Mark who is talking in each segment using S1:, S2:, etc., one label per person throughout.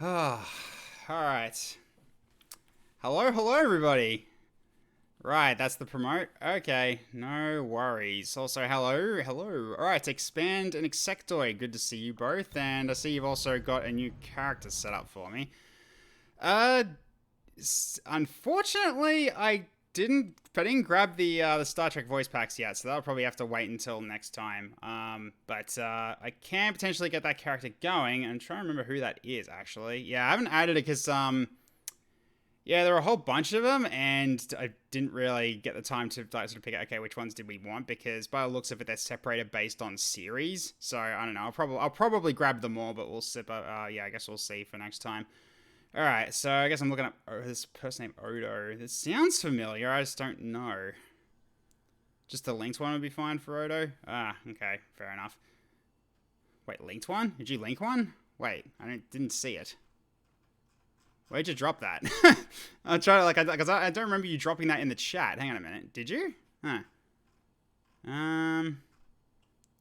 S1: Ah, alright. Hello, everybody. Right, that's the promote. Okay, no worries. Also, hello. Alright, Expand and Insectoid. Good to see you both. And I see you've also got a new character set up for me. Uh, Unfortunately, I didn't grab the Star Trek voice packs yet, so that'll probably have to wait until next time. But I can potentially get that character going, and I'm trying to remember who that is, actually. Yeah, I haven't added it because, yeah, there were a whole bunch of them, and I didn't really get the time to like, sort of pick out, okay, which ones did we want, because by the looks of it, they're separated based on series. So, I don't know, I'll probably grab them all, but we'll see. Yeah, I guess we'll see for next time. Alright, so I guess I'm looking up this person named Odo. This sounds familiar, I just don't know. Just the linked one would be fine for Odo? Ah, okay, fair enough. Wait, linked one? Did you link one? Wait, I didn't see it. Where'd you drop that? I'll try to, because I don't remember you dropping that in the chat. Hang on a minute. Did you? Huh.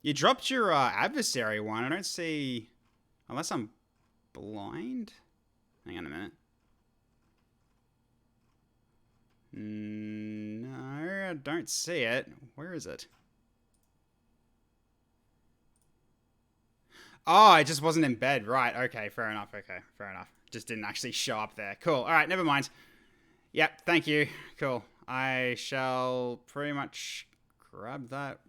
S1: You dropped your adversary one. I don't see, unless I'm blind. Hang on a minute. No, I don't see it. Where is it? Oh, it just wasn't in bed. Right, okay, fair enough. Okay, fair enough. Just didn't actually show up there. Cool. Alright, never mind. Yep, thank you. Cool. I shall pretty much grab that.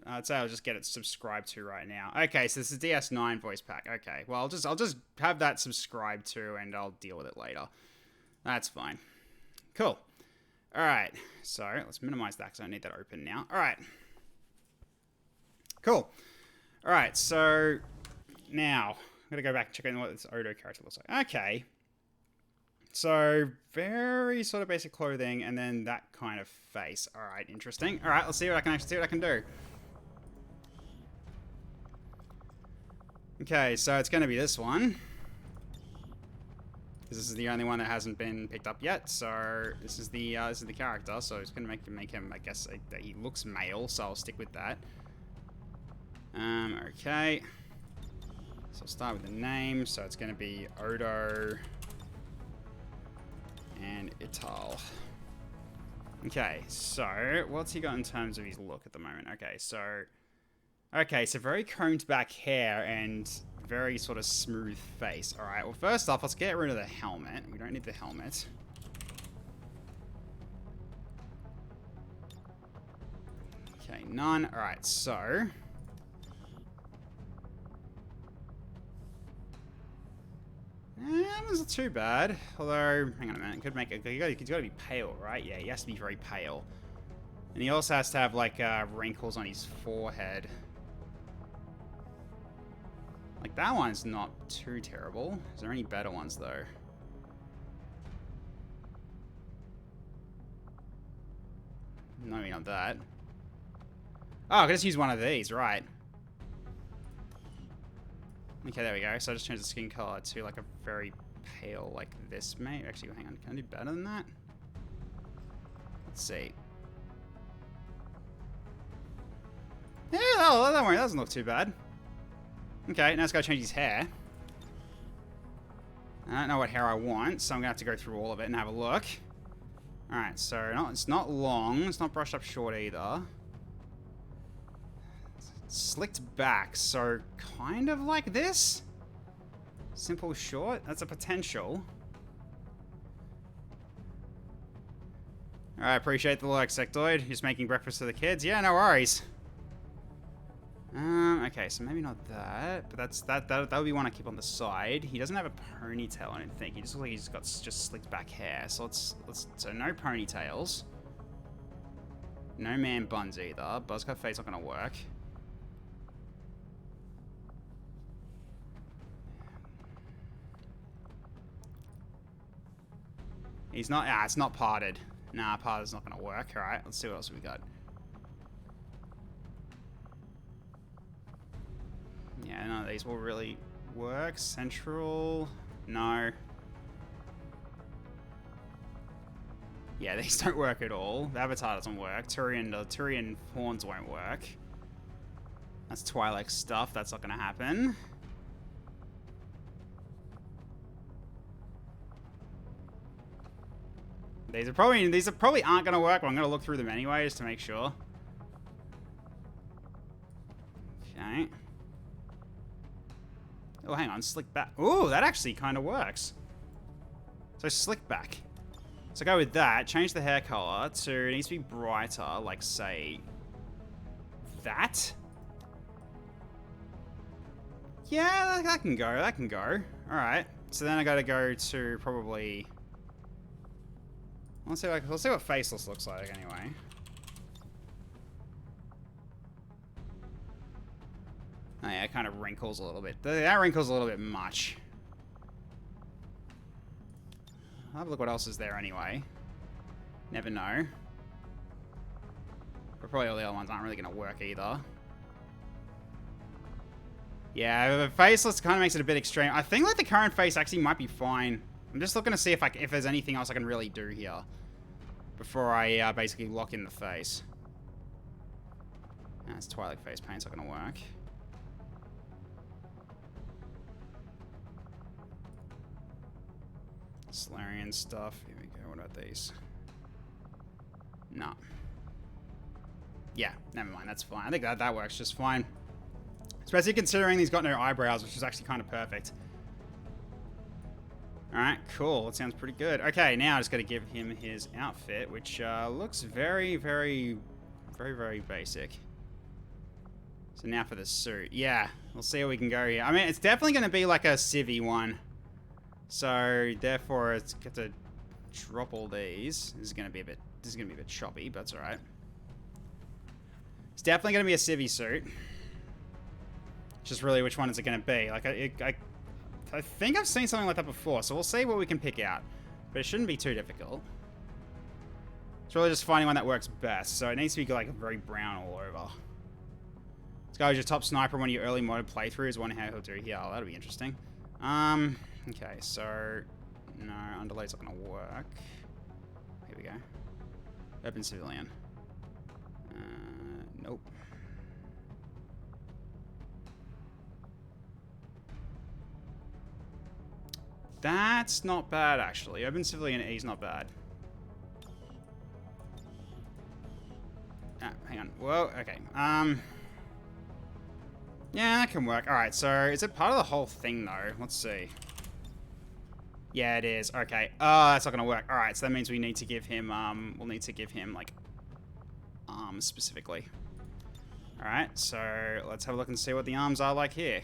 S1: I'd say I'll just get it subscribed to right now. Okay, so this is DS9 voice pack. Okay, well, I'll just have that subscribed to, and I'll deal with it later. That's fine. Cool. All right, so let's minimize that because I don't need that open now. All right. Cool. All right, so now I'm gonna go back and check out what this Odo character looks like. Okay. So, very sort of basic clothing, and then that kind of face. All right, interesting. All right, let's see what I can actually see what I can do. Okay, so it's going to be this one. This is the only one that hasn't been picked up yet. So this is the character. So it's going to make him, I guess, that he looks male. So I'll stick with that. Okay. So I'll start with the name. So it's going to be Odo and Ital. Okay, so what's he got in terms of his look at the moment? Okay, so very combed back hair and very sort of smooth face. Alright, well first off, let's get rid of the helmet. We don't need the helmet. Okay, none. Alright, so that wasn't too bad. Although, hang on a minute, could make it. He's got to be pale, right? Yeah, he has to be very pale. And he also has to have like wrinkles on his forehead. Like, that one's not too terrible. Is there any better ones, though? No, maybe not that. Oh, I could just use one of these, right. Okay, there we go. So I just changed the skin color to, like, a very pale, like this, maybe. Actually, hang on. Can I do better than that? Let's see. Yeah, oh, don't worry. That doesn't look too bad. Okay, now it's got to change his hair. I don't know what hair I want, so I'm going to have to go through all of it and have a look. Alright, so it's not long. It's not brushed up short either. It's slicked back, so kind of like this? Simple short? That's a potential. Alright, appreciate the like, Sectoid. Just making breakfast for the kids. Yeah, no worries. Okay, so maybe not that, but that would be one I keep on the side. He doesn't have a ponytail, I don't think. He just looks like he's got just slicked back hair. So so no ponytails. No man buns either. Buzzcut face not gonna work. He's not, it's not parted. Nah, parted's not gonna work. Alright, let's see what else we got. Yeah, none of these will really work. Central, no. Yeah, these don't work at all. The avatar doesn't work. Turian horns won't work. That's Twi'lek stuff. That's not gonna happen. These probably aren't gonna work, but I'm gonna look through them anyway just to make sure. Okay. Oh, hang on, slick back. Ooh, that actually kind of works. So slick back. So go with that. Change the hair color to, it needs to be brighter, like say that. Yeah, that can go. That can go. All right. So then I got to go to probably. Let's see what faceless looks like anyway. Oh yeah, it kind of wrinkles a little bit. That wrinkles a little bit much. I'll have a look what else is there anyway. Never know. But probably all the other ones aren't really going to work either. Yeah, the faceless kind of makes it a bit extreme. I think like the current face actually might be fine. I'm just looking to see if there's anything else I can really do here before I basically lock in the face. That's Twilight face paint's not going to work. Solarian stuff. Here we go. What about these? No. Yeah, never mind. That's fine. I think that works just fine. Especially considering he's got no eyebrows, which is actually kind of perfect. Alright, cool. That sounds pretty good. Okay, now I just got to give him his outfit, which looks very, very, very, very basic. So now for the suit. Yeah, we'll see how we can go here. I mean, it's definitely going to be like a civvy one. So, therefore, it's got to drop all these. This is going to be a bit choppy, but that's alright. It's definitely going to be a civvy suit. Just really which one is it going to be? Like, I think I've seen something like that before, so we'll see what we can pick out. But it shouldn't be too difficult. It's really just finding one that works best. So it needs to be like very brown all over. This guy was your top sniper when your early modded playthroughs. Wonder how he'll do here. Oh, that'll be interesting. Okay, so no, underlay's not going to work. Here we go. Urban civilian. Nope. That's not bad, actually. Urban civilian E is not bad. Ah, hang on. Whoa, okay. Yeah, that can work. Alright, so is it part of the whole thing, though? Let's see. Yeah, it is. Okay. Oh, that's not going to work. Alright, so that means we need to give him, we'll need to give him, like, arms specifically. Alright, so let's have a look and see what the arms are like here.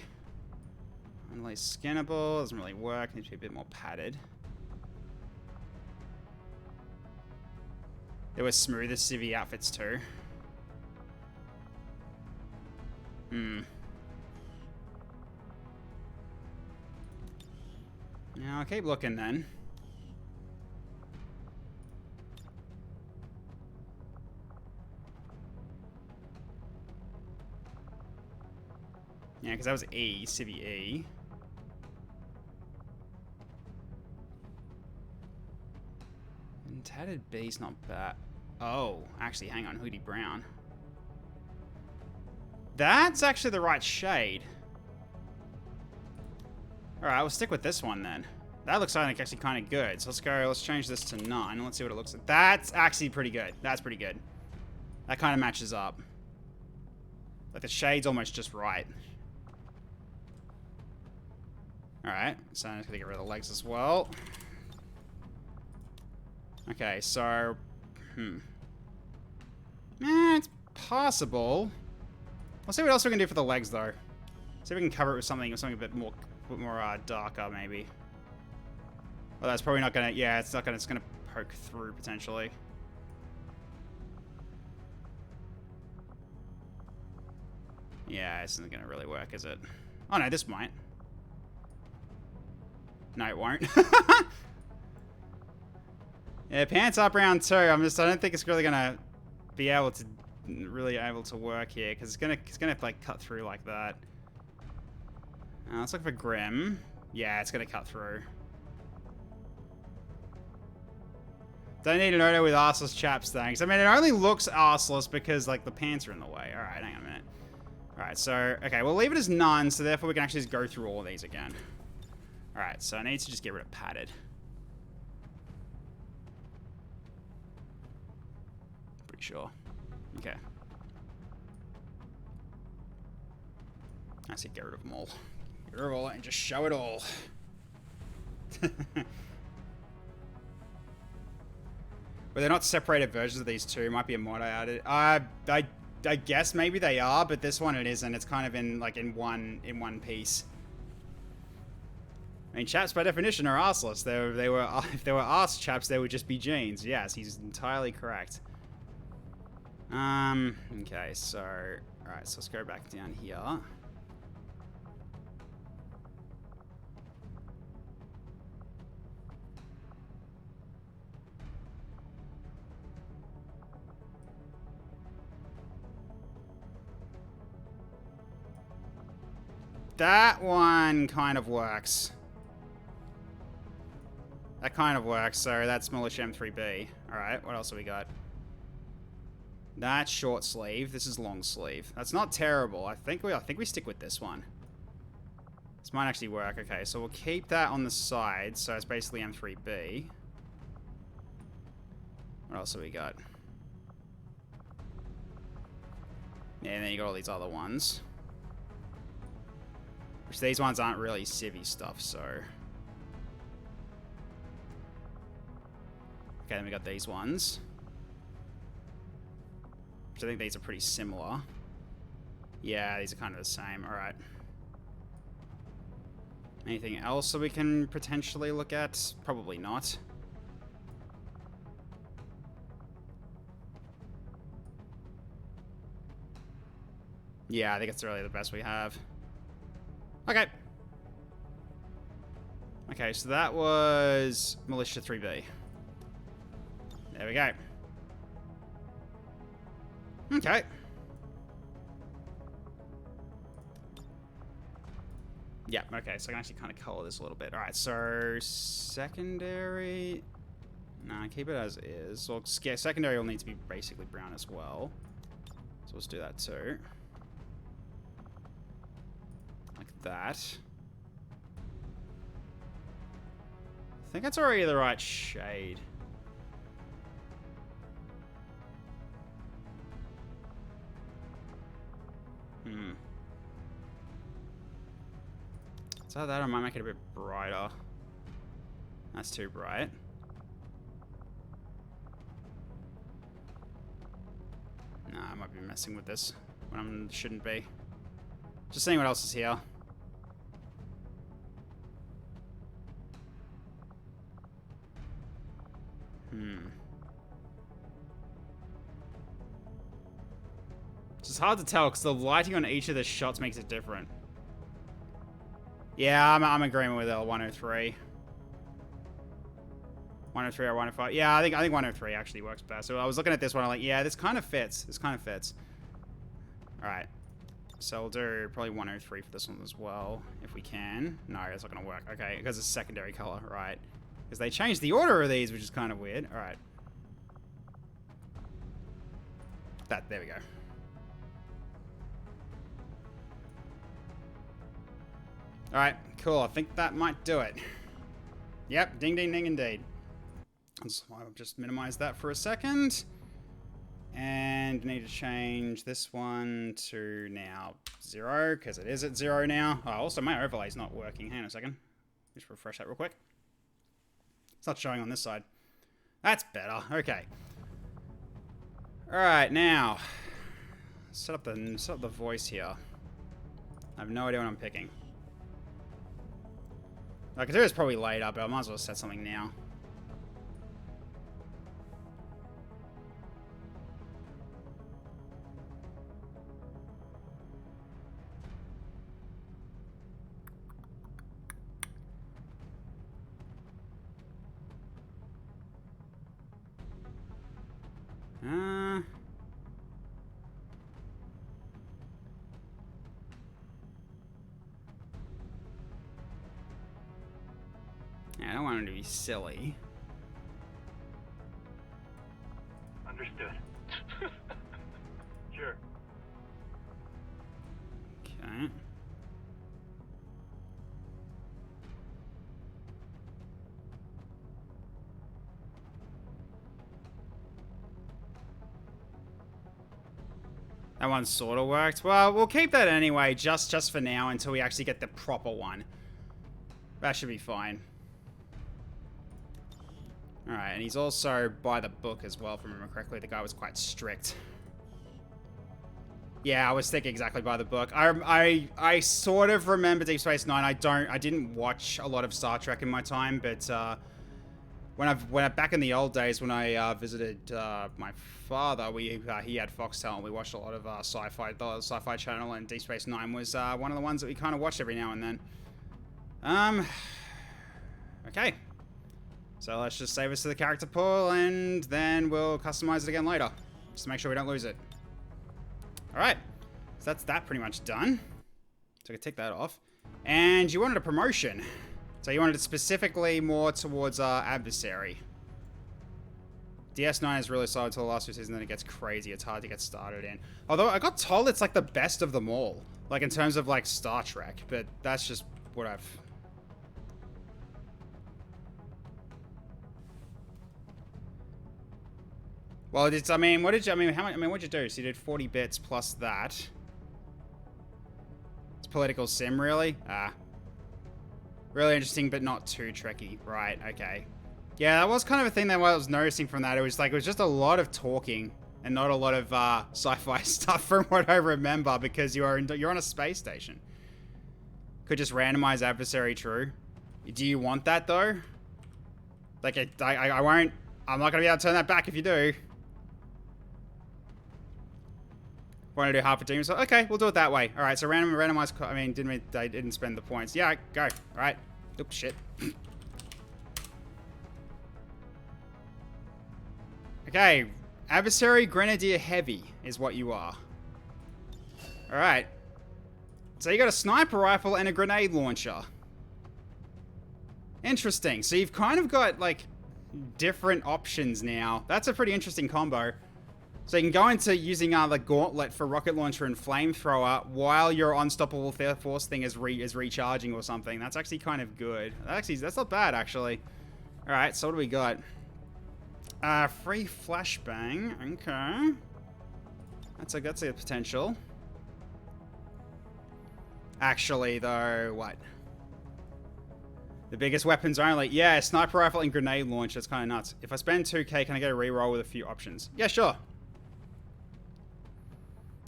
S1: Only skinnable, doesn't really work, needs to be a bit more padded. There were smoother civvy outfits too. Yeah, I'll keep looking then. Yeah, because that was E, civvy E. And tattered B's not bad. Oh, actually, hang on, hoodie brown. That's actually the right shade. Alright, we'll stick with this one then. That looks like actually kind of good. So let's change this to 9. Let's see what it looks like. That's actually pretty good. That's pretty good. That kind of matches up. Like the shade's almost just right. Alright, so I'm just gonna get rid of the legs as well. Okay, so... it's possible. Let's see what else we can do for the legs, though. See if we can cover it with something a bit more darker, maybe. Well, that's probably not gonna... Yeah, it's not gonna... It's gonna poke through, potentially. Yeah, it's not gonna really work, is it? Oh, no, this might. No, it won't. Yeah, pants up round 2. I don't think it's really gonna be able to work here because it's gonna like cut through like that. Let's look for Grim. Yeah, it's gonna cut through. Don't need an auto with arseless chaps, thanks. I mean, it only looks arseless because like the pants are in the way. All right, hang on a minute. All right, so okay, we'll leave it as none, so therefore we can actually just go through all of these again. Alright, so I need to just get rid of padded. make sure. Okay. I say get rid of them all. Get rid of all and just show it all. But they're not separated versions of these two. Might be a mod I added. I guess maybe they are, but this one it isn't. It's kind of in like in one piece. I mean, chaps by definition are arseless. They were if they were arse chaps, they would just be jeans. Yes, he's entirely correct. Okay, so alright, so let's go back down here. That one kind of works. That kind of works, so that's Militia M3B. Alright, what else have we got? That's short sleeve. This is long sleeve. That's not terrible. I think we stick with this one. This might actually work. Okay, so we'll keep that on the side, so it's basically M3B. What else have we got? Yeah, and then you got all these other ones. Which these ones aren't really civvy stuff, so... Okay, then we got these ones. Which I think these are pretty similar. Yeah, these are kind of the same. Alright. Anything else that we can potentially look at? Probably not. Yeah, I think it's really the best we have. Okay. Okay, so that was Militia 3B. There we go. Okay. Yeah, okay, so I can actually kind of color this a little bit. Alright, so secondary... Nah, keep it as is. Well, yeah, secondary will need to be basically brown as well. So let's do that too. Like that. I think that's already the right shade. So that I might make it a bit brighter. That's too bright. Nah, I might be messing with this when I shouldn't be. Just seeing what else is here. It's just hard to tell because the lighting on each of the shots makes it different. Yeah, I'm agreeing with L103. 103 or 105. Yeah, I think 103 actually works best. So I was looking at this one, I'm like, yeah, this kind of fits. This kind of fits. Alright. So we'll do probably 103 for this one as well, if we can. No, it's not going to work. Okay, because it's secondary color, right. Because they changed the order of these, which is kind of weird. Alright. There we go. Alright, cool. I think that might do it. Yep, ding ding ding indeed. I'll just minimize that for a second. And need to change this one to now 0, because it is at 0 now. Oh, also my overlay's not working. Hang on a second. Just refresh that real quick. It's not showing on this side. That's better. Okay. Alright, now set up the voice here. I have no idea what I'm picking. I could do this probably later, but I might as well set something now. Yeah, I don't want him to be silly.
S2: Understood. Sure.
S1: Okay. That one sort of worked. Well, we'll keep that anyway, just for now, until we actually get the proper one. That should be fine. Alright, and he's also by the book as well, if I remember correctly. The guy was quite strict. Yeah, I was thinking exactly by the book. I sort of remember Deep Space Nine. I didn't watch a lot of Star Trek in my time, but back in the old days when I visited my father, he had Foxtel, and we watched a lot of sci-fi. The Sci-Fi Channel, and Deep Space Nine was one of the ones that we kind of watched every now and then. Okay. So let's just save us to the character pool, and then we'll customize it again later, just to make sure we don't lose it. Alright, so that's that pretty much done. So I can take that off. And you wanted a promotion. So you wanted it specifically more towards Adversary. DS9 is really slow until the last 2 seasons, then it gets crazy. It's hard to get started in. Although I got told it's like the best of them all. Like in terms of like Star Trek. But that's just what I've... Well, it's, I mean, what'd you do? So you did 40 bits plus that. It's political sim, really? Ah. Really interesting, but not too tricky. Right, okay. Yeah, that was kind of a thing that I was noticing from that. It was just a lot of talking and not a lot of sci-fi stuff from what I remember, because you're on a space station. Could just randomize adversary true. Do you want that though? Like, I won't. I'm not gonna be able to turn that back if you do. Want to do half a team? So okay, we'll do it that way. All right. So randomize. I mean, I didn't spend the points. Yeah, go. All right. Oops, shit. Okay, adversary grenadier heavy is what you are. All right. So you got a sniper rifle and a grenade launcher. Interesting. So you've kind of got like different options now. That's a pretty interesting combo. So you can go into using the gauntlet for rocket launcher and flamethrower while your unstoppable force thing is recharging or something. That's actually kind of good. That's not bad actually. All right, so what do we got? Free flashbang. Okay, that's a potential. Actually, though, what? The biggest weapons only. Yeah, sniper rifle and grenade launcher. That's kind of nuts. If I spend 2k, can I get a reroll with a few options? Yeah, sure.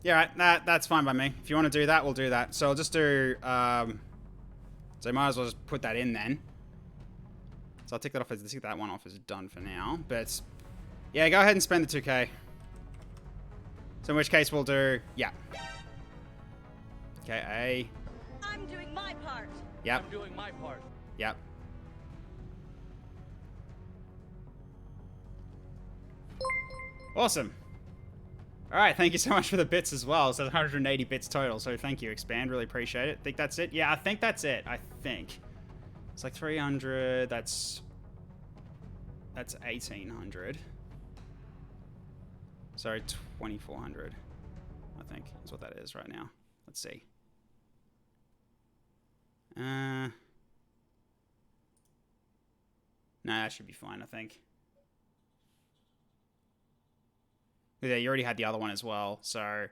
S1: Yeah, right, that's fine by me. If you want to do that, we'll do that. So I'll just do, so I might as well just put that in then. So I'll take that off, take that one off as done for now. But, yeah, go ahead and spend the 2k. So in which case we'll do, yeah. Okay,
S3: I'm doing my part.
S1: Yep.
S2: I'm doing my part.
S1: Yep. Awesome. Alright, thank you so much for the bits as well. So 180 bits total, so thank you, Expand. Really appreciate it. Think that's it? Yeah, I think that's it. I think. It's like 300, that's 1,800. So 2,400, I think, is what that is right now. Let's see. No, that should be fine, I think. Yeah, you already had the other one as well, so...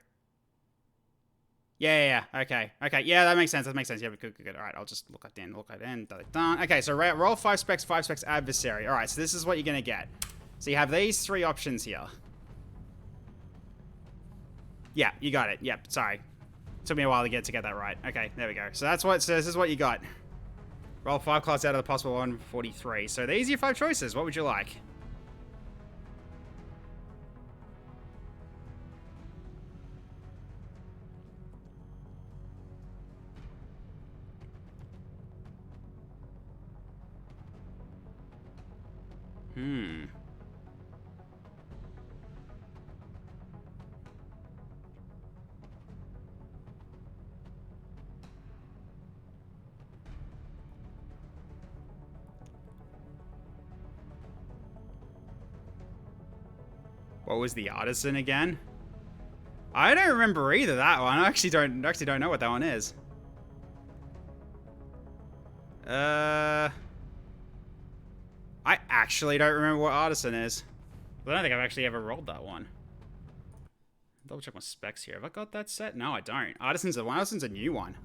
S1: Yeah, okay. Okay, yeah, that makes sense, Yeah, good. All right, I'll just look at in. Done. Okay, so roll 5 specs adversary. All right, so this is what you're going to get. So you have these 3 options here. Yeah, you got it. Yep, sorry. Took me a while to get that right. Okay, there we go. So this is what you got. Roll 5 cards out of the possible 143. So these are your 5 choices. What would you like? What was the artisan again? I don't remember either that one. I actually don't know what that one is. I actually don't remember what artisan is. I don't think I've actually ever rolled that one. Double check my specs here. Have I got that set? No, I don't. Artisan's a new one.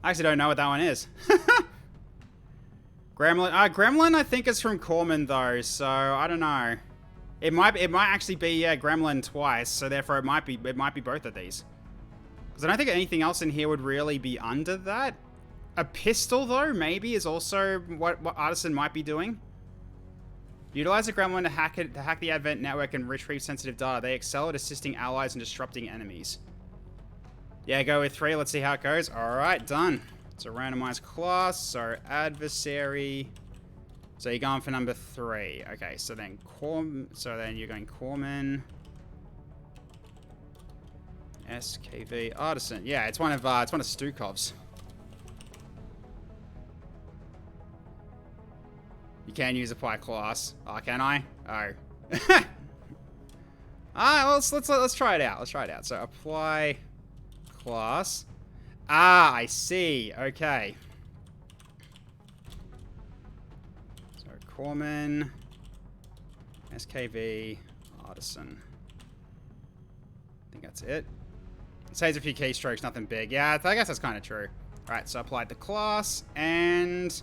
S1: I actually don't know what that one is. Gremlin. Gremlin, I think, is from Corman though, so I don't know. It might actually be Gremlin twice, so therefore it might be both of these. Because I don't think anything else in here would really be under that. A pistol though, maybe, is also what Artisan might be doing. Utilize a Gremlin to hack the Advent network and retrieve sensitive data. They excel at assisting allies and disrupting enemies. Yeah, go with 3. Let's see how it goes. Alright, done. It's a randomized class, so adversary. So you're going for number 3. Okay, so then you're going Corman. SKV Artisan. Yeah, it's one of Stukov's. You can use apply class. Oh, can I? Oh. Alright, well, let's try it out. Let's try it out. So apply class. Ah, I see. Okay. So Corman, SKV, Artisan. I think that's it. It saves a few keystrokes, nothing big. Yeah, I guess that's kind of true. Alright, so applied the class, and...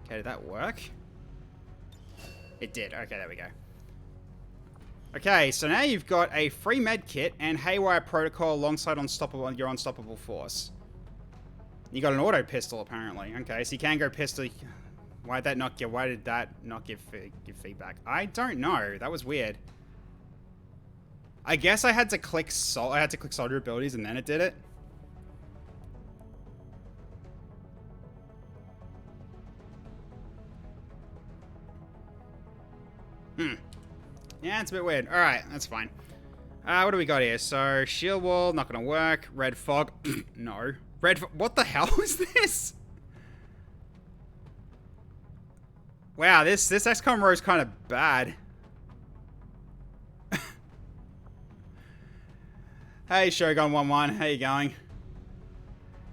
S1: Okay, did that work? It did. Okay, there we go. Okay, so now you've got a free med kit and Haywire Protocol alongside your Unstoppable Force. You got an auto pistol, apparently. Okay, so you can go pistol. Why did that not give feedback? I don't know. That was weird. I guess I had to click soldier abilities and then it did it. Yeah, it's a bit weird. Alright, that's fine. What do we got here? So, shield wall, not gonna work. Red fog. No. Red fog. What the hell is this? Wow, this XCOM row is kind of bad. Hey, Shogun11, how you going?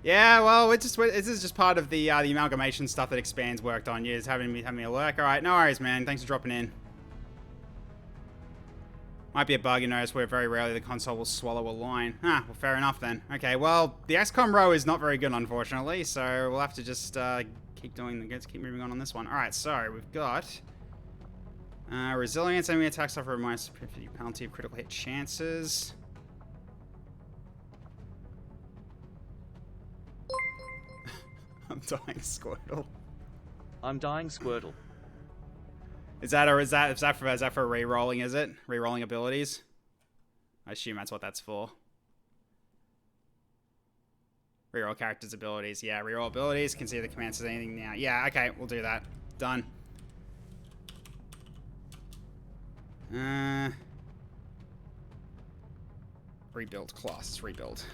S1: Yeah, well, this is just part of the amalgamation stuff that Expands worked on. Yeah, it's having me a look. Alright, no worries, man. Thanks for dropping in. Might be a bug, you notice, where very rarely the console will swallow a line. Ah, well, fair enough then. Okay, well, the XCOM row is not very good, unfortunately, so we'll have to just keep moving on this one. Alright, so we've got resilience, enemy attacks suffer a minus 50 penalty of critical hit chances. I'm dying, Squirtle.
S4: I'm dying, Squirtle.
S1: Is that for re-rolling, is it? Re-rolling abilities? I assume that's what that's for. Reroll characters' abilities. Yeah, reroll abilities. Consider the command says anything now. Yeah, okay, we'll do that. Done. Rebuild class. Rebuild.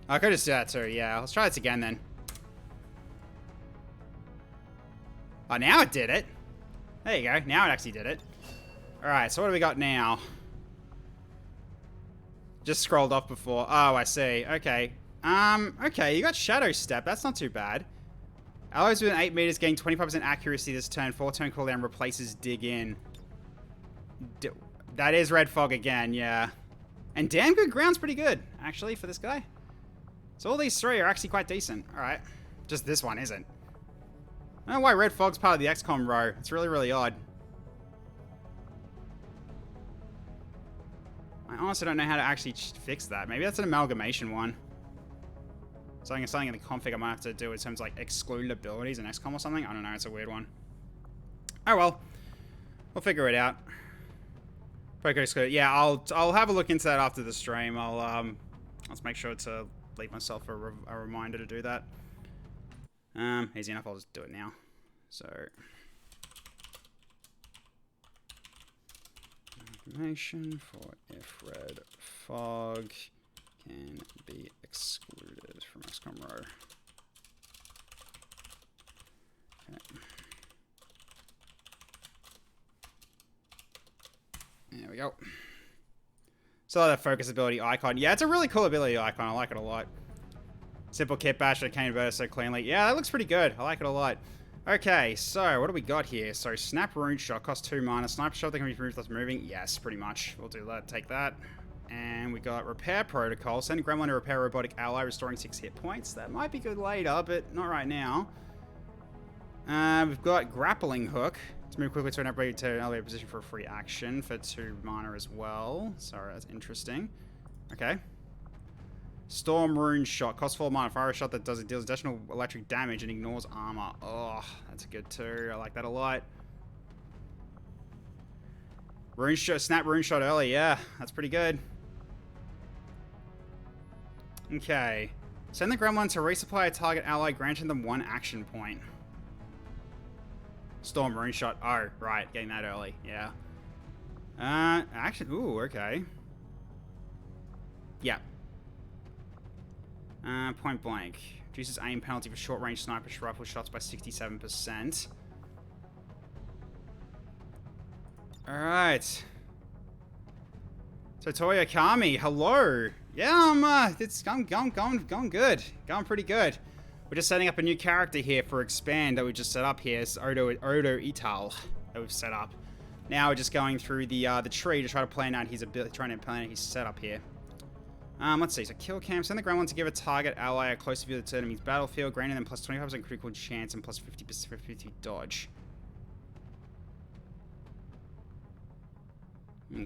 S1: I could just do that too, yeah. Let's try this again then. Oh, now it did it. There you go. Now it actually did it. Alright, so what do we got now? Just scrolled off before. Oh, I see. Okay. Okay, you got Shadow Step. That's not too bad. Allies within 8 meters gain 25% accuracy this turn. 4-turn cooldown replaces Dig In. That is Red Fog again, yeah. And damn good ground's pretty good, actually, for this guy. So all these 3 are actually quite decent. Alright. Just this one isn't. I don't know why Red Fog's part of the XCOM row. It's really, really odd. I honestly don't know how to actually fix that. Maybe that's an amalgamation one. Something in the config I might have to do in terms of like excluded abilities in XCOM or something. I don't know. It's a weird one. Oh well. We'll figure it out. Yeah, I'll have a look into that after the stream. Let's make sure to leave myself a reminder to do that. Easy enough, I'll just do it now. So, information for if Red Fog can be excluded from XCOM row. Okay. There we go. So that focus ability icon. Yeah, it's a really cool ability icon. I like it a lot. Simple kit bash that came better so cleanly. Yeah, that looks pretty good. I like it a lot. Okay, so what do we got here? So snap rune shot costs 2 mana. Sniper shot that can be removed less moving. Yes, pretty much. We'll do that. Take that. And we got repair protocol. Send a gremlin to repair a robotic ally, restoring 6 hit points. That might be good later, but not right now. We've got grappling hook. Let's move quickly to an elevated position for a free action for 2 mana as well. Sorry, that's interesting. Okay. Storm rune shot. Costs 4 mana. Fire shot that deals additional electric damage and ignores armor. Oh, that's good too. I like that a lot. Rune shot. Snap rune shot early. Yeah, that's pretty good. Okay. Send the gremlin to resupply a target ally, granting them 1 action point. Storm rune shot. Oh, right. Getting that early. Yeah. Action. Ooh, okay. Yeah. Point blank. Reduces aim penalty for short-range sniper rifle shots by 67%. Alright. So Toyo Kami, hello. Yeah, I'm going good. Going pretty good. We're just setting up a new character here for Expand that we just set up here. It's Odo Ital that we've set up. Now we're just going through the tree to try to plan out his ability, trying to plan out his setup here. Let's see. So kill cam. Send the gremlin to give a target ally a close view of the enemy's battlefield, granting them plus 25% critical chance and plus 50% 50 dodge.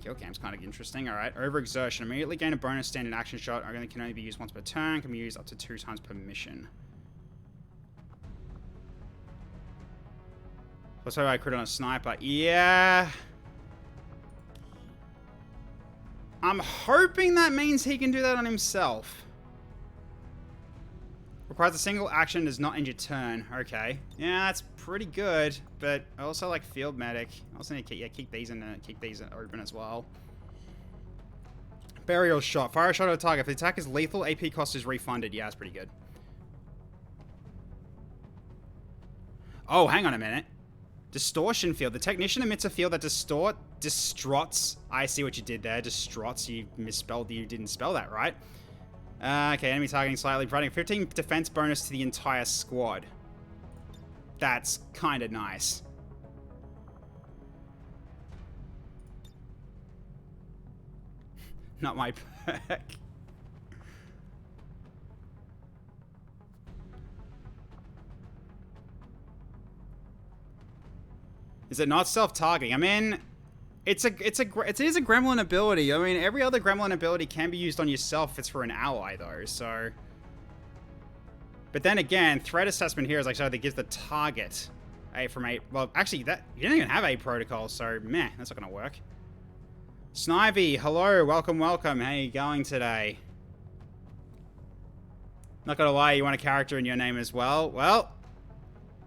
S1: Kill cam's kind of interesting. Alright. Overexertion. Immediately gain a bonus standard action shot. Can only be used once per turn. Can be used up to 2 times per mission. Also, I crit on a sniper. Yeah. I'm hoping that means he can do that on himself. Requires a single action, does not end your turn. Okay. Yeah, that's pretty good. But I also like field medic. I also need to keep these open as well. Burial shot. Fire a shot at a target. If the attack is lethal, AP cost is refunded. Yeah, that's pretty good. Oh, hang on a minute. Distortion field. The technician emits a field that distorts. I see what you did there. Distorts. You misspelled. You didn't spell that right. Okay, enemy targeting slightly. Providing 15 defense bonus to the entire squad. That's kind of nice. Not my perk. Is it not self-targeting? I mean, it is a gremlin ability. I mean, every other gremlin ability can be used on yourself if it's for an ally, though, so... But then again, threat assessment here is like, so that gives the target A from A... Well, actually, that you don't even have A protocol, so meh, that's not gonna work. Snivy, hello, welcome. How you going today? Not gonna lie, you want a character in your name as well? Well...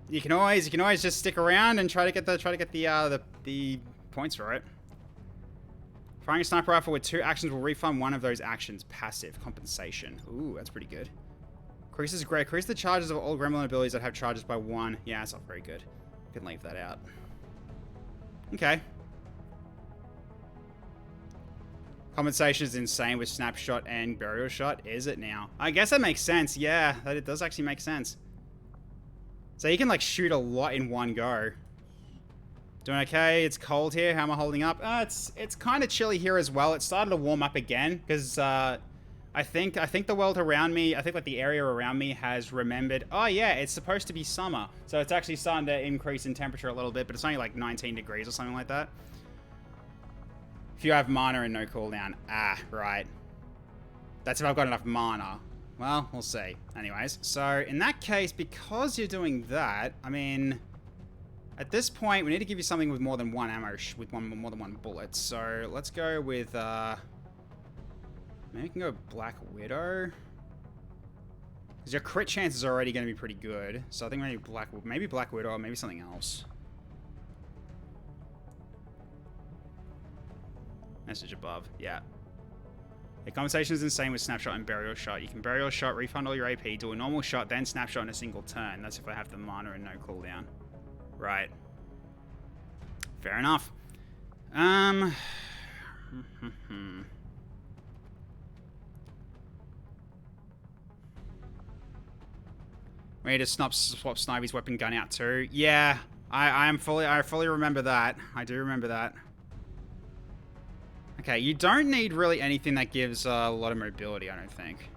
S1: You can always just stick around and try to get the points for it. Firing a sniper rifle with 2 actions will refund one of those actions. Passive compensation. Ooh, that's pretty good. Increases the charges of all gremlin abilities that have charges by 1. Yeah, that's not very good. Can leave that out. Okay. Compensation is insane with snapshot and burial shot. Is it now? I guess that makes sense. Yeah, it does actually make sense. So you can like shoot a lot in one go. Doing okay? It's cold here. How am I holding up? It's kind of chilly here as well. It started to warm up again because I think the world around me, I think like the area around me has remembered. Oh yeah, it's supposed to be summer, so it's actually starting to increase in temperature a little bit, but it's only like 19 degrees or something like that. If you have mana and no cooldown, right. That's if I've got enough mana. Well, we'll see. Anyways, so in that case, because you're doing that, I mean, at this point, we need to give you something with more than 1 ammo, more than 1 bullet. So let's go with, maybe we can go Black Widow. Because your crit chance is already going to be pretty good. So I think maybe Black Widow or maybe something else. Message above, yeah. The compensation is insane with snapshot and burial shot. You can burial shot, refund all your AP, do a normal shot, then snapshot in a single turn. That's if I have the mana and no cooldown. Right. Fair enough. We need to swap Snivey's weapon gun out too. Yeah, I fully remember that. I do remember that. Okay, you don't need really anything that gives a lot of mobility, I don't think.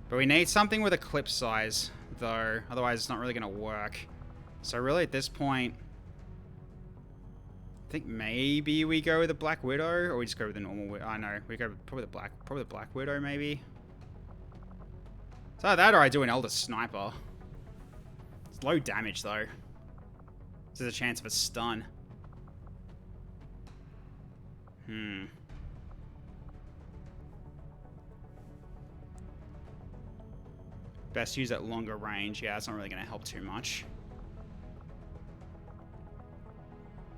S1: But we need something with a clip size, though. Otherwise, it's not really going to work. So really, at this point, I think maybe we go with the Black Widow, or we just go with the normal Widow. I know, we go probably the Black Widow, maybe. So that, or I do an Elder Sniper. It's low damage, though. There's a chance of a stun. Best use at longer range. Yeah, it's not really going to help too much.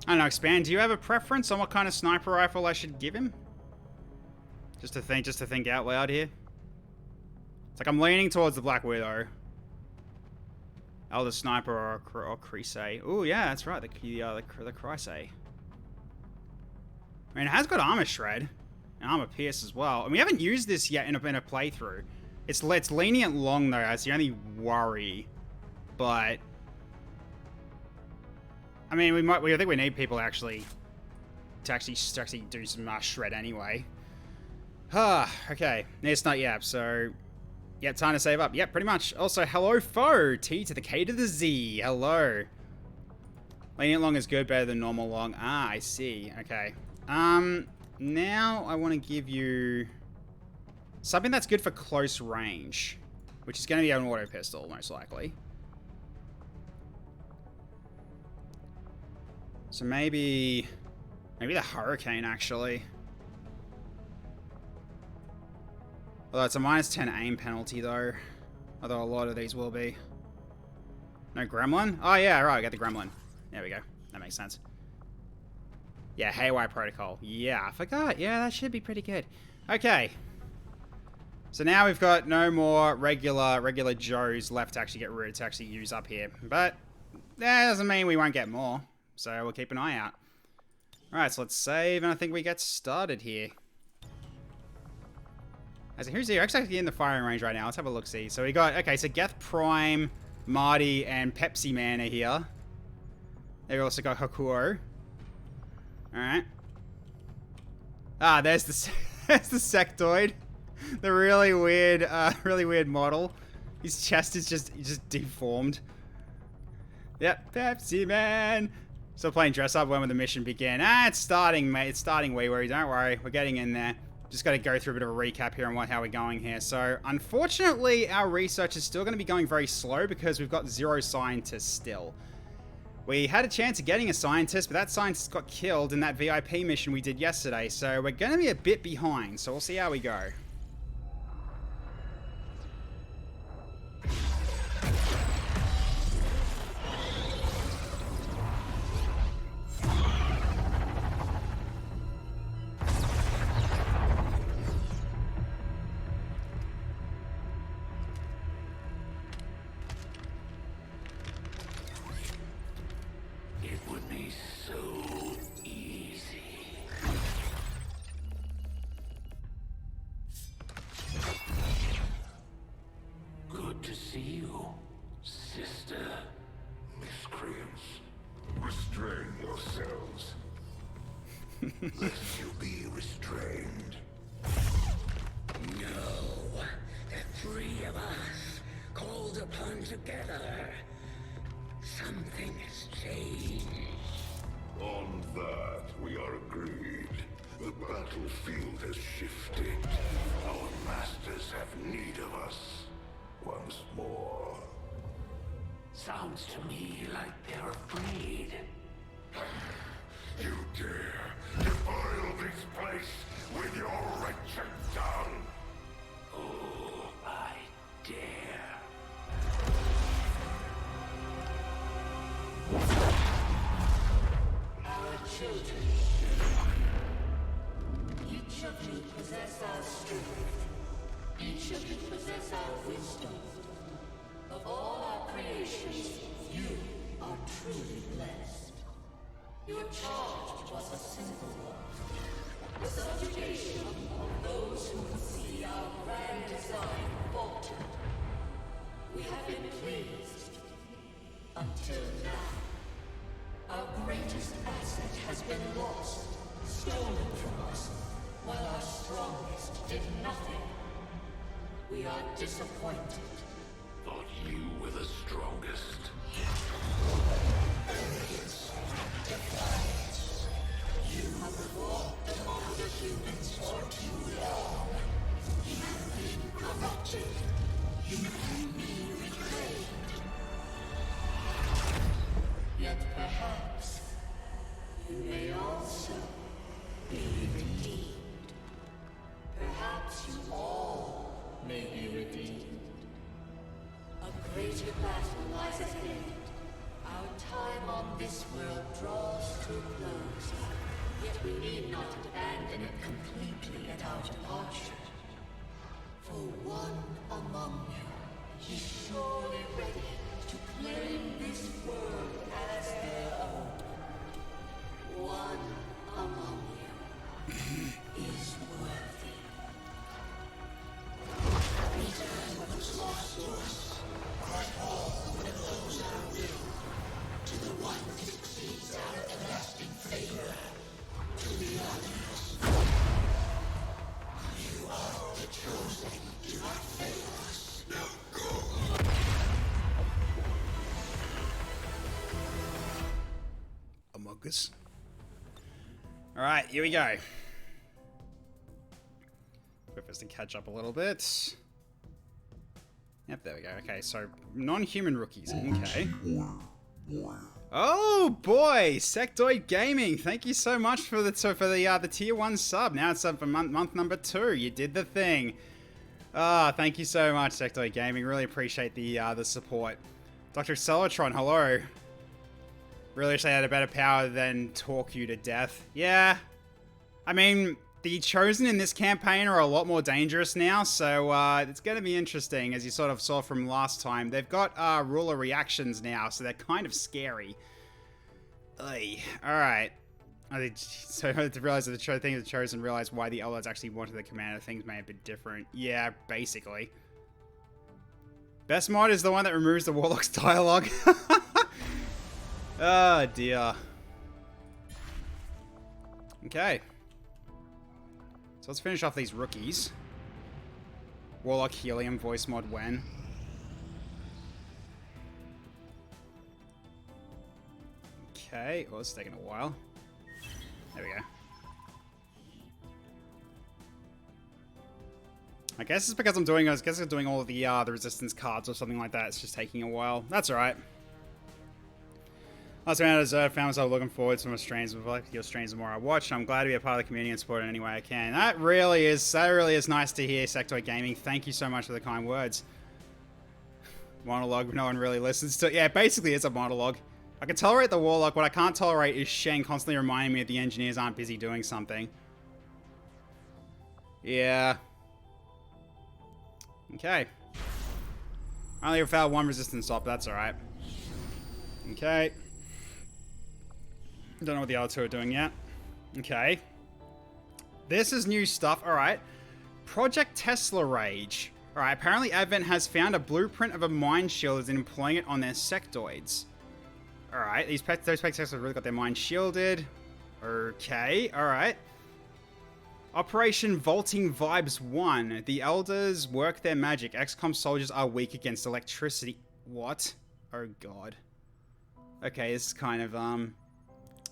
S1: I don't know, Expand, do you have a preference on what kind of sniper rifle I should give him? Just to think out loud here. It's like I'm leaning towards the Black Widow. Elder Sniper or Crise. Oh yeah, that's right, the Crise. I mean, it has got Armor Shred and Armor Pierce as well. And we haven't used this yet in a playthrough. It's lenient long though, that's the only worry. But I mean, I think we need people to actually do some shred anyway. Okay. It's not yet, so yep, time to save up. Yep, pretty much. Also, hello foe. T to the K to the Z. Hello. Lenient long is good, better than normal long. Ah, I see. Okay. Now I want to give you something that's good for close range, which is going to be an auto pistol, most likely. So maybe the Hurricane, actually. Although it's a -10 aim penalty, though. Although a lot of these will be. No Gremlin? Oh, yeah, right, I got the Gremlin. There we go. That makes sense. Yeah, Haywire Protocol. Yeah, I forgot. Yeah, that should be pretty good. Okay. So now we've got no more regular Joes left to actually get rid of, to actually use up here. But that doesn't mean we won't get more. So we'll keep an eye out. Alright, so let's save, and I think we get started here. As who's here? Actually in the firing range right now. Let's have a look-see. So we got, okay, so Geth Prime, Marty, and Pepsi Man are here. They've also got Hakuo. Alright. Ah, there's the Sectoid. The really weird model. His chest is just deformed. Yep, Pepsi Man. Still playing dress up. When will the mission begin? Ah, it's starting, mate. It's starting, wee worry. Don't worry. We're getting in there. Just got to go through a bit of a recap here on how we're going here. So, unfortunately, our research is still going to be going very slow because we've got 0 scientists still. We had a chance of getting a scientist, but that scientist got killed in that VIP mission we did yesterday. So, we're going to be a bit behind. So, we'll see how we go.
S5: Lest you be restrained.
S6: No, the 3 of us, called upon together. Something has changed.
S5: On that, we are agreed. The battlefield has shifted. Our masters have need of us. Once more.
S6: Sounds to me like they're afraid.
S5: You dare defile this place with your wretched tongue?
S6: Oh, I dare. Our children. Each of you possess our strength. Each of you possess our wisdom. Of all our creations, you are truly blessed. Your charge was a simple one. The subjugation of those who would see our grand design falter. while our strongest did nothing. We are disappointed.
S5: Thought you were the strongest.
S6: Arrogance, defiance. You have fought among the humans for too long. You have been corrupted. You can be reclaimed. Yet perhaps you may also be redeemed. Perhaps you all may be redeemed. A greater battle lies ahead. Our time on this world draws to a close. Yet we need not abandon it completely at our departure. For one among you is surely ready to claim this world as their own. One among you is worthy. Return what was lost to us. Cry all when it blows our will. To the one who succeeds our everlasting favor. To the others. You are the chosen. Do not fail us. Now go.
S1: Among Us. Alright, here we go. Wait for us to catch up a little bit. Yep, there we go. Okay, so non-human rookies. Okay. Oh boy, Sectoid Gaming. Thank you so much for the tier 1 sub. Now it's up for month number 2. You did the thing. Thank you so much, Sectoid Gaming. Really appreciate the support. Dr. Celatron, hello. Really wish they had a better power than talk you to death. Yeah. I mean, the Chosen in this campaign are a lot more dangerous now, so it's going to be interesting, as you sort of saw from last time. They've got ruler reactions now, so they're kind of scary. Alright. So I realized that the Chosen realized why the Elders actually wanted the commander. Things may have been different. Yeah, basically. Best mod is the one that removes the Warlock's dialogue. Oh dear. Okay. So let's finish off these rookies. Warlock Helium voice mod when. Okay, well, it's taking a while. There we go. I guess it's because I'm doing all of the resistance cards or something like that. It's just taking a while. That's alright. Last round as found myself looking forward to my streams. Like your streams the more I watch. I'm glad to be a part of the community and support in any way I can. That really is nice to hear, Sectoid Gaming. Thank you so much for the kind words. Monologue no one really listens to. Yeah, basically it's a monologue. I can tolerate the Warlock. What I can't tolerate is Shen constantly reminding me that the engineers aren't busy doing something. Yeah. Okay. I only failed one resistance stop. That's alright. Okay. Don't know what the other two are doing yet. Okay. This is new stuff. Alright. Project Tesla Rage. Alright, apparently Advent has found a blueprint of a mind shield and is employing it on their sectoids. Alright, those sectoids have really got their mind shielded. Okay, alright. Operation Vaulting Vibes 1. The Elders work their magic. XCOM soldiers are weak against electricity. What? Oh god. Okay, this is kind of,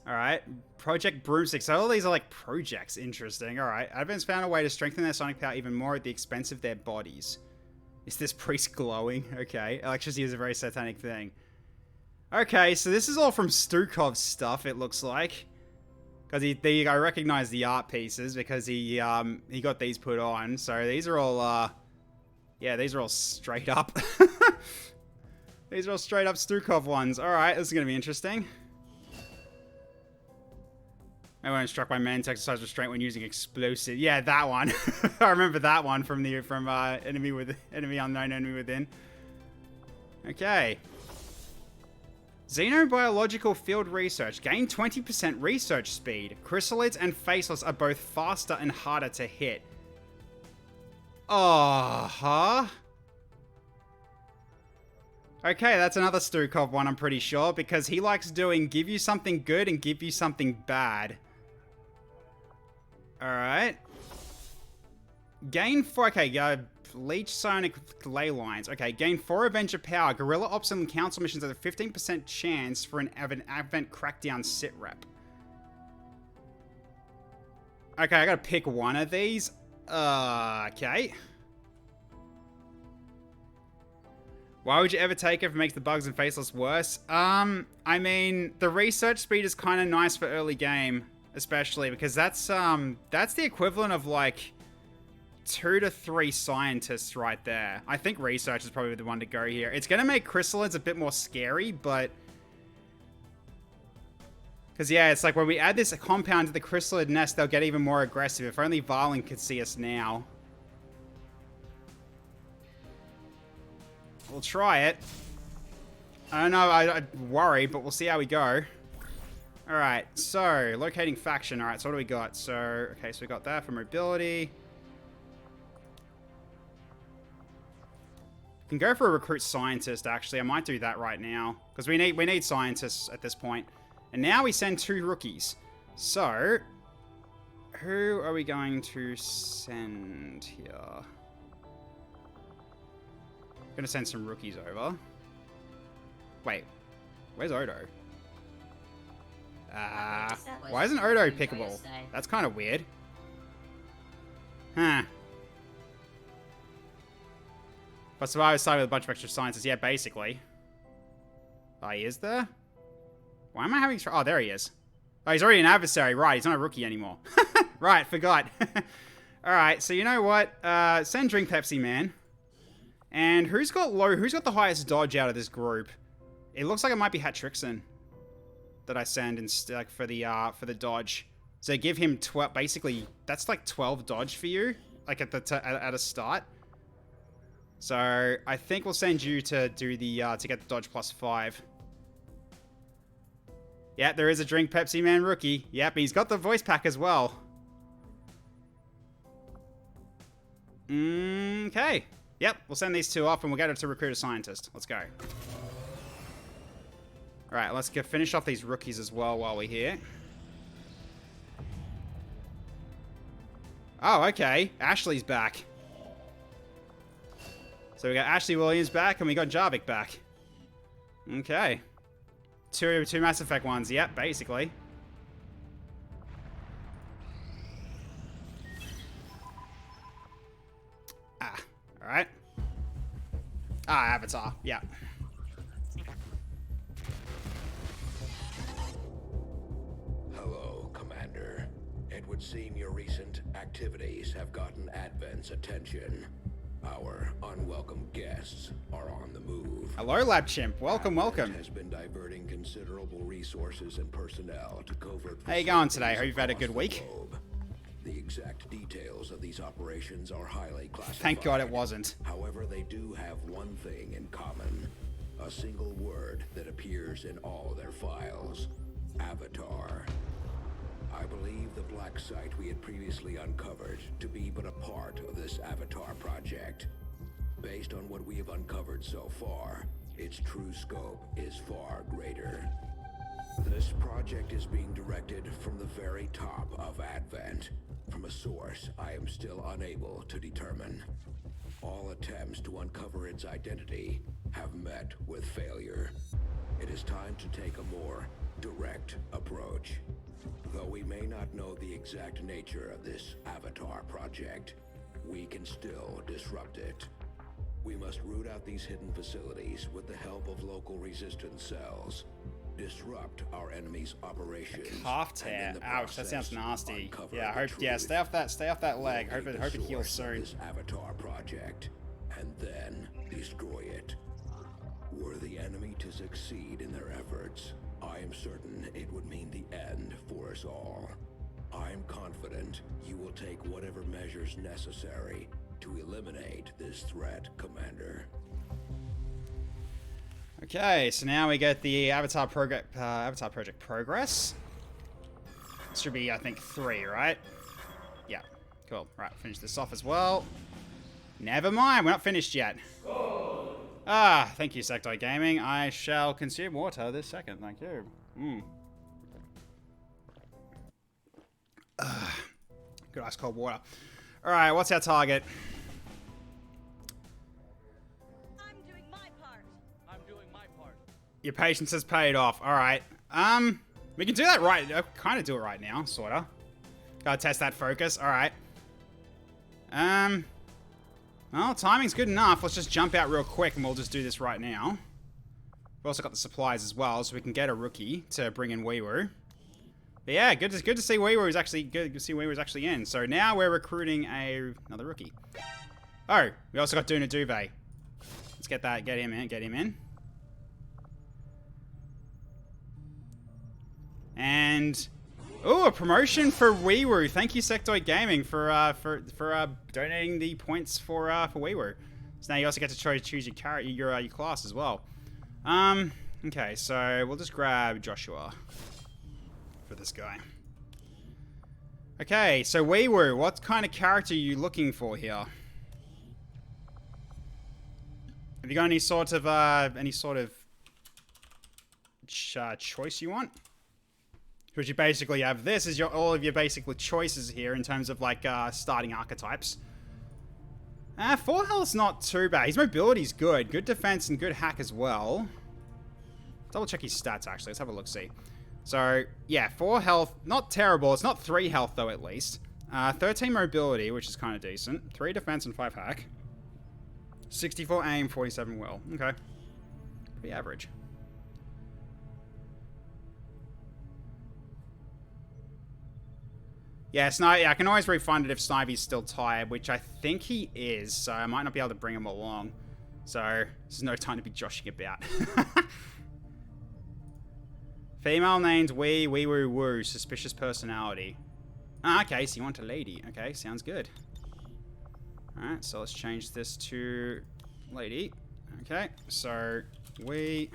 S1: Alright. Project Broomstick. So all these are like projects. Interesting. Alright. Advent's found a way to strengthen their sonic power even more at the expense of their bodies. Is this priest glowing? Okay. Electricity is a very satanic thing. Okay, so this is all from Stukov's stuff, it looks like. Because I recognize the art pieces because he got these put on. So these are all, yeah, these are all straight up. These are all straight up Stukov ones. Alright, this is going to be interesting. Everyone struck by men to exercise restraint when using explosive. Yeah, that one. I remember that one from Enemy Unknown, Enemy Within. Okay. Xenobiological field research. Gain 20% research speed. Chrysalids and faceless are both faster and harder to hit. Okay, that's another Stukov one, I'm pretty sure, because he likes doing give you something good and give you something bad. Alright. Gain 4... Okay, Leech Sonic Ley Lines. Okay, gain 4 Avenger power. Guerrilla Ops and Council missions have a 15% chance for an Advent Crackdown Sitrep. Okay, I gotta pick one of these. Okay. Why would you ever take it if it makes the bugs and faceless worse? I mean, the research speed is kind of nice for early game, especially because that's the equivalent of like 2 to 3 scientists right there. I think research is probably the one to go here. It's gonna make chrysalids a bit more scary, but because yeah, it's like when we add this compound to the chrysalid nest, they'll get even more aggressive. If only Varlin could see us now. We'll try it. I don't know, I worry, but we'll see how we go. Alright, so, locating faction. Alright, so what do we got? So, okay, so we got that for mobility. Can go for a recruit scientist, actually. I might do that right now. Because we need scientists at this point. And now we send 2 rookies. So, who are we going to send here? Gonna send some rookies over. Wait, where's Odo? Why isn't Odo pickable? That's kind of weird. Huh. But Survivor side with a bunch of extra scientists. Yeah, basically. Oh, he is there? Why am I having... Oh, there he is. Oh, he's already an adversary. Right, he's not a rookie anymore. Right, forgot. Alright, so you know what? Send Drink Pepsi Man. And who's got the highest dodge out of this group? It looks like it might be Hatrixon that I send instead, like, for the dodge. So give him 12. Basically, that's like 12 dodge for you, like at a start. So I think we'll send you to do the to get the dodge +5. Yeah, there is a Drink Pepsi Man rookie. Yep, he's got the voice pack as well. Okay. Yep, we'll send these 2 off and we'll get her to recruit a scientist. Let's go. Alright, let's finish off these rookies as well while we're here. Oh, okay. Ashley's back. So we got Ashley Williams back and we got Jarvik back. Okay. Two Mass Effect ones. Yep, basically. Alright. Avatar. Yeah.
S5: Hello, Commander. It would seem your recent activities have gotten Advent's attention. Our unwelcome guests are on the move.
S1: Hello, Lab Chimp. Welcome, welcome.
S5: Has been diverting considerable resources and personnel to covert.
S1: How you going today? Hope you've had a good week.
S5: The exact details of these operations are highly classified.
S1: Thank God it wasn't.
S5: However, they do have one thing in common. A single word that appears in all their files. Avatar. I believe the black site we had previously uncovered to be but a part of this Avatar project. Based on what we have uncovered so far, its true scope is far greater. This project is being directed from the very top of Advent, from a source I am still unable to determine. All attempts to uncover its identity have met with failure. It is time to take a more direct approach. Though we may not know the exact nature of this Avatar project, we can still disrupt it. We must root out these hidden facilities with the help of local resistance cells. Disrupt our enemy's operations.
S1: Calf tear. Ouch, that sounds nasty. Yeah, stay off that leg. Hope it heals soon.
S5: This Avatar project, and then destroy it. Were the enemy to succeed in their efforts, I am certain it would mean the end for us all. I am confident you will take whatever measures necessary to eliminate this threat, Commander.
S1: Okay, so now we get the Avatar Project progress. This should be, I think, 3, right? Yeah, cool. Right, finish this off as well. Never mind, we're not finished yet. Thank you, Sectoid Gaming. I shall consume water this second, thank you. Good ice cold water. Alright, what's our target?
S3: I'm doing my part.
S4: I'm doing my part.
S1: Your patience has paid off. Alright. We can do that right. Kind of do it right now, sorta. Gotta test that focus. Alright. Well, timing's good enough. Let's just jump out real quick and we'll just do this right now. We've also got the supplies as well, so we can get a rookie to bring in Weewoo. But yeah, good to see Weewoo's actually in. So now we're recruiting another rookie. Oh, we also got Duna Duvet. Let's get him in. And oh, a promotion for Weewoo. Thank you, Sectoid Gaming, for donating the points for Weewoo. So now you also get to choose your character, your class as well. Okay, so we'll just grab Joshua for this guy. Okay, so Weewoo, what kind of character are you looking for here? Have you got any sort of choice you want? Because you basically have this as all of your basic choices here in terms of like starting archetypes. 4 health's not too bad. His mobility's good. Good defense and good hack as well. Double check his stats actually. Let's have a look see. So yeah, 4 health, not terrible. It's not 3 health though at least. 13 mobility, which is kind of decent. 3 defense and 5 hack. 64 aim, 47 will. Okay. Pretty average. Yeah, I can always refund it if Snivy's still tired, which I think he is, so I might not be able to bring him along. So, there's no time to be joshing about. Female named Wee Woo Woo, suspicious personality. Okay, so you want a lady. Okay, sounds good. Alright, so let's change this to lady. Okay, so I mean,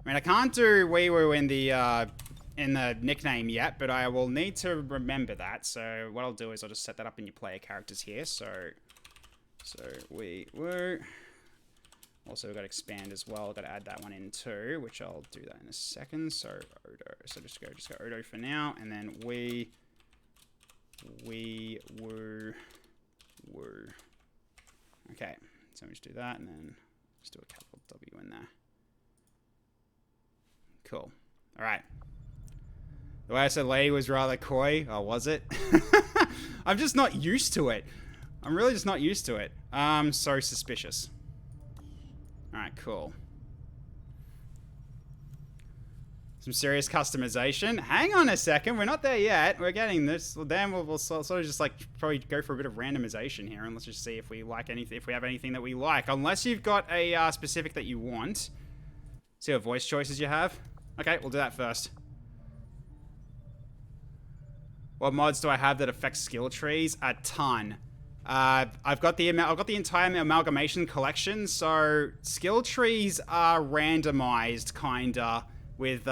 S1: I can't do Wee Woo in the nickname yet, but I will need to remember that. So what I'll do is I'll just set that up in your player characters here. So Wee Woo. Also, we've got expand as well. I've got to add that one in too, which I'll do that in a second. So Odo. So just go Odo for now, and then Wee Woo Woo. Okay, so we just do that, and then just do a capital W in there. Cool. All right. The way I said lady was rather coy. Oh, was it? I'm just not used to it. I'm really just not used to it. So suspicious. Alright, cool. Some serious customization. Hang on a second. We're not there yet. We're getting this. Well, then we'll sort of just like probably go for a bit of randomization here. And let's just see if we like anything, if we have anything that we like. Unless you've got a specific that you want. See what voice choices you have. Okay, we'll do that first. What mods do I have that affect skill trees? A ton. I've got the entire Amalgamation collection, so skill trees are randomized, kinda, with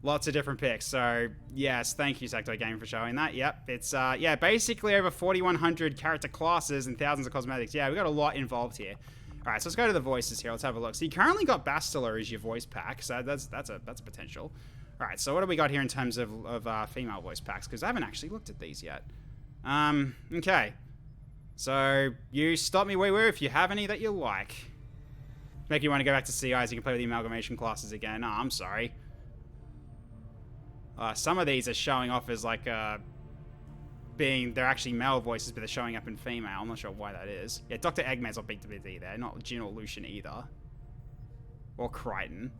S1: lots of different picks. So yes, thank you, Sector Game, for showing that. Yep, it's yeah, basically over 4,100 character classes and thousands of cosmetics. Yeah, we got a lot involved here. All right, so let's go to the voices here. Let's have a look. So you currently got Bastila as your voice pack, so that's a potential. All right, so what do we got here in terms of female voice packs? Because I haven't actually looked at these yet. Okay. So, you stop me, Wee Woo, if you have any that you like. Make you want to go back to CI so you can play with the Amalgamation classes again. Oh, I'm sorry. Some of these are showing off as like, they're actually male voices, but they're showing up in female. I'm not sure why that is. Yeah, Dr. Eggman's not big to be there. Not Jin or Lucian either. Or Crichton.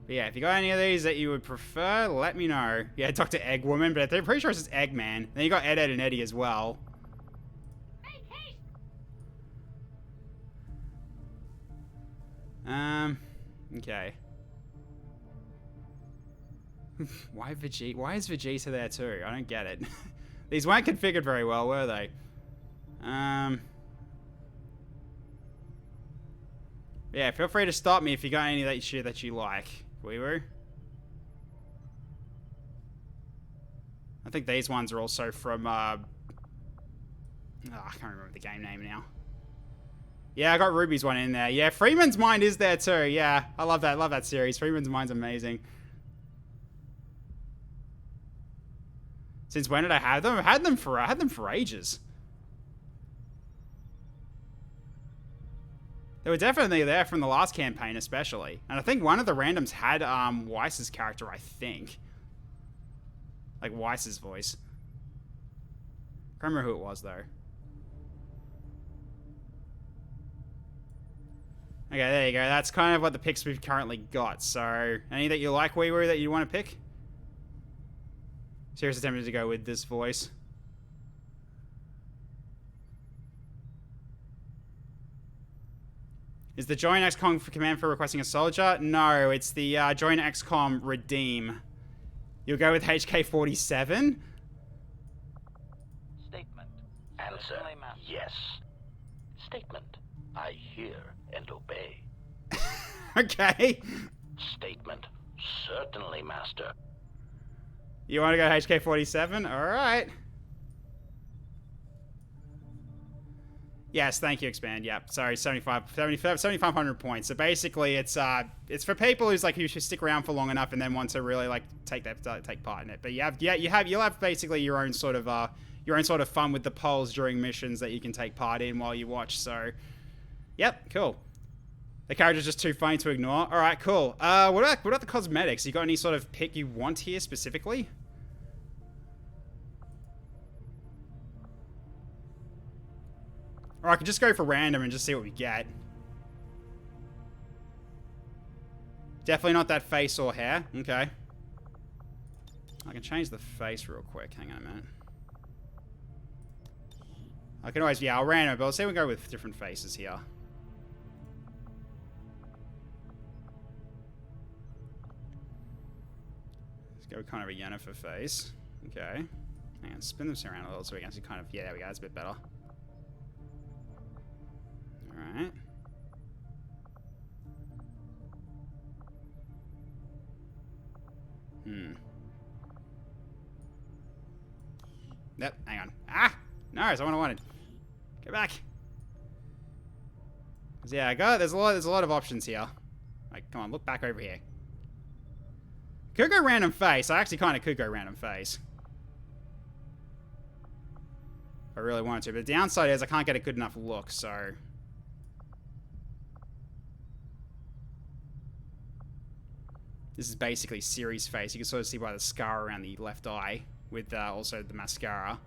S1: But yeah, if you got any of these that you would prefer, let me know. Yeah, Dr. Eggwoman, but I'm pretty sure it's just Eggman. Then you got Ed, and Eddie as well. Okay. Why Vegeta? Why is Vegeta there too? I don't get it. These weren't configured very well, were they? Yeah, feel free to stop me if you got any that you like. Wee Woo. I think these ones are also from, I can't remember the game name now. Yeah, I got Ruby's one in there. Yeah, Freeman's Mind is there too. Yeah, I love that series. Freeman's Mind's amazing. Since when did I have them? I had them for ages. They were definitely there from the last campaign, especially. And I think one of the randoms had Weiss's character, I think. Like Weiss's voice. Can't remember who it was, though. Okay, there you go. That's kind of what the picks we've currently got. So, any that you like, Wee Woo, that you want to pick? Seriously tempted to go with this voice. Is the join XCOM command for requesting a soldier? No, it's the join XCOM redeem. You'll go with HK47?
S7: Statement.
S8: Answer,
S7: Certainly, ma'am.
S8: yes. Statement, I hear and obey.
S1: Okay.
S8: Statement, certainly, Master.
S1: You want to go HK47? Alright. Yes, thank you, Expand. Yep, sorry, 7,500 points. So basically, it's for people who should stick around for long enough and then want to really like take part in it. But you'll have basically your own sort of fun with the polls during missions that you can take part in while you watch. So, yep, cool. The character's just too funny to ignore. All right, cool. What about the cosmetics? You got any sort of pick you want here specifically? Or I could just go for random and just see what we get. Definitely not that face or hair. Okay. I can change the face real quick. Hang on a minute. I can always, yeah, I'll random, but let's say we go with different faces here. Let's go with kind of a Yennefer face. Okay. Hang on, spin them around a little so we can see kind of, yeah, there we go, that's a bit better. Alright. Yep, hang on. Ah! No, it's not what I wanted. Go back. Yeah, there's a lot of options here. Like, come on, look back over here. Could go random face. I actually kind of could go random face. If I really wanted to. But the downside is I can't get a good enough look, so... This is basically Ciri's face. You can sort of see by the scar around the left eye with also the mascara.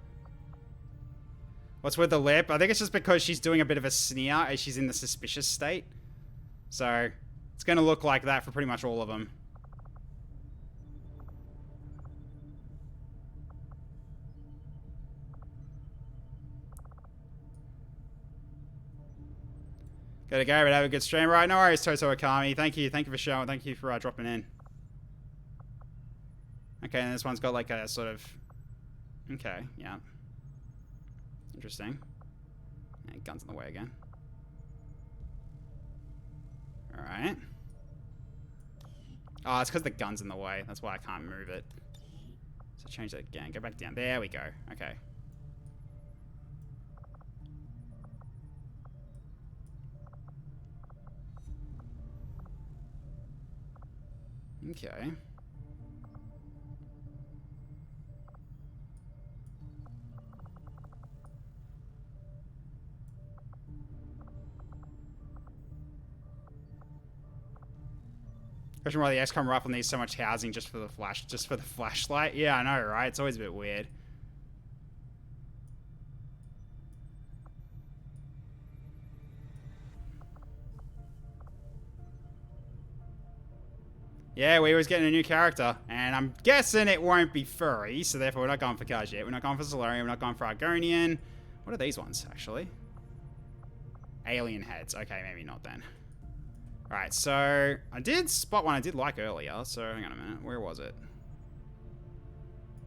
S1: What's with the lip? I think it's just because she's doing a bit of a sneer as she's in the suspicious state. So, it's going to look like that for pretty much all of them. Gotta go, but have a good stream. Right, no worries, Toto Akami. Thank you for showing. Thank you for dropping in. Okay, and this one's got like a sort of... Okay, yeah. Interesting. And guns in the way again. Alright. Oh, it's because the gun's in the way. That's why I can't move it. So change that again. Go back down. There we go. Okay. Okay. Question why the XCOM rifle needs so much housing just for the flashlight. Yeah, I know, right? It's always a bit weird. Yeah, we was getting a new character, and I'm guessing it won't be furry, so therefore we're not going for Kaj yet. We're not going for Solarian, we're not going for Argonian. What are these ones, actually? Alien heads. Okay, maybe not then. Alright, so I did spot one I did like earlier, so hang on a minute. Where was it?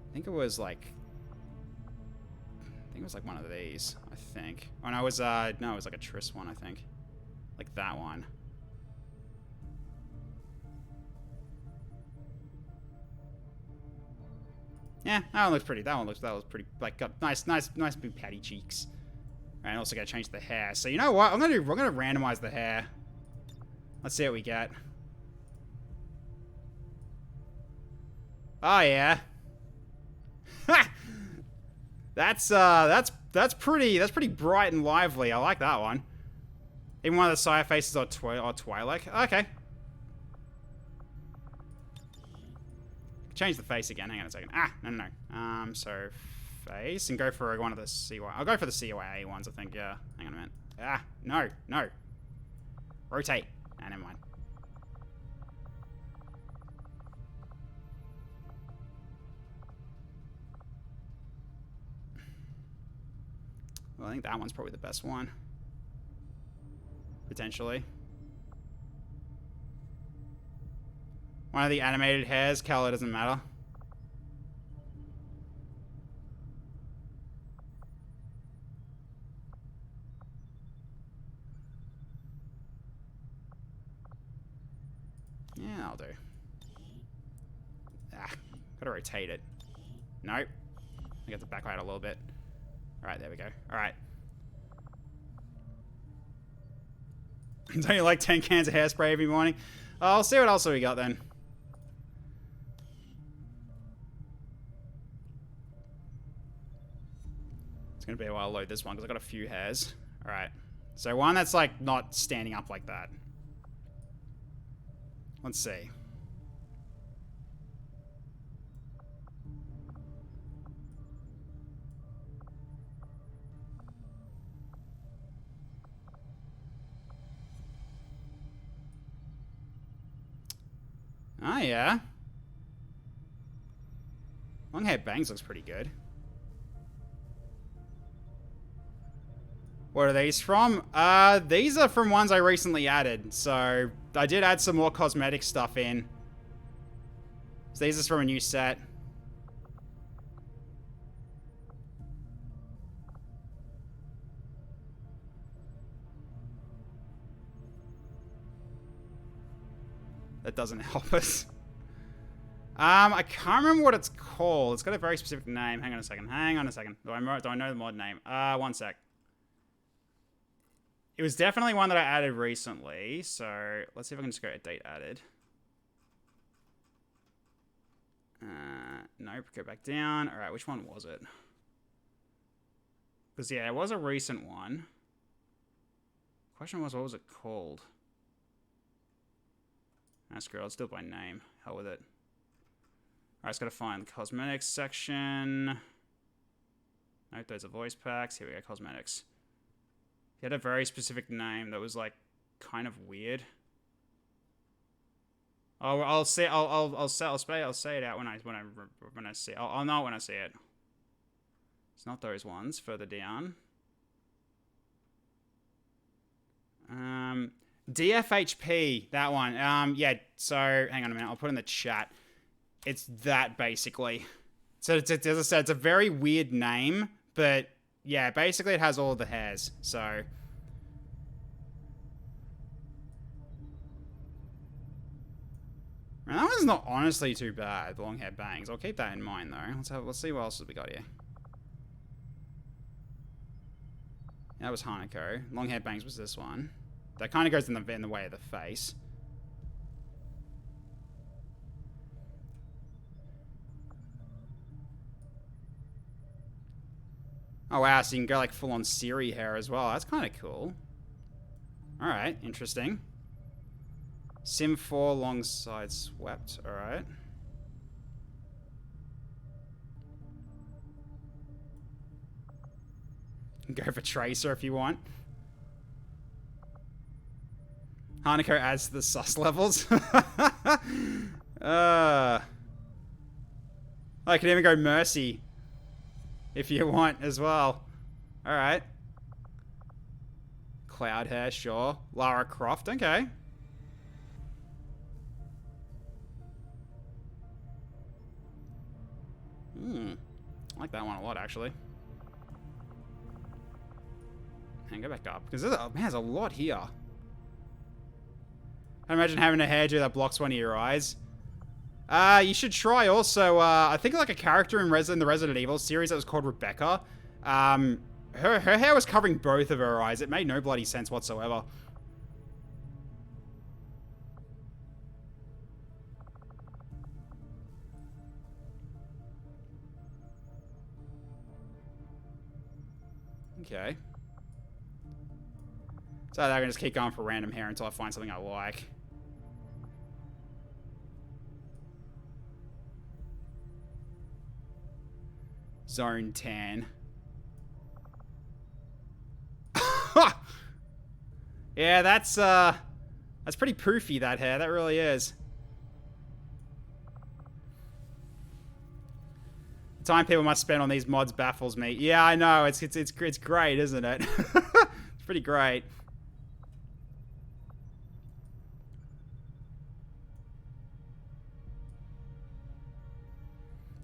S1: I think it was like one of these, I think. Oh no, it was no, it was like a Triss one, I think. Like that one. Yeah, that one looks pretty. That was pretty, like, got nice big patty cheeks. And also gotta change the hair. So you know what? we're gonna randomize the hair. Let's see what we get. Oh yeah. Ha! That's pretty bright and lively. I like that one. Even one of the sire faces or Twilight. Okay. Change the face again. Hang on a second. No. So face and go for one of the CY. I'll go for the CYA ones, I think. Yeah. Hang on a minute. No. Rotate. Never mind. Well, I think that one's probably the best one. Potentially. One of the animated hairs. Color doesn't matter. Yeah, I'll do. Gotta rotate it. Nope. I got to backlight a little bit. Alright, there we go. Alright. Don't you like 10 cans of hairspray every morning? I'll see what else we got then. It's gonna be a while to load this one because I got a few hairs. Alright. So one that's like not standing up like that. Let's see. Oh, yeah. Long hair bangs looks pretty good. What are these from? These are from ones I recently added. So, I did add some more cosmetic stuff in. So, these are from a new set. That doesn't help us. I can't remember what it's called. It's got a very specific name. Hang on a second. Do I know the mod name? One sec. It was definitely one that I added recently. So let's see if I can just go to date added. Nope. Go back down. All right. Which one was it? Because yeah, it was a recent one. Question was, what was it called? Screw it, I'll still by name. Hell with it. Alright, just gotta find the cosmetics section. Nope, those are voice packs. Here we go, cosmetics. He had a very specific name that was like kind of weird. Oh, I'll say it out when I see it. I'll know it when I see it. It's not those ones. Further down. DFHP, that one. Yeah, so, hang on a minute. I'll put it in the chat. It's that, basically. So, as I said, it's a very weird name, but, yeah, basically it has all of the hairs, so. And that one's not honestly too bad, the long hair bangs. I'll keep that in mind, though. Let's see what else we got here. That was Hanako. Long hair bangs was this one. That kind of goes in the way of the face. Oh wow, so you can go like full on Siri hair as well. That's kind of cool. Alright, interesting. Sim 4 long side swept. Alright. Go for Tracer if you want. Hanako adds to the sus levels. I can even go Mercy if you want as well. Alright. Cloud hair, sure. Lara Croft, okay. I like that one a lot, actually. And go back up. Because there's a lot here. I imagine having a hairdo that blocks one of your eyes. You should try also, I think like a character in the Resident Evil series that was called Rebecca. Her hair was covering both of her eyes. It made no bloody sense whatsoever. Okay. So I'm gonna just keep going for random hair until I find something I like. Zone 10. Yeah, that's pretty poofy, that hair. That really is. The time people must spend on these mods baffles me. Yeah, I know. It's great, isn't it? It's pretty great.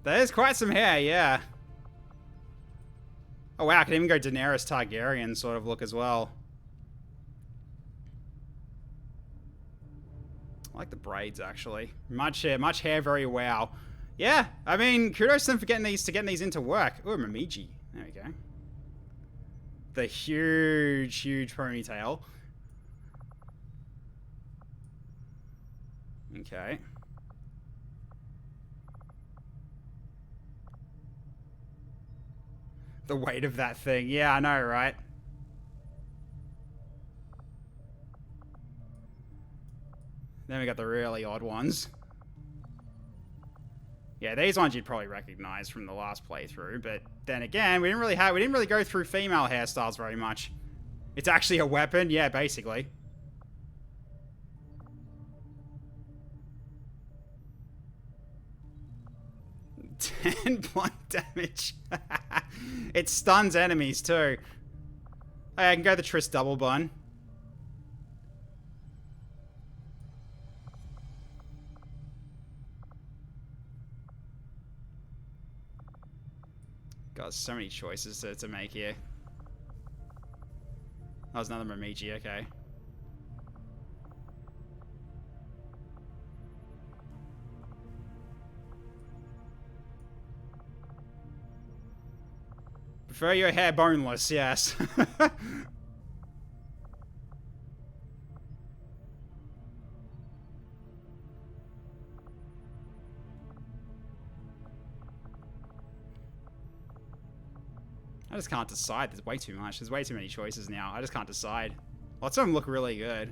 S1: There's quite some hair, yeah. Oh wow, I can even go Daenerys Targaryen sort of look as well. I like the braids, actually. Much hair, very wow. Yeah, I mean, kudos to them for getting these into work. Oh, Momiji. There we go. The huge ponytail. Okay. The weight of that thing. Yeah, I know, right? Then we got the really odd ones. Yeah, these ones you'd probably recognize from the last playthrough, but then again, we didn't really go through female hairstyles very much. It's actually a weapon, yeah, basically. 10 point damage. It stuns enemies too. Hey, I can go the Triss double bun. God, so many choices to make here. That was another Momiji, okay. Prefer your hair boneless, yes. I just can't decide. There's way too much. There's way too many choices now. I just can't decide. Lots of them look really good.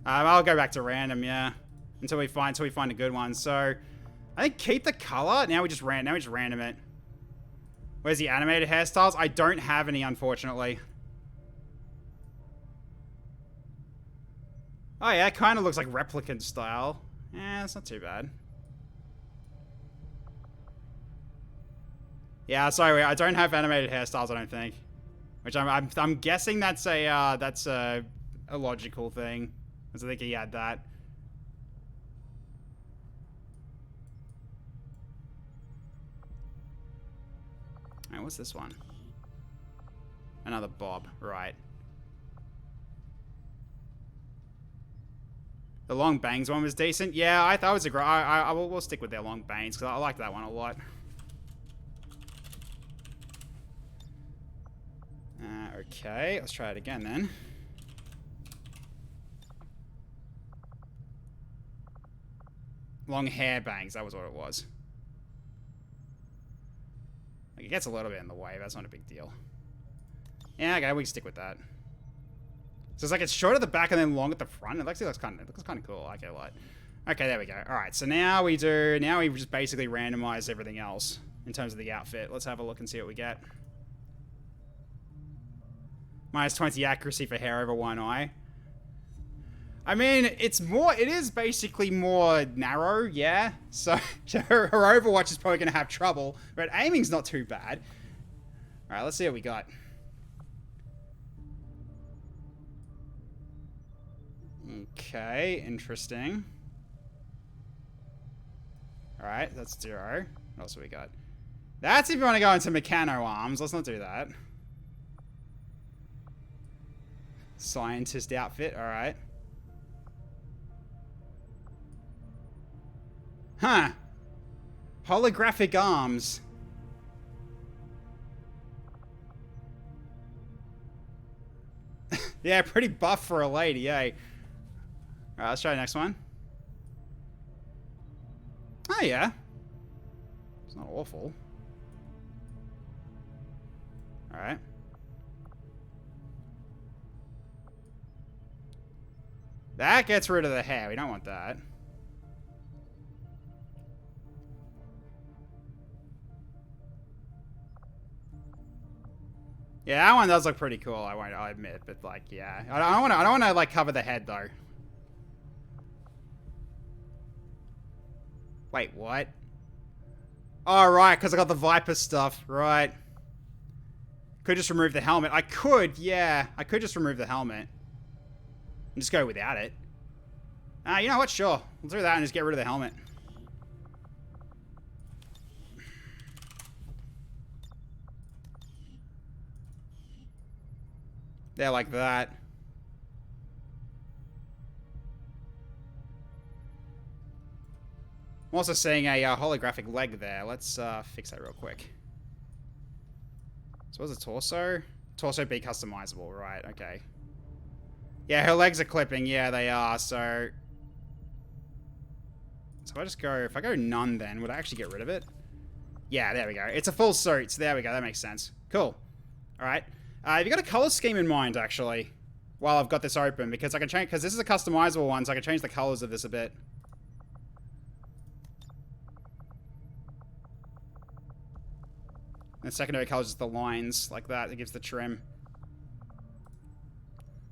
S1: I'll go back to random, yeah. Until we find a good one. So I think keep the color. Now we just random it. Where's the animated hairstyles? I don't have any, unfortunately. Oh yeah, it kind of looks like replicant style. Yeah, it's not too bad. Yeah, sorry, I don't have animated hairstyles, I don't think. Which I'm guessing that's a logical thing. Because I think he had that. Alright, what's this one? Another bob, right. The long bangs one was decent. Yeah, I thought it was a great. We'll stick with their long bangs because I like that one a lot. Okay, let's try it again then. Long hair bangs, that was what it was. Like, it gets a little bit in the way, but that's not a big deal. Yeah, okay, we can stick with that. So it's like it's short at the back and then long at the front. It actually looks kind of cool. I like it a lot. Okay, there we go. All right, so now we just basically randomize everything else in terms of the outfit. Let's have a look and see what we get. Minus 20 accuracy for hair over one eye. I mean, it is basically more narrow, yeah. So her Overwatch is probably going to have trouble, but aiming's not too bad. All right, let's see what we got. Okay, interesting. Alright, that's 0. What else have we got? That's if you want to go into Meccano arms. Let's not do that. Scientist outfit, alright. Huh. Holographic arms. Yeah, pretty buff for a lady, eh? Alright, let's try the next one. Oh, yeah. It's not awful. Alright. That gets rid of the hair. We don't want that. Yeah, that one does look pretty cool, I'll admit, but like, yeah. I don't wanna like cover the head though. Wait, what? Oh, right, because I got the Viper stuff, right. Could just remove the helmet. I could, yeah. I could just remove the helmet. And just go without it. You know what? Sure. We'll do that and just get rid of the helmet. There, like that. I'm also seeing a holographic leg there. Let's fix that real quick. So what's the torso? Torso be customizable, right? Okay. Yeah, her legs are clipping. Yeah, they are. So if I just go, if I go none, then would I actually get rid of it? Yeah, there we go. It's a full suit. So there we go. That makes sense. Cool. All right. Have you got a color scheme in mind, actually? While I've got this open, because I can change, because this is a customizable one, so I can change the colors of this a bit. And secondary colors is the lines, like that. It gives the trim.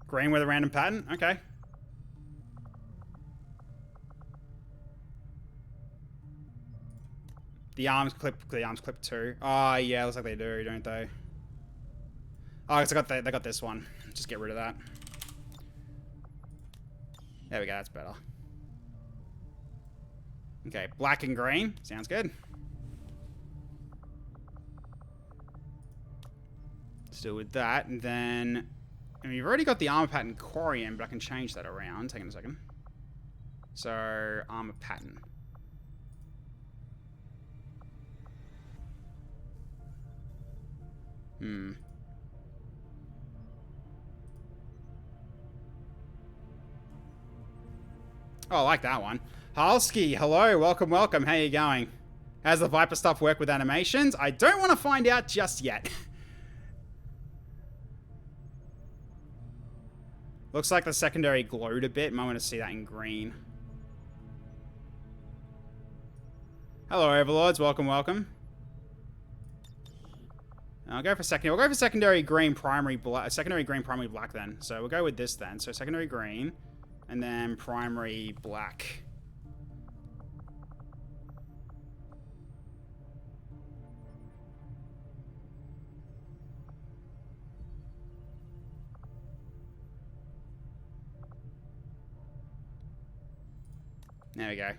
S1: Green with a random pattern? Okay. The arms clip too. Oh, yeah, looks like they do, don't they? Oh, it's they got this one. Just get rid of that. There we go, that's better. Okay, black and green. Sounds good. Let's do it with that, and then... I mean, you've already got the armor pattern Corian, but I can change that around. Hang on a second. So, armor pattern. Oh, I like that one. Halski, hello, welcome, welcome. How you going? How's the Viper stuff work with animations? I don't want to find out just yet. Looks like the secondary glowed a bit. Might want to see that in green. Hello, Overlords. Welcome, welcome. I'll go for secondary. We'll go for secondary green, primary black. Secondary green, primary black then. So we'll go with this then. So secondary green, and then primary black. There we go.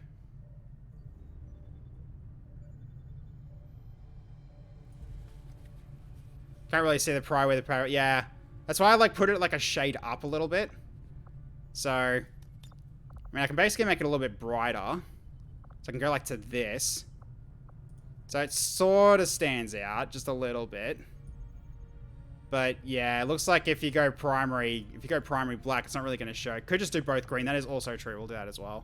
S1: Can't really see the pry with the power. Yeah. That's why I like put it like a shade up a little bit. So, I mean, I can basically make it a little bit brighter. So I can go like to this. So it sort of stands out just a little bit. But yeah, it looks like if you go primary black, it's not really going to show. Could just do both green. That is also true. We'll do that as well.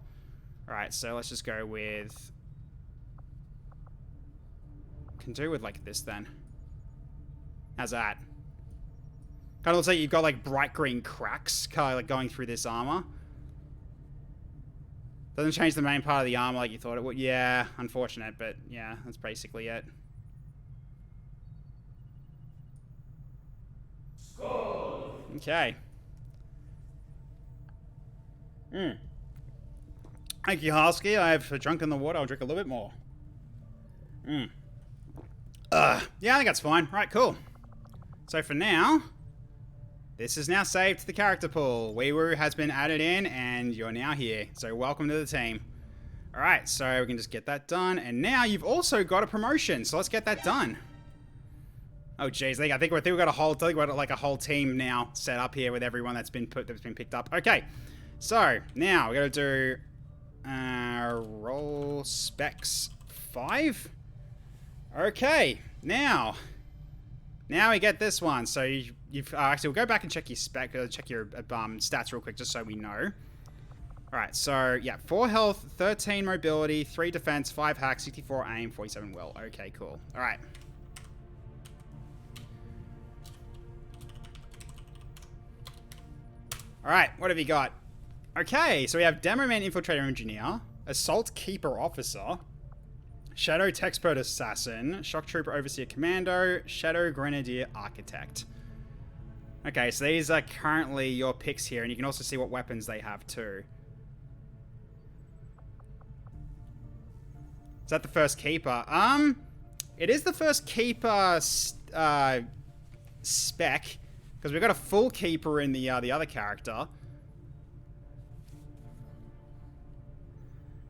S1: Alright, so let's just go with... Can do with like this then. How's that? Kind of looks like you've got like bright green cracks kind of like going through this armor. Doesn't change the main part of the armor like you thought it would. Yeah, unfortunate, but yeah, that's basically it. Okay. Thank you, Husky. I have drunk in the water. I'll drink a little bit more. Yeah, I think that's fine. Right, cool. So for now, this is now saved to the character pool. Weewoo has been added in, and you're now here. So welcome to the team. All right, so we can just get that done. And now you've also got a promotion. So let's get that done. Oh, geez. I think we've got a whole, like a whole team now set up here with everyone that's been picked up. Okay, so now we got to do roll specs 5. Okay, now we get this one. So you've actually, we'll go back and check your spec, check your stats real quick, just so we know. Alright, so, yeah, 4 health, 13 mobility, 3 defense, 5 hack, 64 aim, 47 will. Okay, cool. Alright. Alright, what have you got? Okay, so we have Demo Man Infiltrator Engineer, Assault Keeper Officer, Shadow Texpert Assassin, Shock Trooper Overseer Commando, Shadow Grenadier Architect. Okay, so these are currently your picks here, and you can also see what weapons they have too. Is that the first Keeper? It is the first Keeper spec, because we've got a full Keeper in the other character.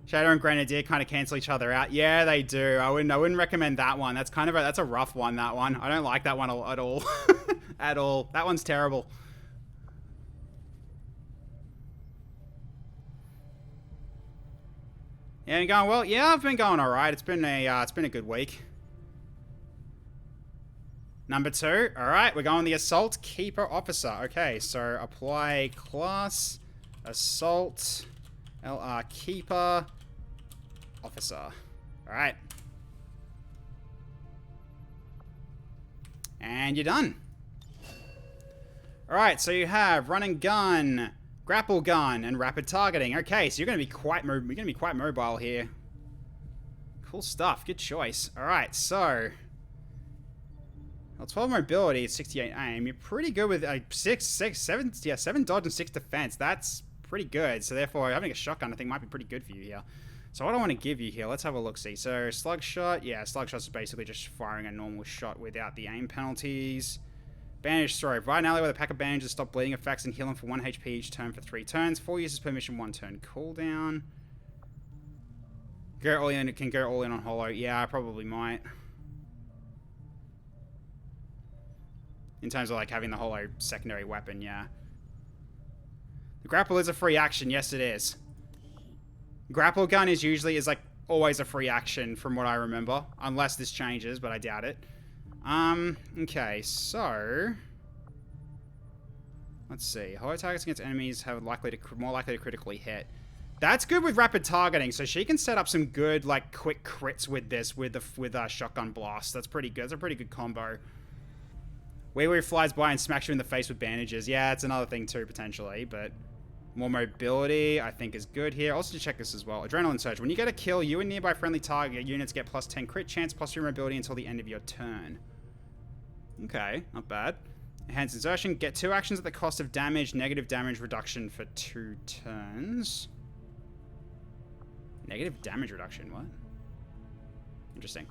S1: Shadow and Grenadier kind of cancel each other out. Yeah, they do. I wouldn't recommend that one. That's kind of that's a rough one, that one. I don't like that one at all. At all. That one's terrible. Yeah, you're going well. Yeah, I've been going all right. It's been a good week. Number 2. All right, we're going the Assault Keeper Officer. Okay, so apply class Assault LR Keeper Officer. All right. And you're done. All right, so you have run and gun, grapple gun, and rapid targeting. Okay, so you're going to be quite mobile here. Cool stuff. Good choice. All right, so 12 mobility, 68 aim. You're pretty good with 7 dodge and 6 defense. That's pretty good. So therefore, having a shotgun I think might be pretty good for you here. So what I want to give you here, let's have a look-see. So slug shot, yeah, slug shot is basically just firing a normal shot without the aim penalties. Bandage throw. Provide an ally with a pack of bandages, stop bleeding effects, and heal them for 1 HP each turn for 3 turns. 4 uses per mission, 1 turn cooldown. Go all in. It can go all in on holo. Yeah, I probably might. In terms of like having the holo secondary weapon, yeah. The grapple is a free action. Yes, it is. Grapple gun is like always a free action from what I remember, unless this changes, but I doubt it. Okay, so let's see. Holo targets against enemies have more likely to critically hit. That's good with rapid targeting, so she can set up some good like quick crits with this with shotgun blast. That's pretty good. That's a pretty good combo. Wee flies by and smacks you in the face with bandages. Yeah, it's another thing too potentially, but more mobility I think is good here. Also to check this as well. Adrenaline surge. When you get a kill, you and nearby friendly target units get plus 10 crit chance, plus your mobility until the end of your turn. Okay, not bad. Enhanced insertion. Get 2 actions at the cost of damage. Negative damage reduction for 2 turns. Negative damage reduction. What? Interesting.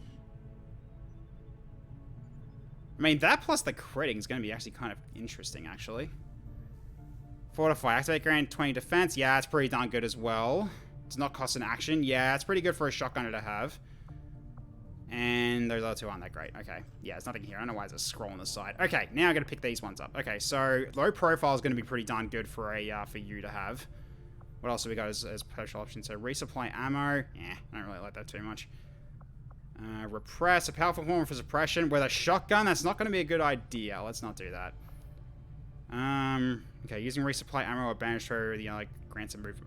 S1: I mean, that plus the critting is going to be actually kind of interesting, actually. Fortify. Activate grant 20 defense. Yeah, it's pretty darn good as well. Does not cost an action. Yeah, it's pretty good for a shotgunner to have. And those other 2 aren't that great. Okay. Yeah, there's nothing here. I don't know why there's a scroll on the side. Okay, now I'm going to pick these ones up. Okay, so low profile is going to be pretty darn good for you to have. What else have we got as potential options? So resupply ammo. Yeah, I don't really like that too much. Repress. A powerful form for suppression. With a shotgun, that's not going to be a good idea. Let's not do that. Okay, using resupply ammo or bandage throw, grants a move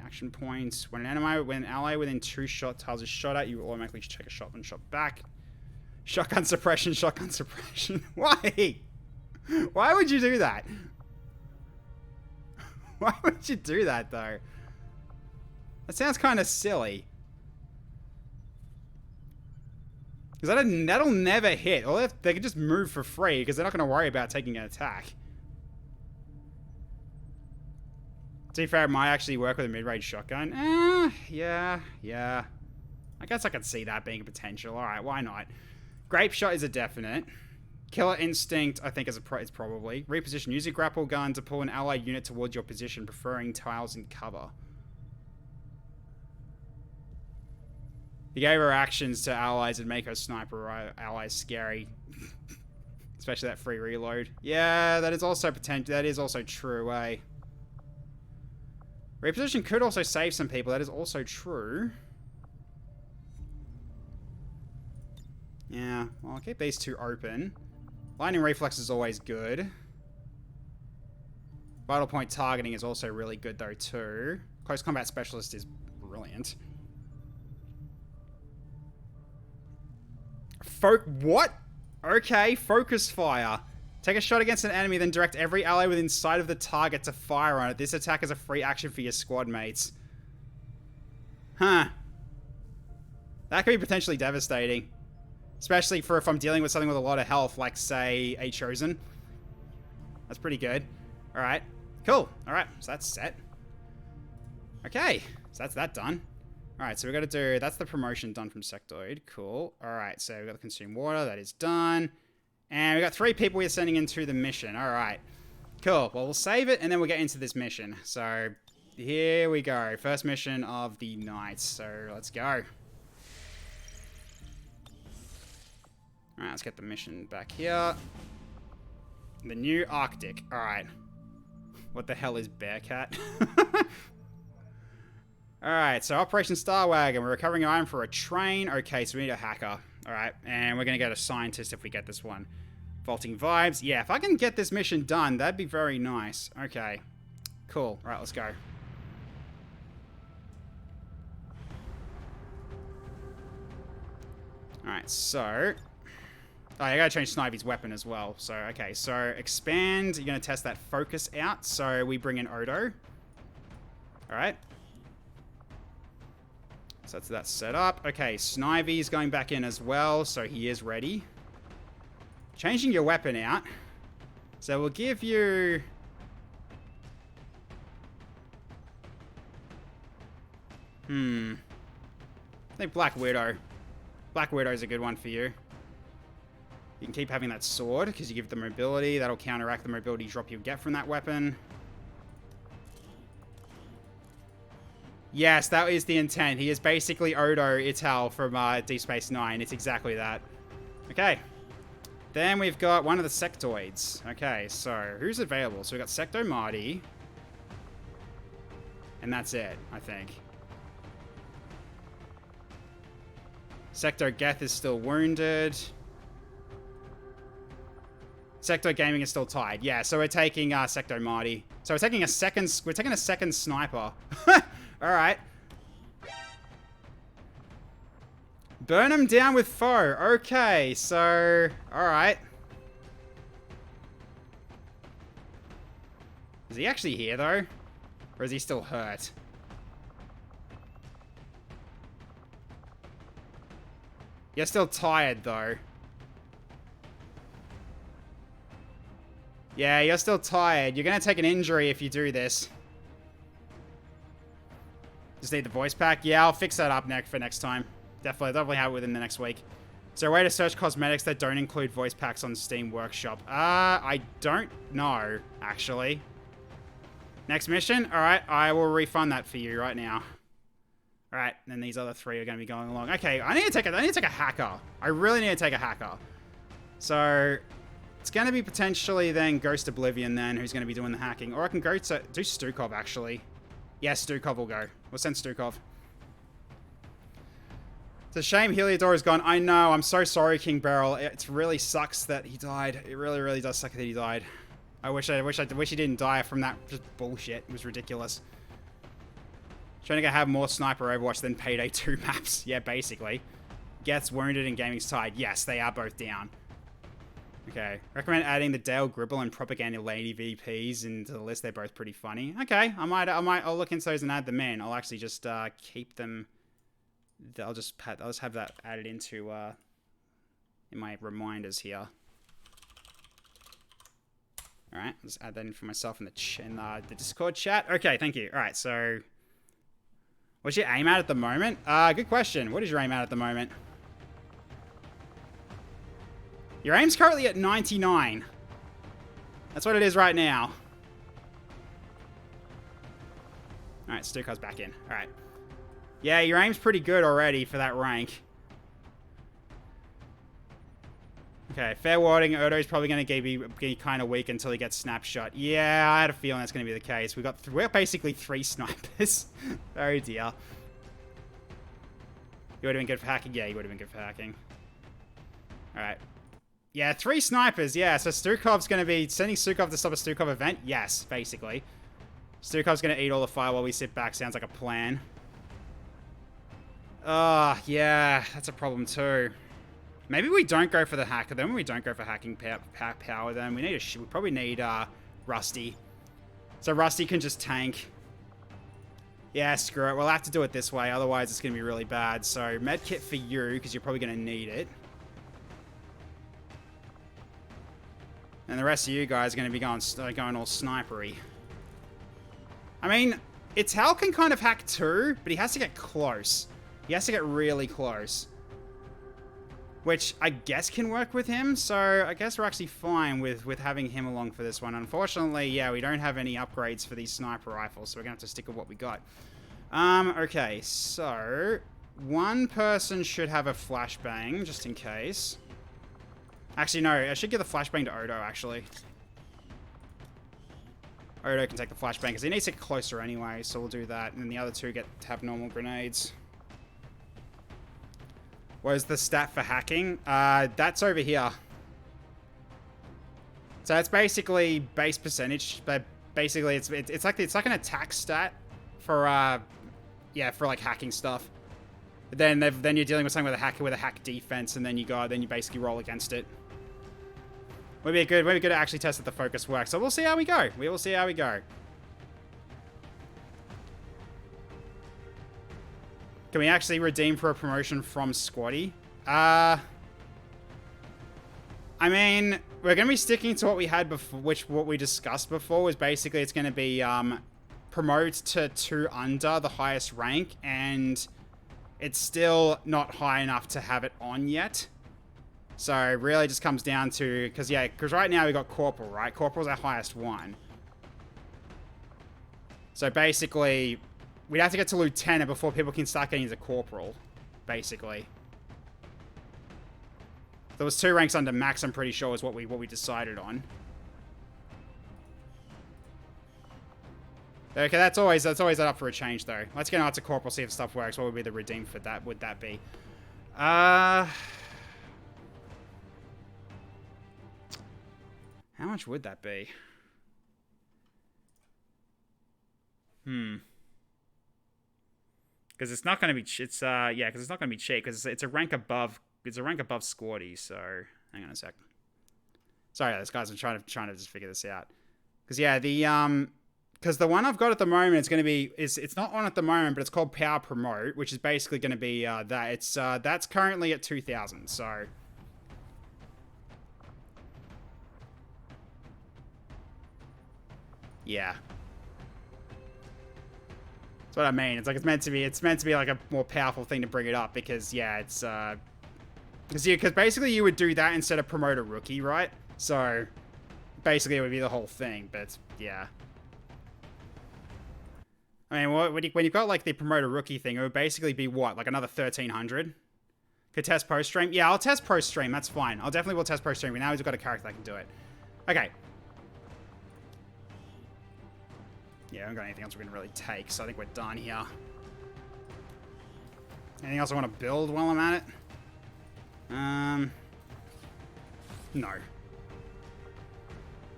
S1: action points. When an ally within 2 shot tiles is shot at, you automatically take a shot and shot back. Shotgun suppression, shotgun suppression. Why? Why would you do that? Why would you do that, though? That sounds kind of silly. Because that'll never hit. Or they can just move for free, because they're not going to worry about taking an attack. To be fair, it might actually work with a mid-range shotgun. Yeah. I guess I could see that being a potential. Alright, why not? Grape shot is a definite. Killer instinct, I think, is probably. Reposition. Use your grapple gun to pull an allied unit towards your position, preferring tiles and cover. You gave her actions to allies and make her sniper allies scary. Especially that free reload. Yeah, that is also potential. That is also true, eh? Reposition could also save some people. That is also true. Yeah, well, I'll keep these 2 open. Lightning reflex is always good. Vital point targeting is also really good though too. Close combat specialist is brilliant. What? Okay, focus fire. Take a shot against an enemy, then direct every ally within sight of the target to fire on it. This attack is a free action for your squad mates. Huh. That could be potentially devastating. Especially for if I'm dealing with something with a lot of health, like, say, a Chosen. That's pretty good. Alright. Cool. Alright, so that's set. Okay, so that's that done. Alright, so we got to do... That's the promotion done from Sectoid. Cool. Alright, so we got to consume water. That is done. And we got 3 people we're sending into the mission. Alright. Cool. Well, we'll save it, and then we'll get into this mission. So, here we go. First mission of the night. So, let's go. Alright, let's get the mission back here. The new Arctic. Alright. What the hell is Bearcat? Alright, so Operation Star Wagon. We're recovering iron for a train. Okay, so we need a hacker. Alright, and we're going to get a scientist if we get this one. Vaulting vibes. Yeah, if I can get this mission done, that'd be very nice. Okay, cool. Alright, let's go. Alright, so... Oh, I gotta change Snivey's weapon as well. So, okay, so expand. You're gonna test that focus out. So we bring in Odo. Alright. So that's set up. Okay, Snivey's going back in as well, so he is ready. Changing your weapon out. So we'll give you... I think Black Widow. Black Widow's a good one for you. You can keep having that sword, because you give the mobility. That'll counteract the mobility drop you get from that weapon. Yes, that is the intent. He is basically Odo Ital from Deep Space Nine. It's exactly that. Okay. Then we've got one of the sectoids. Okay, so who's available? So we've got Secto Marty. And that's it, I think. Secto Geth is still wounded. Secto Gaming is still tied. Yeah, so we're taking Secto Marty. So we're taking a second sniper. Alright. Burn him down with foe. Okay, so... Alright. Is he actually here, though? Or is he still hurt? You're still tired, though. Yeah, you're still tired. You're gonna take an injury if you do this. Just need the voice pack. Yeah, I'll fix that up for next time. Definitely have it within the next week. Is there a way to search cosmetics that don't include voice packs on Steam Workshop? I don't know, actually. Next mission? Alright, I will refund that for you right now. Alright, then these other 3 are going to be going along. Okay, I need to take a hacker. I really need to take a hacker. So, it's going to be potentially then Ghost Oblivion then, who's going to be doing the hacking. Or I can go to... Do Stukov, actually. Yeah, Stukov will go. We'll send Stukov. It's a shame Heliodor is gone. I know. I'm so sorry, King Beryl. It really sucks that he died. It really, really does suck that he died. I wish he didn't die from that just bullshit. It was ridiculous. Trying to have more Sniper Overwatch than Payday 2 maps. Yeah, basically. Gets wounded and Gaming's tied. Yes, they are both down. Okay. Recommend adding the Dale Gribble and Propaganda Lady VPs into the list. They're both pretty funny. Okay. I'll look into those and add them in. I'll actually just keep them. I'll just have that added into in my reminders here. All right, let's add that in for myself in the Discord chat. Okay, thank you. All right, so what's your aim at the moment? Good question. What is your aim at the moment? Your aim's currently at 99. That's what it is right now. All right, Stukar's back in. All right. Yeah, your aim's pretty good already for that rank. Okay, fair warning, Odo's probably going to be kind of weak until he gets snapshot. Yeah, I had a feeling that's going to be the case. We're basically 3 snipers. Oh dear. You would have been good for hacking? Yeah, you would have been good for hacking. Alright. Yeah, 3 snipers, yeah. So Stukov's going to be sending Stukov to stop a Stukov event? Yes, basically. Stukov's going to eat all the fire while we sit back. Sounds like a plan. Yeah, that's a problem too. Maybe we don't go for the hacker then. We don't go for hacking power then. We probably need Rusty. So Rusty can just tank. Yeah, screw it. We'll have to do it this way. Otherwise, it's going to be really bad. So medkit for you, because you're probably going to need it. And the rest of you guys are going to be going all snipery. I mean, Ital can kind of hack too, but he has to get close. He has to get really close. Which I guess can work with him, so I guess we're actually fine with having him along for this one. Unfortunately, yeah, we don't have any upgrades for these sniper rifles, so we're going to have to stick with what we got. Okay, so one person should have a flashbang, just in case. Actually, no, I should give the flashbang to Odo, actually. Odo can take the flashbang, because he needs to get closer anyway, so we'll do that. And then the other two get to have normal grenades. Where's the stat for hacking? That's over here. So it's basically base percentage, but basically it's like an attack stat for for like hacking stuff. But then you're dealing with something with a hacker with a hack defense, and then you basically roll against it. Would be good to actually test if the focus works. So we'll see how we go. We will see how we go. Can we actually redeem for a promotion from Squatty? I mean, we're going to be sticking to what we had before, what we discussed before was basically it's going to be promote to 2 under the highest rank, and it's still not high enough to have it on yet. So it really just comes down to, because right now we got Corporal, right? Corporal's our highest one. So basically, we'd have to get to Lieutenant before people can start getting to Corporal, basically. There was 2 ranks under Max, I'm pretty sure, is what we decided on. Okay, that's always up for a change, though. Let's get on to Corporal, see if stuff works. What would be the redeem for that? Would that be? How much would that be? Because it's not going to be, because it's not going to be cheap, because it's a rank above, Squatty, so, hang on a sec. Sorry, this guy's trying to just figure this out. Because, yeah, because the one I've got at the moment is going to be, it's not on at the moment, but it's called Power Promote, which is basically going to be, that's currently at 2,000, so. Yeah. That's what I mean. It's like it's meant to be like a more powerful thing to bring it up because it's because basically you would do that instead of promote a rookie, right? So basically it would be the whole thing, but yeah. I mean, when you've got like the promote a rookie thing, it would basically be what, like another 1,300? Could test post stream? Yeah, I'll test post stream. That's fine. I'll definitely will test post stream. But now we've got a character that can do it. Okay. Yeah, I haven't got anything else we can really take, so I think we're done here. Anything else I want to build while I'm at it? No.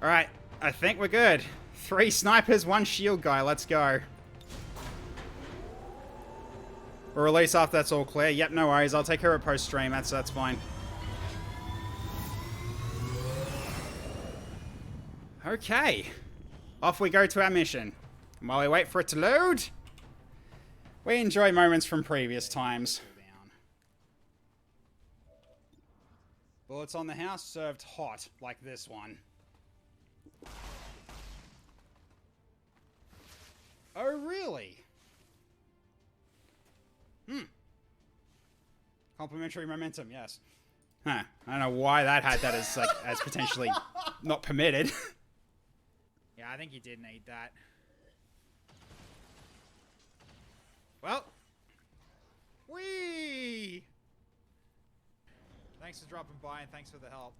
S1: Alright, I think we're good. 3 snipers, 1 shield guy, let's go. We'll release after that's all clear. Yep, no worries, I'll take care of it post-stream, that's fine. Okay. Off we go to our mission. And while we wait for it to load, we enjoy moments from previous times. Bullets on the house served hot, like this one. Oh, really? Complimentary momentum, yes. Huh. I don't know why that had that as, like, as potentially not permitted. Yeah, I think you did need that. Well. Whee! Thanks for dropping by and thanks for the help.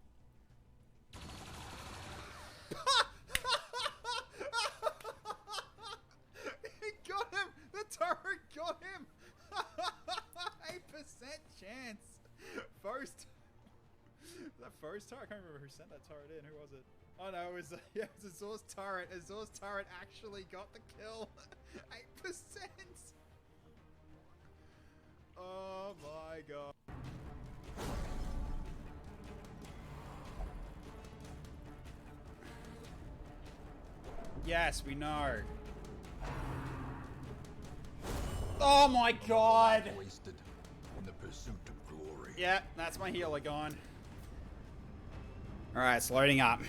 S1: He got him! The turret got him! 8% chance! First. that Foe's turret? I can't remember who sent that turret in. Who was it? Oh no, it was yeah, it was Azor's turret. Azor's turret actually got the kill. 8%. Oh my god. Yes, we know. Oh my god.
S7: Wasted in the pursuit of glory.
S1: Yeah, that's my healer gone. Alright, it's loading up.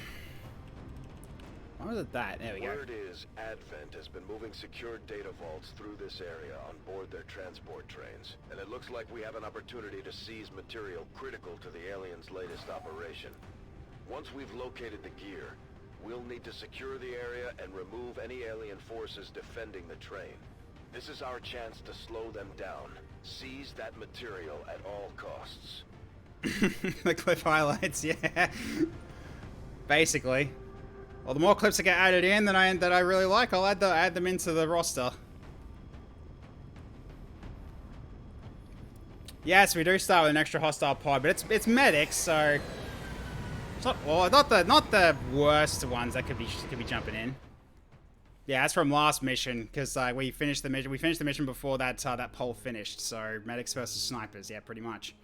S1: Why was it that? There we go.
S9: Word is Advent has been moving secured data vaults through this area on board their transport trains. And it looks like we have an opportunity to seize material critical to the aliens' latest operation. Once we've located the gear, we'll need to secure the area and remove any alien forces defending the train. This is our chance to slow them down. Seize that material at all costs.
S1: The clip highlights, yeah. Basically. Well, the more clips that get added in that I really like, I'll add them into the roster. Yes, we do start with an extra hostile pod, but it's medics, so it's not, well, not the worst ones that could be jumping in. Yeah, that's from last mission because we finished the mission. We finished the mission before that poll finished. So medics versus snipers, yeah, pretty much.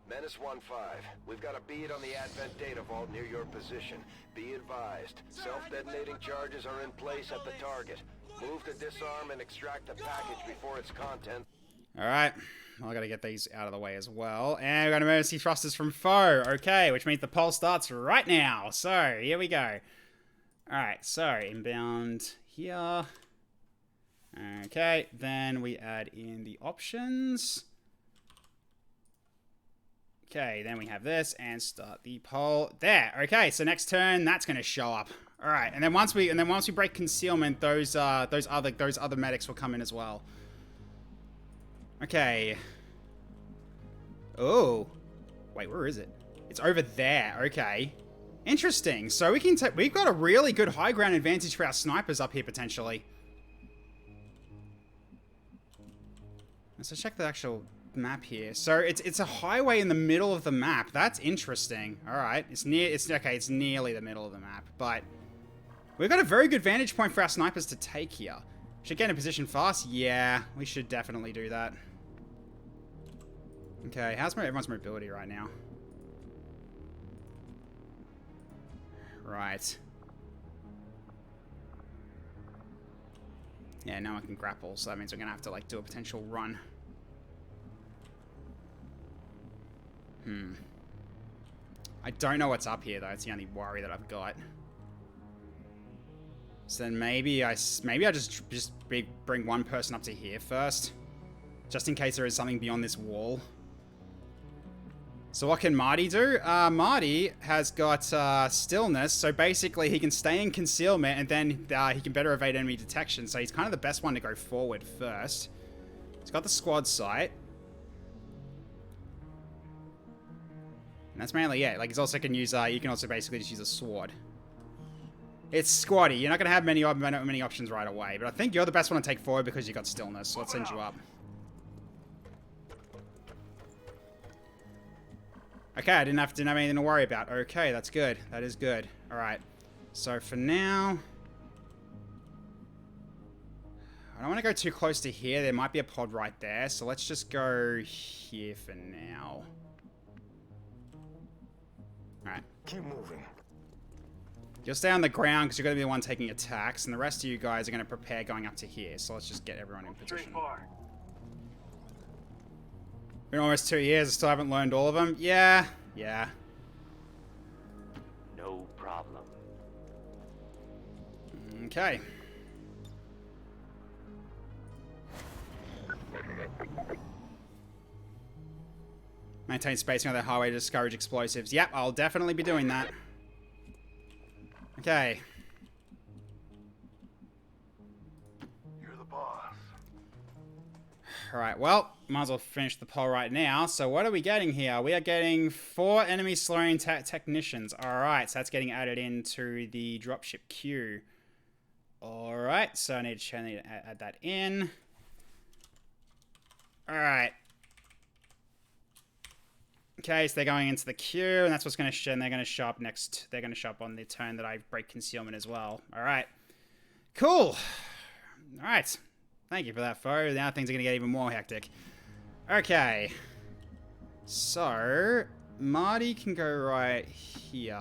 S9: Menace 1-5, we've got a bead on the Advent data vault near your position. Be advised, self-detonating charges are in place at the target. Move to disarm and extract the package before its content.
S1: Alright, well, I gotta get these out of the way as well. And we've got emergency thrusters from foe. Okay, which means the poll starts right now. So, here we go. Alright, so inbound here. Okay, then we add in the options. Okay, then we have this and start the poll there. Okay, so next turn that's going to show up. All right, and then once we break concealment, those other medics will come in as well. Okay. Oh, wait, where is it? It's over there. Okay, interesting. So we've got a really good high ground advantage for our snipers up here potentially. So check the actual map here. So it's a highway in the middle of the map. That's interesting. All right, it's nearly the middle of the map, but we've got a very good vantage point for our snipers to take here. Should get in position fast. Yeah, we should definitely do that. Okay, how's everyone's mobility right now? Right. Yeah, now I can grapple, so that means we're gonna have to like do a potential run. I don't know what's up here though. It's the only worry that I've got. So then maybe I just bring one person up to here first, just in case there is something beyond this wall. So what can Marty do? Marty has got stillness, so basically he can stay in concealment and then he can better evade enemy detection. So he's kind of the best one to go forward first. He's got the squad sight. And that's mainly it. Like, he's also can use, you can also basically just use a sword. It's squaddy. You're not going to have many options right away, but I think you're the best one to take forward because you got stillness, so let's send you up. Okay, I didn't have anything to worry about. Okay, that's good. That is good. Alright. So for now, I don't want to go too close to here. There might be a pod right there, so let's just go here for now. Alright.
S7: Keep moving.
S1: You'll stay on the ground because you're going to be the one taking attacks, and the rest of you guys are going to prepare going up to here. So let's just get everyone in position. Been almost 2 years, I still haven't learned all of them. Yeah.
S8: No problem.
S1: Okay. Maintain spacing on the highway to discourage explosives. Yep, I'll definitely be doing that. Okay.
S7: You're the boss.
S1: Alright, well, might as well finish the poll right now. So what are we getting here? We are getting 4 enemy slowing technicians. Alright, so that's getting added into the dropship queue. Alright, so I need to add that in. Alright. Okay, so they're going into the queue, and that's what's going to show. And they're going to show up next. They're going to show up on the turn that I break concealment as well. All right. Cool. All right. Thank you for that, foe. Now things are going to get even more hectic. Okay. So, Marty can go right here.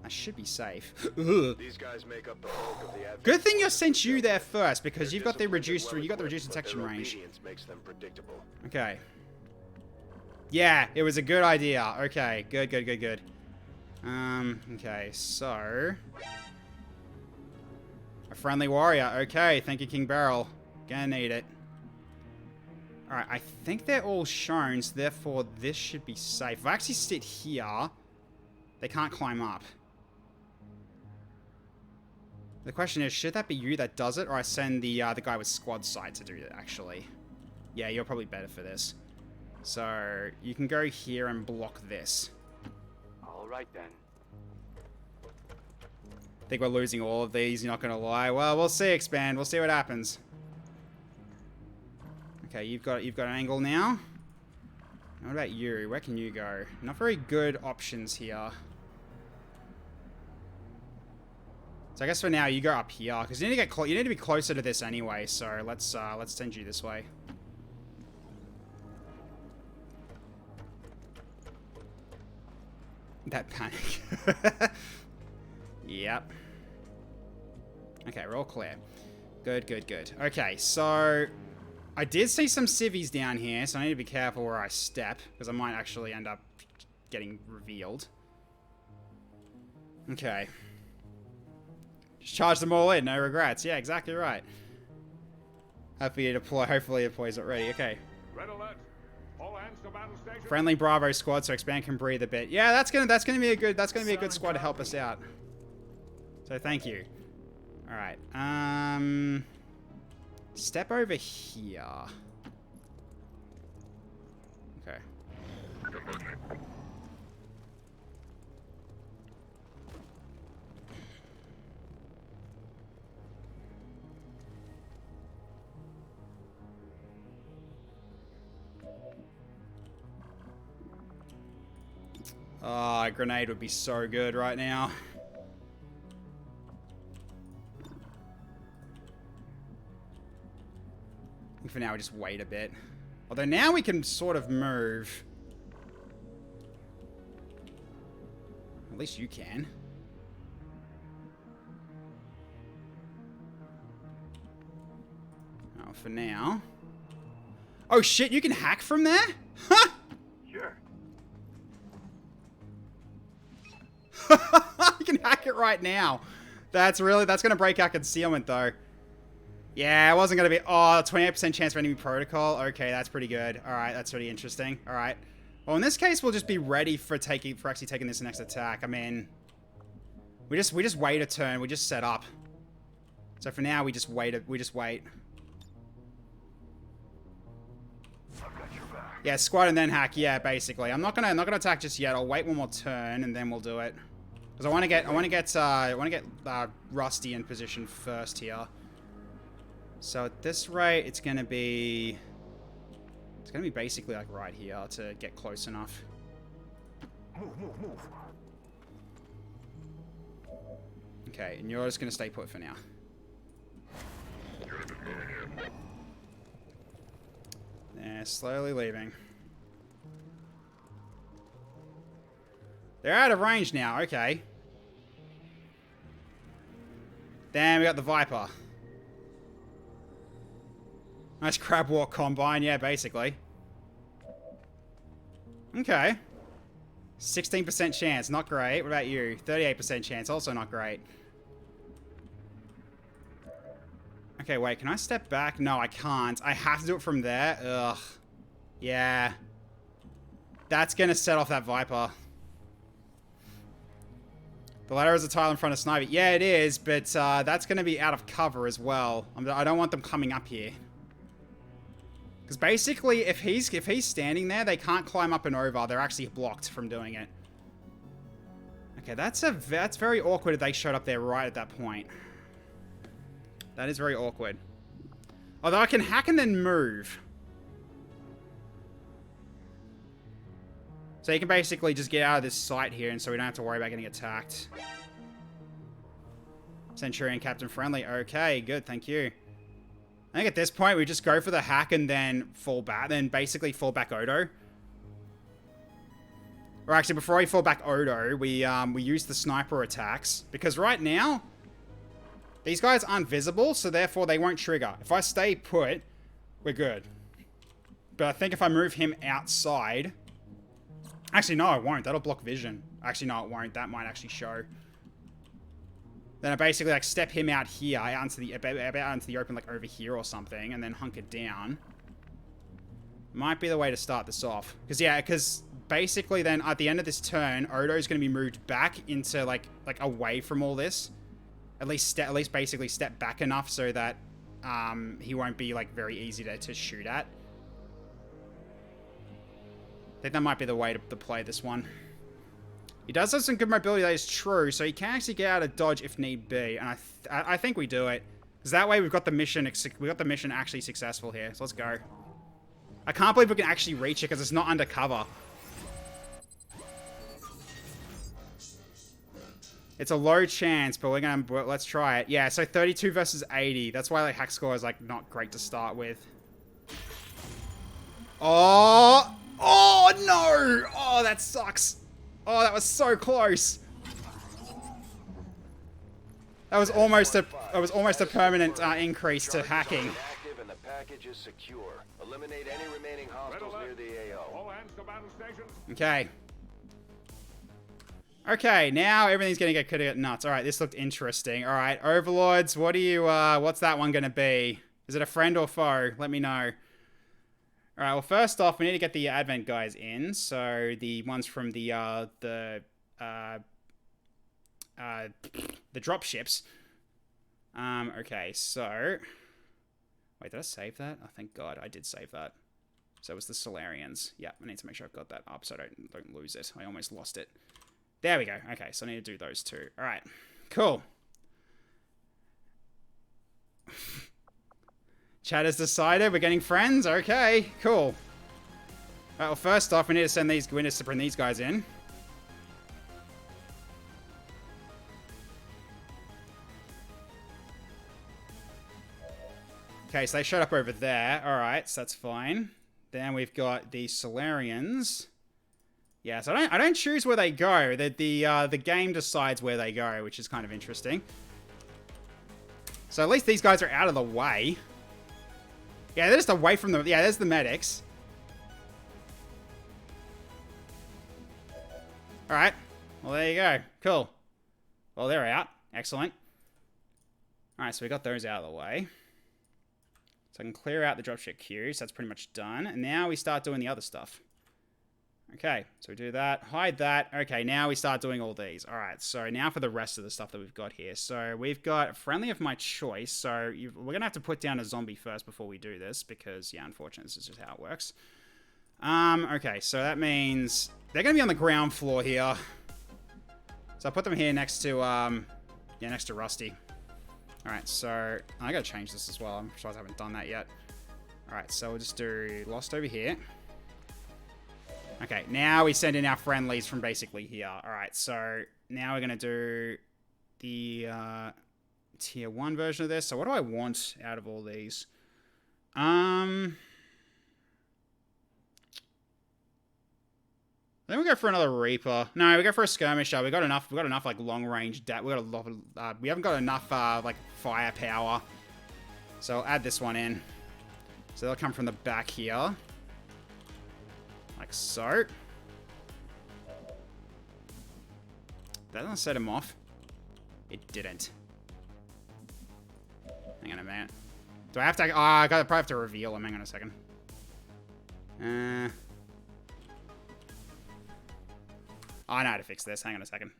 S1: I should be safe.
S9: These guys make up the bulk of the Avenger.
S1: Good thing I sent you there first, because
S9: They're
S1: you've got the
S9: disciplined and
S1: reduced
S9: well-equipped, but
S1: detection
S9: their
S1: range.
S9: obedience makes them predictable.
S1: Okay. Yeah, it was a good idea. Okay, good. Okay, so... A friendly warrior. Okay, thank you, King Beryl. Gonna need it. Alright, I think they're all shown, so therefore this should be safe. If I actually sit here, they can't climb up. The question is, should that be you that does it, or I send the guy with squad sight to do it, actually? Yeah, you're probably better for this. So, you can go here and block this.
S8: All right then.
S1: I think we're losing all of these, you're not going to lie. Well, we'll see, Expand. We'll see what happens. Okay, you've got an angle now. What about you? Where can you go? Not very good options here. So I guess for now you go up here, because you need to get you need to be closer to this anyway. So let's send you this way. That panic. Yep. Okay, we're all clear. Good. Okay, so I did see some civvies down here, so I need to be careful where I step, because I might actually end up getting revealed. Okay. Just charge them all in, no regrets. Yeah, exactly right. Hopefully it deploys it ready. Okay.
S7: Red alert. All hands to battle station.
S1: Friendly Bravo squad, so Expand can breathe a bit. Yeah, that's gonna be a good squad to help us out. So thank you. All right. Step over here. Okay. Oh, a grenade would be so good right now. For now, we just wait a bit. Although now we can sort of move. At least you can. Oh, for now. Oh shit, you can hack from there? Huh!
S2: Sure.
S1: You can hack it right now. That's gonna break our concealment though. Yeah, it wasn't gonna be. Oh, 28% chance for enemy protocol. Okay, that's pretty good. All right, that's pretty interesting. All right. Well, in this case, we'll just be ready for actually taking this next attack. I mean, we just wait a turn. We just set up. So for now, we just wait. We just wait.
S7: I've got your back.
S1: Yeah, squad and then hack. Yeah, basically. I'm not gonna attack just yet. I'll wait one more turn and then we'll do it. Because I want to get Rusty in position first here. So at this rate, it's gonna be basically like right here to get close enough.
S7: Move.
S1: Okay, and you're just gonna stay put for now. They're slowly leaving. They're out of range now. Okay. Then we got the Viper. Nice crab walk combine, yeah, basically. Okay. 16% chance, not great. What about you? 38% chance, also not great. Okay, wait, can I step back? No, I can't. I have to do it from there. Ugh. Yeah. That's gonna set off that Viper. The ladder is a tile in front of Sniper. Yeah, it is, but that's gonna be out of cover as well. I don't want them coming up here. Because basically, if he's standing there, they can't climb up and over. They're actually blocked from doing it. Okay, that's very awkward if they showed up there right at that point. That is very awkward. Although I can hack and then move. So you can basically just get out of this site here, and so we don't have to worry about getting attacked. Centurion Captain Friendly. Okay, good, thank you. I think at this point we just go for the hack and then fall back, then basically fall back Odo. Or actually, before we fall back Odo, we use the sniper attacks. Because right now, these guys aren't visible, so therefore they won't trigger. If I stay put, we're good. But I think if I move him outside... Actually, no, I won't. That'll block vision. Actually, no, it won't. That might actually show. Then I basically like step him out here, out into the open, like over here or something, and then hunker down. Might be the way to start this off. Because basically then at the end of this turn, Odo's going to be moved back into like away from all this. At least basically step back enough so that he won't be like very easy to shoot at. I think that might be the way to play this one. He does have some good mobility, that is true, so he can actually get out of dodge if need be, and I think we do it. Because that way we've got the mission actually successful here, so let's go. I can't believe we can actually reach it because it's not undercover. It's a low chance, but let's try it. Yeah, so 32 versus 80. That's why like hack score is like not great to start with. Oh! Oh no! Oh, that sucks. Oh, that was so close. That was almost a permanent increase to hacking.
S9: Active and the package is secure. Eliminate any remaining hostiles near the AO.
S7: All hands to battle stations.
S1: Okay. Okay, now everything's gonna get nuts. Alright, this looked interesting. Alright, Overlords, what do you what's that one gonna be? Is it a friend or foe? Let me know. Alright, well first off, we need to get the Advent guys in. So the ones from the drop ships. Okay, so wait, did I save that? Oh thank God, I did save that. So it was the Solarians. Yeah, I need to make sure I've got that up so I don't lose it. I almost lost it. There we go. Okay, so I need to do those two. Alright, cool. Chat has decided we're getting friends. Okay, cool. Alright, well first off, we need to bring these guys in. Okay, so they showed up over there. Alright, so that's fine. Then we've got the Solarians. Yeah, so I don't choose where they go. The game decides where they go, which is kind of interesting. So at least these guys are out of the way. Yeah, they're just away from the... Yeah, there's the medics. Alright. Well, there you go. Cool. Well, they're out. Excellent. Alright, so we got those out of the way. So I can clear out the dropship queues. That's pretty much done. And now we start doing the other stuff. Okay, so we do that. Hide that. Okay, now we start doing all these. Alright, so now for the rest of the stuff that we've got here. So we've got a friendly of my choice. So we're going to have to put down a zombie first before we do this. Because, yeah, unfortunately, this is just how it works. Okay, so that means they're going to be on the ground floor here. So I'll put them here next to, next to Rusty. Alright, so I got to change this as well. I'm surprised I haven't done that yet. Alright, so we'll just do Lost over here. Okay, now we send in our friendlies from basically here. Alright, so now we're going to do the tier 1 version of this. So what do I want out of all these? I think we go for another Reaper. No, we go for a Skirmisher. We got enough like long range. We haven't got enough like firepower. So I'll add this one in. So they'll come from the back here. Like so. That doesn't set him off. It didn't. Hang on a minute. Do I have to... Oh, I probably have to reveal him. Hang on a second. Oh, I know how to fix this. Hang on a second.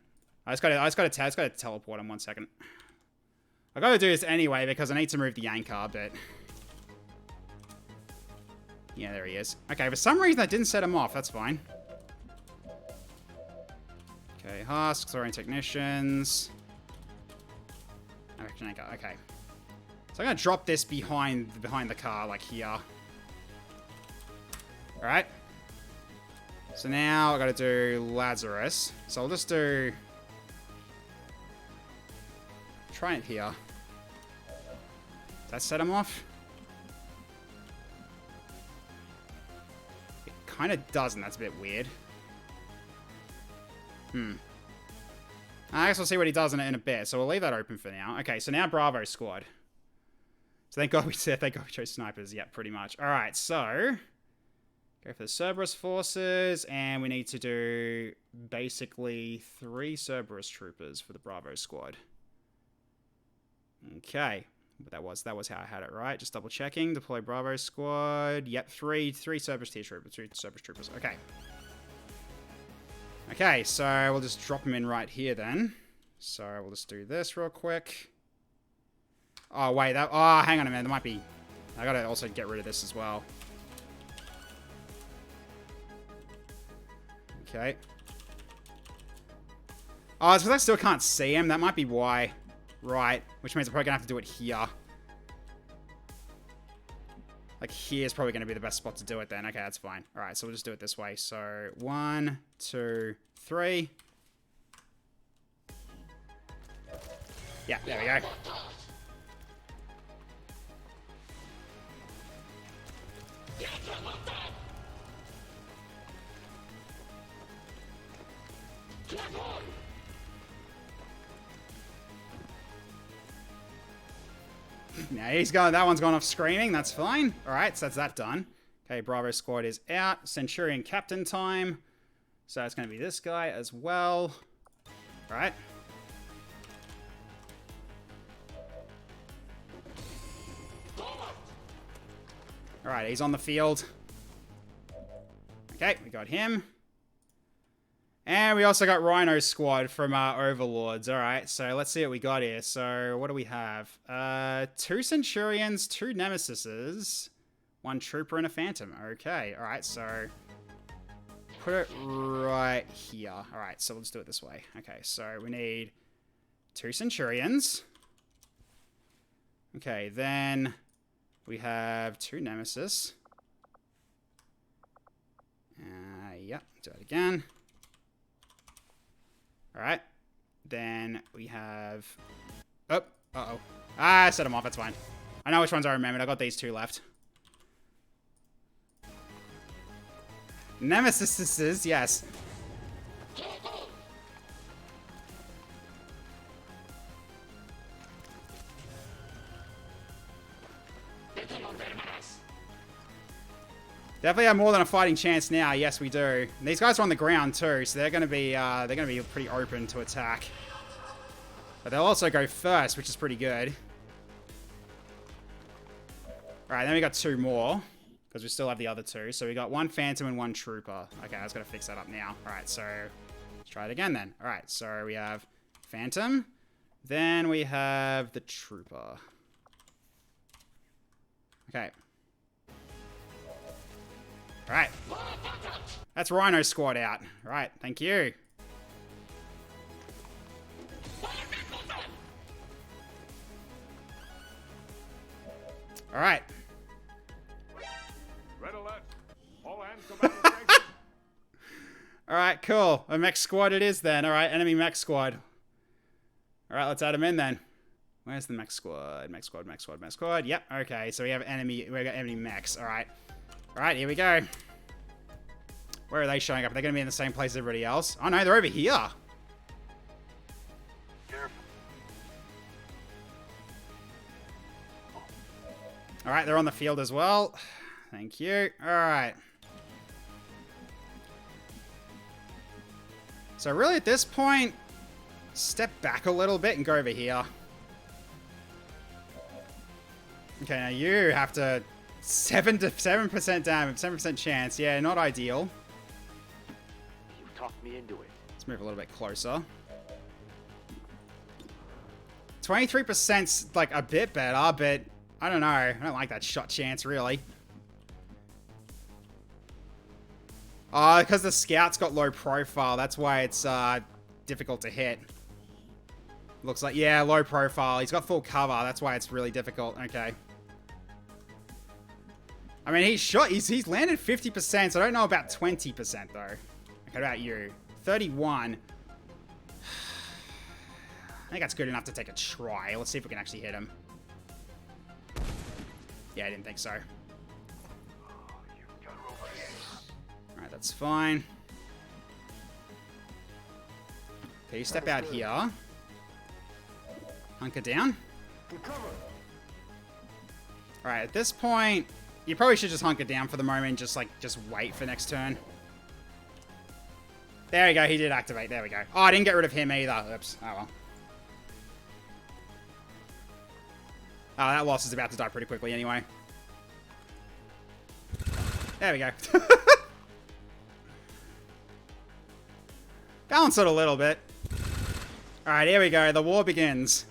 S1: I just gotta teleport him 1 second. I gotta do this anyway because I need to move the anchor, but... Yeah, there he is. Okay, for some reason I didn't set him off. That's fine. Okay, husks, Orion technicians. Action anchor. Okay. So I'm gonna drop this behind the car, like here. Alright. So now I gotta do Lazarus. So I'll just do... Try it here. Does that set him off? It kind of doesn't. That's a bit weird. I guess we'll see what he does in a bit. So we'll leave that open for now. Okay, so now Bravo squad. So thank God we chose snipers. Yeah, pretty much. All right, so go for the Cerberus forces, and we need to do basically 3 Cerberus troopers for the Bravo squad. Okay, that was how I had it, right? Just double checking. Deploy Bravo squad. Yep, three Cerberus tier troopers, 3 Cerberus troopers. Okay. Okay, so we'll just drop them in right here then. So we'll just do this real quick. Oh, wait. Oh, hang on a minute. There might be... I gotta also get rid of this as well. Okay. Oh, it's because I still can't see him. That might be why. Right. Which means I'm probably gonna have to do it here. Like, here's probably gonna be the best spot to do it then. Okay, that's fine. Alright, so we'll just do it this way. So, 1, 2, 3. Yeah, there we go. Now he's going. That one's gone off screaming. That's fine. All right, so that's that done. Okay, Bravo squad is out. Centurion captain time. So it's going to be this guy as well. All right. All right, he's on the field. Okay, we got him. And we also got Rhino squad from our Overlords. All right, so let's see what we got here. So what do we have? 2 Centurions, 2 Nemesises, 1 Trooper, and a Phantom. Okay, all right, so put it right here. All right, so let's do it this way. Okay, so we need 2 Centurions. Okay, then we have 2 Nemesis. Yep, do it again. Alright. Then we have... Oh, uh-oh. I set them off, that's fine. I know which ones I remembered. I got these 2 left. Nemesis, yes. Definitely have more than a fighting chance now. Yes, we do. And these guys are on the ground too, so they're gonna be pretty open to attack. But they'll also go first, which is pretty good. All right, then we got 2 more because we still have the other 2. So we got 1 Phantom and 1 Trooper. Okay, I was gonna fix that up now. All right, so let's try it again then. All right, so we have Phantom, then we have the Trooper. Okay. Alright. That's Rhino squad out. Alright, thank you. Alright.
S7: Red alert. All hands to battle station.
S1: Alright, cool. A mech squad it is then. Alright, enemy mech squad. Alright, let's add them in then. Where's the mech squad? Mech squad, mech squad, mech squad. Yep, okay, so we got enemy mechs. Alright. Alright, here we go. Where are they showing up? Are they going to be in the same place as everybody else? Oh no, they're over here.
S2: Careful.
S1: Alright, they're on the field as well. Thank you. Alright. So really at this point, step back a little bit and go over here. Okay, now you have to 7% damage, 7% chance. Yeah, not ideal.
S8: You talked me into it.
S1: Let's move a little bit closer. 23%'s like a bit better, but I don't know. I don't like that shot chance, really. Because the scout's got low profile. That's why it's difficult to hit. Looks like, yeah, low profile. He's got full cover. That's why it's really difficult. Okay. I mean, he's landed 50%, so I don't know about 20% though. Okay, what about you? 31. I think that's good enough to take a try. Let's see if we can actually hit him. Yeah, I didn't think so. Alright, that's fine. Okay, you step out here. Hunker down. Alright, at this point, you probably should just hunker down for the moment. Just wait for next turn. There we go, he did activate. There we go. Oh, I didn't get rid of him either. Oops. Oh well. Oh, that loss is about to die pretty quickly anyway. There we go. Balance it a little bit. Alright, here we go. The war begins.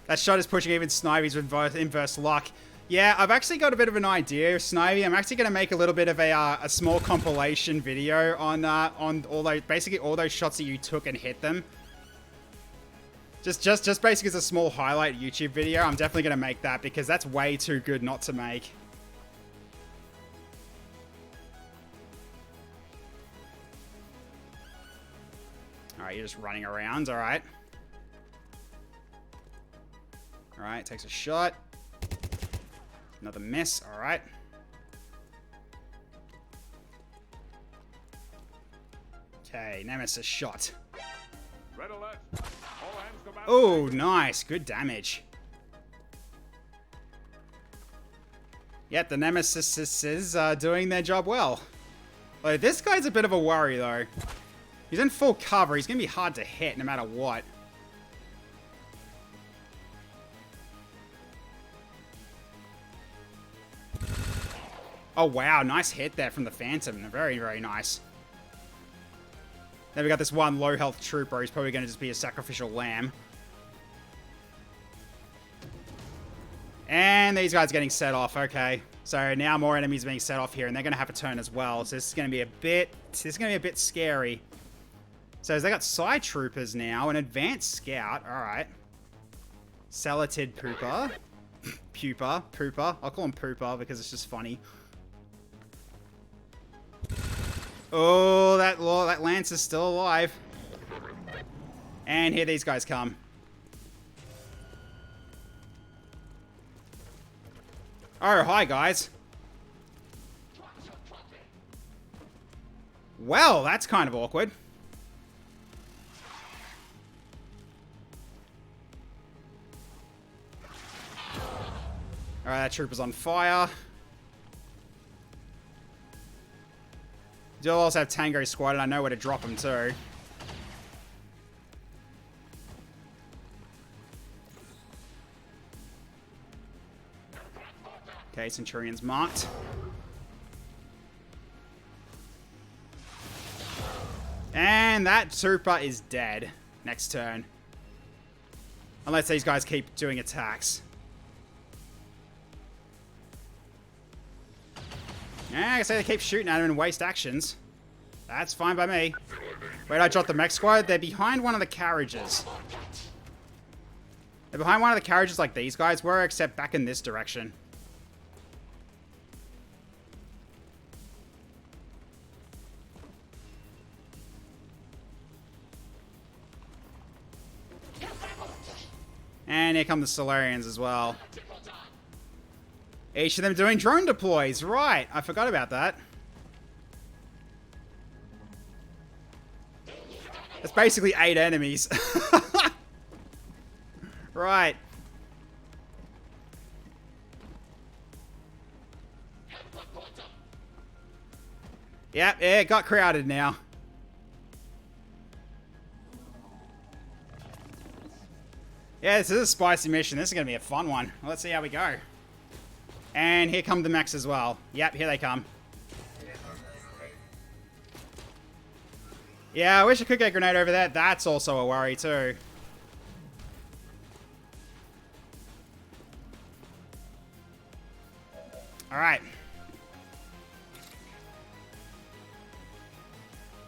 S1: That shot is pushing even Snivey's inverse luck. Yeah, I've actually got a bit of an idea, Snivy. I'm actually going to make a little bit of a small compilation video on all those, basically all those shots that you took and hit them. Just basically as a small highlight YouTube video. I'm definitely going to make that because that's way too good not to make. Alright, you're just running around. Alright. Alright, takes a shot. Another miss. Alright. Okay, Nemesis shot.
S7: Red alert. All hands go back.
S1: Oh, nice. Good damage. Yep, the Nemesis is doing their job well. Like, this guy's a bit of a worry, though. He's in full cover. He's going to be hard to hit no matter what. Oh, wow. Nice hit there from the Phantom. Very, very nice. Then we got this one low health trooper. He's probably going to just be a sacrificial lamb. And these guys are getting set off. Okay. So now more enemies are being set off here, and they're going to have a turn as well. So this is going to be a bit scary. So they got side troopers now, an advanced scout. All right. Celatid pooper. Pooper. I'll call him pooper because it's just funny. Oh, that Lance is still alive. And here these guys come. Oh, hi, guys. Well, that's kind of awkward. Alright, that trooper's on fire. Do also have Tango Squad, and I know where to drop them too. Okay, Centurion's marked. And that trooper is dead next turn. Unless these guys keep doing attacks. Yeah, I say they keep shooting at him and waste actions. That's fine by me. Where did I drop the mech squad? They're behind one of the carriages. They're behind one of the carriages like these guys were, except back in this direction. And here come the Solarians as well. Each of them doing drone deploys. Right, I forgot about that. That's basically 8 enemies. Right. Yep, yeah, it got crowded now. Yeah, this is a spicy mission. This is going to be a fun one. Let's see how we go. And here come the mechs as well. Yep, here they come. Yeah, I wish I could get a grenade over there. That's also a worry too. Alright.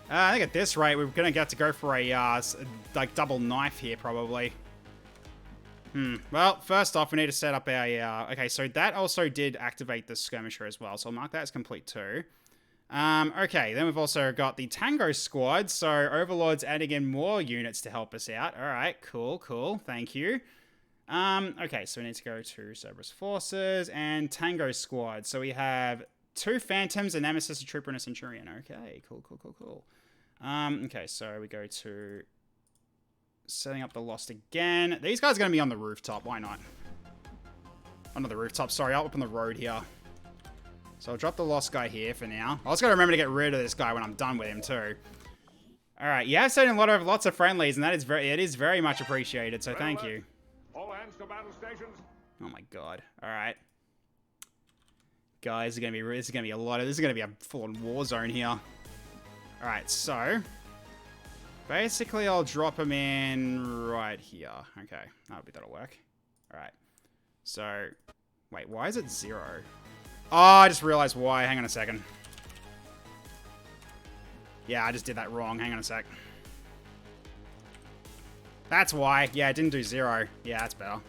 S1: I think at this rate, we're going to have to go for a like double knife here, probably. Well, first off, we need to set up our... okay, so that also did activate the skirmisher as well. So I'll mark that as complete too. Okay, then we've also got the Tango Squad. So Overlord's adding in more units to help us out. All right, cool, cool. Thank you. Okay, so we need to go to Cerberus Forces and Tango Squad. So we have 2 Phantoms, a Nemesis, a Trooper, and a Centurion. Okay, cool, cool, cool, cool. Okay, so we go to setting up the Lost again. These guys are going to be on the rooftop. Why not? Oh, not the rooftop. Sorry, up on the road here. So I'll drop the Lost guy here for now. I also got to remember to get rid of this guy when I'm done with him too. All right, you have seen lots of friendlies, and it is very much appreciated. So thank you.
S7: All hands to battle stations.
S1: Oh my god! All right, guys, this is gonna be a full-on war zone here. All right, so basically I'll drop him in right here. Okay, that'll work. All right. So, wait, why is it 0? Oh, I just realized why. Hang on a second. Yeah, I just did that wrong. Hang on a sec. That's why. Yeah, it didn't do 0. Yeah, that's better.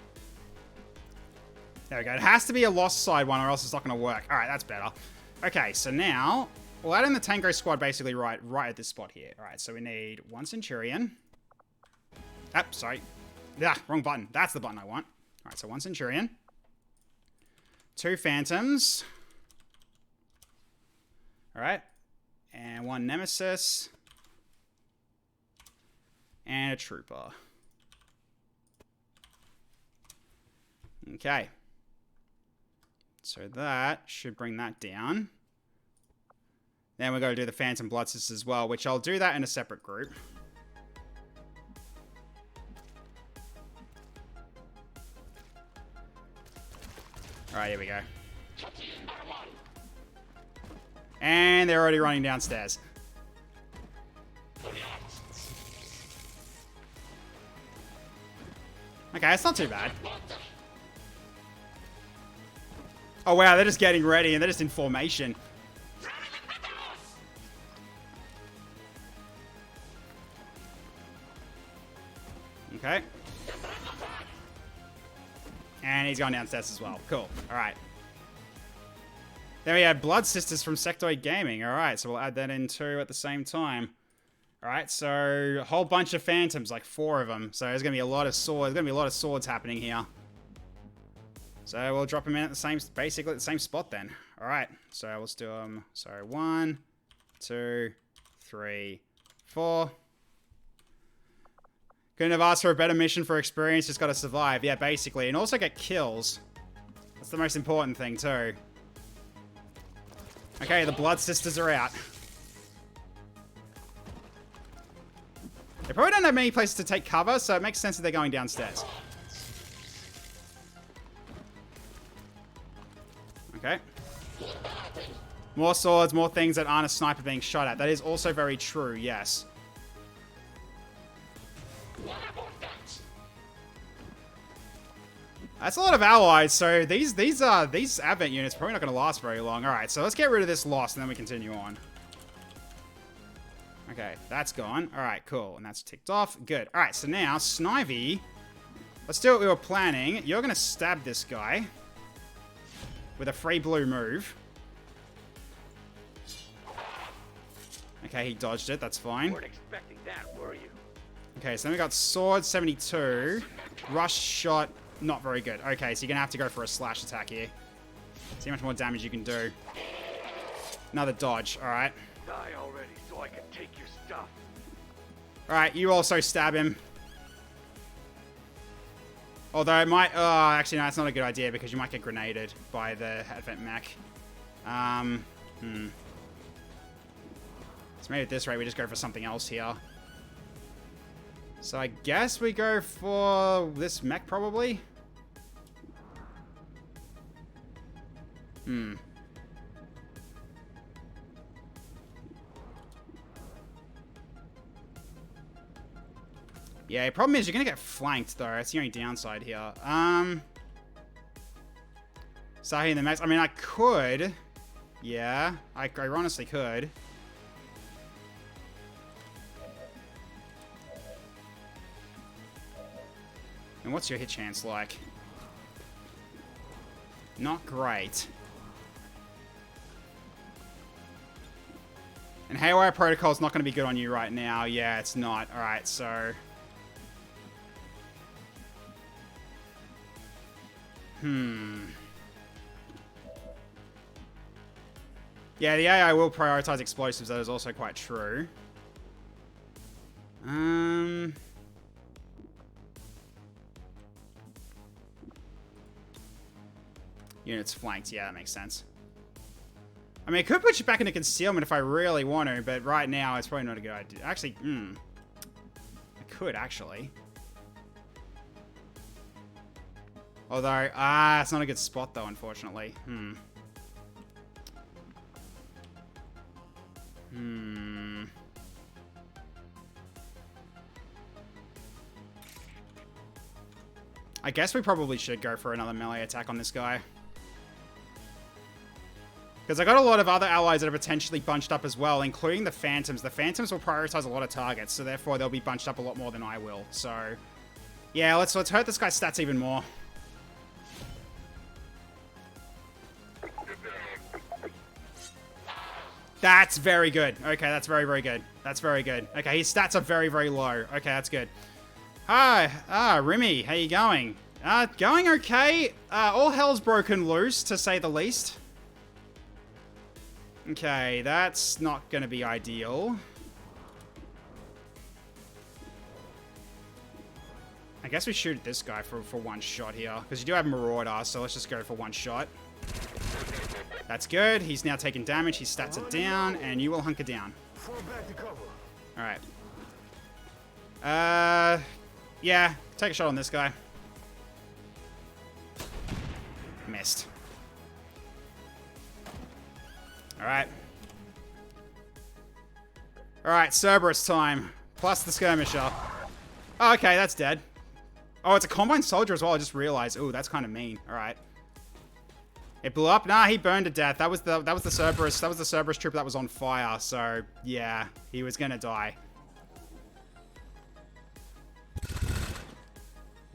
S1: There we go. It has to be a Lost side one or else it's not going to work. All right, that's better. Okay, so now we'll add in the Tango Squad basically right at this spot here. All right, so we need 1 Centurion. Oh, sorry. Yeah, wrong button. That's the button I want. All right, so 1 Centurion. 2 Phantoms. All right. And 1 Nemesis. And a Trooper. Okay. So that should bring that down. Then we're going to do the Phantom Blood Sisters as well, which I'll do that in a separate group. Alright, here we go. And they're already running downstairs. Okay, that's not too bad. Oh wow, they're just getting ready and they're just in formation. Okay. And he's gone downstairs as well. Cool. Alright. Then we had Blood Sisters from Sectoid Gaming. Alright, so we'll add that in too at the same time. Alright, so a whole bunch of Phantoms, like 4 of them. So there's going to be a lot of swords. There's going to be a lot of swords happening here. So we'll drop them in at the same, basically at the same spot then. Alright, so let's do them. So 1, 2, 3, 4. Couldn't have asked for a better mission for experience, just gotta survive. Yeah, basically. And also get kills. That's the most important thing, too. Okay, the Blood Sisters are out. They probably don't have many places to take cover, so it makes sense that they're going downstairs. Okay. More swords, more things that aren't a sniper being shot at. That is also very true, yes. That's a lot of allies, so these Advent units are probably not going to last very long. Alright, so let's get rid of this Lost and then we continue on. Okay, that's gone. Alright, cool. And that's ticked off. Good. Alright, so now, Snivy, let's do what we were planning. You're going to stab this guy with a free blue move. Okay, he dodged it. That's fine.
S8: Weren't expecting that, were you?
S1: Okay, so then we got Sword 72. Rush Shot, not very good. Okay, so you're going to have to go for a slash attack here. See how much more damage you can do. Another dodge. Alright.
S8: Die already so I can take your stuff.
S1: Alright, you also stab him. Although it might... actually, no, that's not a good idea because you might get grenaded by the Advent mech. So maybe at this rate, we just go for something else here. So I guess we go for this mech, probably. Yeah, the problem is you're going to get flanked, though. That's the only downside here. Sahi in the mechs. I mean, I could. Yeah, I honestly could. And what's your hit chance like? Not great. And Haywire Protocol's not going to be good on you right now. Yeah, it's not. Alright, so... Yeah, the AI will prioritize explosives. That is also quite true. Units flanked. Yeah, that makes sense. I mean, I could put you back into concealment if I really want to, but right now it's probably not a good idea. Actually, I could, actually. Although, it's not a good spot, though, unfortunately. I guess we probably should go for another melee attack on this guy. Because I got a lot of other allies that are potentially bunched up as well, including the Phantoms. The Phantoms will prioritize a lot of targets, so therefore they'll be bunched up a lot more than I will. So, yeah, let's hurt this guy's stats even more. That's very good. Okay, that's very, very good. That's very good. Okay, his stats are very, very low. Okay, that's good. Hi, Remy, how you going? Going okay. All hell's broken loose, to say the least. Okay, that's not going to be ideal. I guess we shoot at this guy for one shot here. Because you do have Marauder, so let's just go for one shot. That's good. He's now taking damage. His stats are down, and you will hunker down. Alright. Yeah, take a shot on this guy. Missed. Alright. Alright, Cerberus time. Plus the skirmisher. Oh, okay, that's dead. Oh, it's a combined soldier as well, I just realized. Ooh, that's kind of mean. Alright. It blew up? Nah, he burned to death. That was the Cerberus. That was the Cerberus trooper that was on fire, so yeah, he was gonna die.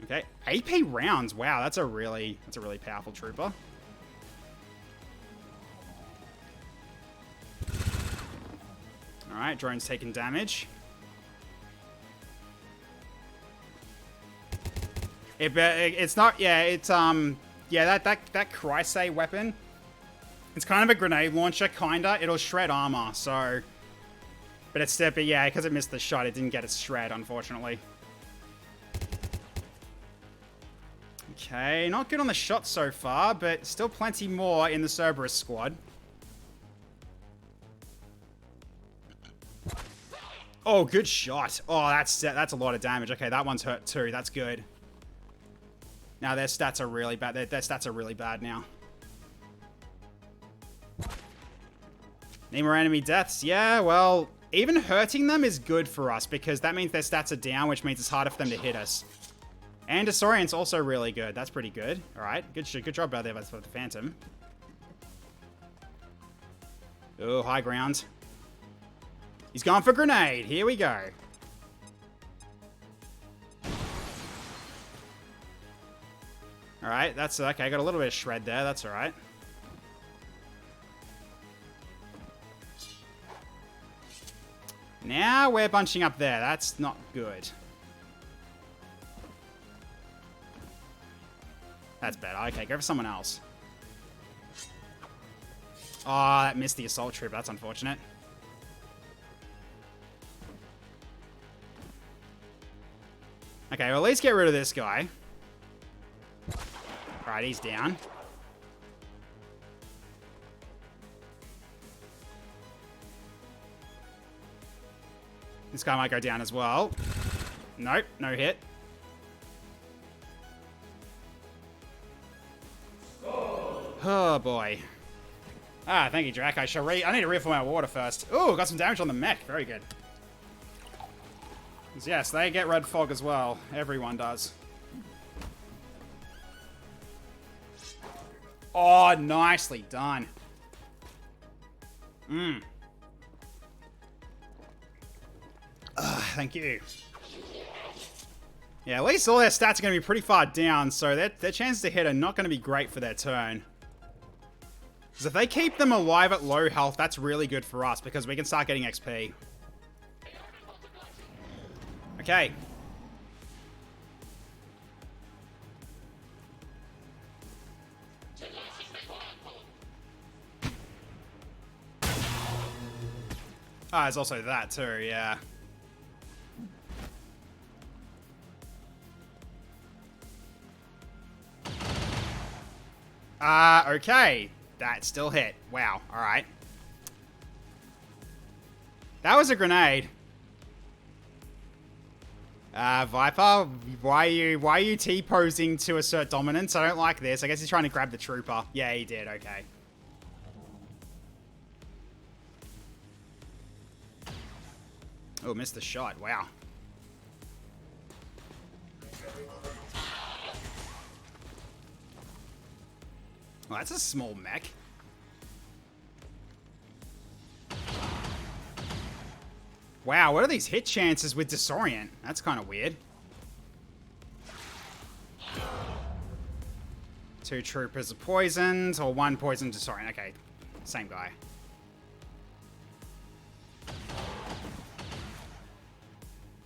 S1: Okay. AP rounds. Wow, that's a really powerful trooper. Alright, drone's taking damage. It's not, yeah, it's, yeah, that Chrysay weapon, it's kind of a grenade launcher, kinda. It'll shred armor, so, but yeah, because it missed the shot, it didn't get its shred, unfortunately. Okay, not good on the shot so far, but still plenty more in the Cerberus squad. Oh, good shot. Oh, that's a lot of damage. Okay, that one's hurt too. That's good. Now their stats are really bad. Their stats are really bad now. Need more enemy deaths. Yeah, well, even hurting them is good for us because that means their stats are down, which means it's harder for them to hit us. And Disorient's also really good. That's pretty good. All right, good job out there for the Phantom. Oh, high ground. He's gone for grenade. Here we go. All right, that's okay. I got a little bit of shred there. That's all right. Now we're bunching up there. That's not good. That's better. Okay, go for someone else. Oh, that missed the assault trooper. That's unfortunate. Okay, well, at least get rid of this guy. Alright, he's down. This guy might go down as well. Nope, no hit. Oh, boy. Ah, thank you, Drac. I need to refill my water first. Ooh, got some damage on the mech. Very good. Yes, they get red fog as well. Everyone does. Oh, nicely done. Thank you. Yeah, at least all their stats are going to be pretty far down, so their chances to hit are not going to be great for their turn. Because if they keep them alive at low health, that's really good for us, because we can start getting XP. Okay. Ah, there's also that too, yeah. Okay. That still hit. Wow, alright. That was a grenade. Viper, why are you T-posing to assert dominance? I don't like this. I guess he's trying to grab the trooper. Yeah, he did, okay. Oh, missed the shot. Wow. Oh, that's a small mech. Wow, what are these hit chances with Disorient? That's kind of weird. 2 troopers are poisoned, or 1 poisoned Disorient. Okay, same guy.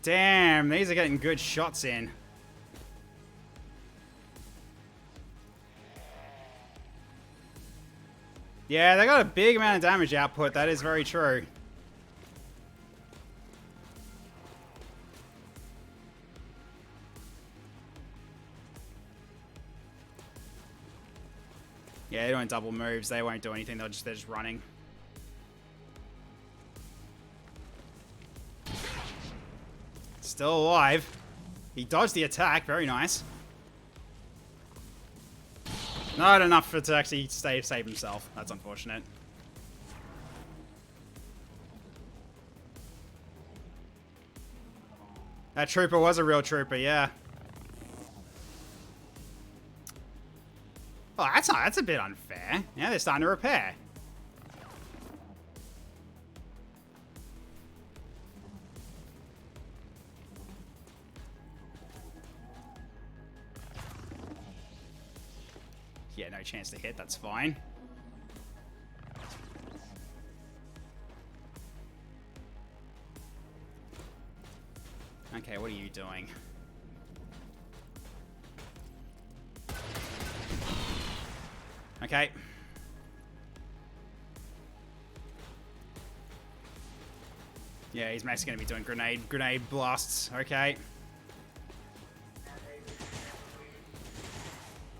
S1: Damn, these are getting good shots in. Yeah, they got a big amount of damage output. That is very true. Yeah, they're doing double moves. They won't do anything. They're just running. Still alive. He dodged the attack. Very nice. Not enough for to actually save himself. That's unfortunate. That trooper was a real trooper, yeah. Oh, that's a bit unfair. Yeah, they're starting to repair. Yeah, no chance to hit. That's fine. Okay, what are you doing? Okay. Yeah, he's max going to be doing grenade blasts. Okay.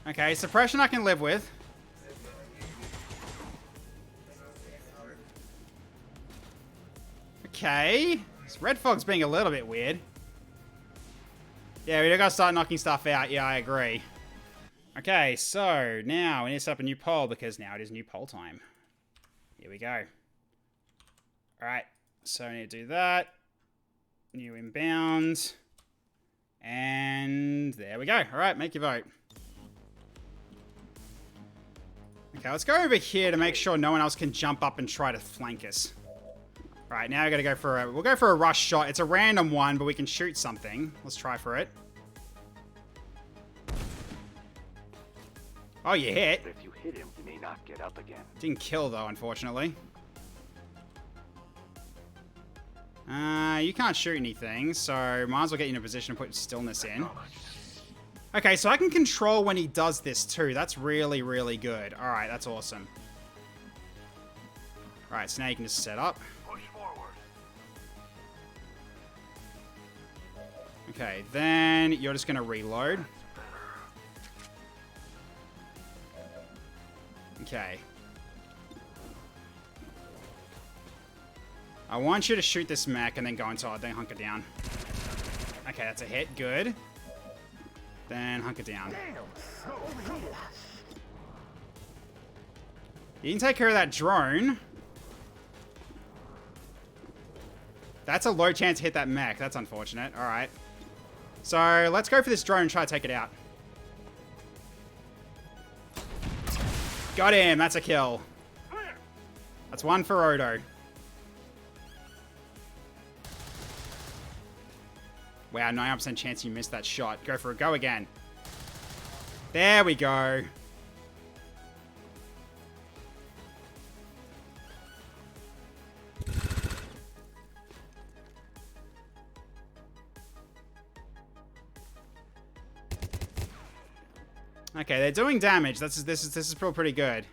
S1: Okay, suppression I can live with. Okay. This Red Fog's being a little bit weird. Yeah, we gotta start knocking stuff out. Yeah, I agree. Okay, so now we need to set up a new poll because now it is new poll time. Here we go. Alright, so I need to do that. New inbound. And there we go. Alright, make your vote. Okay, let's go over here to make sure no one else can jump up and try to flank us. Alright, now we gotta go for we'll go for a rush shot. It's a random one, but we can shoot something. Let's try for it. Oh, you hit.
S8: If you hit him, he may not get up again.
S1: Didn't kill, though, unfortunately. You can't shoot anything, so might as well get you in a position to put stillness in. Okay, so I can control when he does this, too. That's really, really good. Alright, that's awesome. Alright, so now you can just set up.
S8: Push forward.
S1: Okay, then you're just going to reload. Okay. I want you to shoot this mech and then go inside, then hunker down. Okay, that's a hit. Good. Then hunker down. You can take care of that drone. That's a low chance to hit that mech. That's unfortunate. Alright. So, let's go for this drone and try to take it out. Got him. That's a kill. That's one for Odo. Wow, 9% chance you missed that shot. Go for it. Go again. There we go. Okay, they're doing damage. This is still pretty good.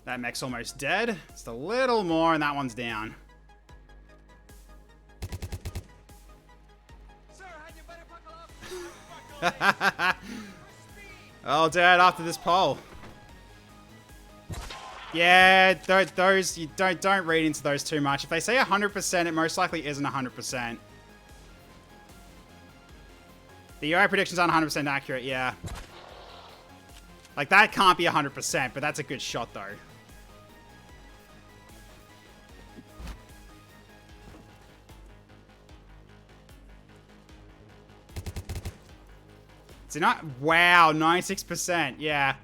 S1: That mech's almost dead. Just a little more, and that one's down. Oh, Dad, after this poll. Yeah, those you don't read into those too much. If they say 100%, it most likely isn't 100%. The UI predictions aren't 100% accurate, yeah. Like, that can't be 100%, but that's a good shot, though. It's not... Wow, 96%, yeah.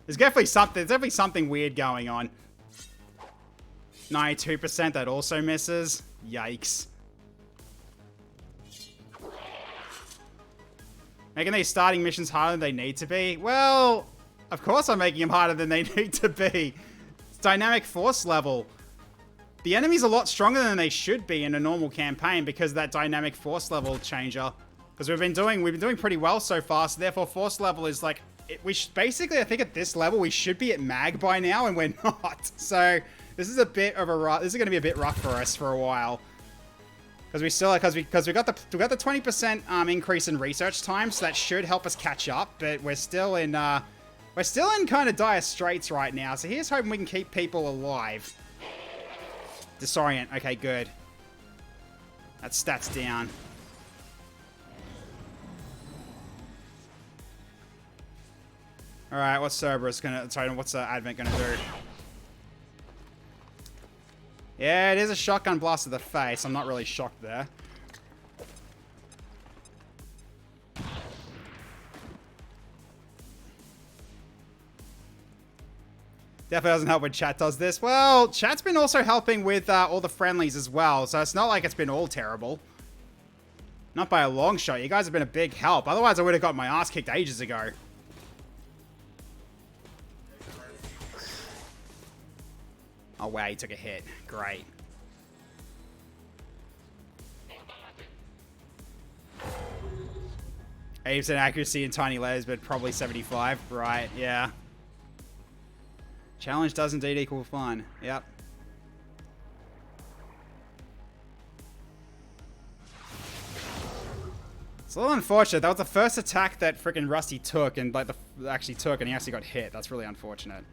S1: There's definitely something weird going on. 92%, that also misses. Yikes. Making these starting missions harder than they need to be? Well, of course I'm making them harder than they need to be. It's dynamic force level. The enemy's a lot stronger than they should be in a normal campaign because of that dynamic force level changer. Because we've been doing pretty well so far, so therefore force level is like... basically, I think at this level, we should be at mag by now, and we're not. So, this is a bit of a this is going to be a bit rough for us for a while. Because we got the 20% increase in research time, so that should help us catch up. But we're still in kind of dire straits right now. So here's hoping we can keep people alive. Disorient. Okay, good. That stat's down. All right, what's Cerberus gonna? Sorry, what's Advent gonna do? Yeah, it is a shotgun blast to the face. I'm not really shocked there. Definitely doesn't help when chat does this. Well, chat's been also helping with all the friendlies as well, so it's not like it's been all terrible. Not by a long shot. You guys have been a big help. Otherwise, I would have got my ass kicked ages ago. Oh, wow, he took a hit. Great. %, accuracy in tiny letters, but probably 75. Right, yeah. Challenge does indeed equal fun. Yep. It's a little unfortunate. That was the first attack that freaking Rusty took, and like actually took, and he actually got hit. That's really unfortunate.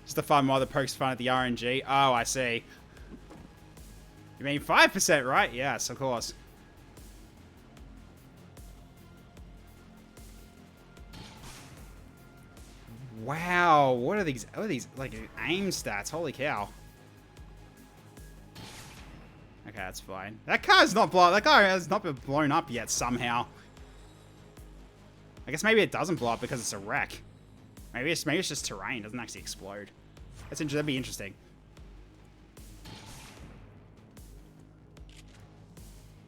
S1: Just the fun mod that pokes fun at the RNG. Oh, I see. You mean 5%, right? Yes, of course. Wow, what are these? What are these, like, aim stats? Holy cow. Okay, that's fine. That car's not blown. That car has not been blown up yet somehow. I guess maybe it doesn't blow up because it's a wreck. Maybe it's just terrain. It doesn't actually explode. That'd be interesting.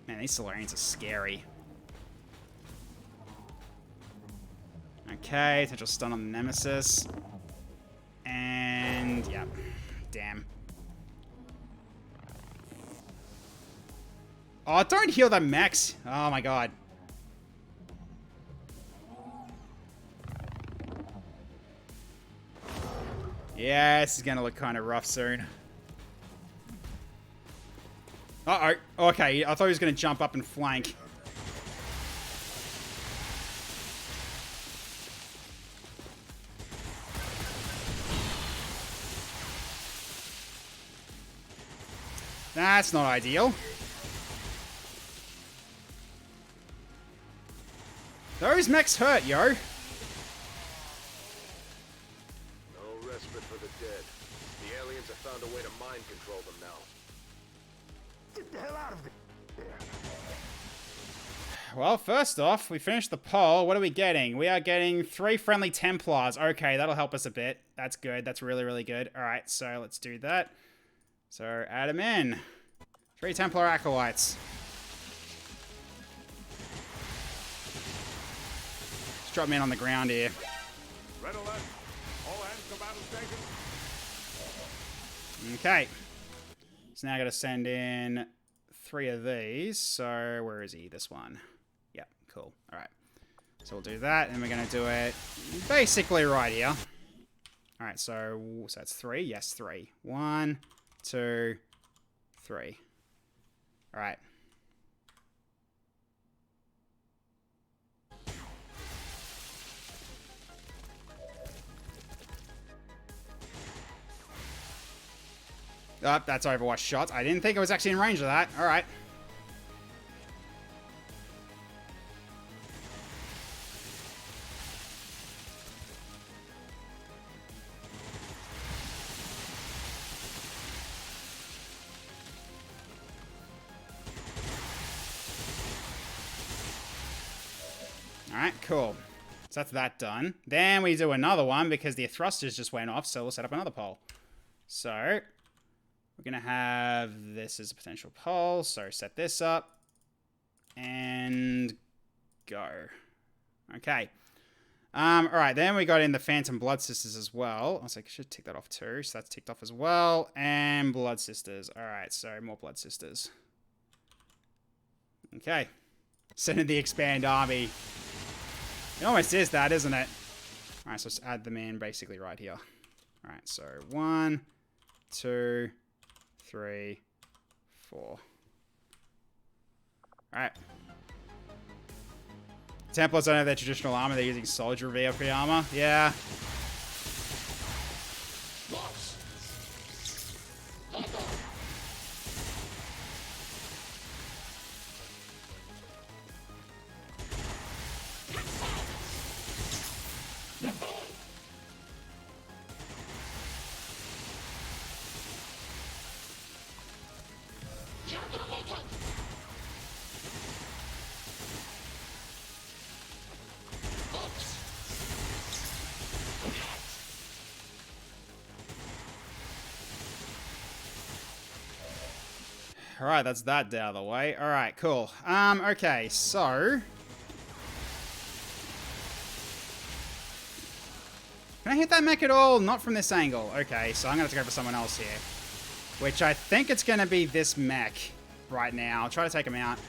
S1: Man, these Solarians are scary. Okay, potential stun on the Nemesis. And, yeah. Damn. Oh, don't heal the mechs. Oh my god. Yeah, this is gonna look kind of rough soon. Uh-oh. Okay, I thought he was gonna jump up and flank. That's not ideal. Those mechs hurt, yo.
S9: No respite for the dead. The aliens have found a way to mind control them now.
S8: Get the hell out of there.
S1: Well, first off, we finished the poll. What are we getting? We are getting 3 friendly Templars. Okay, that'll help us a bit. That's good. That's really, really good. All right, so let's do that. So add them in. 3 Templar Acolytes. Just drop me in on the ground here.
S7: Red alert. All hands to battle stations.
S1: Okay. So now I got to send in 3 of these. So where is he? This one. Yep, cool. All right. So we'll do that, and we're going to do it basically right here. All right, so that's 3. Yes, 3. 1, 2, 3. All right. Oh, that's Overwatch shots. I didn't think it was actually in range of that. All right. All right, cool. So that's that done. Then we do another one because the thrusters just went off, so we'll set up another pole. So we're going to have this as a potential pole. So set this up and go. Okay. All right, then we got in the Phantom Blood Sisters as well. I was like, I should tick that off too. So that's ticked off as well. And Blood Sisters. All right, so more Blood Sisters. Okay. Send in the Expand Army. It almost is that, isn't it? All right, so let's add them in basically right here. All right, so 1, 2, 3, 4. All right. Templars don't have their traditional armor. They're using soldier VFP armor. Yeah. All right, that's that out of the way. All right, cool. Okay, so can I hit that mech at all? Not from this angle. Okay, so I'm gonna have to go for someone else here, which I think it's gonna be this mech right now. I'll try to take him out.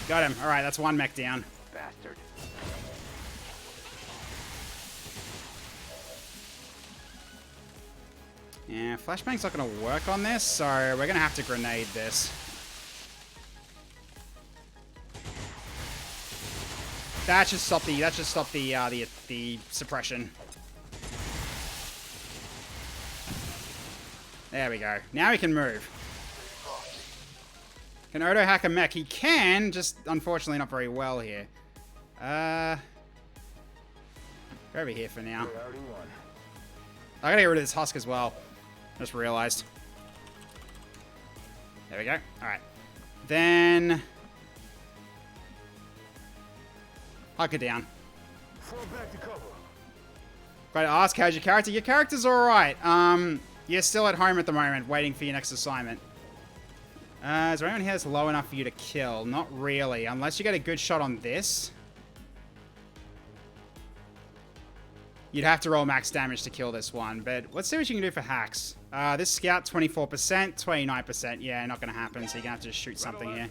S1: Got him. All right, that's 1 mech down.
S8: Bastard.
S1: Yeah, flashbang's not going to work on this, so we're going to have to grenade this. That should stop the suppression. There we go. Now we can move. Can Odo hack a mech? He can, just unfortunately not very well here. Go over here for now. I gotta get rid of this husk as well. Just realized. There we go. Alright. Then hunker down.
S7: Fall back to cover.
S1: Gotta ask, how's your character? Your character's alright. You're still at home at the moment, waiting for your next assignment. Is there anyone here that's low enough for you to kill? Not really, unless you get a good shot on this. You'd have to roll max damage to kill this one, but let's see what you can do for hacks. This scout, 24%, 29%. Yeah, not going to happen, so you're going to have to just shoot something here.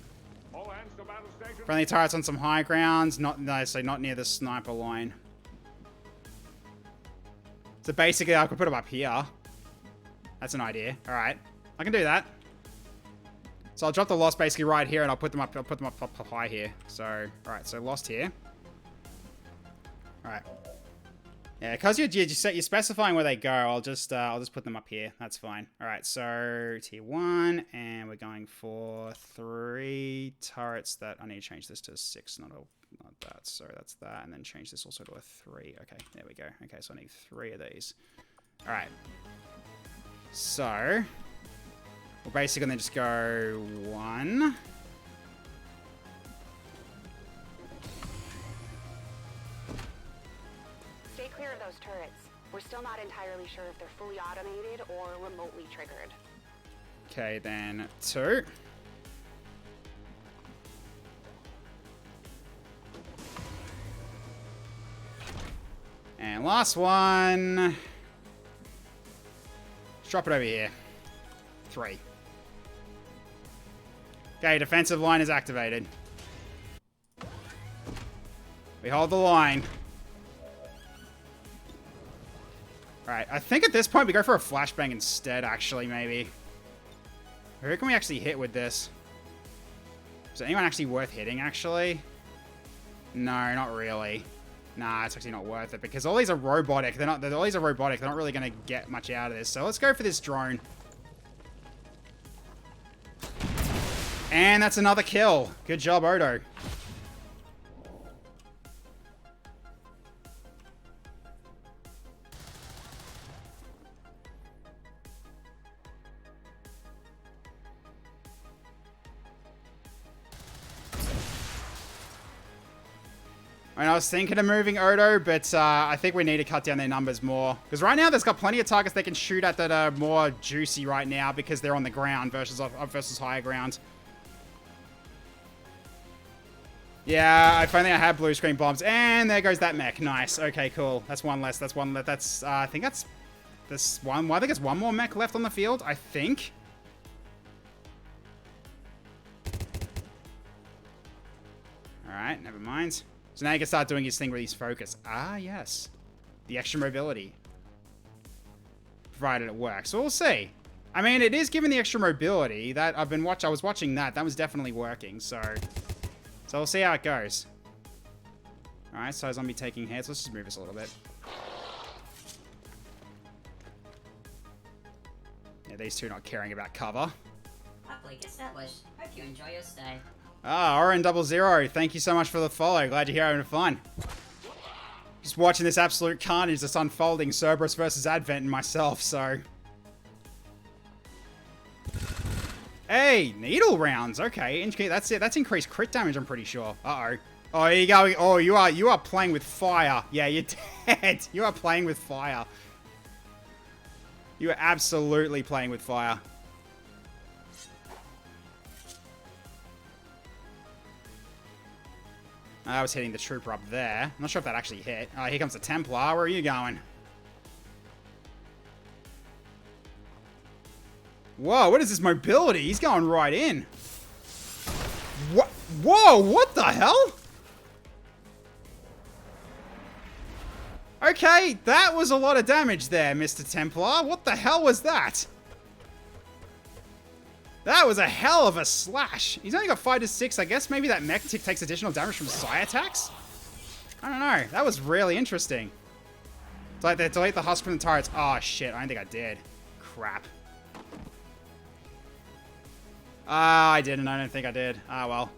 S7: All hands to battle station.
S1: Friendly turrets on some high grounds, not near the sniper line. So basically, I could put them up here. That's an idea. All right, I can do that. So I'll drop the Lost basically right here, and I'll put them up high here. So, all right, so Lost here. All right. Yeah, because you're specifying where they go, I'll just put them up here. That's fine. All right, so tier 1, and we're going for 3 turrets. That I need to change this to a 6, not that. So that's that, and then change this also to a 3. Okay, there we go. Okay, so I need 3 of these. All right. So we'll basically then just go 1,
S10: Stay clear of those turrets. We're still not entirely sure if they're fully automated or remotely triggered.
S1: Okay, then 2. And last one. Let's drop it over here. 3. Okay, defensive line is activated. We hold the line. Alright, I think at this point we go for a flashbang instead, actually, maybe. Who can we actually hit with this? Is anyone actually worth hitting, actually? No, not really. Nah, it's actually not worth it, because all these are robotic. All these are robotic. They're not really going to get much out of this. So let's go for this drone. And that's another kill. Good job, Odo. I was thinking of moving Odo, but I think we need to cut down their numbers more. Because right now, there's got plenty of targets they can shoot at that are more juicy right now because they're on the ground versus higher ground. Yeah, if only I had blue screen bombs. And there goes that mech. Nice. Okay, cool. That's one less. That's one less. That's, I think that's this one. Well, I think there's one more mech left on the field, I think. Alright, never mind. So now he can start doing his thing where he's focused. Ah, yes. The extra mobility. Provided it works. So we'll see. I mean, it is giving the extra mobility. That I was watching that. That was definitely working, so we'll see how it goes. Alright, so zombie taking hits. Let's just move this a little bit. Yeah, these two not caring about cover.
S11: Happily established. Hope you enjoy your stay.
S1: Ah, Oren00, thank you so much for the follow. Glad you're here having fun. Just watching this absolute carnage that's unfolding, Cerberus versus Advent and myself, so. Hey, needle rounds. Okay, that's it. That's increased crit damage, I'm pretty sure. Uh-oh. Oh, here you go. Oh, you are playing with fire. Yeah, you're dead. You are playing with fire. You are absolutely playing with fire. I was hitting the trooper up there. I'm not sure if that actually hit. Oh, here comes the Templar. Where are you going? Whoa, what is this mobility? He's going right in. What? Whoa, what the hell? Okay, that was a lot of damage there, Mr. Templar. What the hell was that? That was a hell of a slash. He's only got 5 to 6. I guess maybe that mech takes additional damage from psi attacks? I don't know. That was really interesting. Delete the husk from the turrets. Oh, shit. I don't think I did. Crap. I didn't. I don't think I did. Ah, well.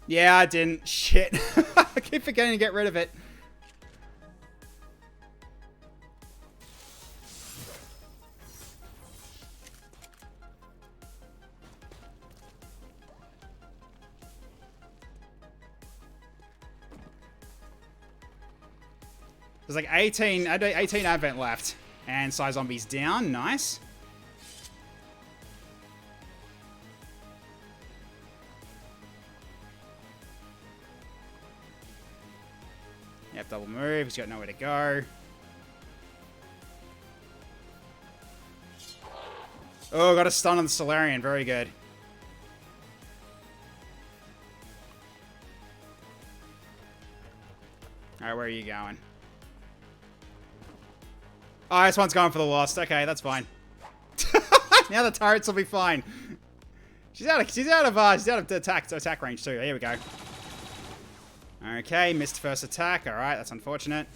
S1: Yeah, I didn't. Shit. I keep forgetting to get rid of it. There's like 18 Advent left. And Psy Zombies down. Nice. Yep, double move. He's got nowhere to go. Oh, got a stun on the Solarian. Very good. Alright, where are you going? Oh, this one's going for the lost. Okay, that's fine. Now the turrets will be fine. She's out of attack range too. Here we go. Okay, missed first attack. All right, that's unfortunate.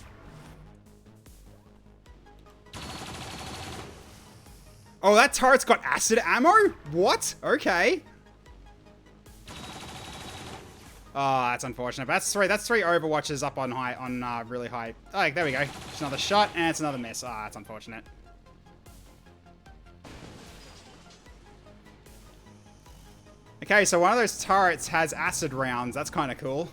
S1: Oh, that turret's got acid ammo? What? Okay. Oh, that's unfortunate. But that's three Overwatches up on really high. Oh, there we go. Just another shot, and it's another miss. Ah, that's unfortunate. Okay, so one of those turrets has acid rounds. That's kind of cool.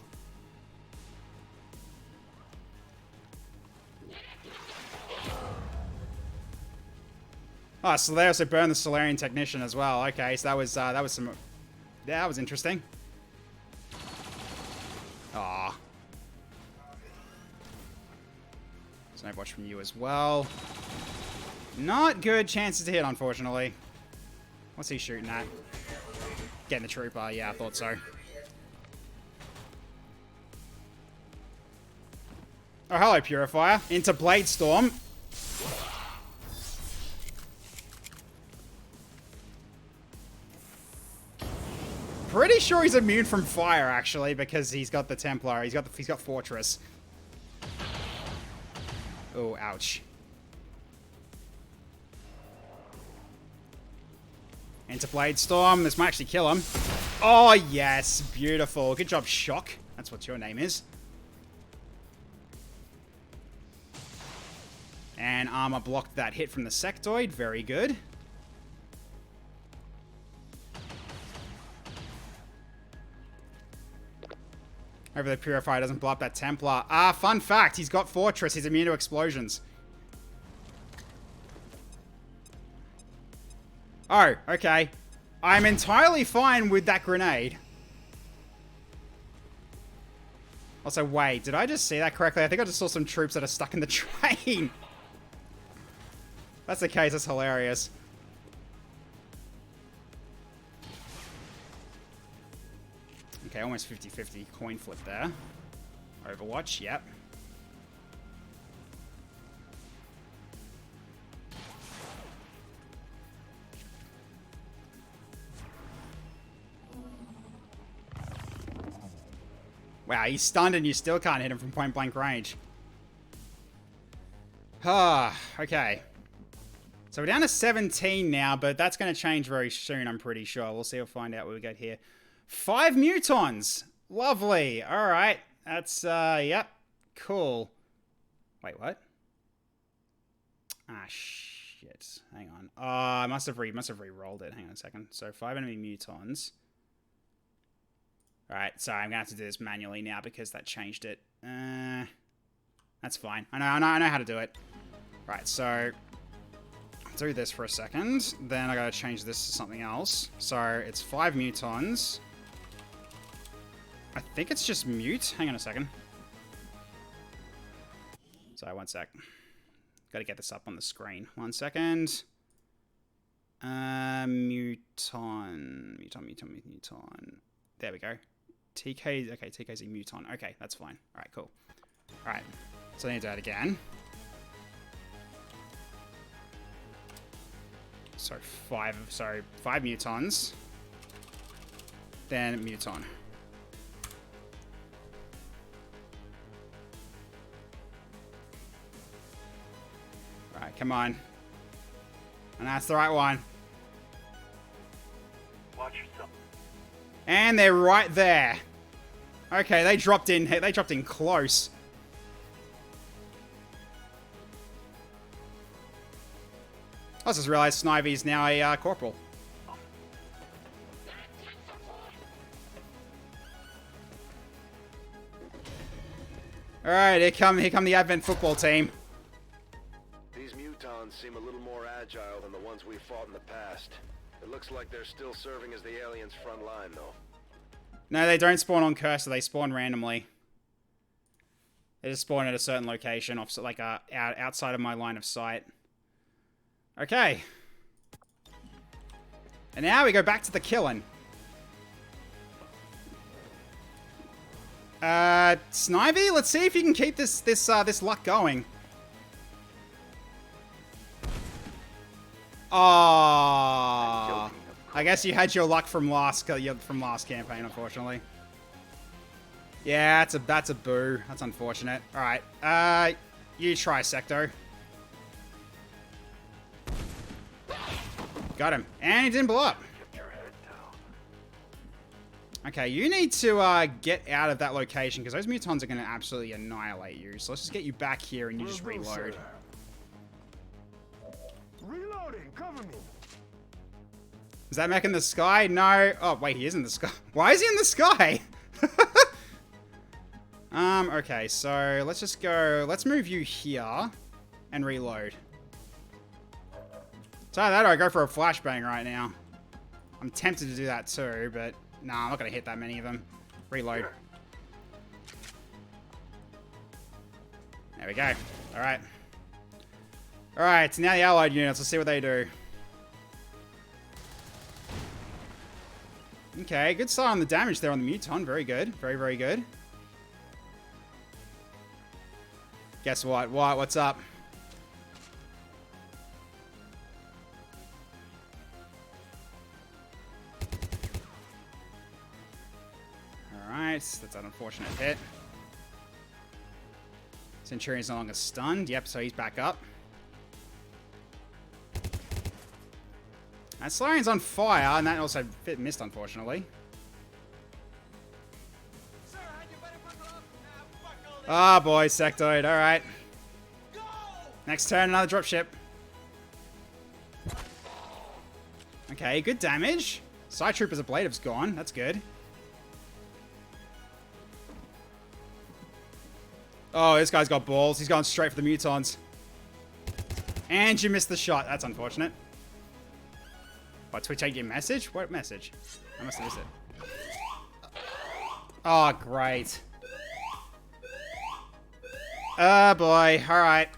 S1: Oh, so they also burned the Solarian Technician as well. Okay, so that was some... Yeah, that was interesting. Aw. So Overwatch from you as well. Not good chances to hit, unfortunately. What's he shooting at? Getting the trooper. Yeah, I thought so. Oh, hello, Purifier. Into Blade Storm. Pretty sure he's immune from fire, actually, because he's got the Templar. He's got Fortress. Oh, ouch. Into Blade Storm. This might actually kill him. Oh, yes. Beautiful. Good job, Shock. That's what your name is. And Armor blocked that hit from the Sectoid. Very good. Hopefully the Purifier doesn't blow up that Templar. Fun fact. He's got Fortress. He's immune to explosions. Oh, okay. I'm entirely fine with that grenade. Also, wait. Did I just see that correctly? I think I just saw some troops that are stuck in the train. That's the case. That's hilarious. Okay, almost 50-50 coin flip there. Overwatch, yep. Wow, he's stunned and you still can't hit him from point blank range. Okay. So we're down to 17 now, but that's going to change very soon, I'm pretty sure. We'll see. We'll find out what we got here. 5 mutons. Lovely. All right. That's, yep. Cool. Wait, what? Ah, shit. Hang on. I must have re-rolled it. Hang on a second. So 5 enemy mutons. All right. Sorry, I'm going to have to do this manually now because that changed it. That's fine. I know how to do it. Right, so do this for a second. Then I got to change this to something else. So it's 5 mutons. I think it's just mute. Hang on a second. Sorry, one sec. Got to get this up on the screen. 1 second. Muton. There we go. TK. Okay, TK's a muton. Okay, that's fine. All right, cool. All right. So I need to do that again. So 5 mutons. Then muton. Alright, come on. And that's the right one.
S2: Watch yourself.
S1: And they're right there. Okay, they dropped in close. I just realized Snivy's now a corporal. Alright, here come the Advent football team.
S9: These mutons seem a little more agile than the ones we fought in the past. It looks like they're still serving as the aliens' front line, though.
S1: No, they don't spawn on cursor. They spawn randomly. They just spawn at a certain location, off like outside of my line of sight. Okay. And now we go back to the killing. Snivy, let's see if you can keep this luck going. Oh, I guess you had your luck from last campaign, unfortunately. Yeah, that's a boo. That's unfortunate. All right, you try Secto. Got him, and he didn't blow up. Okay, you need to get out of that location because those mutons are going to absolutely annihilate you. So let's just get you back here and you just reload.
S7: Reloading, cover me.
S1: Is that mech in the sky? No. Oh, wait, he is in the sky. Why is he in the sky? Okay, so let's just go. Let's move you here and reload. So either that or I go for a flashbang right now. I'm tempted to do that too, but nah, I'm not going to hit that many of them. Reload. There we go. Alright. Alright, now the allied units. Let's see what they do. Okay, good start on the damage there on the Muton. Very good. Very, very good. Guess what? What's up? Alright, that's an unfortunate hit. Centurion's no longer stunned. Yep, so he's back up. And Solarian's on fire, and that also missed, unfortunately. Ah, boy, Sectoid. Alright. Next turn, another dropship. Okay, good damage. Side Trooper's ablative's gone. That's good. Oh, this guy's got balls. He's going straight for the Mutons. And you missed the shot. That's unfortunate. What, Twitch ain't your message? What message? I must have missed it. Oh, great. Oh, boy. Alright.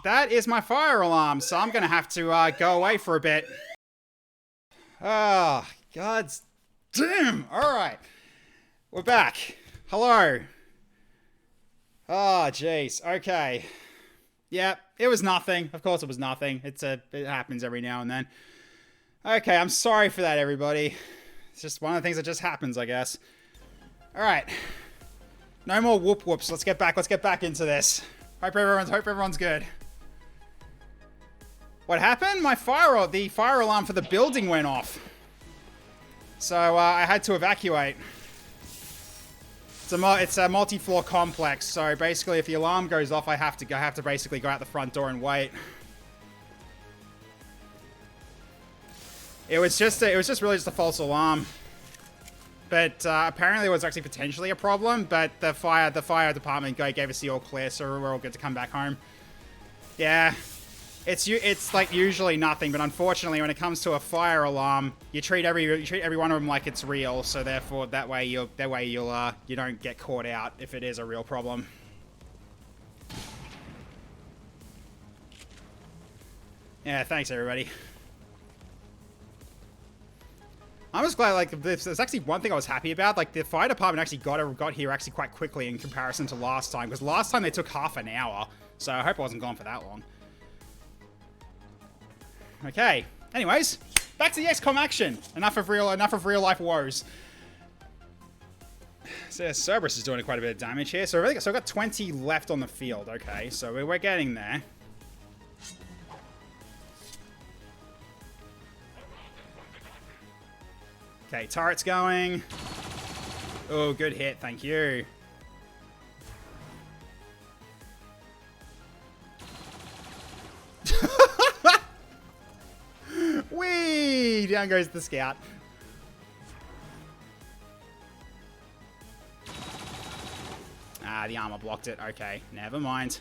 S1: That is my fire alarm, so I'm going to have to go away for a bit. Oh, God damn. Alright. We're back. Hello. Oh, jeez. Okay. Yeah, it was nothing. Of course it was nothing. It happens every now and then. Okay, I'm sorry for that, everybody. It's just one of the things that just happens, I guess. Alright. No more whoop whoops. Let's get back into this. Hope everyone's good. What happened? The fire alarm for the building went off. So I had to evacuate. It's a multi-floor complex, so basically if the alarm goes off, I have to basically go out the front door and wait. It was really just a false alarm. But apparently it was actually potentially a problem, but the fire department guy gave us the all clear, so we're all good to come back home. Yeah. It's like usually nothing, but unfortunately when it comes to a fire alarm, you treat every one of them like it's real, so therefore that way you don't get caught out if it is a real problem. Yeah, thanks everybody. I'm just glad, like, there's actually one thing I was happy about. Like, the fire department actually got here actually quite quickly in comparison to last time, because last time they took half an hour, so I hope I wasn't gone for that long. Okay. Anyways, back to the XCOM action. Enough of real life woes. So yeah, Cerberus is doing quite a bit of damage here. So I've got 20 left on the field. Okay, so we're getting there. Okay, turret's going. Oh, good hit. Thank you. Whee! Down goes the scout. Ah, the armor blocked it. Okay, never mind.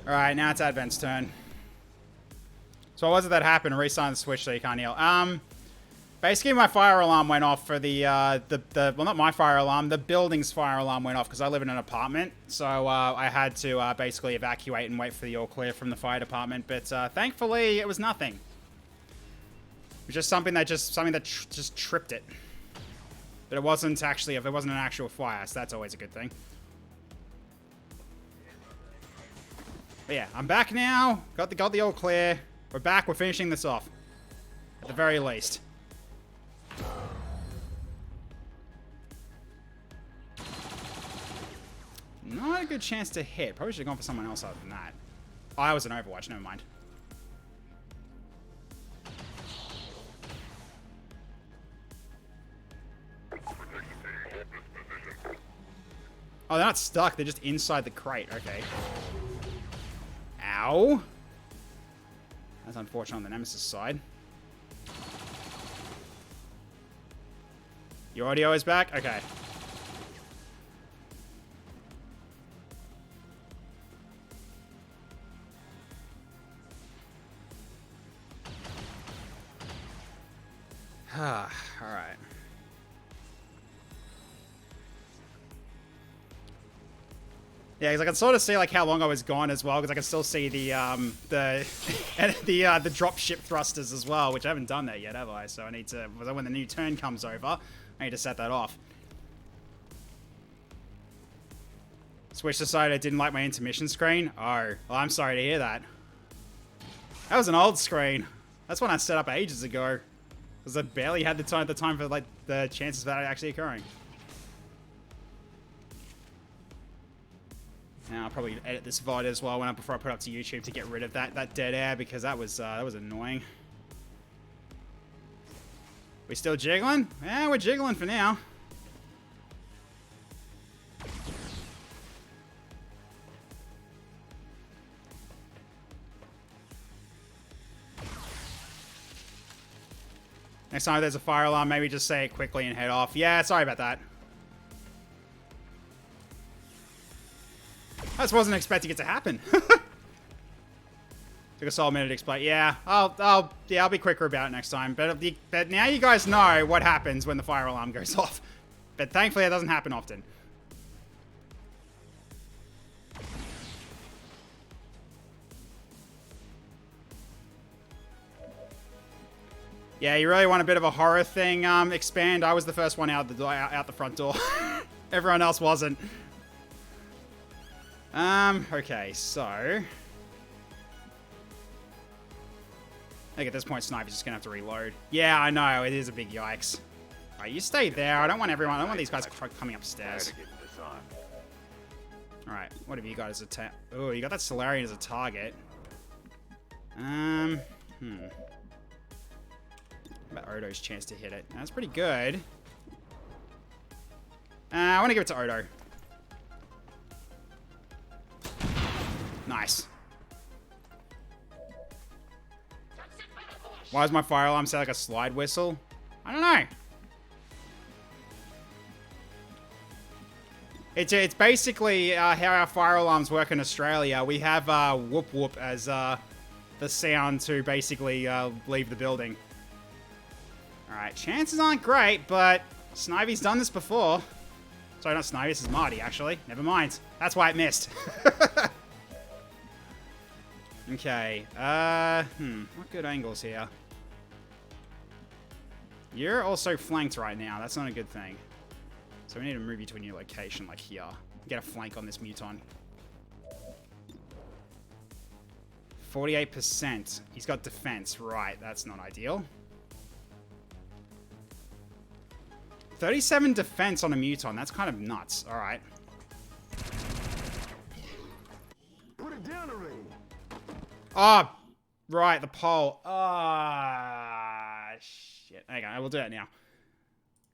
S1: Alright, now it's Advent's turn. So what was it that happened? Resign the switch so you can't heal. Basically my fire alarm went off for well, not my fire alarm, the building's fire alarm went off because I live in an apartment. So I had to basically evacuate and wait for the all clear from the fire department. But thankfully it was nothing. It was just something that just tripped it. But it wasn't actually, if it wasn't an actual fire, so that's always a good thing. But yeah, I'm back now. Got the all clear. We're back. We're finishing this off. At the very least. Not a good chance to hit. Probably should have gone for someone else other than that. Oh, I was an Overwatch. Never mind. Oh, they're not stuck. They're just inside the crate. Okay. Ow. That's unfortunate on the Nemesis side. Your audio is back? Okay. Alright. Yeah, because I can sort of see like how long I was gone as well, because I can still see the drop ship thrusters as well, which I haven't done that yet, have I? So I need to, when the new turn comes over, I need to set that off. Switch decided I didn't like my intermission screen. Oh, well, I'm sorry to hear that. That was an old screen. That's one I set up ages ago, because I barely had the time for like the chances of that actually occurring. Now I'll probably edit this VOD as well before I put it up to YouTube to get rid of that dead air, because that was annoying. We still jiggling? Yeah, we're jiggling for now. Next time there's a fire alarm, maybe just say it quickly and head off. Yeah, sorry about that. I just wasn't expecting it to happen. Took us all a minute to explain. Yeah, I'll be quicker about it next time. But now you guys know what happens when the fire alarm goes off. But thankfully, it doesn't happen often. Yeah, you really want a bit of a horror thing expand. I was the first one out the front door. Everyone else wasn't. Okay, so I think at this point Sniper's just gonna have to reload. Yeah, I know, it is a big yikes. Alright, you stay there. I don't want these guys coming upstairs. Alright, what have you got as a oh, you got that Solarian as a target. What about Odo's chance to hit it? That's pretty good. I want to give it to Odo. Nice. Why does my fire alarm sound like a slide whistle? I don't know. It's basically how our fire alarms work in Australia. We have whoop whoop as the sound to basically leave the building. Alright, chances aren't great, but Snivey's done this before. Sorry, not Snivey, this is Marty, actually. Never mind. That's why it missed. Okay, what good angles here? You're also flanked right now. That's not a good thing. So we need to move you to a new location, like here. Get a flank on this Muton. 48%. He's got defense. Right, that's not ideal. 37 defense on a Muton. That's kind of nuts. All right.
S7: Put it down already.
S1: Oh, right, the pole. Ah, shit. Okay, we'll do that now.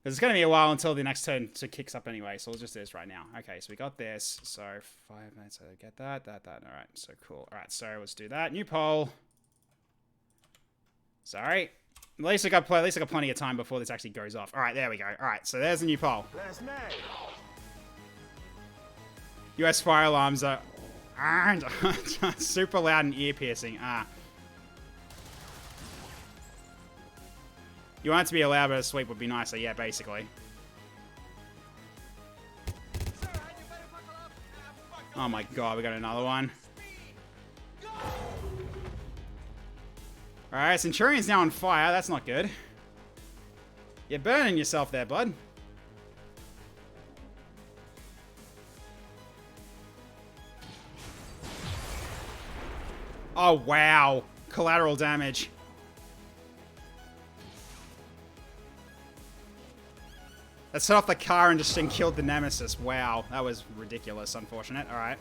S1: Because it's going to be a while until the next turn kicks up anyway, so we'll just do this right now. Okay, so we got this. So 5 minutes, so get that. All right, so cool. All right, so let's do that. New pole. Sorry. At least I got plenty of time before this actually goes off. All right, there we go. All right, so there's the new pole.
S7: Last night.
S1: US fire alarms are super loud and ear-piercing. You want it to be a loud, but a sweep would be nicer. Yeah, basically. Oh my god, we got another one. Alright, Centurion's now on fire. That's not good. You're burning yourself there, bud. Oh, wow. Collateral damage. That set off the car and just killed the Nemesis. Wow. That was ridiculous, unfortunate. Alright.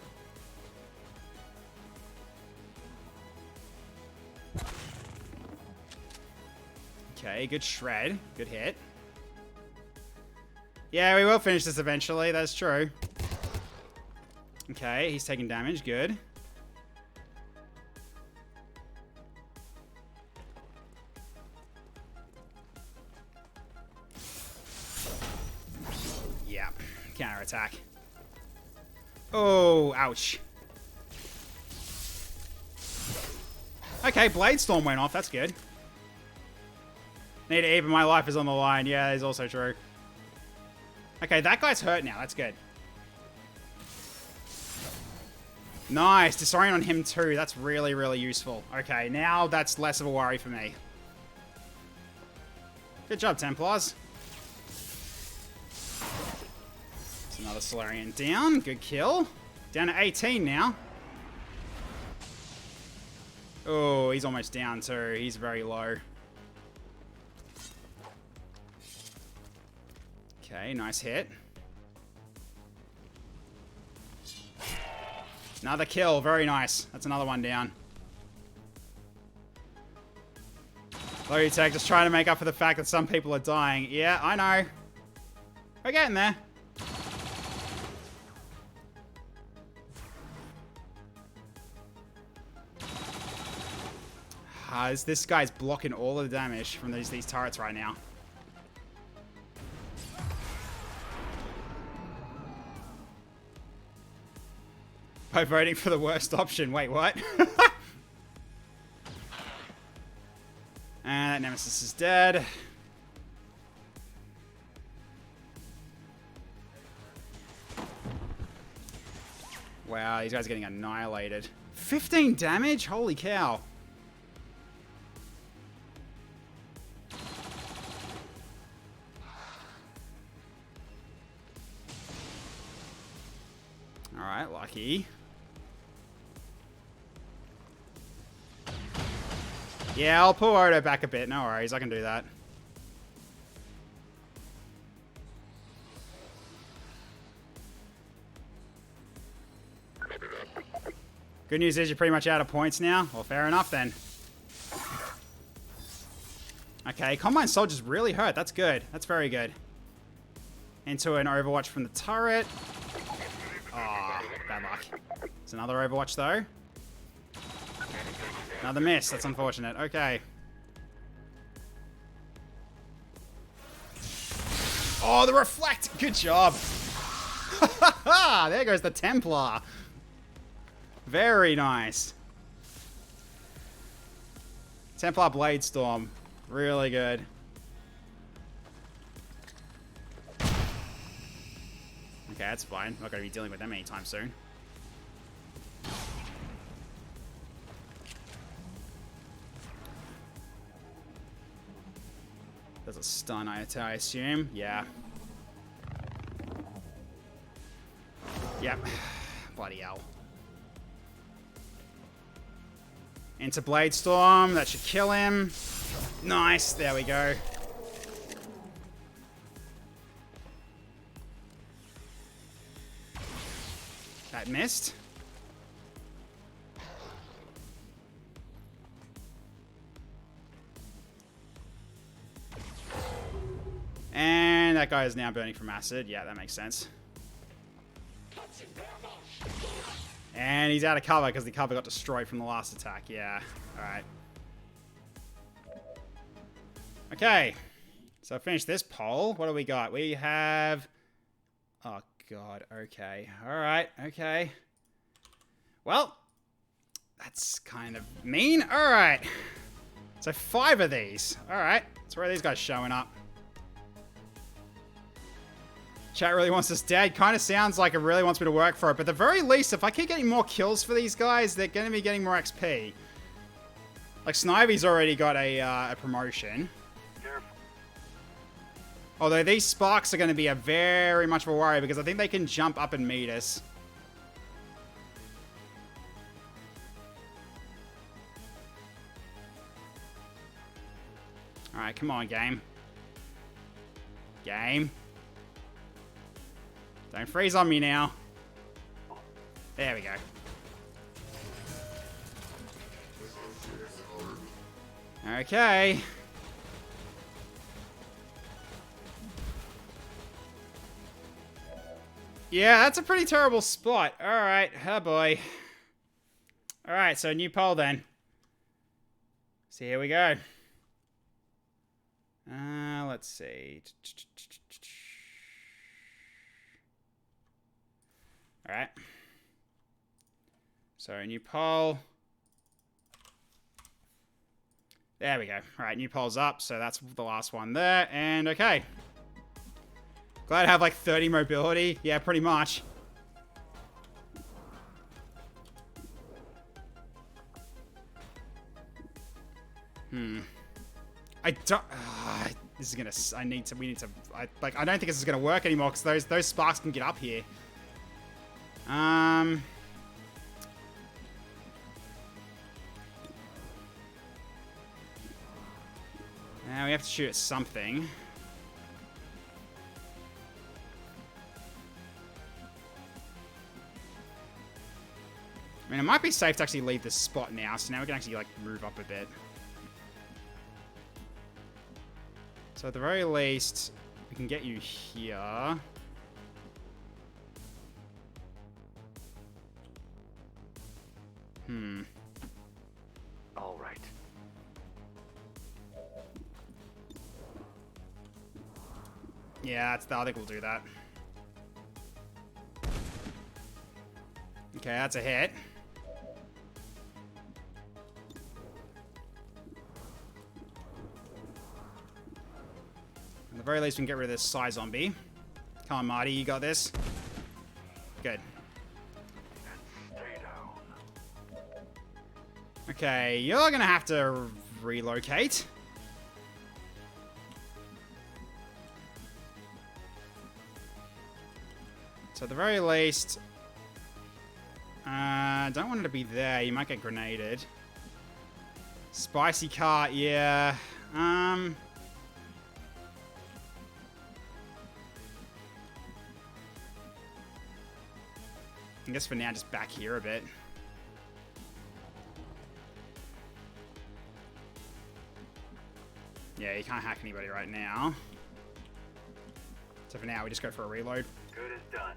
S1: Okay, good shred. Good hit. Yeah, we will finish this eventually. That's true. Okay, he's taking damage. Good. Yeah. Counterattack. Oh, ouch. Okay, Blade Storm went off. That's good. Need to even, my life is on the line. Yeah, that is also true. Okay, that guy's hurt now. That's good. Nice. Disorient on him too. That's really, really useful. Okay, now that's less of a worry for me. Good job, Templars. There's another Solarian down. Good kill. Down to 18 now. Oh, he's almost down too. He's very low. Okay, nice hit. Another kill. Very nice. That's another one down. WOTC just trying to make up for the fact that some people are dying. Yeah, I know. We're getting there. This guy's blocking all of the damage from these turrets right now. By voting for the worst option. Wait, what? And that Nemesis is dead. Wow, these guys are getting annihilated. 15 damage? Holy cow. Alright, lucky. Yeah, I'll pull Odo back a bit. No worries, I can do that. Good news is you're pretty much out of points now. Well, fair enough then. Okay, Combine Soldier's really hurt. That's good. That's very good. Into an Overwatch from the turret. Ah, oh, bad luck. It's another Overwatch though. Another miss. That's unfortunate. Okay. Oh, the reflect. Good job. There goes the Templar. Very nice. Templar Blade Storm. Really good. Okay, that's fine. Not going to be dealing with them anytime soon. There's a stun, I assume. Yeah. Yep. Bloody hell. Into Blade Storm. That should kill him. Nice. There we go. That missed. And that guy is now burning from acid. Yeah, that makes sense. And he's out of cover because the cover got destroyed from the last attack. Yeah. Alright. Okay. So I finished this poll. What do we got? We have... Oh, God. Okay. Alright. Okay. Well, that's kind of mean. Alright. So 5 of these. Alright. So where are these guys showing up? Chat really wants us dead. Kind of sounds like it really wants me to work for it. But at the very least, if I keep getting more kills for these guys, they're going to be getting more XP. Like, Snivy's already got a promotion. Although these sparks are going to be a very much of a worry because I think they can jump up and meet us. Alright, come on, game. Game. Don't freeze on me now. There we go. Okay. Yeah, that's a pretty terrible spot. Alright, oh boy. Alright, so new poll then. So here we go. Let's see. Alright. So, new poll. There we go. Alright, new pole's up, so that's the last one there. And okay. Glad I have like 30 mobility. Yeah, pretty much. I don't... this is gonna... we need to... I don't think this is gonna work anymore, because those sparks can get up here. Now we have to shoot at something. I mean, it might be safe to actually leave this spot now, so now we can actually, like, move up a bit. So at the very least, we can get you here.
S8: All right.
S1: Yeah, I think we'll do that. Okay, that's a hit. At the very least, we can get rid of this Psy zombie. Come on, Marty, you got this. Good.
S8: Stay down.
S1: Okay, you're gonna have to relocate. So at the very least, don't want it to be there. You might get grenaded. Spicy cart, yeah. I guess for now, just back here a bit. Yeah, you can't hack anybody right now. So for now, we just go for a reload.
S2: Good as done.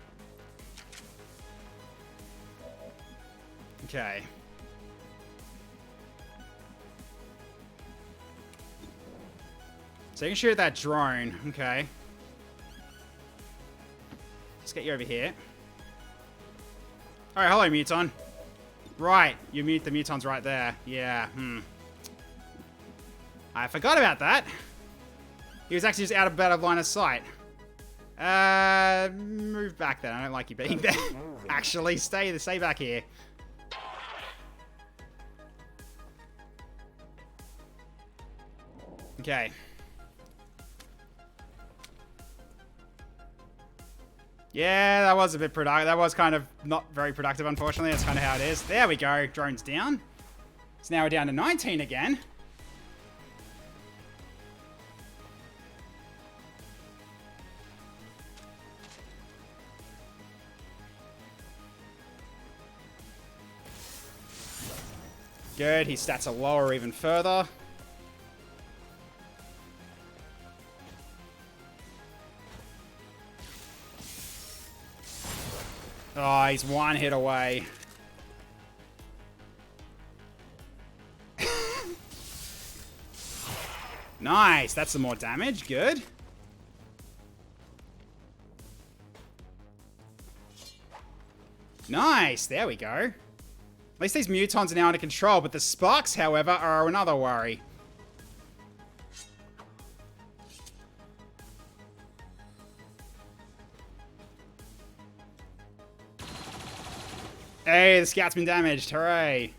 S1: Okay. So you can shoot at that drone. Okay. Let's get you over here. Alright, hello, Muton. Right, the Muton's right there. Yeah, I forgot about that. He was actually just out of line of sight. Move back then. I don't like you being there. Actually, stay back here. Okay. Yeah, that was a bit productive. That was kind of not very productive, unfortunately. That's kind of how it is. There we go. Drone's down. So now we're down to 19 again. Good. His stats are lower even further. Oh, he's one hit away. Nice. That's some more damage. Good. Nice. There we go. At least these mutons are now under control, but the sparks, however, are another worry. Hey, the scout's been damaged. Hooray.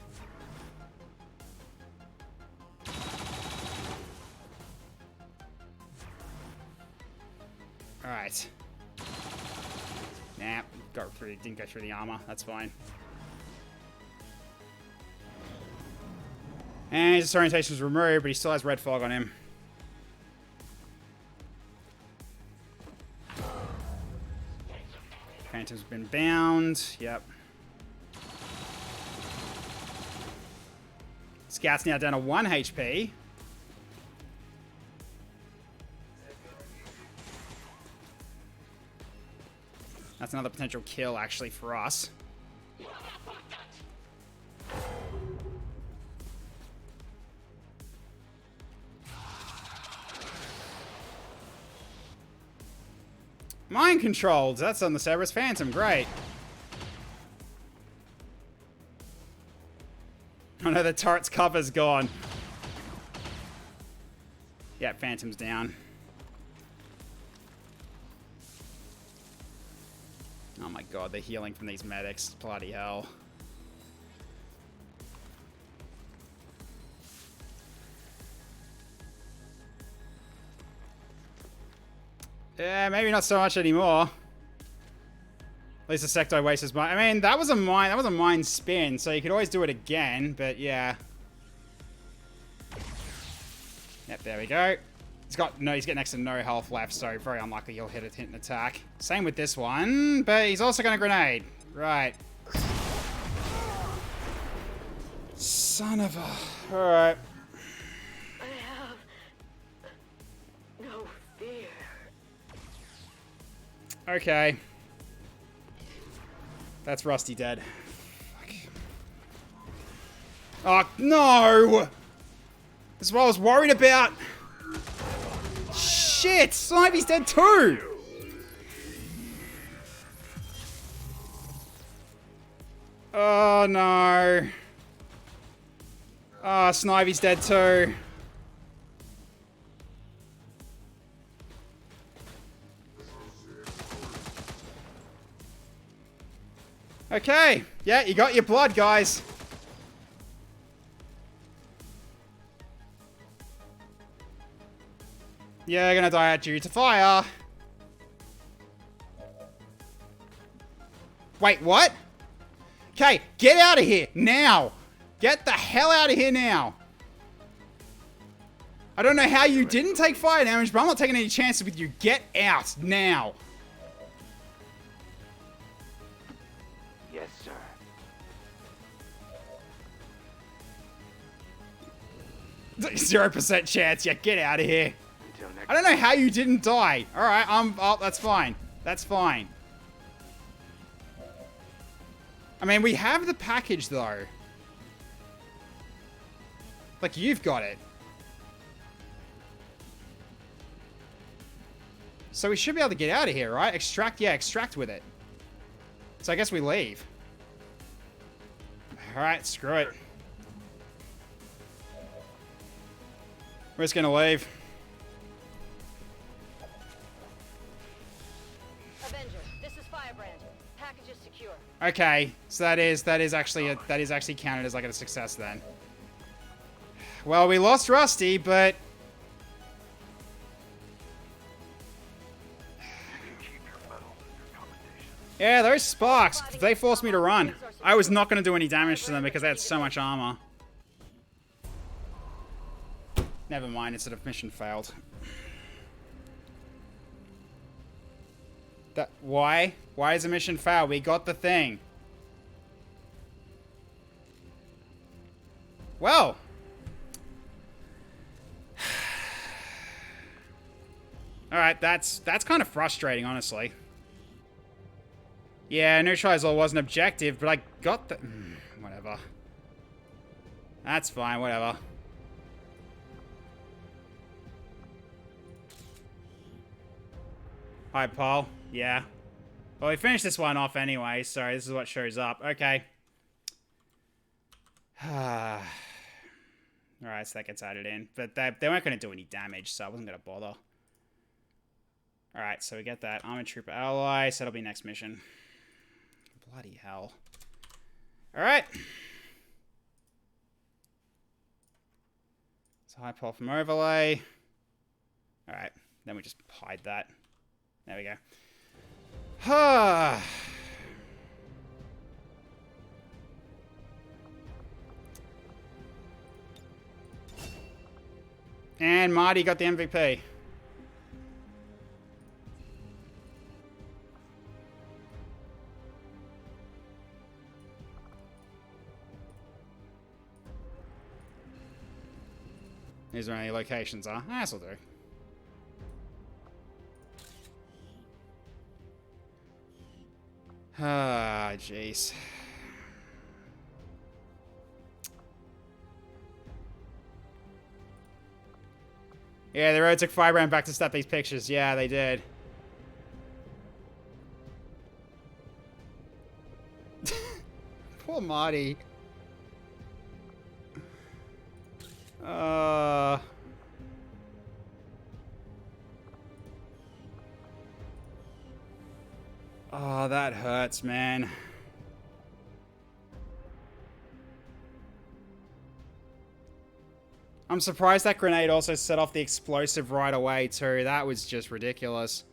S1: Alright. Nah, didn't go through the armor. That's fine. And his disorientation was removed, but he still has red fog on him. Phantom's been bound. Yep. Scout's now down to 1 HP. That's another potential kill, actually, for us. Mind controlled. That's on the Cerberus Phantom. Great. Oh no, the turret's cover's gone. Phantom's down. Oh my god, the healing from these medics. Bloody hell. Yeah, maybe not so much anymore. At least the sector wastes mine. I mean, that was a mine spin, so you could always do it again, but yeah. Yep, there we go. He's getting next to no health left, so very unlikely he'll hit an attack. Same with this one, but he's also gonna grenade. Right. Son of a... Alright.
S6: I have no fear.
S1: Okay. That's Rusty dead. Fuck. Oh, no! That's what I was worried about. Shit! Snivey's dead too! Oh, no. Oh, Snivey's dead too. Okay. Yeah, you got your blood, guys. You're gonna die due to fire. Wait, what? Okay, get out of here now. Get the hell out of here now. I don't know how you didn't take fire damage, but I'm not taking any chances with you. Get out now.
S2: Yes, sir.
S1: 0% chance. Yeah, get out of here.
S2: Until next
S1: I don't know how you didn't die. All right, oh, that's fine. That's fine. I mean, we have the package though. Like, you've got it. So we should be able to get out of here, right? Extract, yeah, extract with it. So I guess we leave. Alright, screw it. We're just gonna leave.
S3: Avenger, this is Firebrand. Package is secure.
S1: Okay, so that is actually counted as like a success then. Well, we lost Rusty, but yeah, those sparks, they forced me to run. I was not going to do any damage to them because they had so much armor. Never mind, instead of mission failed. Why? Why is a mission fail? We got the thing. Well. Alright, that's kind of frustrating, honestly. Yeah, neutralize all was an objective, but I got the... whatever. That's fine, whatever. Hi, Paul. Yeah. Well, we finished this one off anyway, so this is what shows up. Okay. Alright, so that gets added in. But they weren't going to do any damage, so I wasn't going to bother. Alright, so we get that. Armored Trooper Ally, so that'll be next mission. Bloody hell. Alright. So high pull from overlay. Alright, then we just hide that. There we go. And Marty got the MVP. These are any locations, huh? This'll do. Ah, jeez. Yeah, the road took Firebrand back to snap these pictures. Yeah, they did. Poor Marty. Oh, that hurts, man. I'm surprised that grenade also set off the explosive right away, too. That was just ridiculous.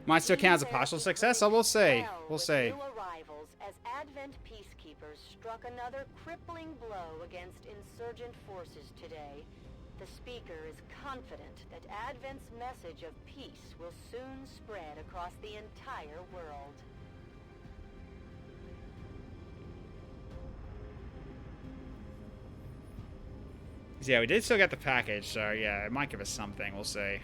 S1: Might still count as a partial success, so we'll see. We'll see.
S3: New arrivals as Advent peacekeepers struck another crippling blow against insurgent forces today. The speaker is confident that Advent's message of peace will soon spread across the entire world.
S1: Yeah, we did still get the package, so yeah, it might give us something. We'll see.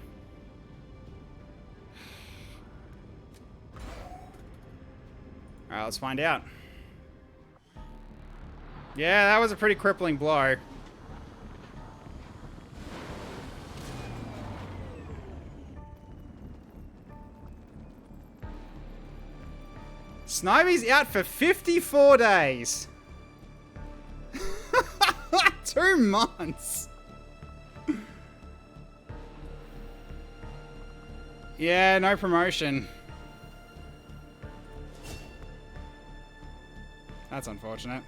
S1: Alright, let's find out. Yeah, that was a pretty crippling blow. Snivey's out for 54 days. 2 months. Yeah, no promotion. That's unfortunate.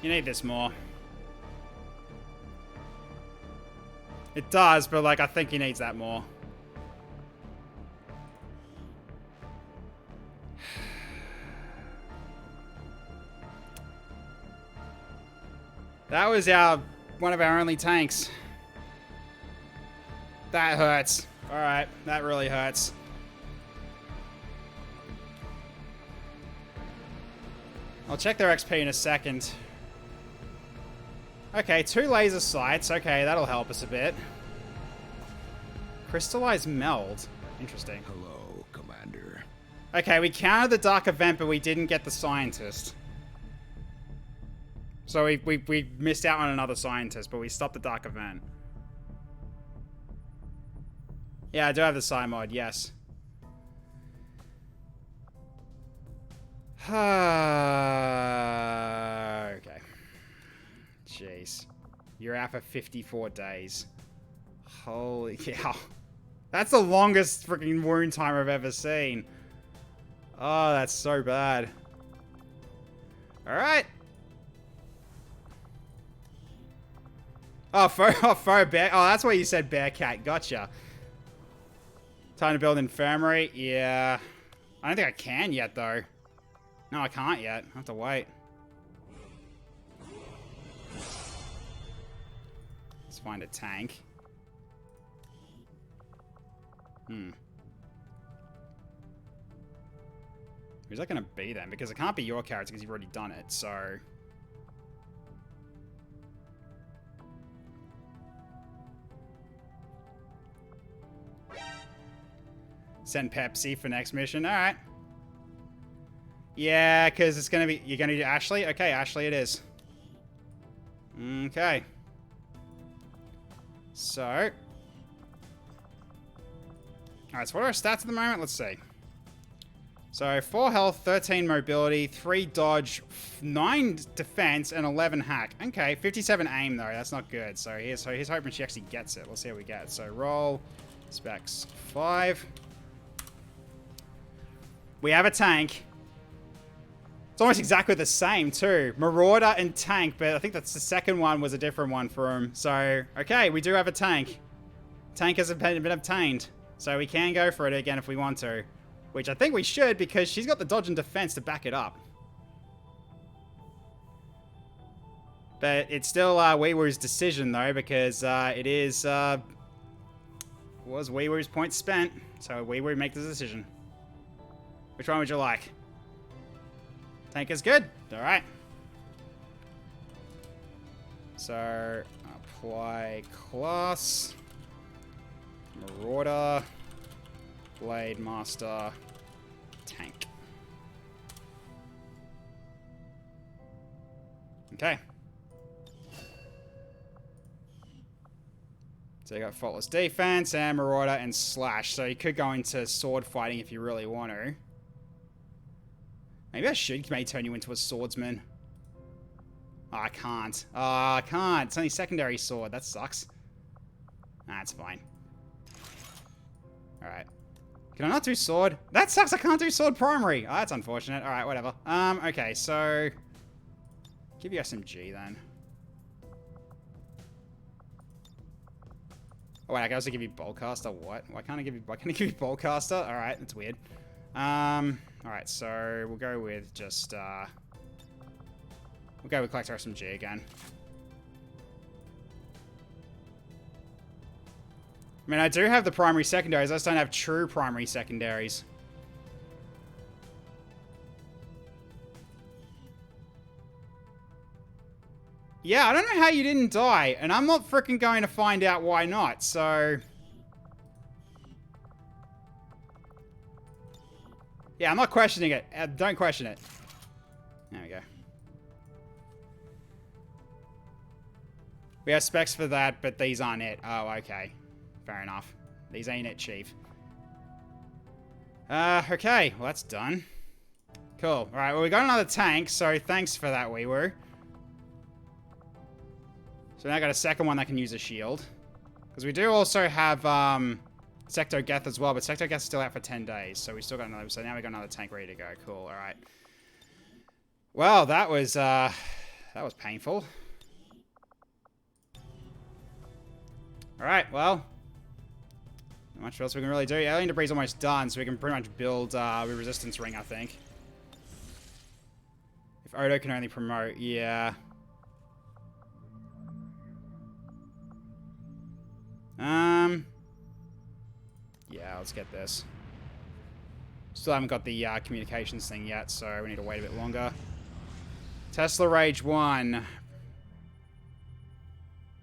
S1: You need this more. It does, but like I think he needs that more. That was one of our only tanks. That hurts. Alright, that really hurts. I'll check their XP in a second. Okay, 2 laser sights. Okay, that'll help us a bit. Crystallized meld. Interesting.
S5: Hello, Commander.
S1: Okay, we counted the dark event, but we didn't get the scientist. So we missed out on another scientist, but we stopped the dark event. Yeah, I do have the psi mod, yes. Okay. Jeez. You're out for 54 days. Holy cow. That's the longest freaking wound time I've ever seen. Oh, that's so bad. Alright. Oh, faux bear. Oh, that's why you said Bearcat. Gotcha. Time to build infirmary. Yeah. I don't think I can yet, though. No, I can't yet. I have to wait. Let's find a tank. Who's that going to be then? Because it can't be your character because you've already done it, so... Send Pepsi for next mission. Alright. Yeah, because it's going to be... You're going to do Ashley? Okay, Ashley it is. Okay. So... Alright, so what are our stats at the moment? Let's see. So, 4 health, 13 mobility, 3 dodge, 9 defense, and 11 hack. Okay, 57 aim though. That's not good. So he's hoping she actually gets it. Let's see how we get. So, roll. Specs 5. We have a tank. It's almost exactly the same, too. Marauder and tank, but I think that's the second one was a different one for him. So, okay, we do have a tank. Tank has been obtained. So we can go for it again if we want to. Which I think we should, because she's got the dodge and defense to back it up. But it's still Weewoo's decision, though, because it is... was Weewoo's points spent. So Weewoo make the decision. Which one would you like? Tank is good. Alright. So, apply class. Marauder. Blade Master. Tank. Okay. So you got Faultless Defense, and Marauder, and Slash. So you could go into sword fighting if you really want to. Maybe I should turn you into a swordsman. Oh, I can't. Oh, I can't. It's only secondary sword. That sucks. Nah, it's fine. Alright. Can I not do sword? That sucks. I can't do sword primary. Oh, that's unfortunate. Alright, whatever. Okay, so... give you SMG then. Oh, wait, I can also give you Boltcaster. What? Why can't I give you Boltcaster? Alright, that's weird. Alright, so we'll go with just, we'll go with Collector SMG again. I mean, I do have the primary secondaries, I just don't have true primary secondaries. Yeah, I don't know how you didn't die, and I'm not freaking going to find out why not, so... yeah, I'm not questioning it. Don't question it. There we go. We have specs for that, but these aren't it. Oh, okay. Fair enough. These ain't it, Chief. Okay. Well, that's done. Cool. Alright, well, we got another tank, so thanks for that, Weewoo. So now I got a second one that can use a shield. Because we do also have, Sector Geth as well, but Sector Geth's still out for 10 days, so we still got another, so now we got another tank ready to go. Cool, alright. Well, that was painful. Alright, well. Not much else we can really do. Alien Debris is almost done, so we can pretty much build a resistance ring, I think. If Odo can only promote, yeah. Yeah, let's get this. Still haven't got the communications thing yet, so we need to wait a bit longer. Tesla Rage 1.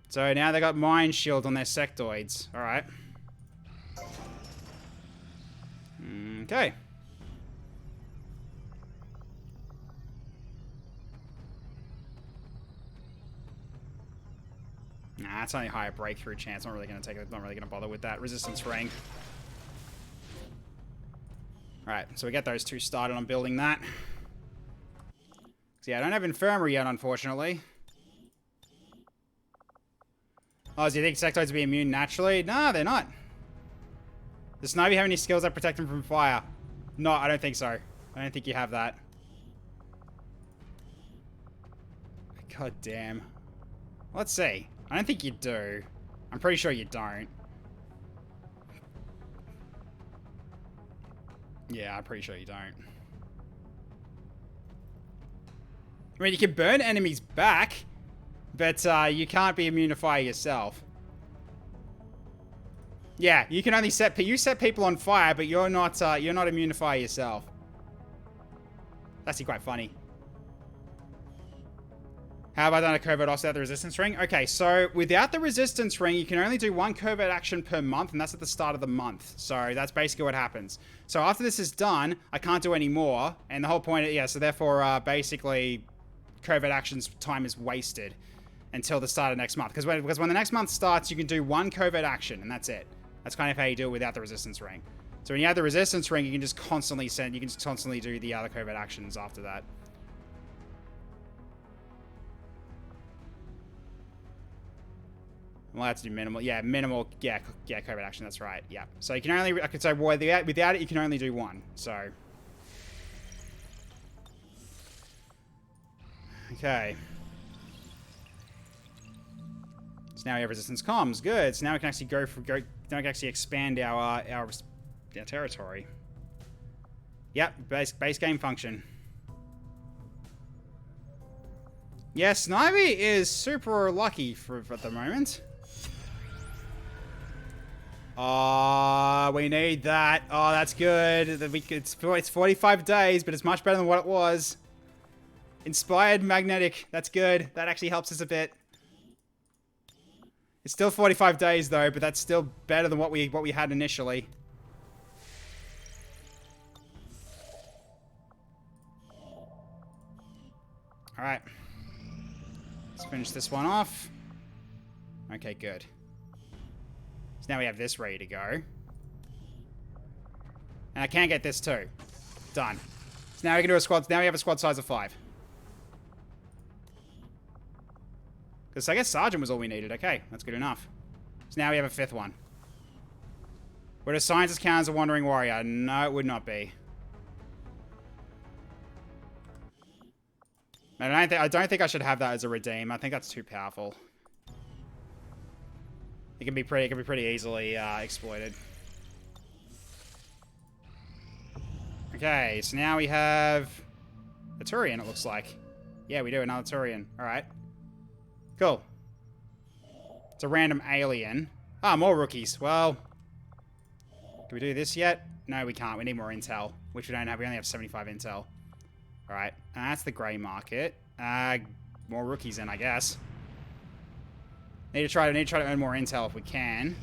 S1: So now they got Mind Shield on their sectoids. Alright. Okay. Nah, it's only a higher breakthrough chance. Not really going to take it. Not really going to bother with that. Resistance ring. Alright, so we get those two started on building that. So yeah, I don't have Infirmary yet, unfortunately. Oh, do you think sectoids will be immune naturally? No, they're not. Does Snivy have any skills that protect them from fire? No, I don't think so. I don't think you have that. God damn. Let's see. I don't think you do. I'm pretty sure you don't. Yeah, I'm pretty sure you don't. I mean, you can burn enemies back, but you can't be immune to fire yourself. Yeah, you can only set people on fire, but you're not immune to fire yourself. That's actually quite funny. How about on a covert offset without the resistance ring? Okay, so without the resistance ring, you can only do one covert action per month, and that's at the start of the month. So that's basically what happens. So after this is done, I can't do any more, and the whole point, yeah, so therefore, basically, covert actions time is wasted until the start of next month. Because when the next month starts, you can do one covert action, and that's it. That's kind of how you do it without the resistance ring. So when you have the resistance ring, you can just constantly do the other covert actions after that. We'll have to do minimal. Yeah, minimal. Yeah, covert action. That's right. Yeah. So you can only. I could say without it, you can only do one. So. Okay. So now we have resistance comms. Good. So now we can actually now we can actually expand our territory. Yep. Base game function. Yeah, Snivy is super lucky for the moment. Oh, we need that. Oh, that's good. It's 45 days, but it's much better than what it was. Inspired magnetic. That's good. That actually helps us a bit. It's still 45 days though, but that's still better than what we had initially. All right. Let's finish this one off. Okay, good. So now we have this ready to go. And I can get this too. Done. So now we can do a squad. Now we have a squad size of 5. Because I guess Sergeant was all we needed. Okay, that's good enough. So now we have a 5th one. Would a scientist count as a wandering warrior? No, it would not be. I don't think I should have that as a redeem. I think that's too powerful. It can be pretty easily exploited. Okay, so now we have a Turian, it looks like. Yeah, we do, another Turian. Alright. Cool. It's a random alien. Ah, more rookies. Well, can we do this yet? No, we can't. We need more intel, which we don't have. We only have 75 intel. Alright, that's the grey market. More rookies in, I guess. Need to try to earn more intel if we can.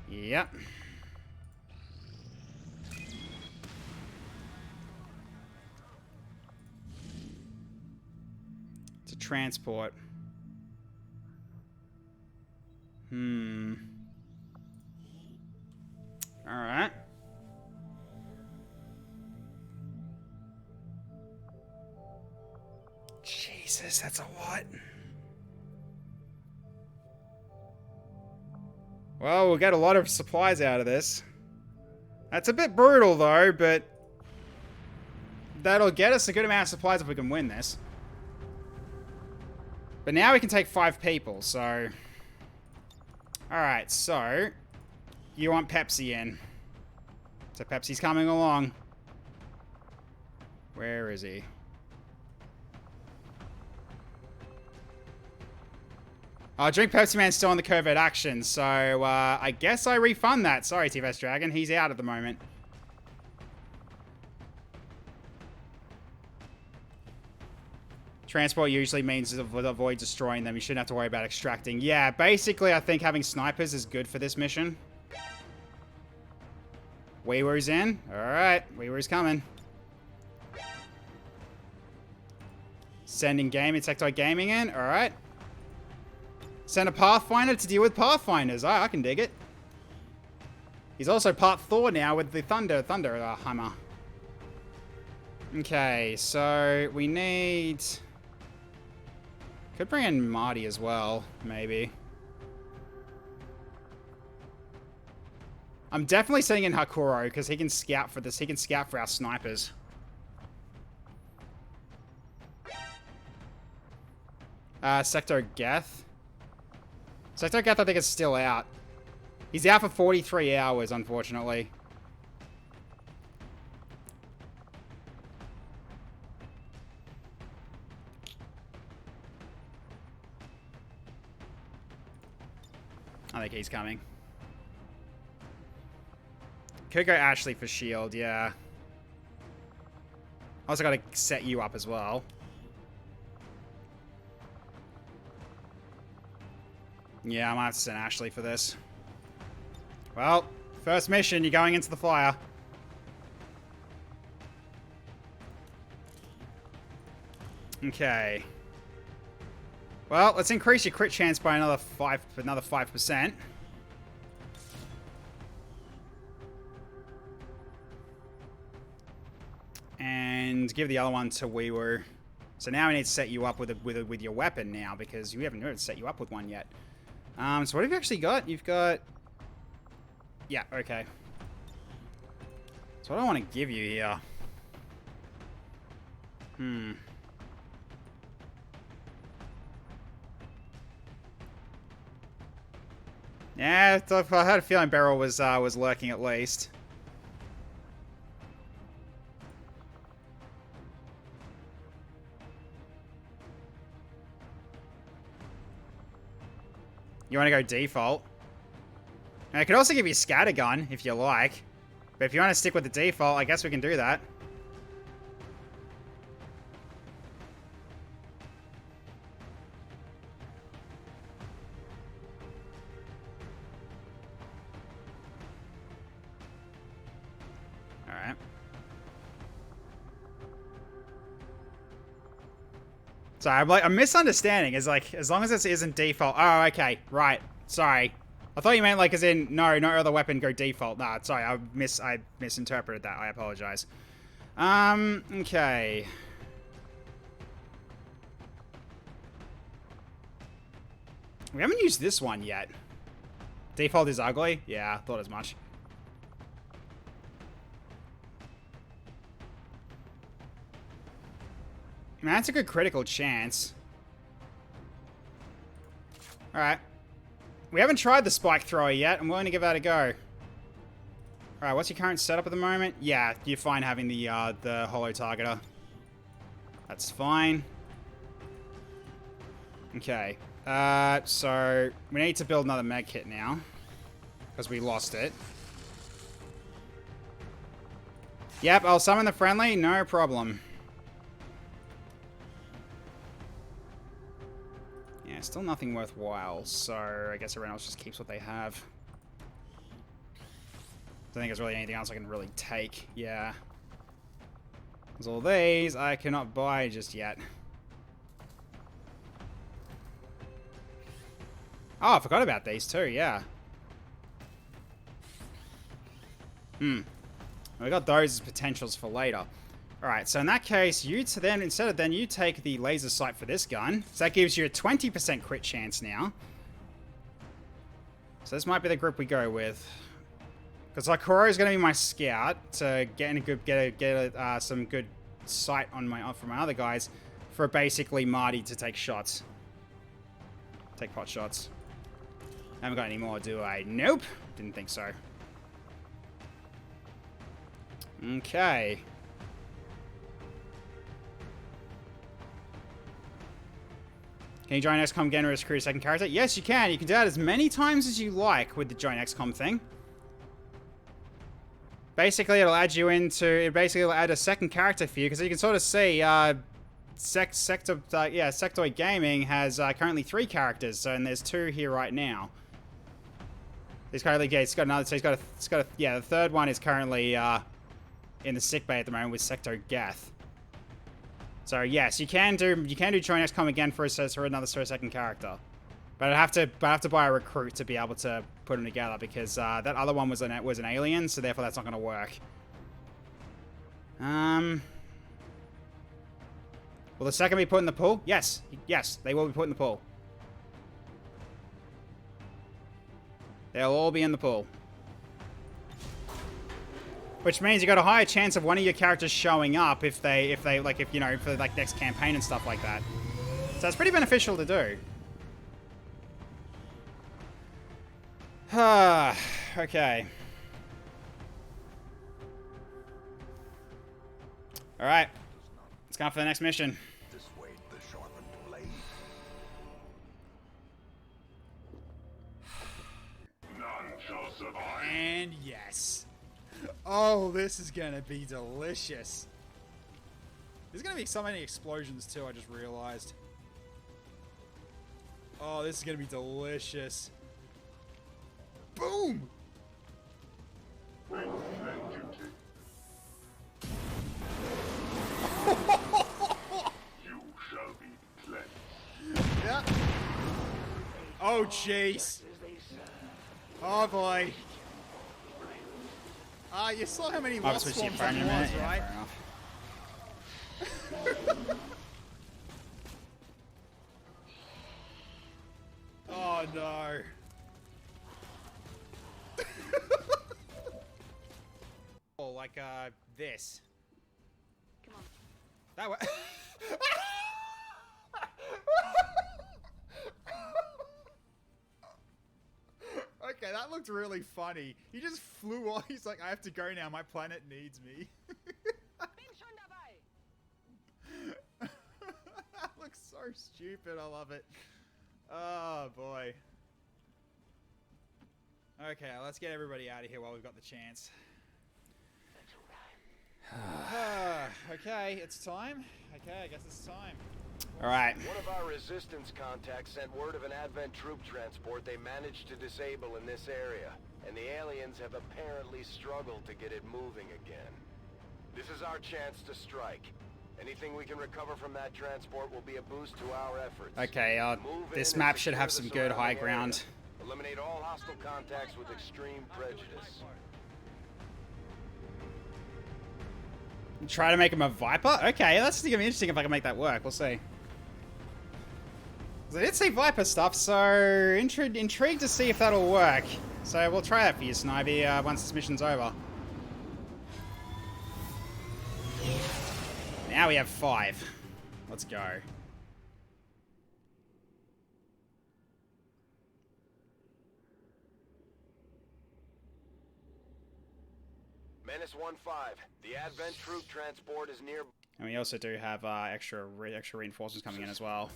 S1: Yep. To transport. Alright. Jesus, that's a lot. Well, we'll get a lot of supplies out of this. That's a bit brutal, though, but that'll get us a good amount of supplies if we can win this. But now we can take 5 people, so... Alright, so... You want Pepsi in. So Pepsi's coming along. Where is he? Oh, Drink Pepsi Man's still on the covert action, so I guess I refund that. Sorry, TVS Dragon. He's out at the moment. Transport usually means avoid destroying them. You shouldn't have to worry about extracting. Yeah, basically, I think having snipers is good for this mission. Weewoo's in. Alright, Weewoo's coming. Sending Insectoid Gaming in. Alright. Send a Pathfinder to deal with Pathfinders. I can dig it. He's also part Thor now with the Thunder Hammer. Okay, so we need... Could bring in Marty as well, maybe. I'm definitely sending in Hakuro, because he can scout for this. He can scout for our snipers. Sector Geth. Sector Geth, I think, is still out. He's out for 43 hours, unfortunately. I think he's coming. Could go Ashley for shield, yeah. Also got to set you up as well. Yeah, I might have to send Ashley for this. Well, first mission, you're going into the fire. Okay. Well, let's increase your crit chance by another 5%. And give the other one to Weewoo. So now we need to set you up with your weapon now, because we haven't set you up with one yet. So what have you actually got? You've got... Yeah, okay. So what do I want to give you here? Yeah, I had a feeling Beryl was lurking at least. You want to go default? And I could also give you Scattergun if you like. But if you want to stick with the default, I guess we can do that. Alright. So I'm misunderstanding. Is like, as long as this isn't default. Oh, okay. Right. Sorry. I thought you meant like as in, no other weapon, go default. Nah, sorry, I misinterpreted that. I apologize. Okay. We haven't used this one yet. Default is ugly? Yeah, thought as much. Man, that's a good critical chance. Alright. We haven't tried the spike thrower yet. I'm willing to give that a go. Alright, what's your current setup at the moment? Yeah, you're fine having the holo targeter. That's fine. Okay. So we need to build another med kit now. Because we lost it. Yep, I'll summon the friendly. No problem. Yeah, still nothing worthwhile. So I guess everyone else just keeps what they have. I don't think there's really anything else I can really take. Yeah. Because all these I cannot buy just yet. Oh, I forgot about these too, yeah. We got those as potentials for later. Alright, so in that case, instead of you take the laser sight for this gun. So that gives you a 20% crit chance now. So this might be the group we go with. Because like Koro is going to be my scout to get some good sight on from my other guys for basically Marty to take shots. Take pot shots. I haven't got any more, do I? Nope. Didn't think so. Okay. Can you join XCOM again or recruit a second character? Yes, you can. You can do that as many times as you like with the join XCOM thing. Basically, it'll add you into... It basically will add a second character for you, because you can sort of see... Sectoid Gaming has currently 3 characters, so and there's 2 here right now. He's currently... Yeah, he's got another... So he's got a... Yeah, the third one is currently in the sickbay at the moment with Secto Gath. So yes, you can do join XCOM again for another second character, but I have to buy a recruit to be able to put them together because that other one was an alien, so therefore that's not going to work. Will the second be put in the pool? Yes, they will be put in the pool. They'll all be in the pool. Which means you got a higher chance of one of your characters showing up if for like next campaign and stuff like that. So it's pretty beneficial to do. Okay. Alright. Let's go for the next mission.
S8: Dissuade the sharpened blade. None shall survive.
S1: And yes. Oh, this is gonna be delicious. There's gonna be so many explosions too, I just realized. Oh, this is gonna be delicious. Boom!
S8: You shall be cleansed.
S1: Yeah. Oh, jeez. Oh, boy. You saw how many lost swarms that was, right? Oh, no. Oh, like, this.
S10: Come on.
S1: That way. Okay, that looked really funny. He just flew off. He's like, I have to go now. My planet needs me. That looks so stupid. I love it. Oh, boy. Okay, let's get everybody out of here while we've got the chance. Okay, it's time. Okay, I guess it's time. Alright.
S9: One of our resistance contacts sent word of an Advent troop transport they managed to disable in this area, and the aliens have apparently struggled to get it moving again. This is our chance to strike. Anything we can recover from that transport will be a boost to our efforts.
S1: Okay, this map should have some good high ground.
S9: Eliminate all hostile contacts with extreme prejudice.
S1: Try to make him a Viper? Okay, that's gonna be interesting if I can make that work. We'll see. 'Cause I did see Viper stuff, so intrigued to see if that'll work. So we'll try that for you, Snivy, once this mission's over. Now we have 5. Let's go.
S9: Menace 1-5. The Advent troop transport is near.
S1: And we also do have extra reinforcements coming in as well.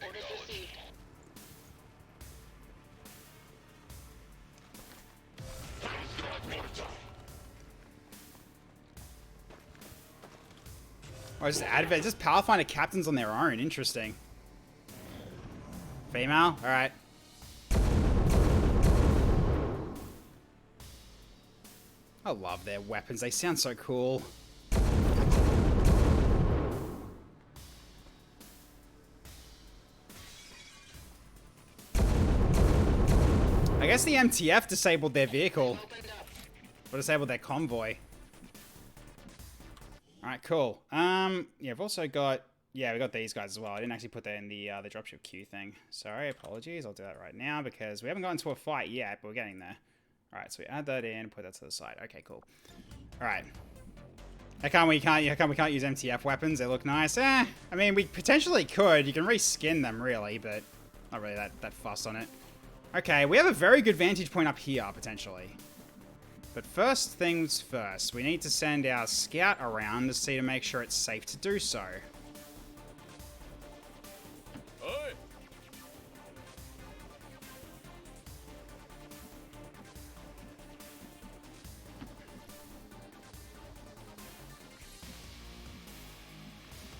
S6: Orders received.
S1: Oh, just Advent, just Pathfinder captains on their own. Interesting. Female? Alright. I love their weapons. They sound so cool. I guess the MTF disabled their vehicle. Or disabled their convoy. Alright, cool. Yeah, we've also got... Yeah, we got these guys as well. I didn't actually put that in the dropship queue thing. Sorry, apologies. I'll do that right now because we haven't gotten to a fight yet, but we're getting there. Alright, so we add that in, put that to the side. Okay, cool. Alright. How come we can't use MTF weapons? They look nice. I mean, we potentially could. You can reskin them, really, but not really that fussed on it. Okay, we have a very good vantage point up here, potentially. But first things first, we need to send our scout around to see to make sure it's safe to do so.
S7: Oi.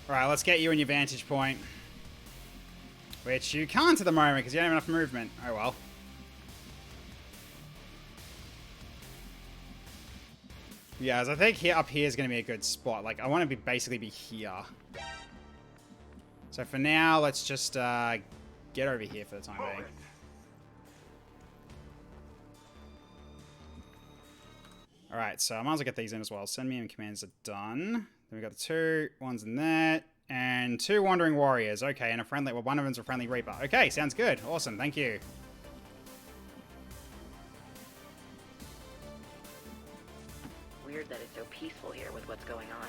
S1: Alright, let's get you in your vantage point. Which you can't at the moment because you don't have enough movement. Oh well. Yeah, so I think up here is going to be a good spot. Like, I want to basically be here. So for now, let's just get over here for the time being. Alright, so I might as well get these in as well. Send me in commands are done. Then we got the 2 ones in there. And 2 Wandering Warriors. Okay, and a friendly... Well, one of them's a friendly Reaper. Okay, sounds good. Awesome, thank you.
S12: Weird that it's so peaceful here with what's going on.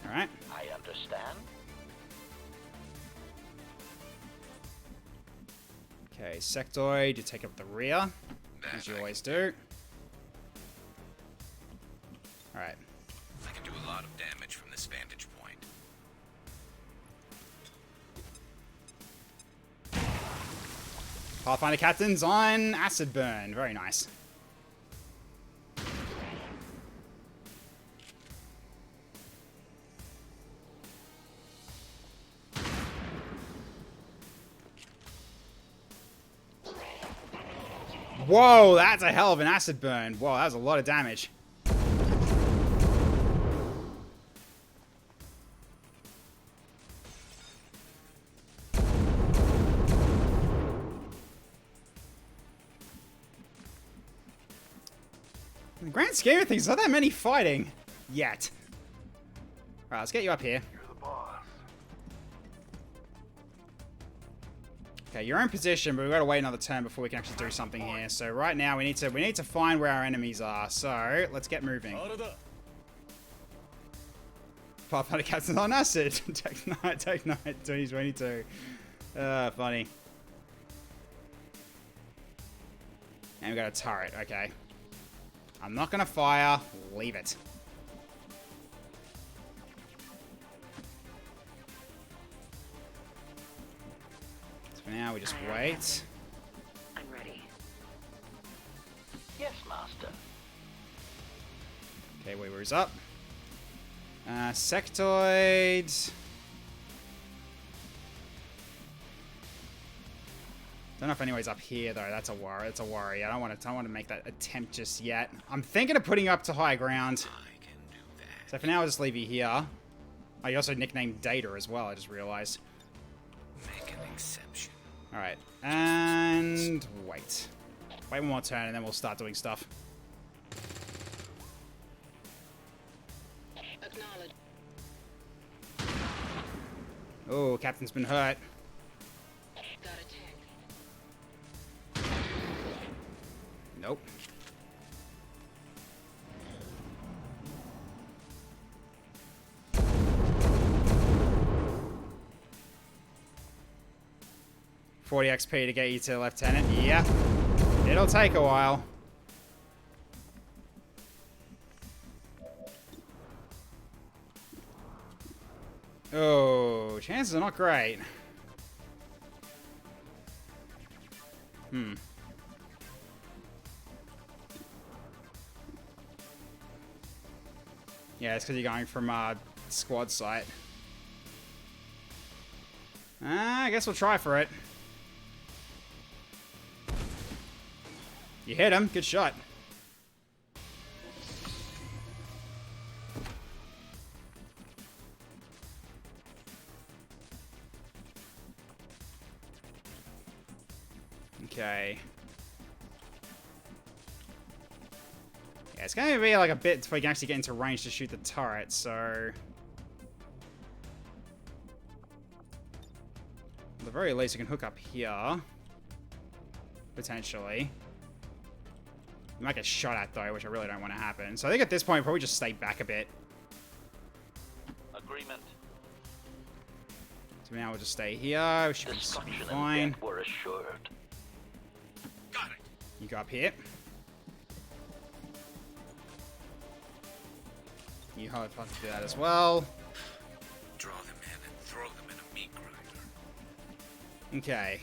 S1: Alright.
S2: I understand.
S1: Okay, Sectoid, you take up the rear. As you always do. Alright.
S13: I can do a lot of damage from this vantage point.
S1: Pathfinder captains on acid burn. Very nice. Whoa, that's a hell of an acid burn. Whoa, that was a lot of damage. In the grand scheme of things, not that many fighting yet. Alright, let's get you up here.
S8: You're the boss.
S1: Okay, you're in position, but we've got to wait another turn before we can actually do something here. So right now we need to find where our enemies are. So let's get moving. Pathfinder captain's on acid. Take night, 2022. Funny. And we got a turret. Okay. I'm not gonna fire. Leave it. So for now, we just wait.
S12: I'm ready.
S2: Yes, master.
S1: Okay, Weaver's up. Sectoid. Don't know if anyone's up here though. That's a worry. It's a worry. I don't want to make that attempt just yet. I'm thinking of putting you up to high ground.
S13: I can do
S1: So for now, I'll just leave you here. Oh, you also nicknamed Data as well, I just realized.
S13: Make an exception.
S1: Alright, and wait. Wait one more turn and then we'll start doing stuff.
S6: Acknowledge.
S1: Oh, Captain's been hurt.
S6: Got a tank.
S1: Nope. $40 XP to get you to Lieutenant. Yeah. It'll take a while. Oh, chances are not great. Yeah, it's because you're going from squad site. I guess we'll try for it. You hit him. Good shot. Okay. Yeah, it's going to be like a bit before you can actually get into range to shoot the turret, so... At the very least, you can hook up here. Potentially. You might get shot at, though, which I really don't want to happen. So I think at this point, probably just stay back a bit.
S14: Agreement.
S1: So now we'll just stay here. We should be fine.
S14: We're assured.
S13: Got it.
S1: You go up here. You have to do that as well.
S13: Draw them in and throw them in a meat grinder.
S1: Okay.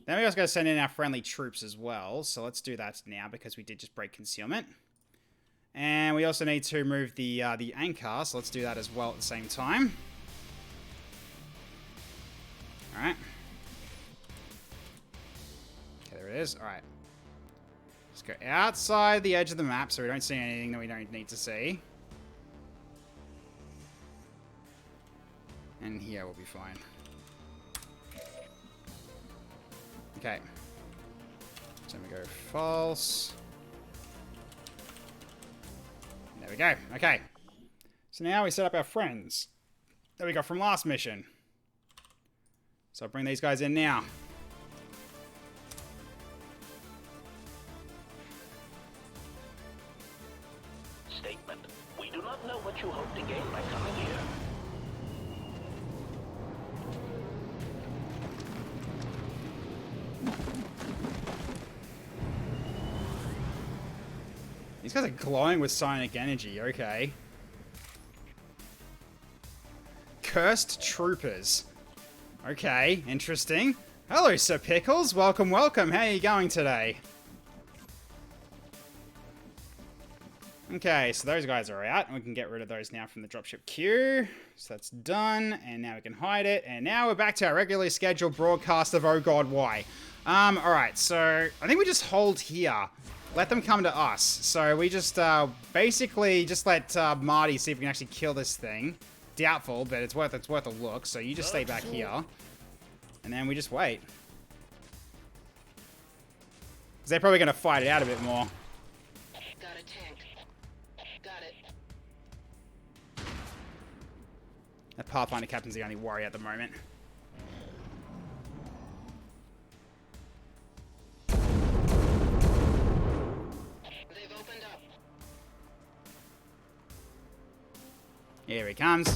S1: Then we also got to send in our friendly troops as well. So let's do that now because we did just break concealment. And we also need to move the anchor. So let's do that as well at the same time. Alright. Okay, there it is. Alright. Let's go outside the edge of the map so we don't see anything that we don't need to see. And here we'll be fine. Okay. So we go false. There we go. Okay. So now we set up our friends that we got from last mission. So I'll bring these guys in now.
S14: Statement. We do not know what you hope to gain by coming here.
S1: These guys are glowing with psionic energy. Okay. Cursed troopers. Okay, interesting. Hello, Sir Pickles. Welcome, welcome. How are you going today? Okay, so those guys are out, and we can get rid of those now from the dropship queue. So that's done, and now we can hide it. And now we're back to our regularly scheduled broadcast of Oh God, Why? Alright, so I think we just hold here. Let them come to us. So we just basically just let Marty see if we can actually kill this thing. Doubtful, but it's worth a look. So you just stay back here. And then we just wait. Because they're probably going to fight it out a bit more.
S6: Got a tank. Got it.
S1: That Pathfinder captain's the only worry at the moment.
S6: They've opened up.
S1: Here he comes.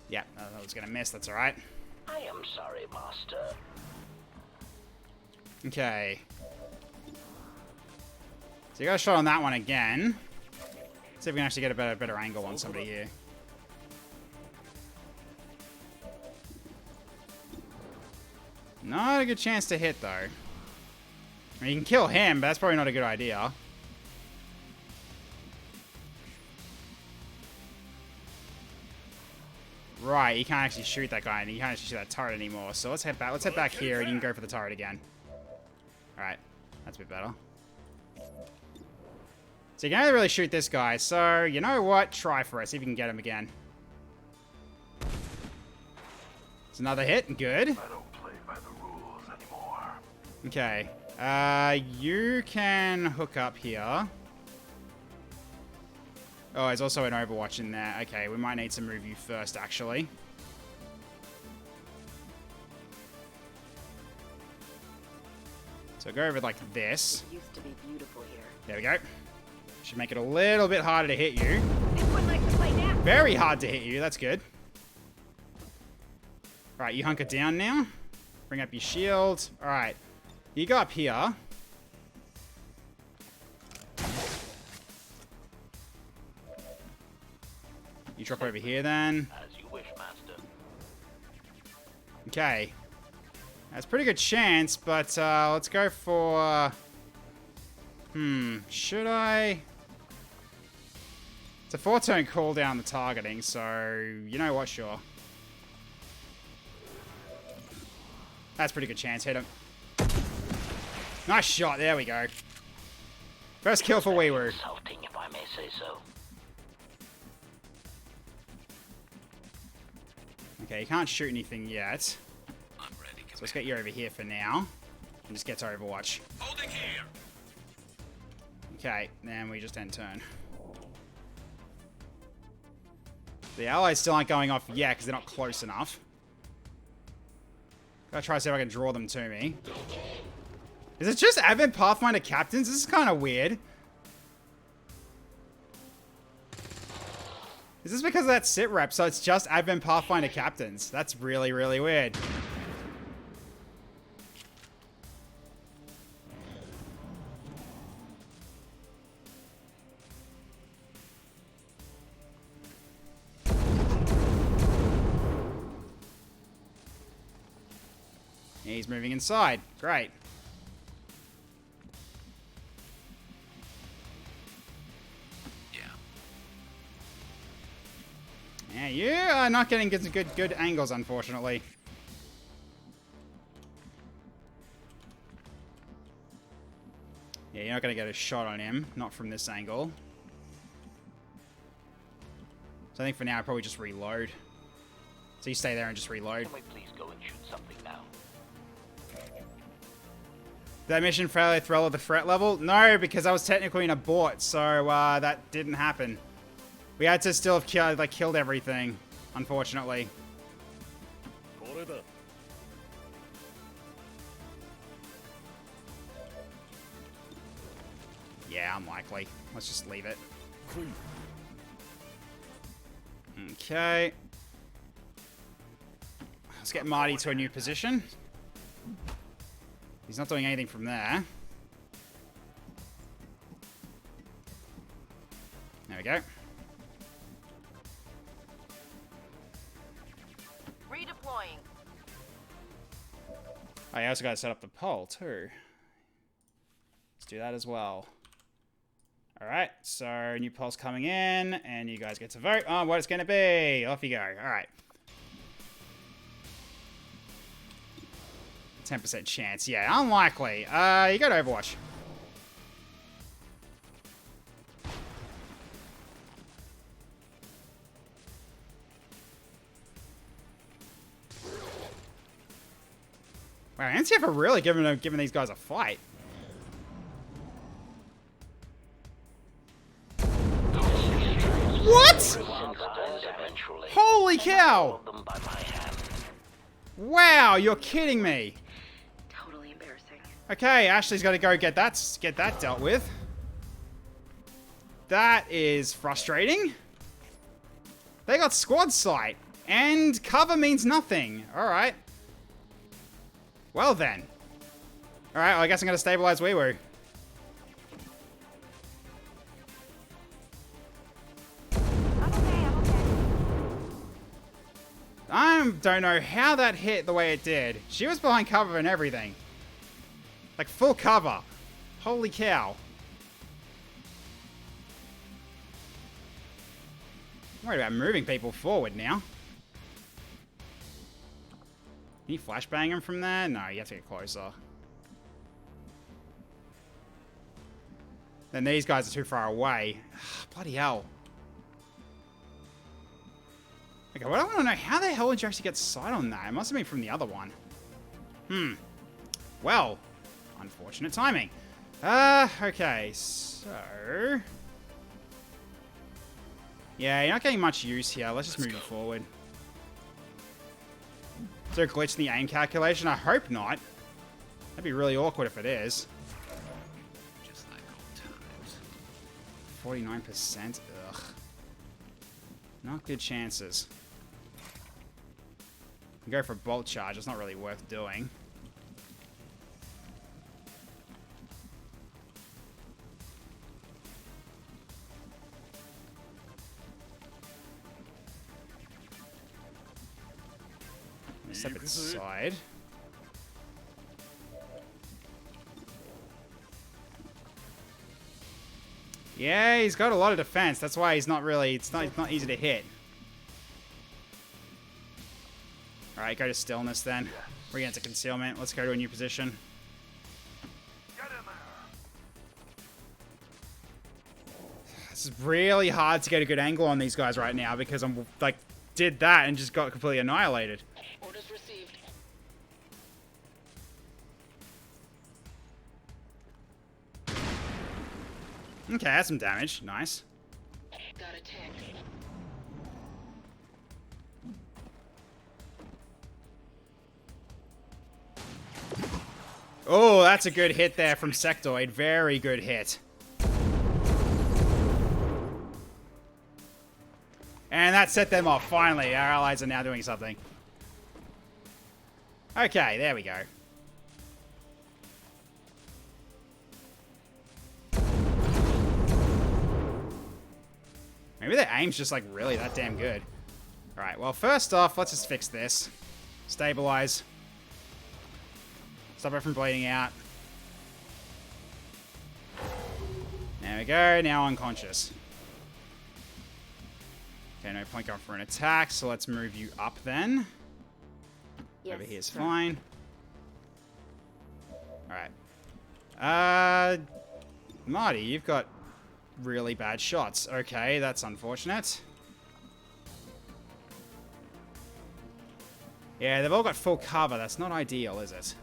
S1: Yeah, that was going to miss. That's alright.
S14: I am sorry, Master.
S1: Okay. So you got a shot on that one again. Let's see if we can actually get a better angle on somebody here. Not a good chance to hit, though. I mean, you can kill him, but that's probably not a good idea. Right, you can't actually shoot that guy, and you can't actually shoot that turret anymore. So let's head back. Let's head back here, and you can go for the turret again. All right, that's a bit better. So you can only really shoot this guy. So, you know what? Try for it. See if you can get him again. It's another hit. Good.
S8: I don't play by the rules anymore.
S1: Okay. You can hook up here. Oh, there's also an Overwatch in there. Okay, we might need to move you first, actually. So go over like this.
S12: It used to be beautiful here.
S1: There we go. Should make it a little bit harder to hit you.
S10: This one likes to play now.
S1: Very hard to hit you. That's good. Right, you hunker down now. Bring up your shield. All right. You go up here. You drop over here then.
S14: As you wish, Master.
S1: Okay. That's a pretty good chance, but let's go for... should I... It's a 4-turn cooldown, the targeting, so you know what, sure. That's a pretty good chance. Hit him. Nice shot. There we go. First kill for Weewoo.
S14: Insulting, if I may say so.
S1: Okay, you can't shoot anything yet.
S13: I'm ready.
S1: So let's get you over here for now. And just get to Overwatch.
S13: Holding here.
S1: Okay, then we just end turn. The allies still aren't going off yet because they're not close enough. Gotta try to see if I can draw them to me. Is it just Advent Pathfinder captains? This is kind of weird. Is this because of that Sitrep? So it's just Advent Pathfinder captains. That's really, really weird. He's moving inside. Great. Yeah, you are not getting good angles, unfortunately. Yeah, you're not going to get a shot on him. Not from this angle. So I think for now, I'll probably just reload. So you stay there and just reload.
S14: Can we please go and shoot something now?
S1: That mission failure throw at the threat level? No, because I was technically in a bot, so that didn't happen. We had to still have killed everything, unfortunately. Yeah, unlikely. Let's just leave it. Okay. Let's get Marty to a new position. He's not doing anything from there. There we go.
S12: Redeploying.
S1: I also got to set up the pole too. Let's do that as well. Alright, so new pole's coming in, and you guys get to vote on what it's going to be. Off you go. Alright. 10% chance. Yeah, unlikely. You go to Overwatch. Wow, NCF are really giving these guys a fight. What? Holy cow! Wow, you're kidding me.
S12: Totally embarrassing.
S1: Okay, Ashley's got to go get that dealt with. That is frustrating. They got squad sight, and cover means nothing. All right. Well then. All right, well, I guess I'm gonna stabilize Weewoo. I don't know how that hit the way it did. She was behind cover and everything. Like full cover. Holy cow. I'm worried about moving people forward now. Can you flashbang him from there? No, you have to get closer. Then these guys are too far away. Bloody hell. Okay, what I want to know, how the hell did you actually get sight on that? It must have been from the other one. Well, unfortunate timing. Okay, so... Yeah, you're not getting much use here. Let's just move you forward. Is there a glitch in the aim calculation? I hope not. That'd be really awkward if it is.
S13: Just like old times.
S1: 49%? Ugh. Not good chances. Go for a bolt charge. It's not really worth doing. Step it aside. Yeah, he's got a lot of defense. That's why he's not really... It's not easy to hit. Alright, go to stillness then. We're into concealment. Let's go to a new position.
S8: Get in there.
S1: This is really hard to get a good angle on these guys right now because I'm like did that and just got completely annihilated.
S6: Orders received.
S1: Okay, that's some damage. Nice.
S6: Got a tag.
S1: Oh, that's a good hit there from Sectoid. Very good hit. And that set them off, finally. Our allies are now doing something. Okay, there we go. Maybe their aim's just, like, really that damn good. Alright, well, first off, let's just fix this. Stabilize. Stop it from bleeding out. There we go, now unconscious. Okay, no point going for an attack, so let's move you up then.
S3: Yes,
S1: Over here's
S3: sir.
S1: fine. Alright. Marty, you've got really bad shots. Okay, that's unfortunate. Yeah, they've all got full cover. That's not ideal, is it?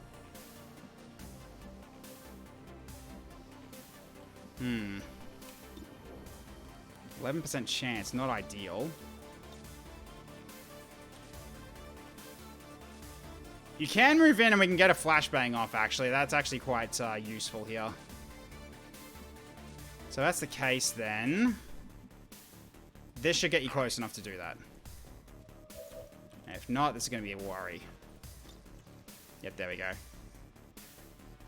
S1: 11% chance, not ideal. You can move in and we can get a flashbang off, actually. That's actually quite useful here. So that's the case, then. This should get you close enough to do that. And if not, this is going to be a worry. Yep, there we go.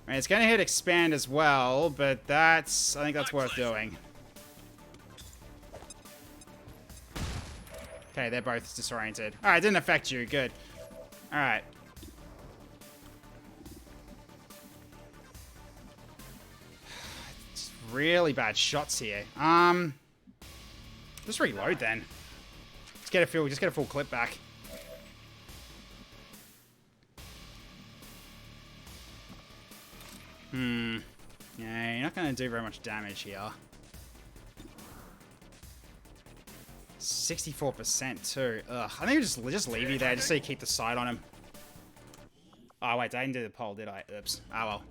S1: I mean, it's going to hit expand as well, but that's... I think that's worth doing. Okay, they're both disoriented. Alright, didn't affect you. Good. Alright. Really bad shots here. Just reload then. Just get a full clip back. Yeah, you're not going to do very much damage here. 64% too. Ugh. I think I'll just leave you there just so you keep the sight on him. Oh, wait, I didn't do the poll, did I? Oops. Oh, well.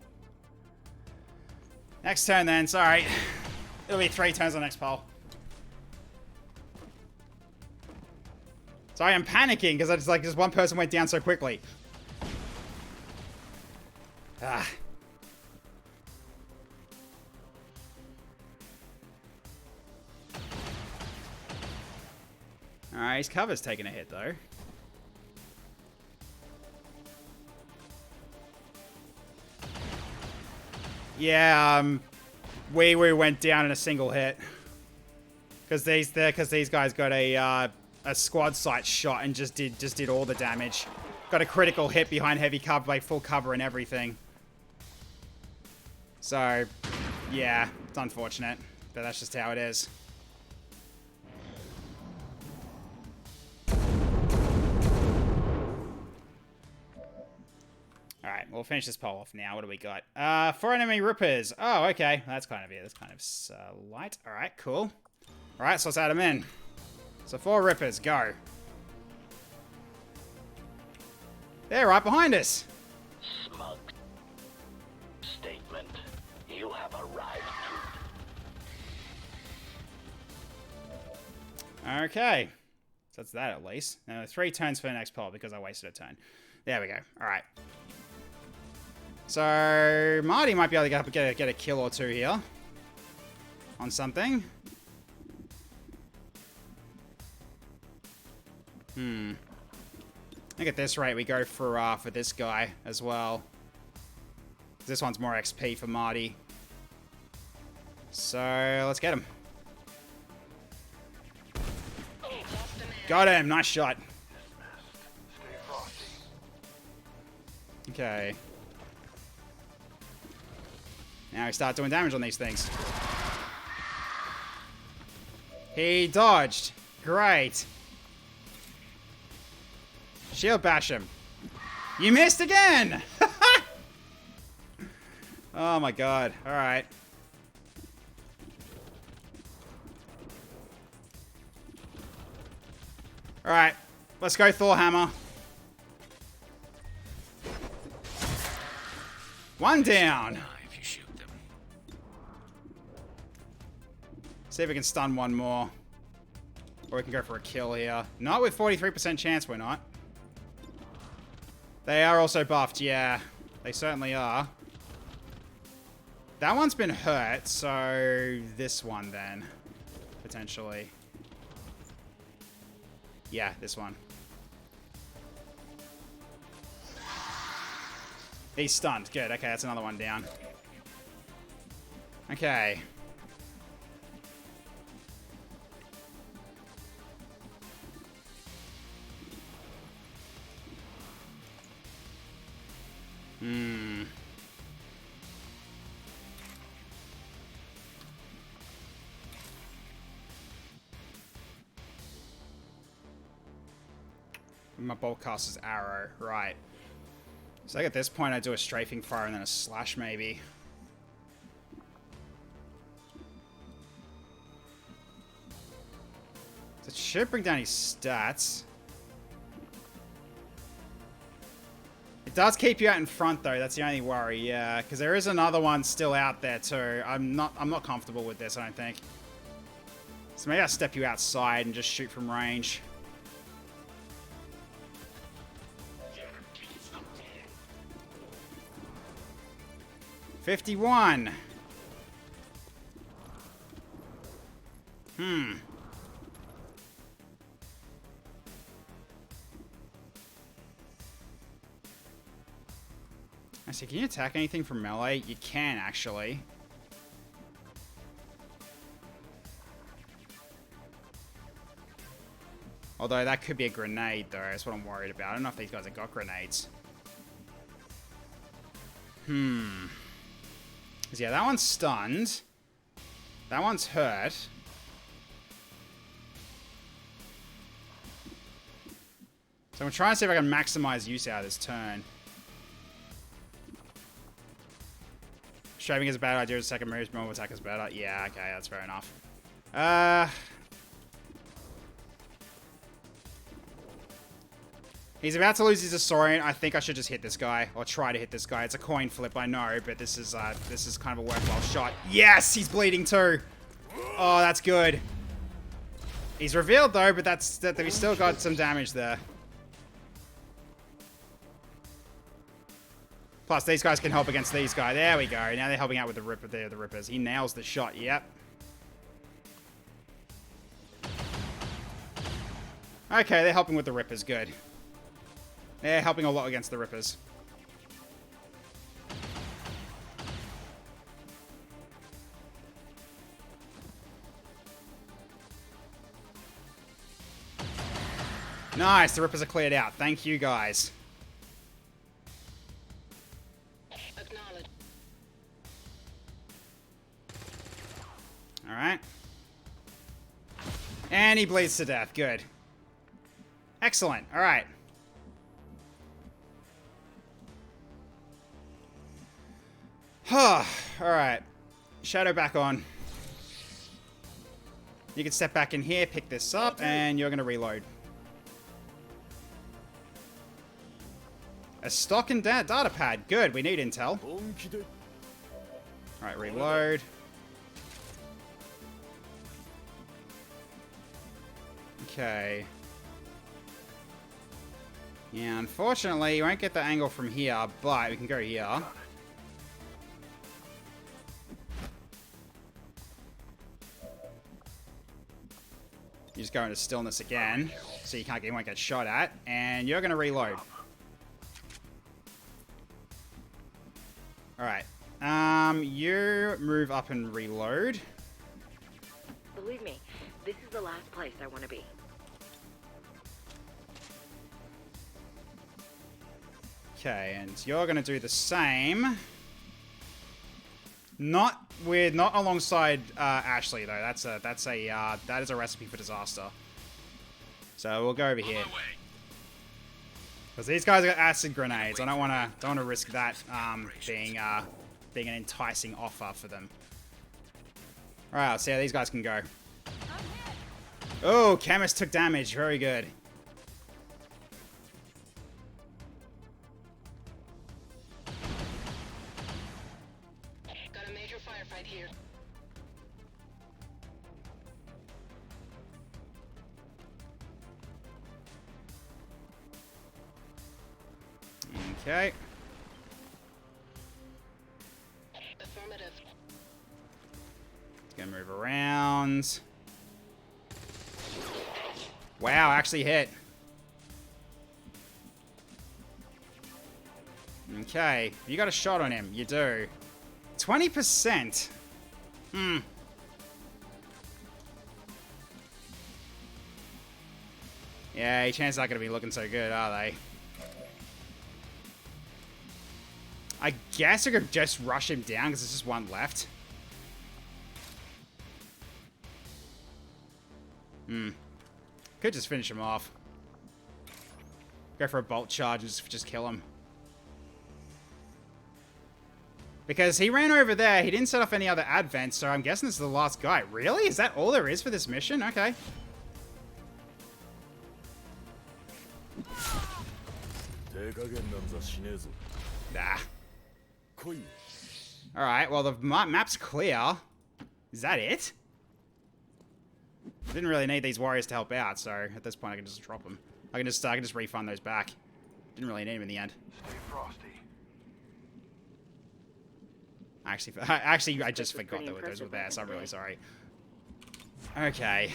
S1: Next turn then, sorry. It'll be 3 turns on next poll. Sorry, I'm panicking because I just one person went down so quickly. Ah. Alright, his cover's taking a hit though. Yeah, we went down in a single hit. Because these guys got a squad sight shot and just did all the damage. Got a critical hit behind heavy cover, like full cover and everything. So, yeah, it's unfortunate, but that's just how it is. Alright, well finish this poll off now. What do we got? 4 enemy rippers. Oh, okay. That's kind of it. That's kind of light. All right, cool. All right, so let's add them in. So 4 rippers, go. They're right behind us.
S14: Smug statement. You have arrived.
S1: Okay. So that's that at least. Now 3 turns for the next poll because I wasted a turn. There we go. All right. So Marty might be able to get a kill or 2 here on something. I think at this rate we go for this guy as well. This one's more XP for Marty. So let's get him. Got him. Nice shot. Okay. Now we start doing damage on these things. He dodged. Great. Shield bash him. You missed again! Oh my god. Alright. Alright. Let's go Thor Hammer. 1 down.
S13: If you shoot them.
S1: See if we can stun 1 more. Or we can go for a kill here. Not with 43% chance, we're not. They are also buffed, yeah. They certainly are. That one's been hurt, so this one then. Potentially. Yeah, this one. He's stunned. Good. Okay, that's another one down. Okay. My bolt caster's arrow. Right. So like at this point I do a strafing fire and then a slash maybe. So it should bring down his stats. It does keep you out in front though, that's the only worry, yeah. Because there is another one still out there too. I'm not comfortable with this, I don't think. So maybe I'll step you outside and just shoot from range. $51. I see, can you attack anything from melee? You can, actually. Although that could be a grenade, though. That's what I'm worried about. I don't know if these guys have got grenades. Yeah, that one's stunned. That one's hurt. So I'm trying to see if I can maximize use out of this turn. Strafing is a bad idea. Second move, normal attack is better. Yeah, okay, that's fair enough. He's about to lose his Assaurian. I think I should just hit this guy, or try to hit this guy. It's a coin flip, I know, but this is kind of a worthwhile shot. Yes, he's bleeding too. Oh, that's good. He's revealed though, but he's still got some damage there. Plus, these guys can help against these guys. There we go. Now they're helping out with the Rippers. He nails the shot. Yep. Okay, they're helping with the Rippers. Good. They're helping a lot against the Rippers. Nice. The Rippers are cleared out. Thank you, guys. Alright. And he bleeds to death. Good. Excellent. Alright. Oh, alright. Shadow back on. You can step back in here, pick this up, and you're going to reload. A stock and data pad. Good, we need intel. Alright, reload. Okay. Yeah, unfortunately, you won't get the angle from here, but we can go here. You just go into stillness again, so you won't get shot at, and you're gonna reload. Alright. You move up and reload.
S12: Believe me, this is the last place I want to be.
S1: Okay, and you're gonna do the same. Not alongside Ashley though. That is a recipe for disaster. So we'll go over here. Because these guys got acid grenades. I don't wanna risk that being an enticing offer for them. Alright, let's see how these guys can go. Oh, Chemist took damage. Very good.
S6: Got a major firefight here.
S1: Okay.
S6: Affirmative.
S1: Gonna move around. Wow, actually hit. Okay, you got a shot on him. You do. 20%. Yeah, chances aren't going to be looking so good, are they? I guess I could just rush him down because there's just one left. Could just finish him off. Go for a bolt charge and just kill him. Because he ran over there, he didn't set off any other advents, so I'm guessing this is the last guy. Really? Is that all there is for this mission? Okay. Nah. Alright, well the map's clear. Is that it? I didn't really need these warriors to help out, so at this point I can just drop them. I can just refund those back. Didn't really need them in the end.
S8: Stay frosty.
S1: Actually, I just forgot that those were there, so I'm really sorry. Okay.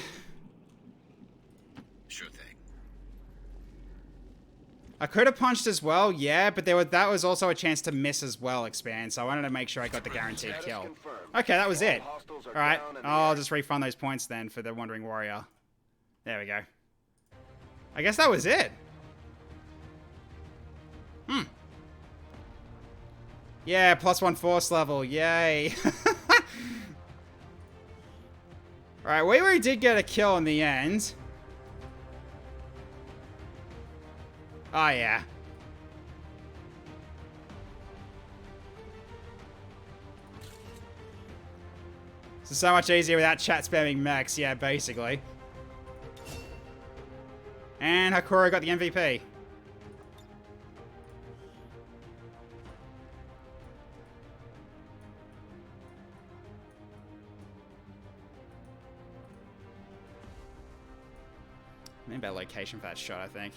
S13: Sure thing.
S1: I could have punched as well, yeah, but that was also a chance to miss as well, Expand, so I wanted to make sure I got the guaranteed kill. Okay, that was it. Alright, I'll just refund those points then for the Wandering Warrior. There we go. I guess that was it. Yeah, +1 force level, yay. Alright, we already did get a kill in the end. Oh, yeah. So much easier without chat spamming mechs, yeah, basically. And Hakura got the MVP. Maybe a better location for that shot, I think.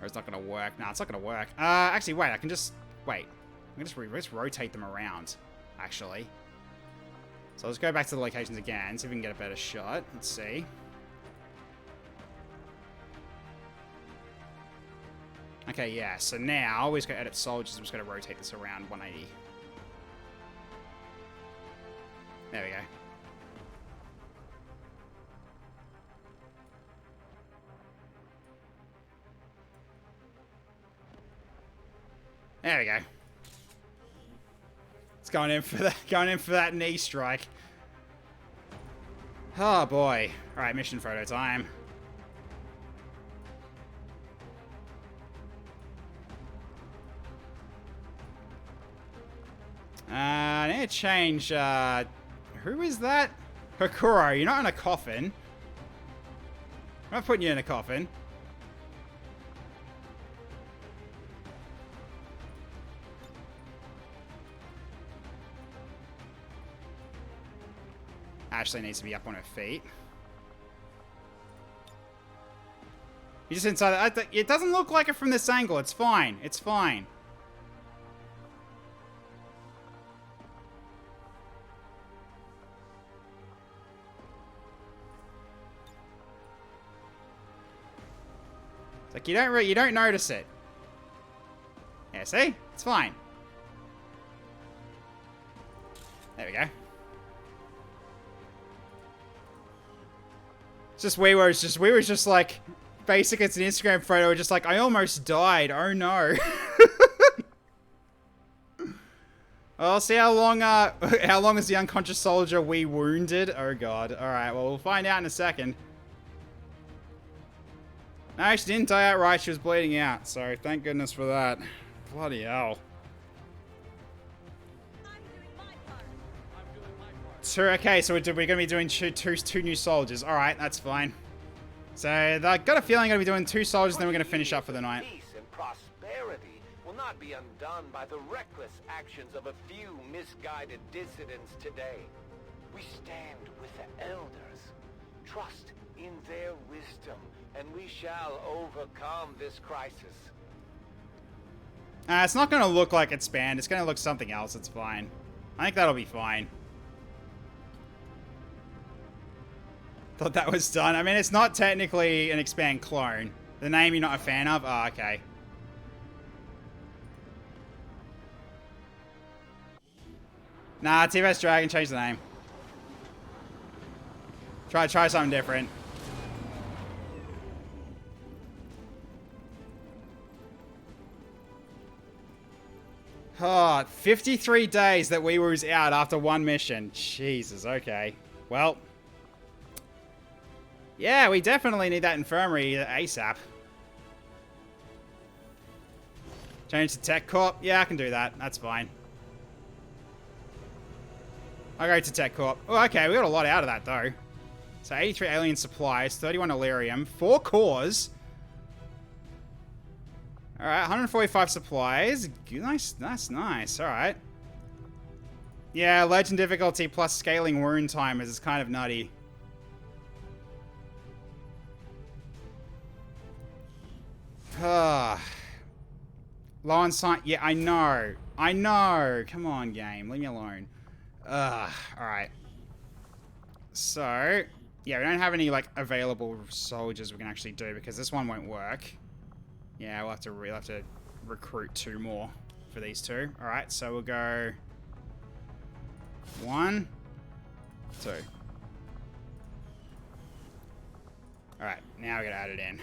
S1: Or it's not gonna work. Nah, it's not gonna work. Actually, wait, I can just... Wait. I can just rotate them around, actually. So let's go back to the locations again, see if we can get a better shot. Let's see. Okay, yeah, so now we're just gonna edit soldiers, I'm just gonna rotate this around 180. There we go. There we go. It's going in for that knee strike. Oh boy. Alright, mission photo time. I need to change, who is that? Hokuro, you're not in a coffin. I'm not putting you in a coffin. Ashley needs to be up on her feet. You just inside. It doesn't look like it from this angle. It's fine. It's fine. It's like you don't notice it. Yeah, see? It's fine. There we go. It's just we were just like, basically it's an Instagram photo. We're just like, I almost died. Oh no. Well, see how long is the unconscious soldier we wounded? Oh god. All right. Well, we'll find out in a second. No, she didn't die outright. She was bleeding out. So thank goodness for that. Bloody hell. Okay, so we're going to be doing two new soldiers. All right, that's fine. So I got a feeling I'm going to be doing 2 soldiers, then we're going to finish up for the night.
S14: Peace and prosperity will not be undone by the reckless actions of a few misguided dissidents today. We stand with the elders. Trust in their wisdom, and we shall overcome this crisis.
S1: It's not going to look like it's banned. It's going to look something else. It's fine. I think that'll be fine. Thought that was done. I mean, it's not technically an expand clone. The name you're not a fan of? Oh, okay. Nah, T-Vest Dragon, change the name. Try something different. Oh, 53 days that we was out after 1 mission. Jesus, okay. Well... yeah, we definitely need that infirmary ASAP. Change to Tech Corp. Yeah, I can do that. That's fine. I'll go to Tech Corp. Oh, okay. We got a lot out of that, though. So, 83 alien supplies, 31 Illyrium, 4 cores. Alright, 145 supplies. Nice. That's nice. Alright. Yeah, legend difficulty plus scaling wound timers is kind of nutty. Low on sight. Yeah, I know. I know. Come on, game. Leave me alone. Alright. So, yeah, we don't have any, like, available soldiers we can actually do because this one won't work. Yeah, we'll have to recruit 2 more for these 2. Alright, so we'll go 1, 2. Alright, now we gotta add it in.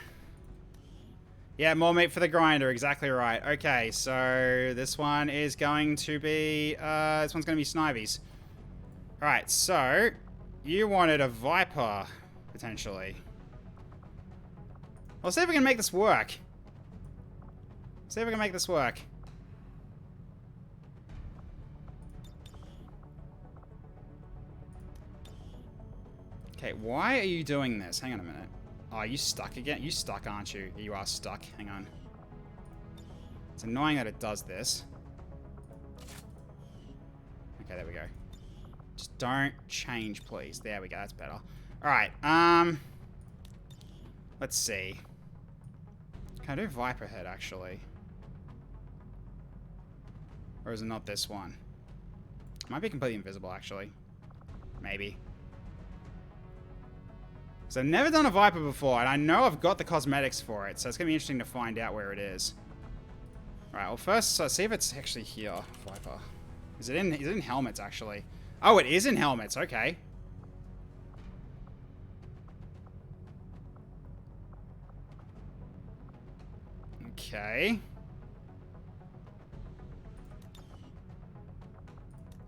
S1: Yeah, more meat for the grinder. Exactly right. Okay, so this one is going to be... this one's going to be Snivies. Alright, so... you wanted a Viper, potentially. Let's see if we can make this work. See if we can make this work. Okay, why are you doing this? Hang on a minute. Oh, you stuck again? You stuck, aren't you? You are stuck. Hang on. It's annoying that it does this. Okay, there we go. Just don't change, please. There we go. That's better. Alright, let's see. Can I do Viper Head, actually? Or is it not this one? It might be completely invisible, actually. Maybe. So I've never done a Viper before, and I know I've got the cosmetics for it, so it's going to be interesting to find out where it is. Alright, well first, see if it's actually here, Viper. Is it in helmets, actually? Oh, it is in helmets, okay. Okay.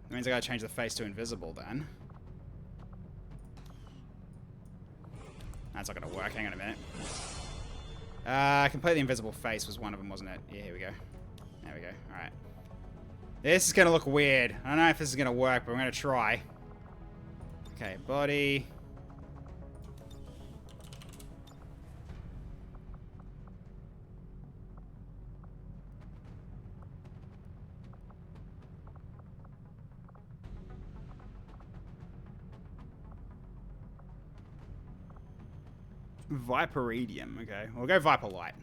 S1: That means I gotta change the face to invisible, then. That's not gonna work. Hang on a minute. Completely invisible face was one of them, wasn't it? Yeah, here we go. There we go. Alright. This is going to look weird. I don't know if this is going to work, but I'm going to try. Okay, body. Viperidium. Okay, we'll go Viper Light.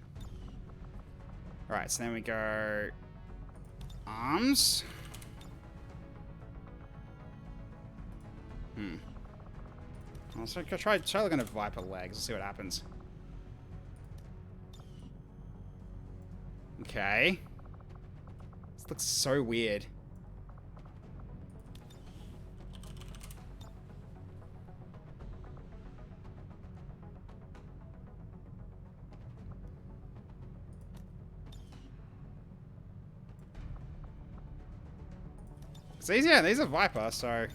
S1: Alright, so then we go... arms. Let's try looking at Viper legs. Let's see what happens. Okay. This looks so weird. These are Viper, so...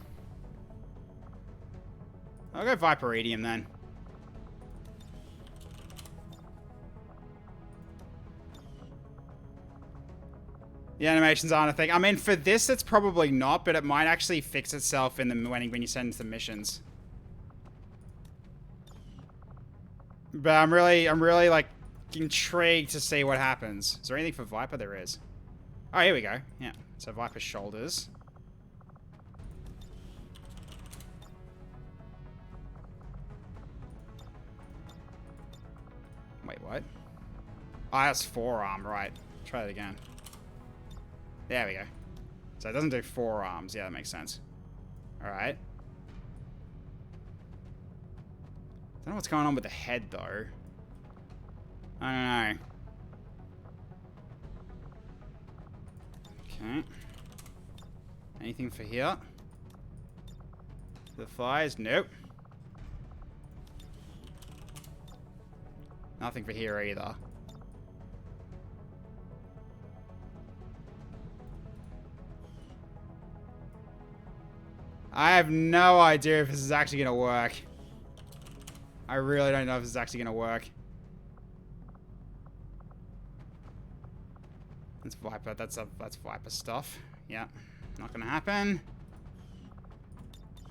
S1: I'll go Viperidium then. The animations aren't a thing. I mean, for this, it's probably not, but it might actually fix itself in the when you send it to the missions. But I'm really like intrigued to see what happens. Is there anything for Viper? There is. Oh, here we go. Yeah. So Viper's shoulders. Wait, what? Oh, that's forearm, right. Try it again. There we go. So it doesn't do forearms. Yeah, that makes sense. Alright. Don't know what's going on with the head, though. I don't know. Okay. Anything for here? The thighs? Nope. Nothing for here either. I have no idea if this is actually going to work. I really don't know if this is actually going to work. That's Viper. That's Viper stuff. Yeah, not going to happen.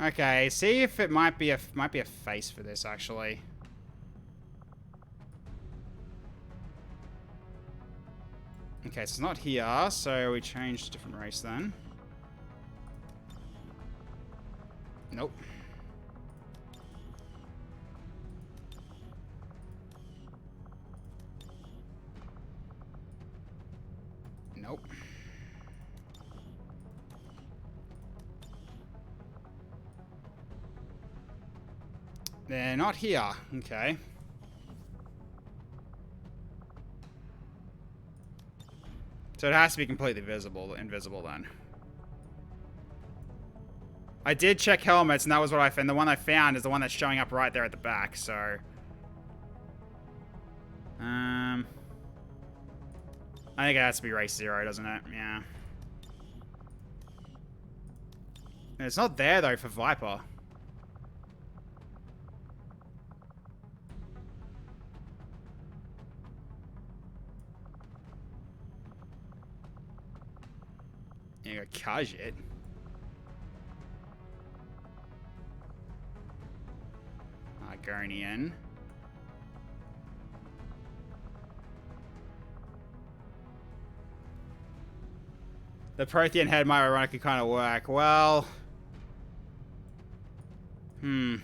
S1: Okay, see if it might be a face for this actually. Okay, so it's not here, so we changed to a different race then. Nope. Nope. They're not here. Okay. So it has to be completely invisible then. I did check helmets, and that was what I found. The one I found is the one that's showing up right there at the back, so... I think it has to be race 0, doesn't it? Yeah. It's not there, though, for Viper. You got Kajit. Guardian. The Prothean head might ironically kind of work. Well... Let's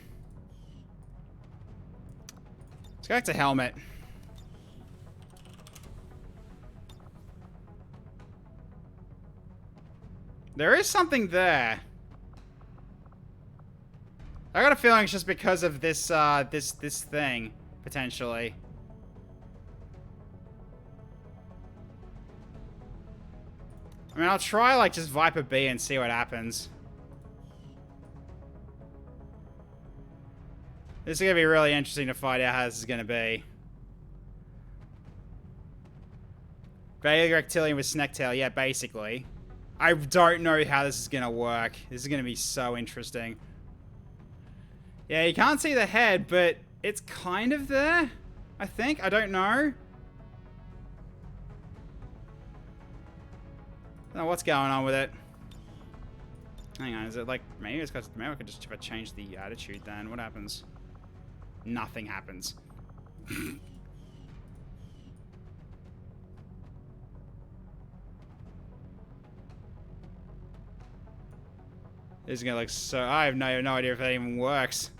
S1: go back to helmet. There is something there. I got a feeling it's just because of this, this thing, potentially. I mean, I'll try, like, just Viper B and see what happens. This is gonna be really interesting to find out how this is gonna be. Bailey Reptilian with Snacktail, yeah, basically. I don't know how this is gonna work. This is gonna be so interesting. Yeah, you can't see the head, but it's kind of there, I think. I don't know. don't know what's going on with it. Hang on, is it like, maybe it's because, maybe I could just change the attitude then. What happens? Nothing happens. This is gonna look so, I have no idea if that even works.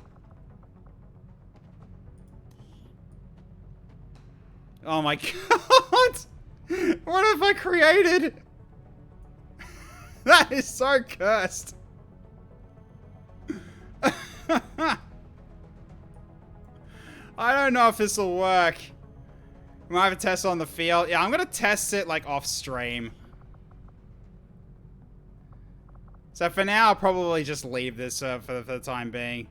S1: Oh my god! What have I created? That is so cursed. I don't know if this will work. We might have a test on the field. Yeah, I'm gonna test it like off stream. So for now, I'll probably just leave this for the time being.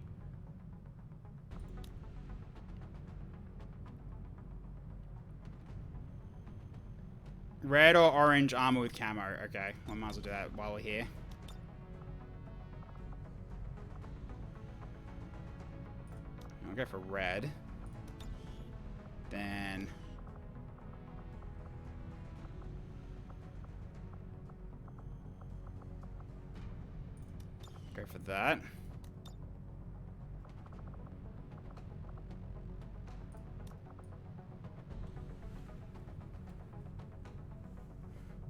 S1: Red or orange armor with camo. Okay, I might as well do that while we're here. I'll go for red. Then... go for that.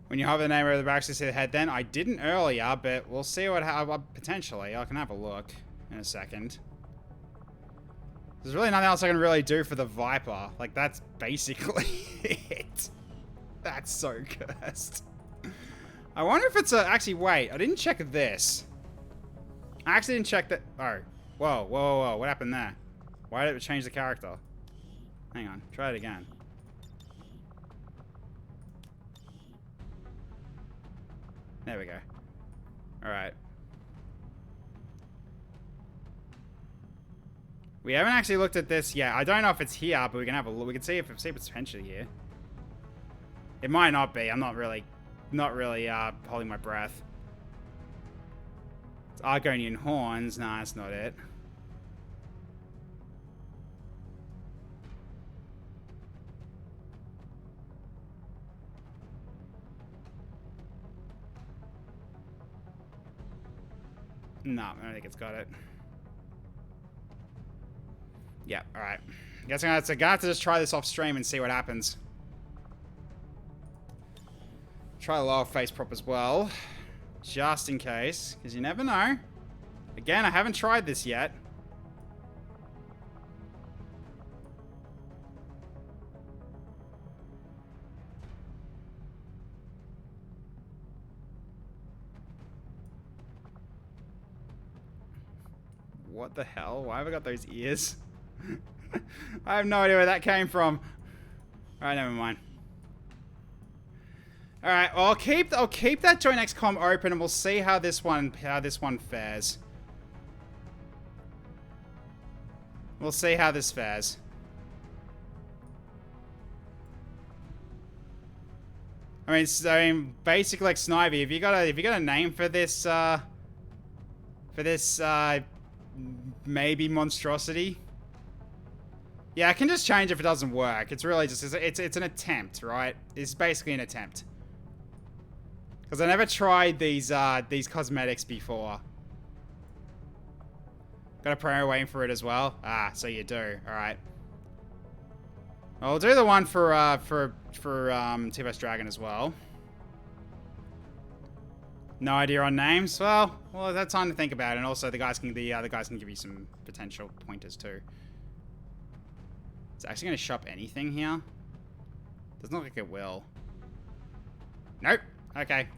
S1: When you hover the name over the back, you see the head then. I didn't earlier, but we'll see what potentially. I can have a look in a second. There's really nothing else I can really do for the Viper. Like, that's basically it. That's so cursed. I wonder if it's a... Actually, wait. I didn't check this. I actually didn't check that... Oh. Whoa, whoa, whoa. What happened there? Why did it change the character? Hang on. Try it again. There we go. Alright. We haven't actually looked at this yet. I don't know if it's here, but we can have a look. We can see if it's potentially here. It might not be. I'm not really holding my breath. It's Argonian horns. Nah, that's not it. No, I don't think it's got it. Yeah, alright. Guess I'm gonna have to just try this off stream and see what happens. Try the lower face prop as well. Just in case. Because you never know. Again, I haven't tried this yet. What the hell? Why have I got those ears? I have no idea where that came from. Alright, never mind. Alright, well, I'll keep that joint XCOM open and we'll see how this one fares. We'll see how this fares. I mean, basically like Snivy, if you got a name for this maybe monstrosity. Yeah, I can just change if it doesn't work. It's really just it's an attempt, right? It's basically an attempt. Because I never tried these cosmetics before. Got a promo waiting for it as well. Ah, so you do. All right. I'll do the one for T-Bus Dragon as well. No idea on names. Well, that's time to think about it. And also, the other guys can give you some potential pointers too. It's actually going to shop anything here. Doesn't look like it will. Nope. Okay.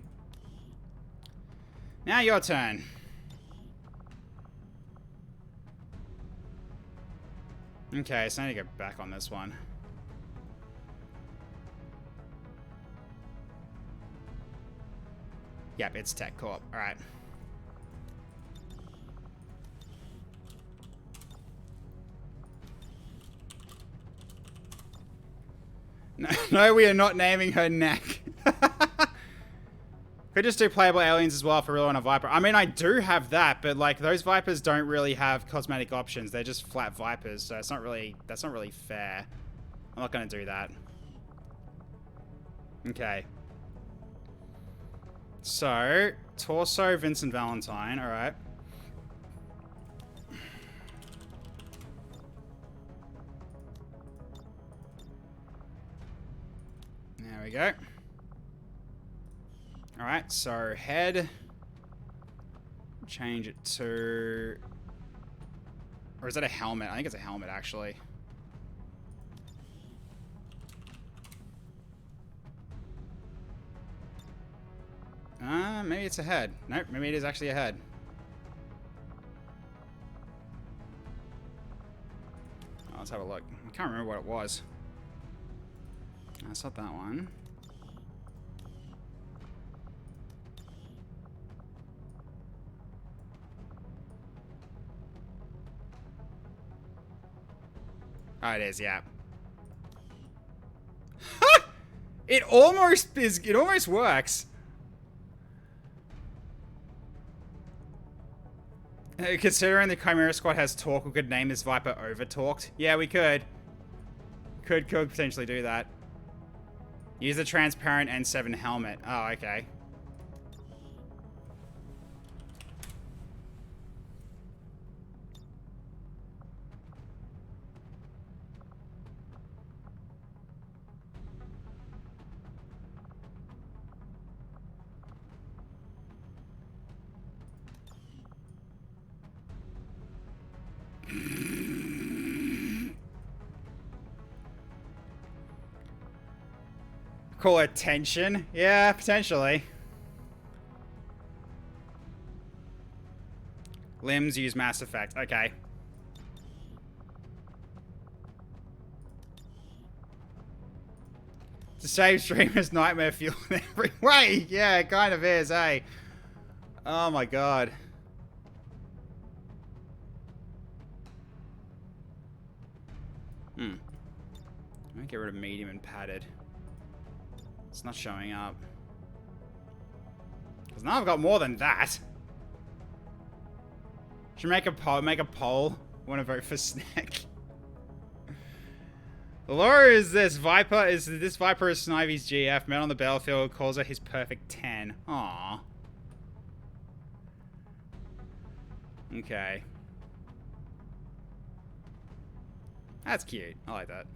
S1: Now your turn. Okay, so I need to go back on this one. Yep, it's Tech Corp. Alright. No, we are not naming her neck. Could just do playable aliens as well for real on a Viper. I mean, I do have that, but like those Vipers don't really have cosmetic options. They're just flat Vipers, so that's not really fair. I'm not going to do that. Okay. So, torso, Vincent Valentine. Alright. There we go. Alright, so head. Change it to... Or is that a helmet? I think it's a helmet, actually. Maybe it's a head. Nope, maybe it is actually a head. Oh, let's have a look. I can't remember what it was. That's not that one. Oh, it is, yeah. It almost is. It almost works. Considering the Chimera Squad has talk, we could name this Viper Overtalked. Yeah, we could. Could potentially do that. Use the transparent N7 helmet. Oh, okay. Call it tension? Yeah, potentially. Limbs use Mass Effect. Okay. It's the same streamer's nightmare fuel in every way. Yeah, it kind of is, eh? Oh my god. I'm gonna get rid of medium and padded. It's not showing up. Because now I've got more than that. Should make a poll. Want to vote for Snack? The lore is this Viper is Snivy's GF. Man on the battlefield calls her his perfect 10. Aww. Okay. That's cute. I like that.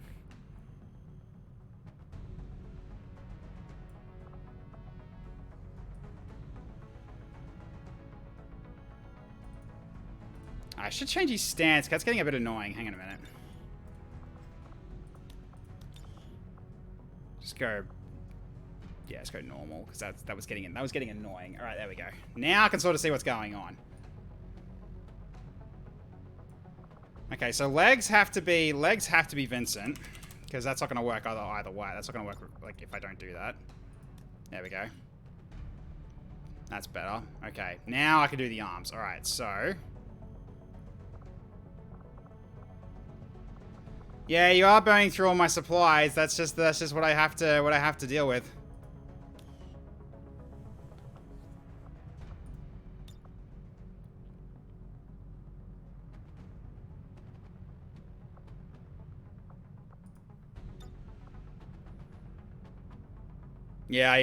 S1: I should change his stance. That's getting a bit annoying. Hang on a minute. Just go. Yeah, let's go normal because that was getting annoying. All right, there we go. Now I can sort of see what's going on. Okay, so legs have to be Vincent because that's not going to work either way. That's not going to work like if I don't do that. There we go. That's better. Okay, now I can do the arms. All right, so. Yeah, you are burning through all my supplies. That's just what I have to deal with. Yeah,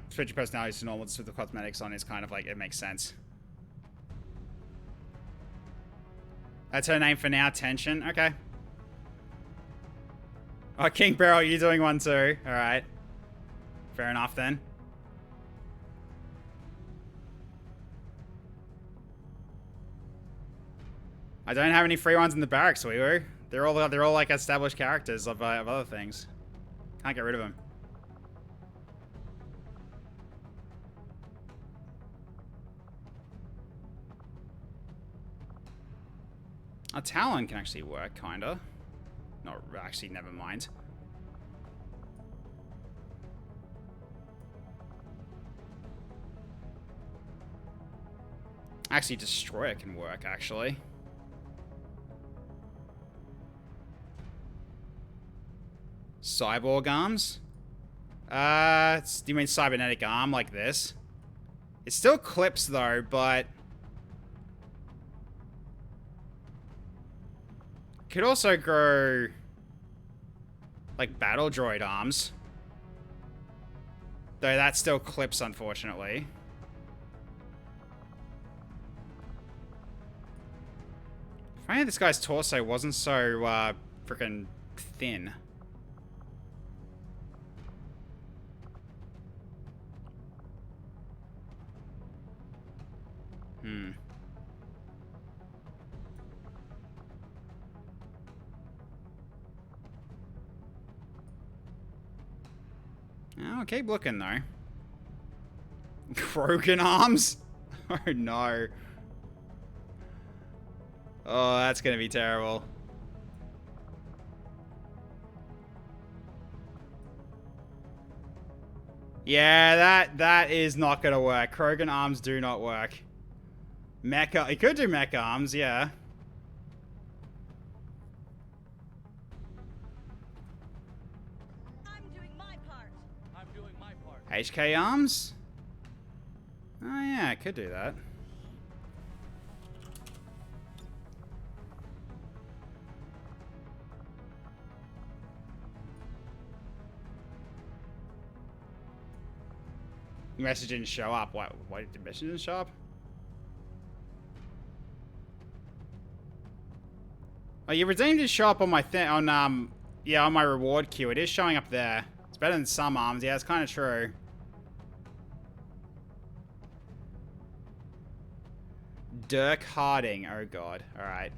S1: switch your personalities to normal with the cosmetics on is kind of like, it makes sense. That's her name for now, Tension. Okay. Oh, King Barrel, you're doing one too. Alright. Fair enough then. I don't have any free ones in the barracks, Weewoo. They're all like established characters of other things. Can't get rid of them. A Talon can actually work, kinda. No, actually, never mind. Actually, Destroyer can work, actually. Cyborg arms? Do you mean cybernetic arm like this? It still clips, though, but... Could also grow, like, battle droid arms. Though that still clips, unfortunately. If only this guy's torso wasn't so, freaking thin. I'll keep looking, though. Krogan arms? Oh, no. Oh, that's gonna be terrible. Yeah, that is not gonna work. Krogan arms do not work. Mecha, he could do mech arms, yeah.
S6: I'm doing my part.
S14: I'm doing my part.
S1: HK arms? Oh yeah, I could do that. Your message didn't show up. Why did the message didn't show up? Oh, you redeemed his show up on my thing, on, yeah, on my reward queue. It is showing up there. It's better than some arms. Yeah, it's kind of true. Dirk Harding. Oh, God. All right.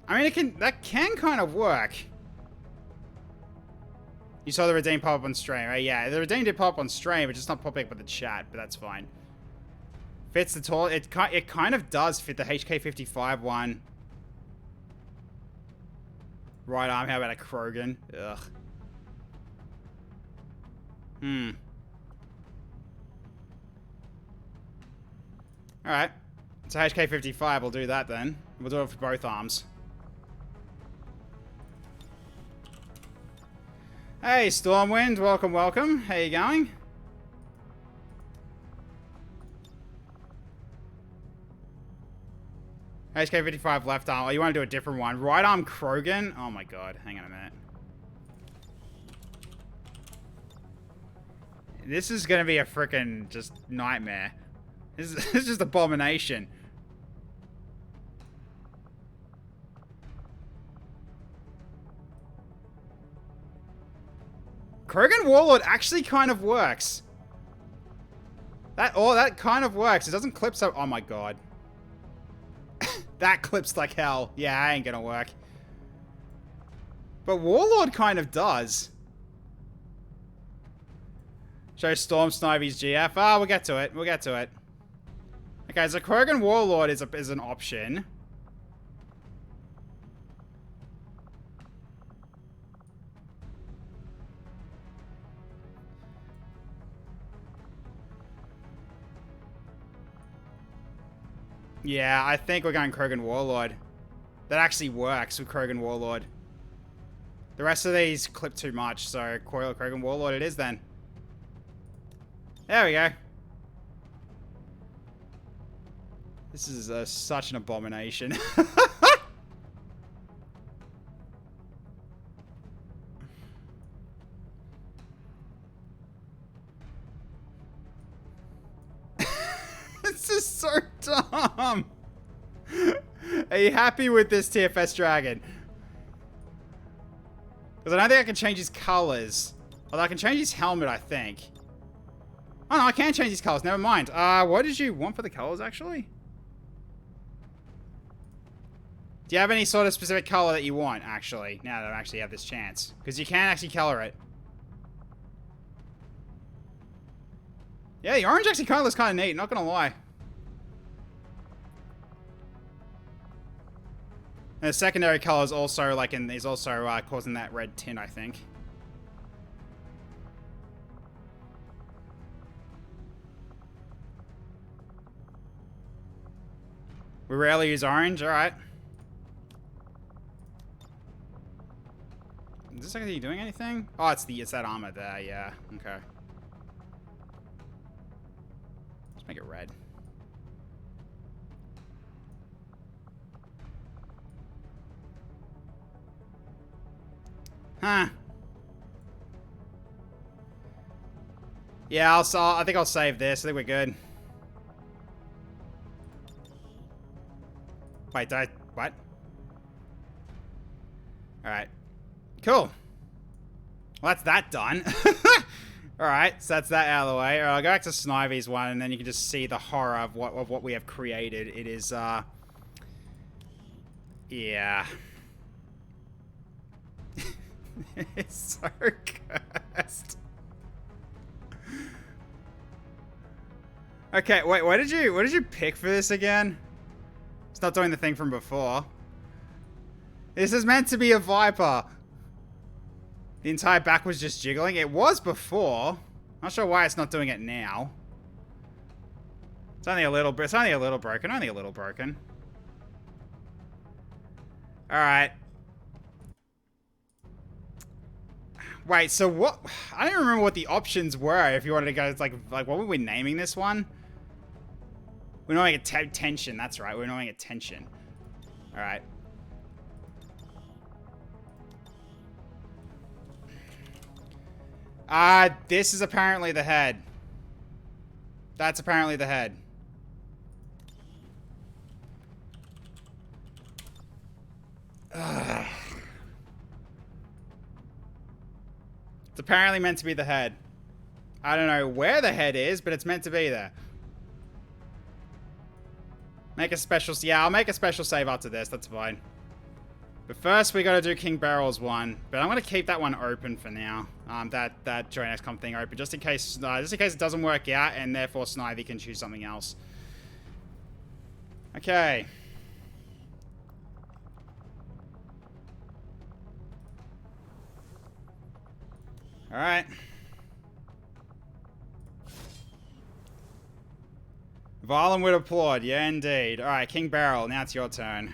S1: I mean, that can kind of work. You saw the redeem pop up on stream, right? Yeah, the redeem did pop up on stream, but just not popping up with the chat, but that's fine. Fits the tall. It kind of does fit the HK55 one. Right arm. How about a Krogan? Ugh. Alright. So HK55, we'll do that then. We'll do it for both arms. Hey, Stormwind. Welcome, welcome. How you going? HK55 left arm. Oh, you want to do a different one. Right arm Krogan? Oh my god. Hang on a minute. This is going to be a freaking just nightmare. This is just abomination. Krogan Warlord actually kind of works. That kind of works. It doesn't clip so... Oh my god. That clips like hell. Yeah, that ain't gonna work. But Warlord kind of does. Show Storm Snivey's GF. Ah, we'll get to it. We'll get to it. Okay, so Krogan Warlord is an option. Yeah, I think we're going Krogan Warlord. That actually works with Krogan Warlord. The rest of these clip too much, so Krogan Warlord it is then. There we go. This is such an abomination. This is so dumb. Are you happy with this TFS dragon? Because I don't think I can change his colors. Although I can change his helmet, I think. Oh no, I can change his colors. Never mind. What did you want for the colors, actually? Do you have any sort of specific color that you want, actually? Now that I actually have this chance. Because you can actually color it. Yeah, the orange actually kind of looks kind of neat, not gonna lie. And the secondary color is also like causing that red tint, I think. We rarely use orange, alright. Is this actually doing anything? Oh, it's that armor there, yeah. Okay. Let's make it red. Huh. Yeah, I think I'll save this. I think we're good. Wait, what? Alright. Cool. Well, that's that done. Alright, so that's that out of the way. Alright, I'll go back to Snivy's one, and then you can just see the horror of what we have created. It is, yeah. It's so cursed. Okay, wait, what did you pick for this again? It's not doing the thing from before. This is meant to be a Viper. The entire back was just jiggling. It was before. Not sure why it's not doing it now. It's only a little broken. Only a little broken. Alright. Wait, so what? I don't remember what the options were. If you wanted to go, like what were we naming this one? We're naming it tension. That's right. We're naming it tension. All right. This is apparently the head. That's apparently the head. Ugh. It's apparently meant to be the head. I don't know where the head is, but it's meant to be there. Make a special... Yeah, I'll make a special save after this. That's fine. But first, we gotta do King Barrel's one. But I'm gonna keep that one open for now. That join XCOM thing open, just in case it doesn't work out, and therefore Snivy can choose something else. Okay. Alright. Valen would applaud. Yeah, indeed. Alright, King Barrel. Now it's your turn.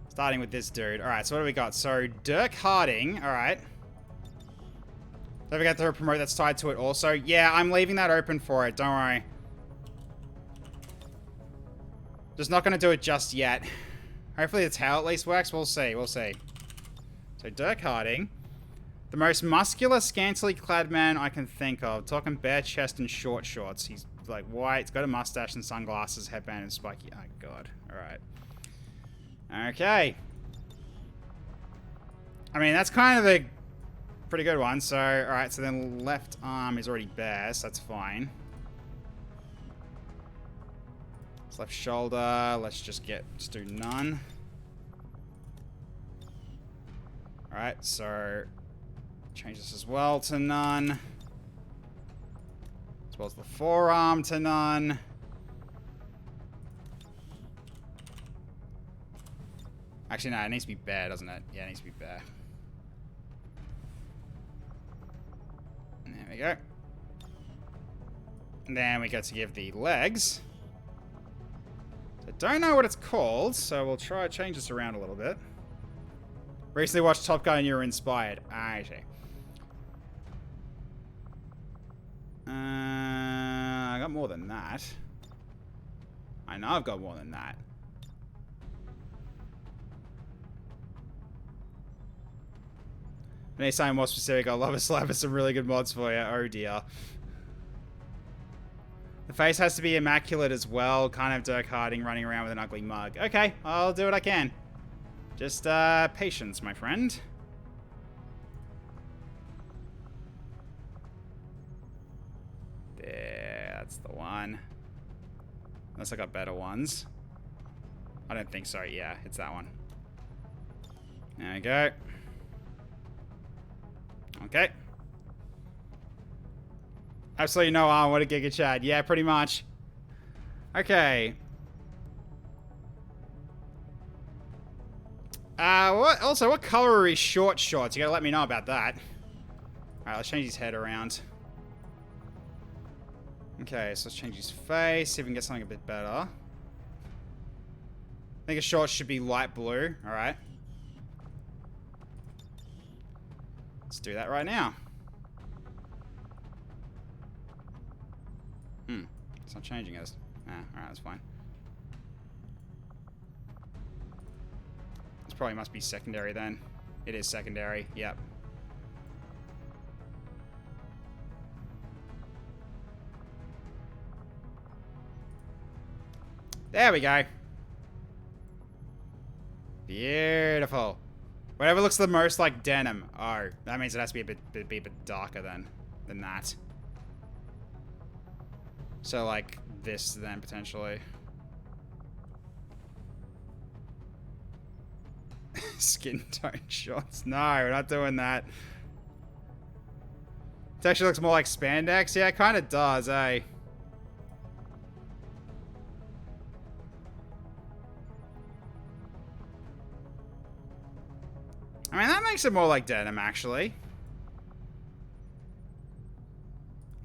S1: Starting with this dude. Alright, so what do we got? So, Dirk Harding. Alright. Don't forget to promote that's tied to it also. Yeah, I'm leaving that open for it. Don't worry. Just not going to do it just yet. Hopefully the tail at least works. We'll see. We'll see. So, Dirk Harding. The most muscular, scantily clad man I can think of. Talking bare chest and short shorts. He's like white. He's got a mustache and sunglasses, headband and spiky. Oh, God. Alright. Okay. I mean, that's kind of a pretty good one. So, alright. So then left arm is already bare, so that's fine. It's left shoulder. Let's just do none. Alright, so... change this as well to none. As well as the forearm to none. Actually, no, it needs to be bare, doesn't it? Yeah, it needs to be bare. There we go. And then we get to give the legs. I don't know what it's called, so we'll try to change this around a little bit. Recently watched Top Gun and you were inspired. I see. I got more than that. I know I've got more than that. I need something more specific. I'll love a slap of some really good mods for you. Oh dear. The face has to be immaculate as well. Can't have Dirk Harding running around with an ugly mug. Okay, I'll do what I can. Just, patience, my friend. There, that's the one. Unless I got better ones. I don't think so. Yeah, it's that one. There we go. Okay. Absolutely no arm. What a Giga Chad. Yeah, pretty much. Okay. What color are his short shorts? You gotta let me know about that. Alright, let's change his head around. Okay, so let's change his face, see if we can get something a bit better. I think his shorts should be light blue. Alright. Let's do that right now. It's not changing us. Alright, that's fine. This probably must be secondary then. It is secondary. Yep. There we go. Beautiful. Whatever looks the most like denim. Oh, that means it has to be a bit darker than that. So like this then potentially. Skin tone shots. No, we're not doing that. It actually looks more like spandex. Yeah, it kind of does, eh? I mean, that makes it more like denim, actually.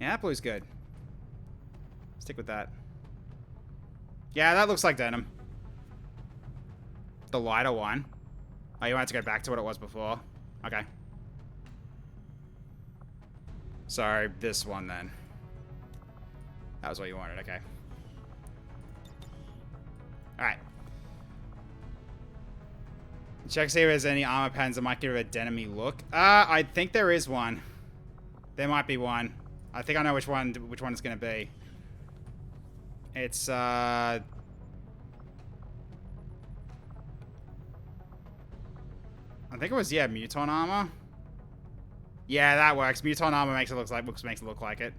S1: Yeah, that blue's good. Stick with that. Yeah, that looks like denim. The lighter one. Oh, you want to go back to what it was before? Okay. So, this one then. That was what you wanted, okay. Alright. Check see if there's any armor patterns that might give it a denim-y look. I think there is one. There might be one. I think I know which one it's gonna be. It's I think it was, yeah, Muton armor. Yeah, that works. Muton armor makes it look like it.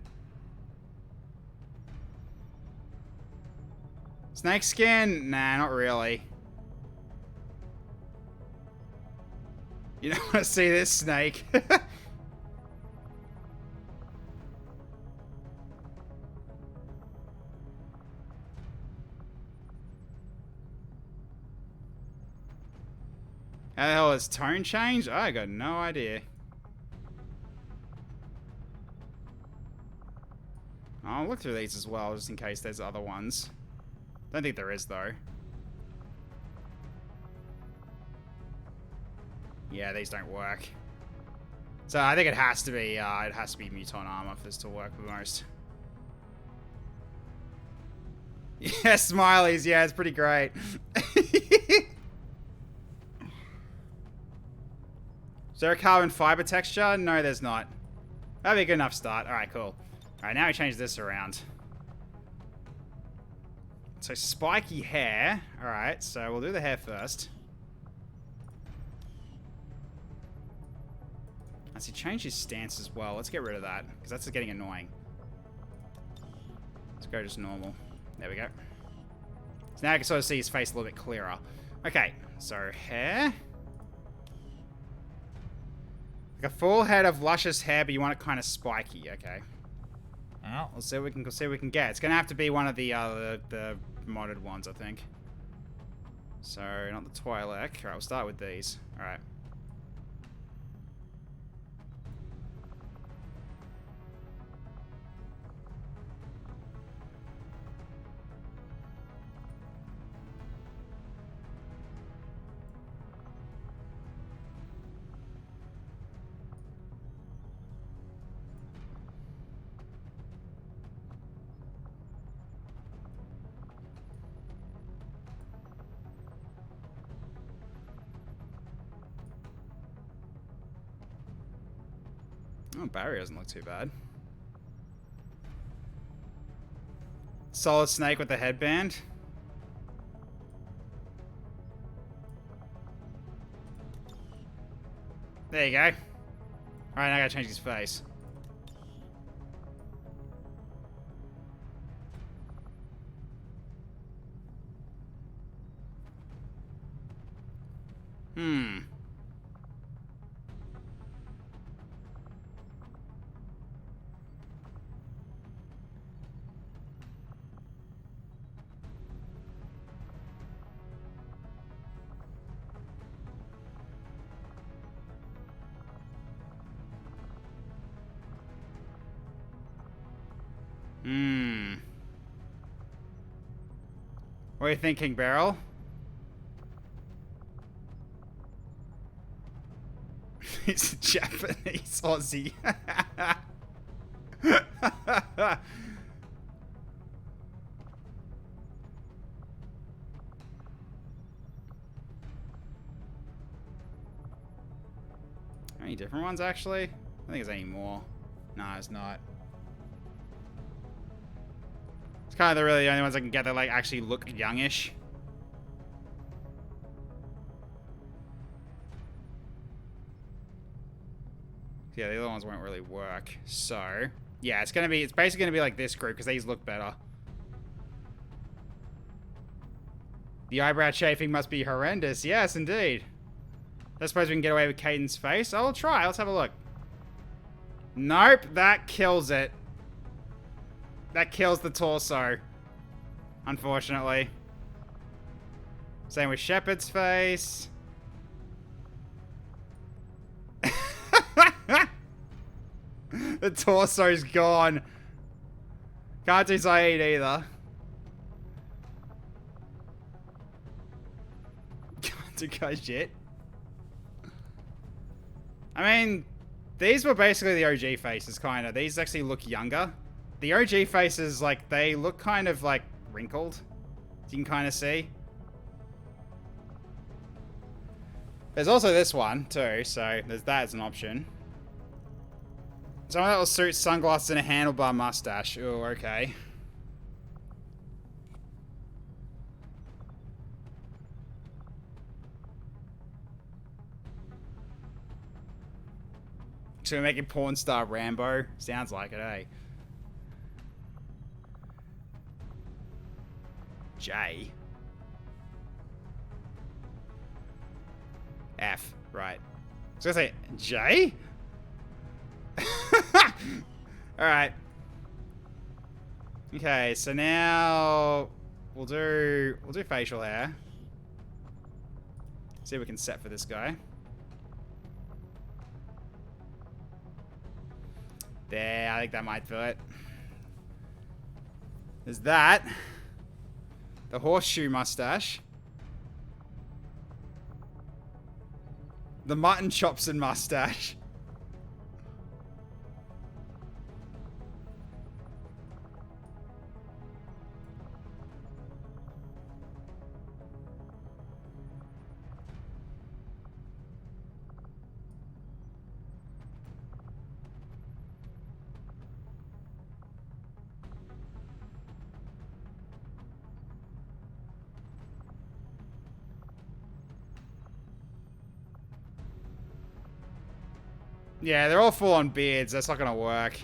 S1: Snake skin? Nah, not really. You don't want to see this snake. How the hell is tone changed? I got no idea. I'll look through these as well, just in case there's other ones. Don't think there is, though. Yeah, these don't work. So I think it has to be Muton armor for this to work the most. Yeah, smileys. Yeah, it's pretty great. Is there a carbon fiber texture? No, there's not. That'd be a good enough start. All right, cool. All right, now we change this around. So spiky hair. All right, so we'll do the hair first. As he changed his stance as well. Let's get rid of that, because that's getting annoying. Let's go just normal. There we go. So now I can sort of see his face a little bit clearer. Okay, so hair. Like a full head of luscious hair, but you want it kind of spiky. Okay. Well, we'll see what we can get. It's gonna have to be one of the modded ones, I think. So not the Twi'lek. All right, we'll start with these. All right. Oh, Barry doesn't look too bad. Solid Snake with the headband. There you go. Alright, now I gotta change his face. What are you thinking, Beryl? He's a Japanese Aussie. different ones, actually? I think there's any more. No, it's not. It's kind of really the only ones I can get that, like, actually look youngish. Yeah, the other ones won't really work. So, yeah, it's basically gonna be like this group, because these look better. The eyebrow chafing must be horrendous. Yes, indeed. I suppose we can get away with Caden's face. I'll try. Let's have a look. Nope, that kills it. That kills the torso. Unfortunately. Same with Shepard's face. The torso's gone. Can't do Saeed either. Can't do Kajit. I mean, these were basically the OG faces, kind of. These actually look younger. The OG faces, like, they look kind of, like, wrinkled. You can kind of see. There's also this one, too, so there's that as an option. Someone that will suit sunglasses and a handlebar mustache. Oh, okay. So we're making porn star Rambo? Sounds like it, eh? J. F, right. So I was gonna say J? Alright. Okay, so now we'll do facial hair. See what we can set for this guy. There, I think that might do it. There's that. The horseshoe mustache. The mutton chops and mustache. Yeah, they're all full on beards. That's not gonna work.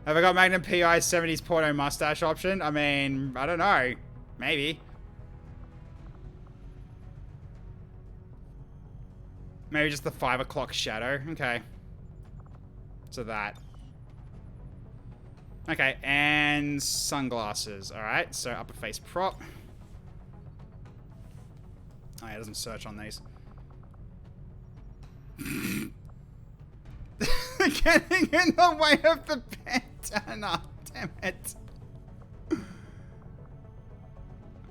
S1: Have I got Magnum PI's 70s porno mustache option? I mean, I don't know. Maybe. Maybe just the 5 o'clock shadow. Okay. So that. Okay, and sunglasses. Alright, so upper face prop. Oh yeah, it doesn't search on these. Getting in the way of the bandana. Damn it.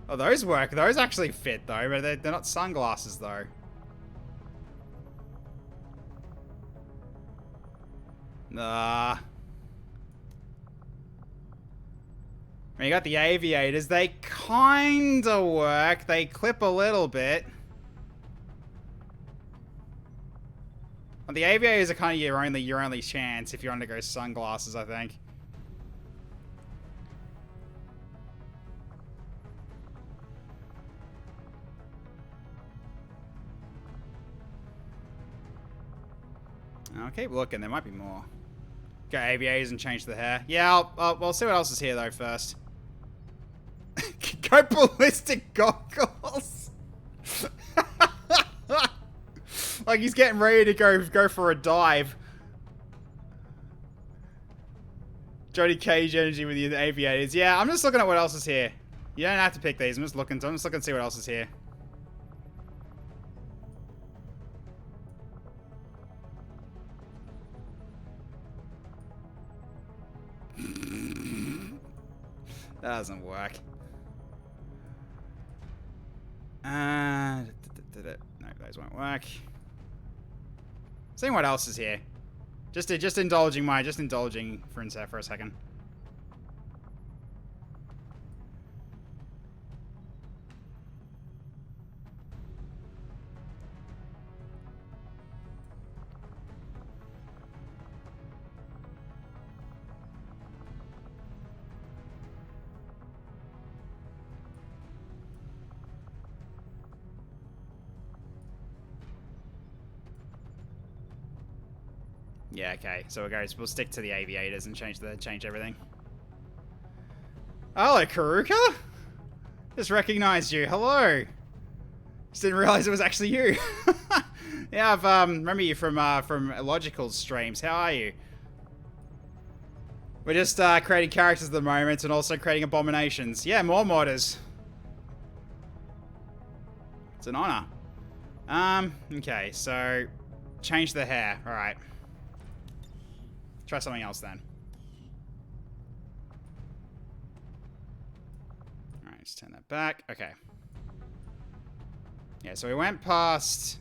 S1: Oh, those work. Those actually fit, though, but they're not sunglasses, though. Nah. When you got the aviators, they kinda work. They clip a little bit. Well, the aviators are kind of your only chance if you want to go sunglasses, I think. I'll keep looking. There might be more. Go aviators and change the hair. Yeah, we'll see what else is here, though, first. Go ballistic goggles! Like he's getting ready to go for a dive. Johnny Cage energy with the aviators. Yeah, I'm just looking at what else is here. You don't have to pick these. I'm just looking to see what else is here. That doesn't work. No, those won't work. Seeing what else is here. Just indulging for a second. Yeah, okay. So we'll stick to the aviators and change everything. Hello, Karuka? Just recognized you. Hello. Just didn't realize it was actually you. Yeah, I've remember you from Illogical streams. How are you? We're just creating characters at the moment and also creating abominations. Yeah, more modders. It's an honor. Okay, so change the hair. All right. Try something else then. All right, let's turn that back. Okay. Yeah, so we went past,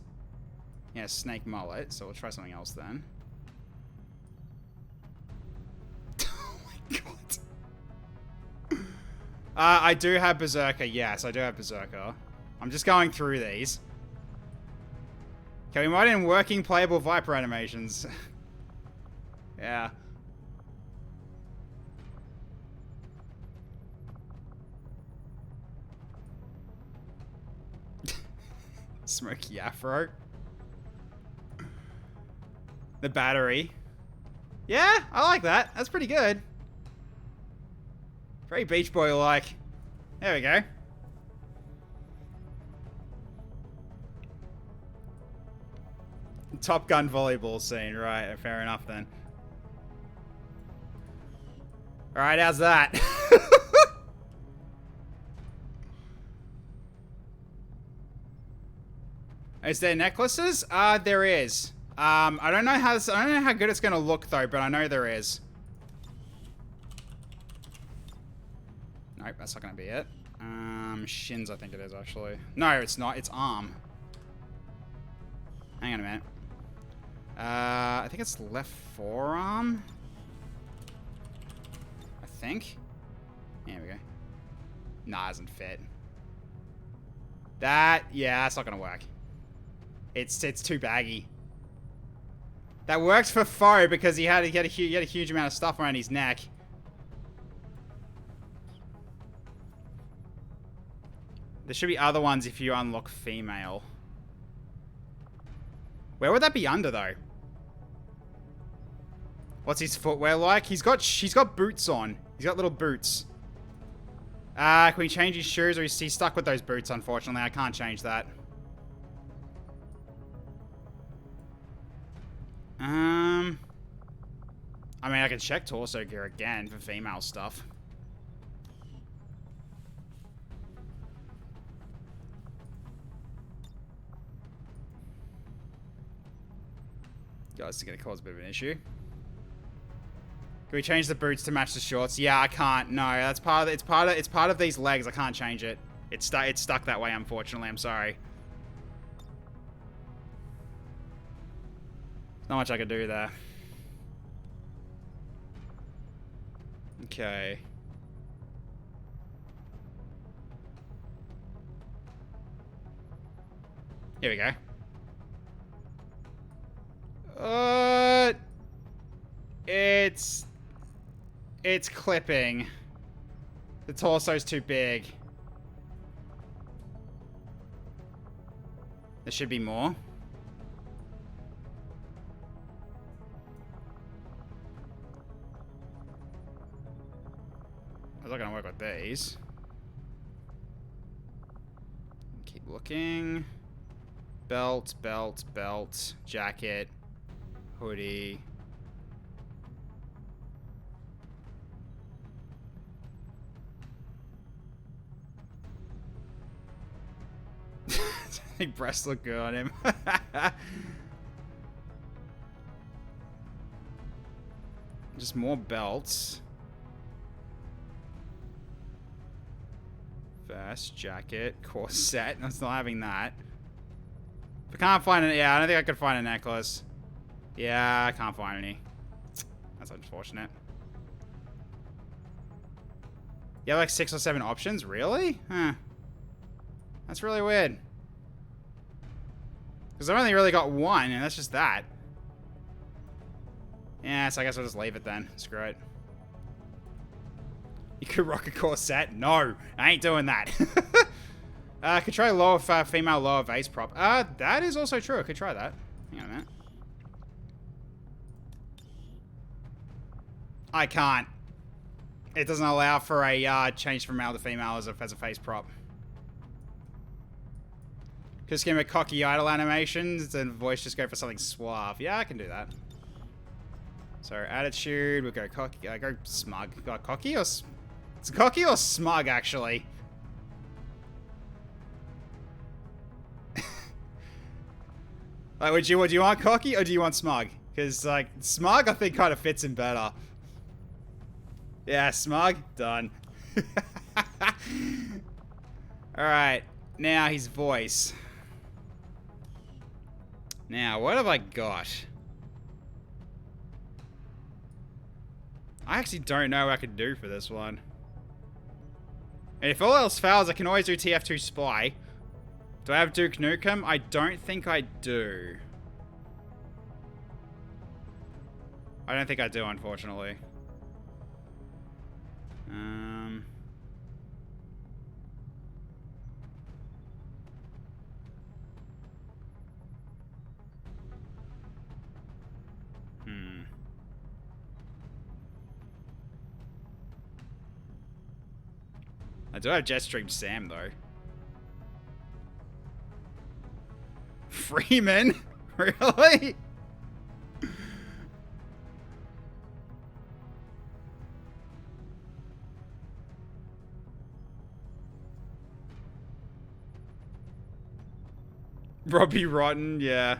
S1: yeah, snake mullet, so we'll try something else then. Oh my god. I do have Berserker, yes, I do have Berserker. I'm just going through these. Okay, we might in working playable Viper animations. Yeah. Smoky afro. The battery. Yeah, I like that. That's pretty good. Very Beach Boy-like. There we go. Top Gun volleyball scene. Right, fair enough then. Alright, how's that? Is there necklaces? There is. I don't know how good it's gonna look though, but I know there is. Nope, that's not gonna be it. Shins, I think it is actually. No, it's not. It's arm. Hang on a minute. I think it's left forearm. I think. There we go. Nah, it doesn't fit. Yeah, that's not gonna work. It's too baggy. That works for Foe because he had a huge amount of stuff around his neck. There should be other ones if you unlock female. Where would that be under though? What's his footwear like? He's got boots on. He's got little boots. Can we change his shoes or is he stuck with those boots, unfortunately? I can't change that. I mean, I can check torso gear again for female stuff. God, this is gonna cause a bit of an issue. Can we change the boots to match the shorts? Yeah, I can't. No, that's part of it's part of these legs. I can't change it. It's stuck that way, unfortunately. I'm sorry. Not much I could do there. Okay. Here we go. It's clipping. The torso's too big. There should be more. I'm not gonna work with these. Keep looking. Belt, belt, belt, jacket, hoodie. I think breasts look good on him. Just more belts. Vest, jacket, corset. I'm still having that. If I can't find it, yeah, I don't think I could find a necklace. Yeah, I can't find any. That's unfortunate. You have like 6 or 7 options? Really? Huh. That's really weird. Because I've only really got one, and that's just that. Yeah, so I guess I'll just leave it then. Screw it. You could rock a corset? No, I ain't doing that. Could try lower female lower vase prop. That is also true. I could try that. Hang on a minute. I can't. It doesn't allow for a change from male to female as a face prop. Just give him a cocky idle animations and voice just go for something suave. Yeah, I can do that. So attitude, we'll go cocky, go smug. Got cocky or it's cocky or smug actually. Like, do you want cocky or do you want smug? Because like smug, I think kind of fits him better. Yeah, smug, done. All right, now his voice. Now, what have I got? I actually don't know what I could do for this one. And if all else fails, I can always do TF2 Spy. Do I have Duke Nukem? I don't think I do. I don't think I do, unfortunately. I do have Jetstream Sam, though. Freeman? Really? Robbie Rotten, yeah.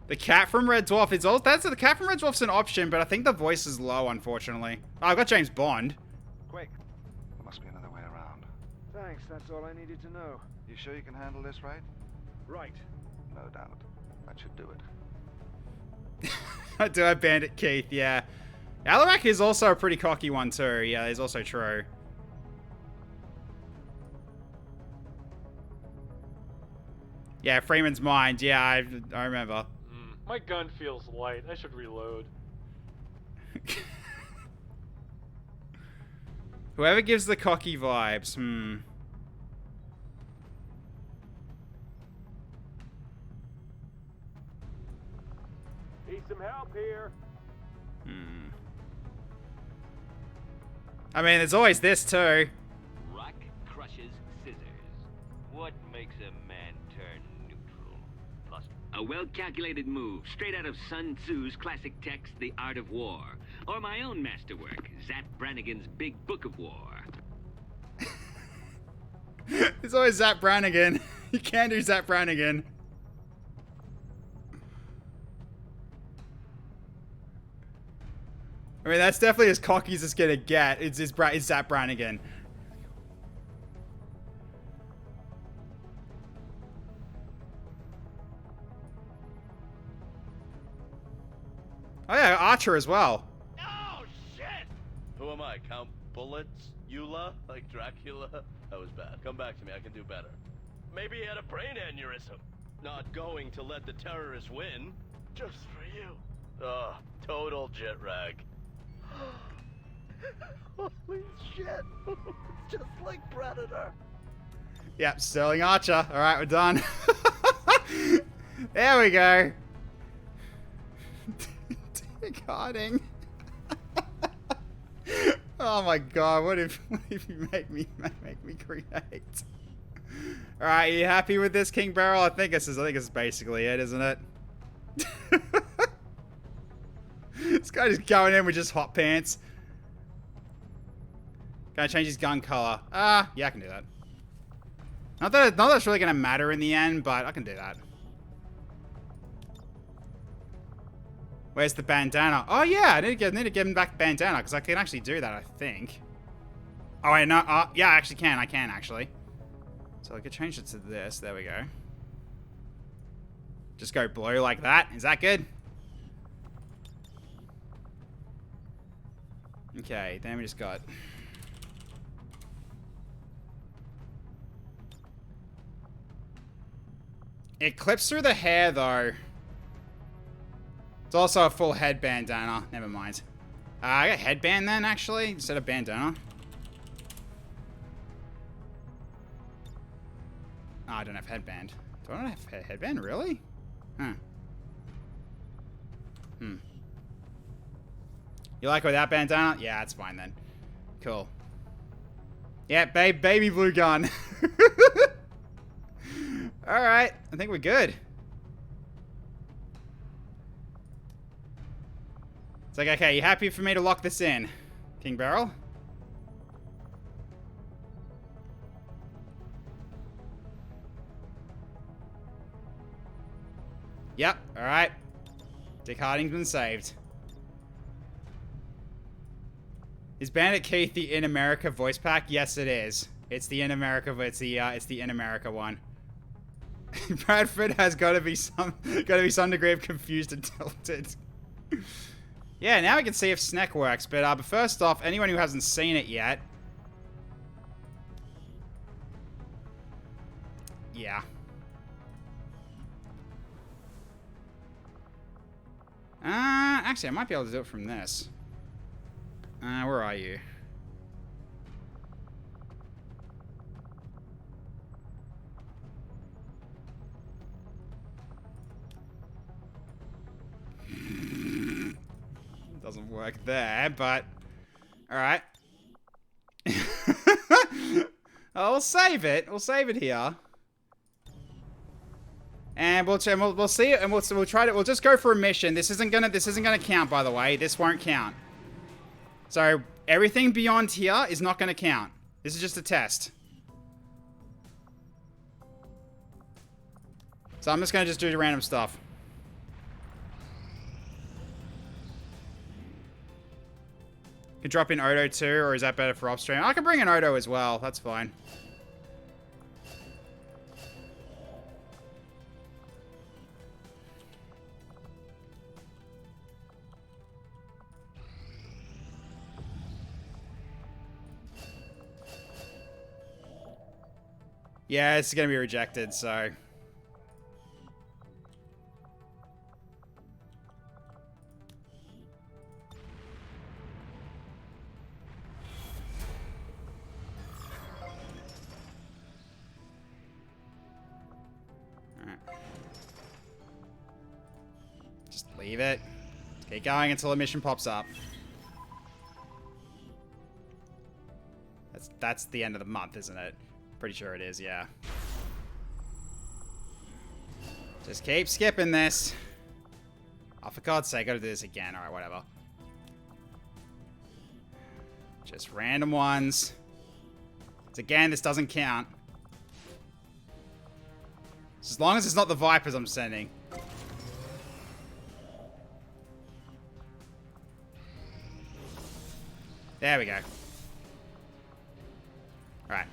S1: The cat from Red Dwarf is also... the cat from Red Dwarf's an option, but I think the voice is low, unfortunately. Oh, I've got James Bond.
S15: Quick. There must be another way around.
S16: Thanks, that's all I needed to know.
S15: You sure you can handle this, right?
S16: Right.
S15: No doubt. That should do it.
S1: I do have Bandit Keith, yeah. Alarak is also a pretty cocky one, too. Yeah, he's also true. Yeah, Freeman's Mind. Yeah, I remember.
S17: My gun feels light. I should reload.
S1: Whoever gives the cocky vibes.
S16: Need some help here.
S1: I mean, there's always this, too.
S18: Rock crushes scissors. What makes a man turn neutral? Plus, a well-calculated move, straight out of Sun Tzu's classic text, The Art of War. Or my own masterwork, Zap Brannigan's Big Book of War.
S1: It's always Zap Brannigan. You can't do Zap Brannigan. I mean, that's definitely as cocky as it's gonna get. It's Zap Brannigan. Oh yeah, Archer as well.
S19: Oh shit! Who am I? Count bullets? Eula? Like Dracula? That was bad. Come back to me, I can do better. Maybe he had a brain aneurysm. Not going to let the terrorists win. Just for you. Ugh, total jet rag. Holy shit! It's just like Predator.
S1: Yep, Sterling Archer. Alright, we're done. There we go. Harding. Oh my god, what if you make me create? Alright, you happy with this, King Barrel? I think this is basically it, isn't it? This guy just going in with just hot pants. Gonna change his gun color. Yeah, I can do that. Not that it's really gonna matter in the end, but I can do that. Where's the bandana? Oh yeah, I need to give him back the bandana because I can actually do that, I think. Oh wait, no. Yeah, I actually can. I can actually. So I could change it to this. There we go. Just go blue like that. Is that good? Okay, then we just got... It clips through the hair, though. It's also a full head bandana. Never mind. I got headband then, actually, instead of bandana. Oh, I don't have headband. Do I not have headband? Really? Huh. You like without bandana? Yeah, that's fine then. Cool. Yeah, baby blue gun. Alright, I think we're good. It's like, okay, you happy for me to lock this in, King Beryl? Yep, alright. Dick Harding's been saved. Is Bandit Keith the In America voice pack? Yes, it is. It's the In America, it's the In America one. Bradford has got to be some degree of confused and tilted. Yeah, now we can see if Sneck works, but first off, anyone who hasn't seen it yet. Yeah. Actually, I might be able to do it from this. Where are you? Doesn't work there, but... Alright. Oh, we'll save it. We'll save it here. And we'll see it, and we'll try to. We'll just go for a mission. This isn't gonna count, by the way. This won't count. So everything beyond here is not gonna count. This is just a test. So I'm just gonna do the random stuff. Can drop in Odo too, or is that better for off-stream? I can bring in Odo as well. That's fine. Yeah, it's gonna be rejected, so... Alright. Just leave it. Keep going until a mission pops up. That's the end of the month, isn't it? Pretty sure it is, yeah. Just keep skipping this. Oh, for God's sake, I gotta do this again. Alright, whatever. Just random ones. So again, this doesn't count. As long as it's not the Vipers I'm sending. There we go. Alright.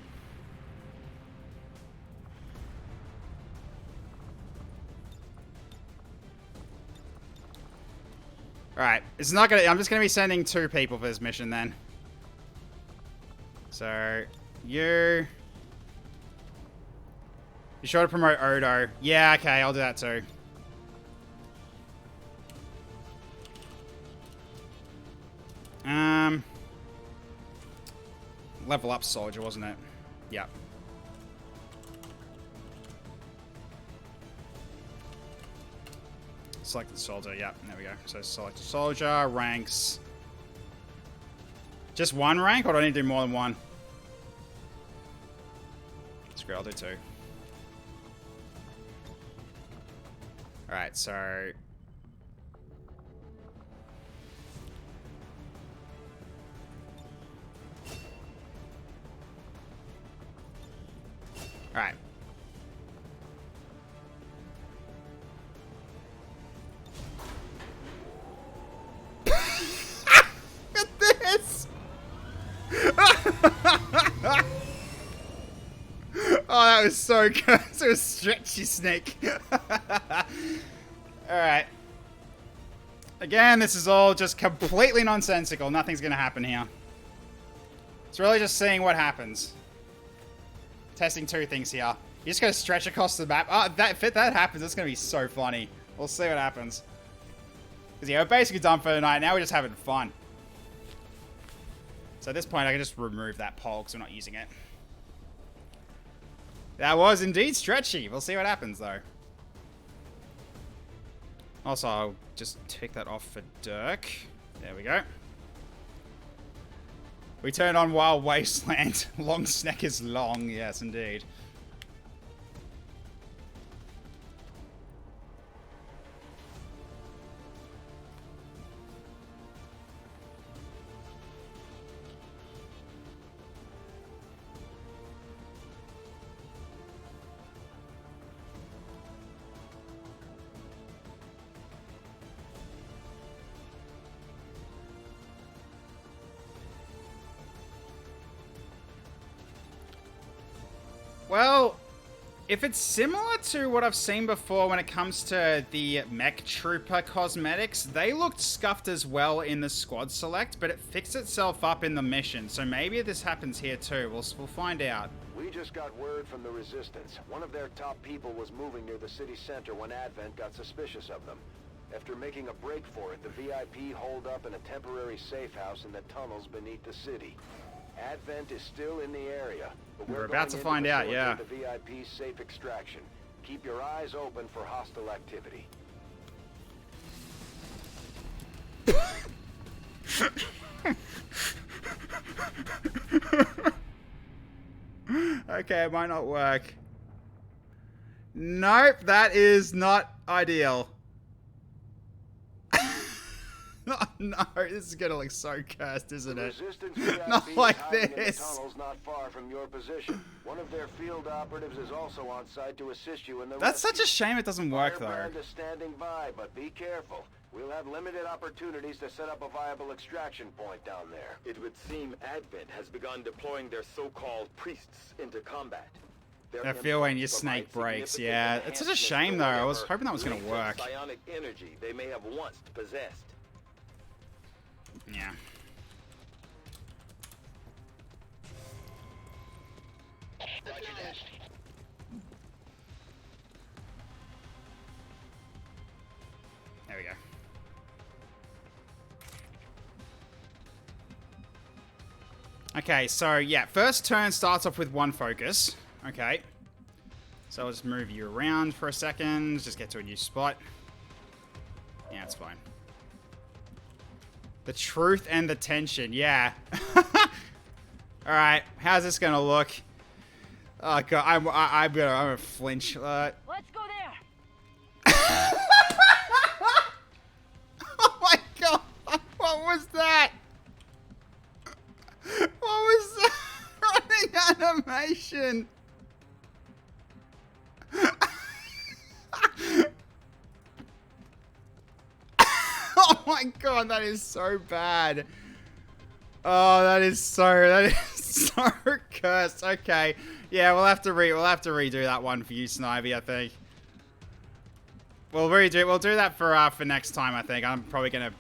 S1: Alright, it's not gonna... I'm just gonna be sending 2 people for this mission then. So, you... Be sure to promote Odo. Yeah, okay, I'll do that too. Level up soldier, wasn't it? Yep. Select the soldier, yep, there we go. So select a soldier, ranks. Just 1 rank, or do I need to do more than 1? Screw it, I'll do 2. Alright, so... Alright. Look at this! Oh, that was so good. It was stretchy snake. Alright. Again, this is all just completely nonsensical. Nothing's gonna happen here. It's really just seeing what happens. Testing 2 things here. You just gotta stretch across the map. Oh, if that happens, it's gonna be so funny. We'll see what happens. Because yeah, we're basically done for the night. Now we're just having fun. So at this point, I can just remove that pole because we're not using it. That was indeed stretchy. We'll see what happens, though. Also, I'll just take that off for Dirk. There we go. We turn on Wild Wasteland. Long snack is long. Yes, indeed. Well, if it's similar to what I've seen before when it comes to the Mech Trooper cosmetics, they looked scuffed as well in the squad select, but it fixed itself up in the mission. So maybe this happens here too. We'll find out.
S9: We just got word from the Resistance. One of their top people was moving near the city center when Advent got suspicious of them. After making a break for it, the VIP holed up in a temporary safe house in the tunnels beneath the city. Advent is still in the area, but
S1: we're about to find out, yeah.
S9: The VIP's safe extraction. Keep your eyes open for hostile activity.
S1: Okay, it might not work. Nope, that is not ideal. Oh, no, this is gonna look so cursed, isn't it? Not like this.
S9: Tunnels not far from your position. One of their field operatives is also on site to assist you in the
S1: That's such a shame it doesn't work, though.
S9: Firebrand is standing by, but be careful. We'll have limited opportunities to set up a viable extraction point down there.
S20: It would seem Advent has begun deploying their so-called priests into combat.
S1: I feel when your snake breaks, yeah. It's such a shame, though. I was hoping that was gonna work.
S20: Psionic energy they may have once possessed.
S1: Yeah. There we go. Okay, so yeah, first turn starts off with one focus. Okay. So I'll just move you around for a second, just get to a new spot. Yeah, it's fine. The truth and the tension, yeah. Alright, how's this gonna look? Oh god, I'm gonna flinch.
S6: Let's go there.
S1: Oh my god, what was that? What was that? Running animation. Oh my god, that is so bad. Oh, that is so cursed. Okay. Yeah, we'll have to redo that one for you, Snivy, I think. We'll do that for next time, I think. I'm probably gonna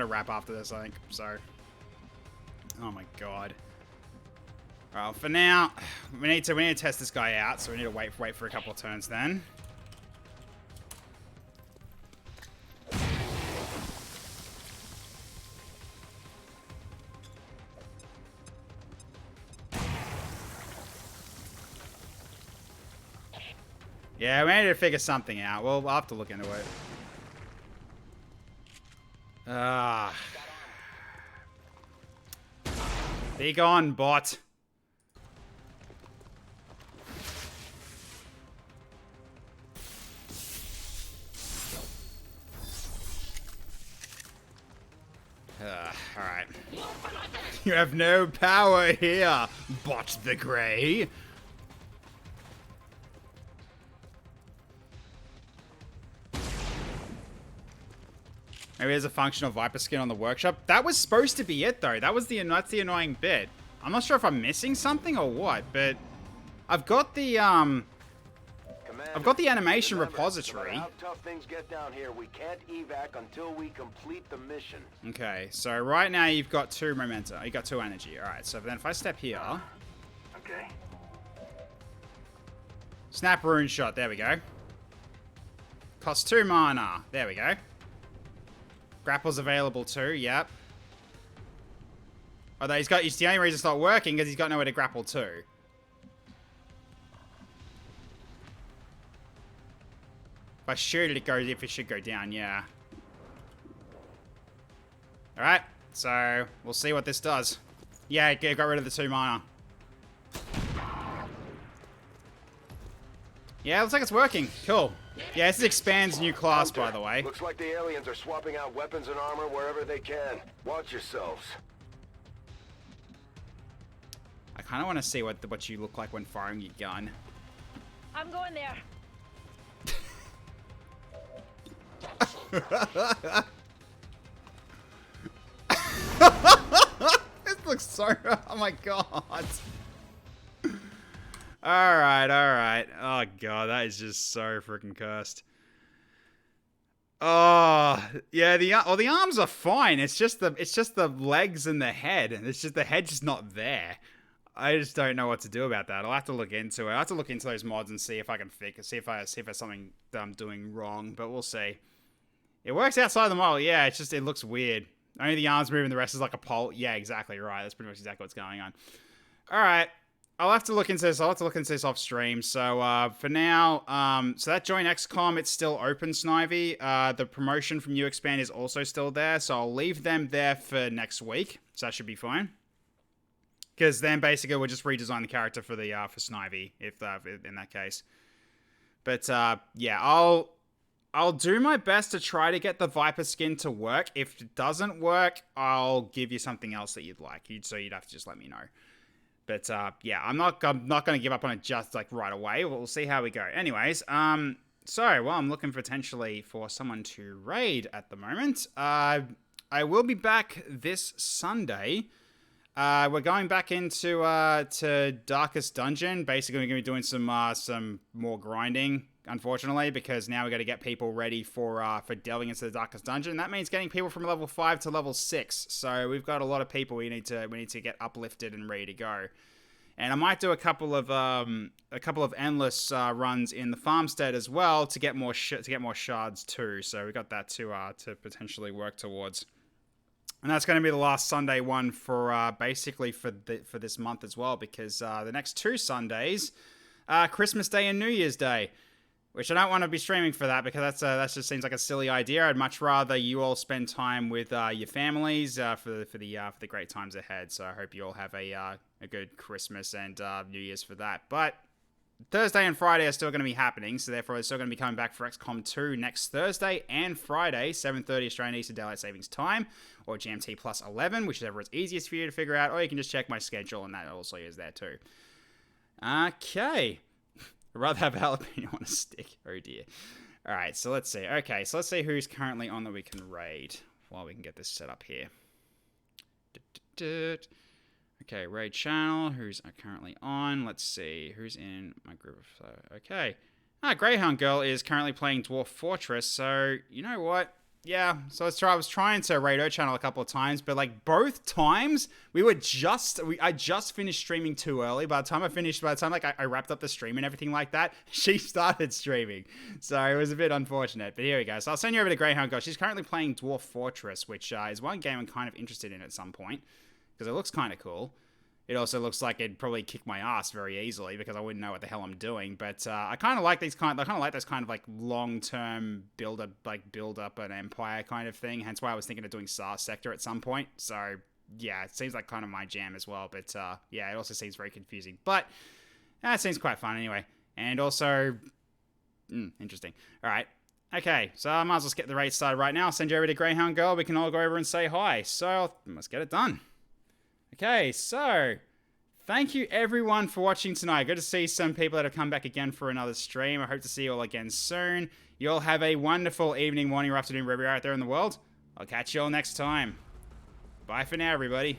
S1: wrap after this, I think. So. Oh my god. Well, for now, we need to test this guy out, so we need to wait for a couple of turns then. Yeah, we need to figure something out. Well, we'll have to look into it. Be gone, bot. Alright. You have no power here, Bot the Grey. Maybe there's a functional Viper skin on the workshop. That was supposed to be it, though. That's the annoying bit. I'm not sure if I'm missing something or what, but I've got the animation repository.
S9: No matter how tough things get down here, we can't evac until we complete the mission.
S1: Okay, so right now you've got 2 momentum. You got 2 energy. All right, so then if I step here.
S8: Okay.
S1: Snap rune shot. There we go. Costs 2 mana. There we go. Grapple's available too, yep. Although it's the only reason it's not working because he's got nowhere to grapple to. If I shoot it, it should go down, yeah. Alright, so we'll see what this does. Yeah, it got rid of the 2 mana. Yeah, looks like it's working. Cool. Yeah, this expands new class, by the way.
S9: Looks like the aliens are swapping out weapons and armor wherever they can. Watch yourselves.
S1: I kind of want to see what you look like when firing your gun.
S3: I'm going there.
S1: This looks so... Oh my god. Alright. Oh god, that is just so freaking cursed. Oh, yeah, the arms are fine. It's just the legs and the head. It's just the head's just not there. I just don't know what to do about that. I'll have to look into it. I'll have to look into those mods and see if I can fix it. See if there's something that I'm doing wrong, but we'll see. It works outside the model, yeah, it looks weird. Only the arms move and the rest is like a pole. Yeah, exactly right. That's pretty much exactly what's going on. Alright. I'll have to look into this. I'll have to look into this off stream. So, for now, so that join XCOM, it's still open, Snivy. The promotion from UXpand is also still there, so I'll leave them there for next week. So that should be fine. Because then, basically, we'll just redesign the character for Snivy, if in that case. But, yeah, I'll do my best to try to get the Viper skin to work. If it doesn't work, I'll give you something else that you'd like. So you'd have to just let me know. But, yeah, I'm not going to give up on it just, like, right away. We'll see how we go. Anyways, I'm looking potentially for someone to raid at the moment. I will be back this Sunday. We're going back into to Darkest Dungeon. Basically, we're going to be doing some more grinding, unfortunately, because now we got to get people ready for delving into the Darkest Dungeon. That means getting people from level 5 to level 6. So we've got a lot of people we need to get uplifted and ready to go. And I might do a couple of endless runs in the farmstead as well to get more shards too. So we got that to potentially work towards. And that's going to be the last Sunday one for basically for this month as well, because the next 2 Sundays, Christmas Day and New Year's Day, which I don't want to be streaming for that because that just seems like a silly idea. I'd much rather you all spend time with your families for the great times ahead. So I hope you all have a good Christmas and New Year's for that. But Thursday and Friday are still going to be happening, so therefore it's still going to be coming back for XCOM2 next Thursday and Friday, 7:30 Australian Eastern Daylight Savings Time, or GMT plus 11, whichever is easiest for you to figure out, or you can just check my schedule, and that also is there too. Okay. I'd rather have a jalapeno on a stick. Oh dear. Alright, so let's see. Okay, so let's see who's currently on that we can raid while we can get this set up here. Okay, raid channel. Who's currently on? Let's see. Who's in my group of... okay. Greyhound Girl is currently playing Dwarf Fortress, so you know what? Yeah, so I was trying to raid her channel a couple of times, but like both times, I just finished streaming too early. By the time I wrapped up the stream and everything like that, she started streaming. So it was a bit unfortunate, but here we go. So I'll send you over to Greyhound Girl. She's currently playing Dwarf Fortress, which is one game I'm kind of interested in at some point, because it looks kind of cool. It also looks like it'd probably kick my ass very easily because I wouldn't know what the hell I'm doing. But I kind of like those kind of like long-term build up an empire kind of thing. Hence why I was thinking of doing SAR Sector at some point. So yeah, it seems like kind of my jam as well. But yeah, it also seems very confusing. But it seems quite fun anyway. And also interesting. All right. Okay, so I might as well get the raid started right now. I'll send you over to Greyhound Girl. We can all go over and say hi. So let's get it done. Okay, so thank you everyone for watching tonight. Good to see some people that have come back again for another stream. I hope to see you all again soon. You all have a wonderful evening, morning, or afternoon, wherever you're out there in the world. I'll catch you all next time. Bye for now, everybody.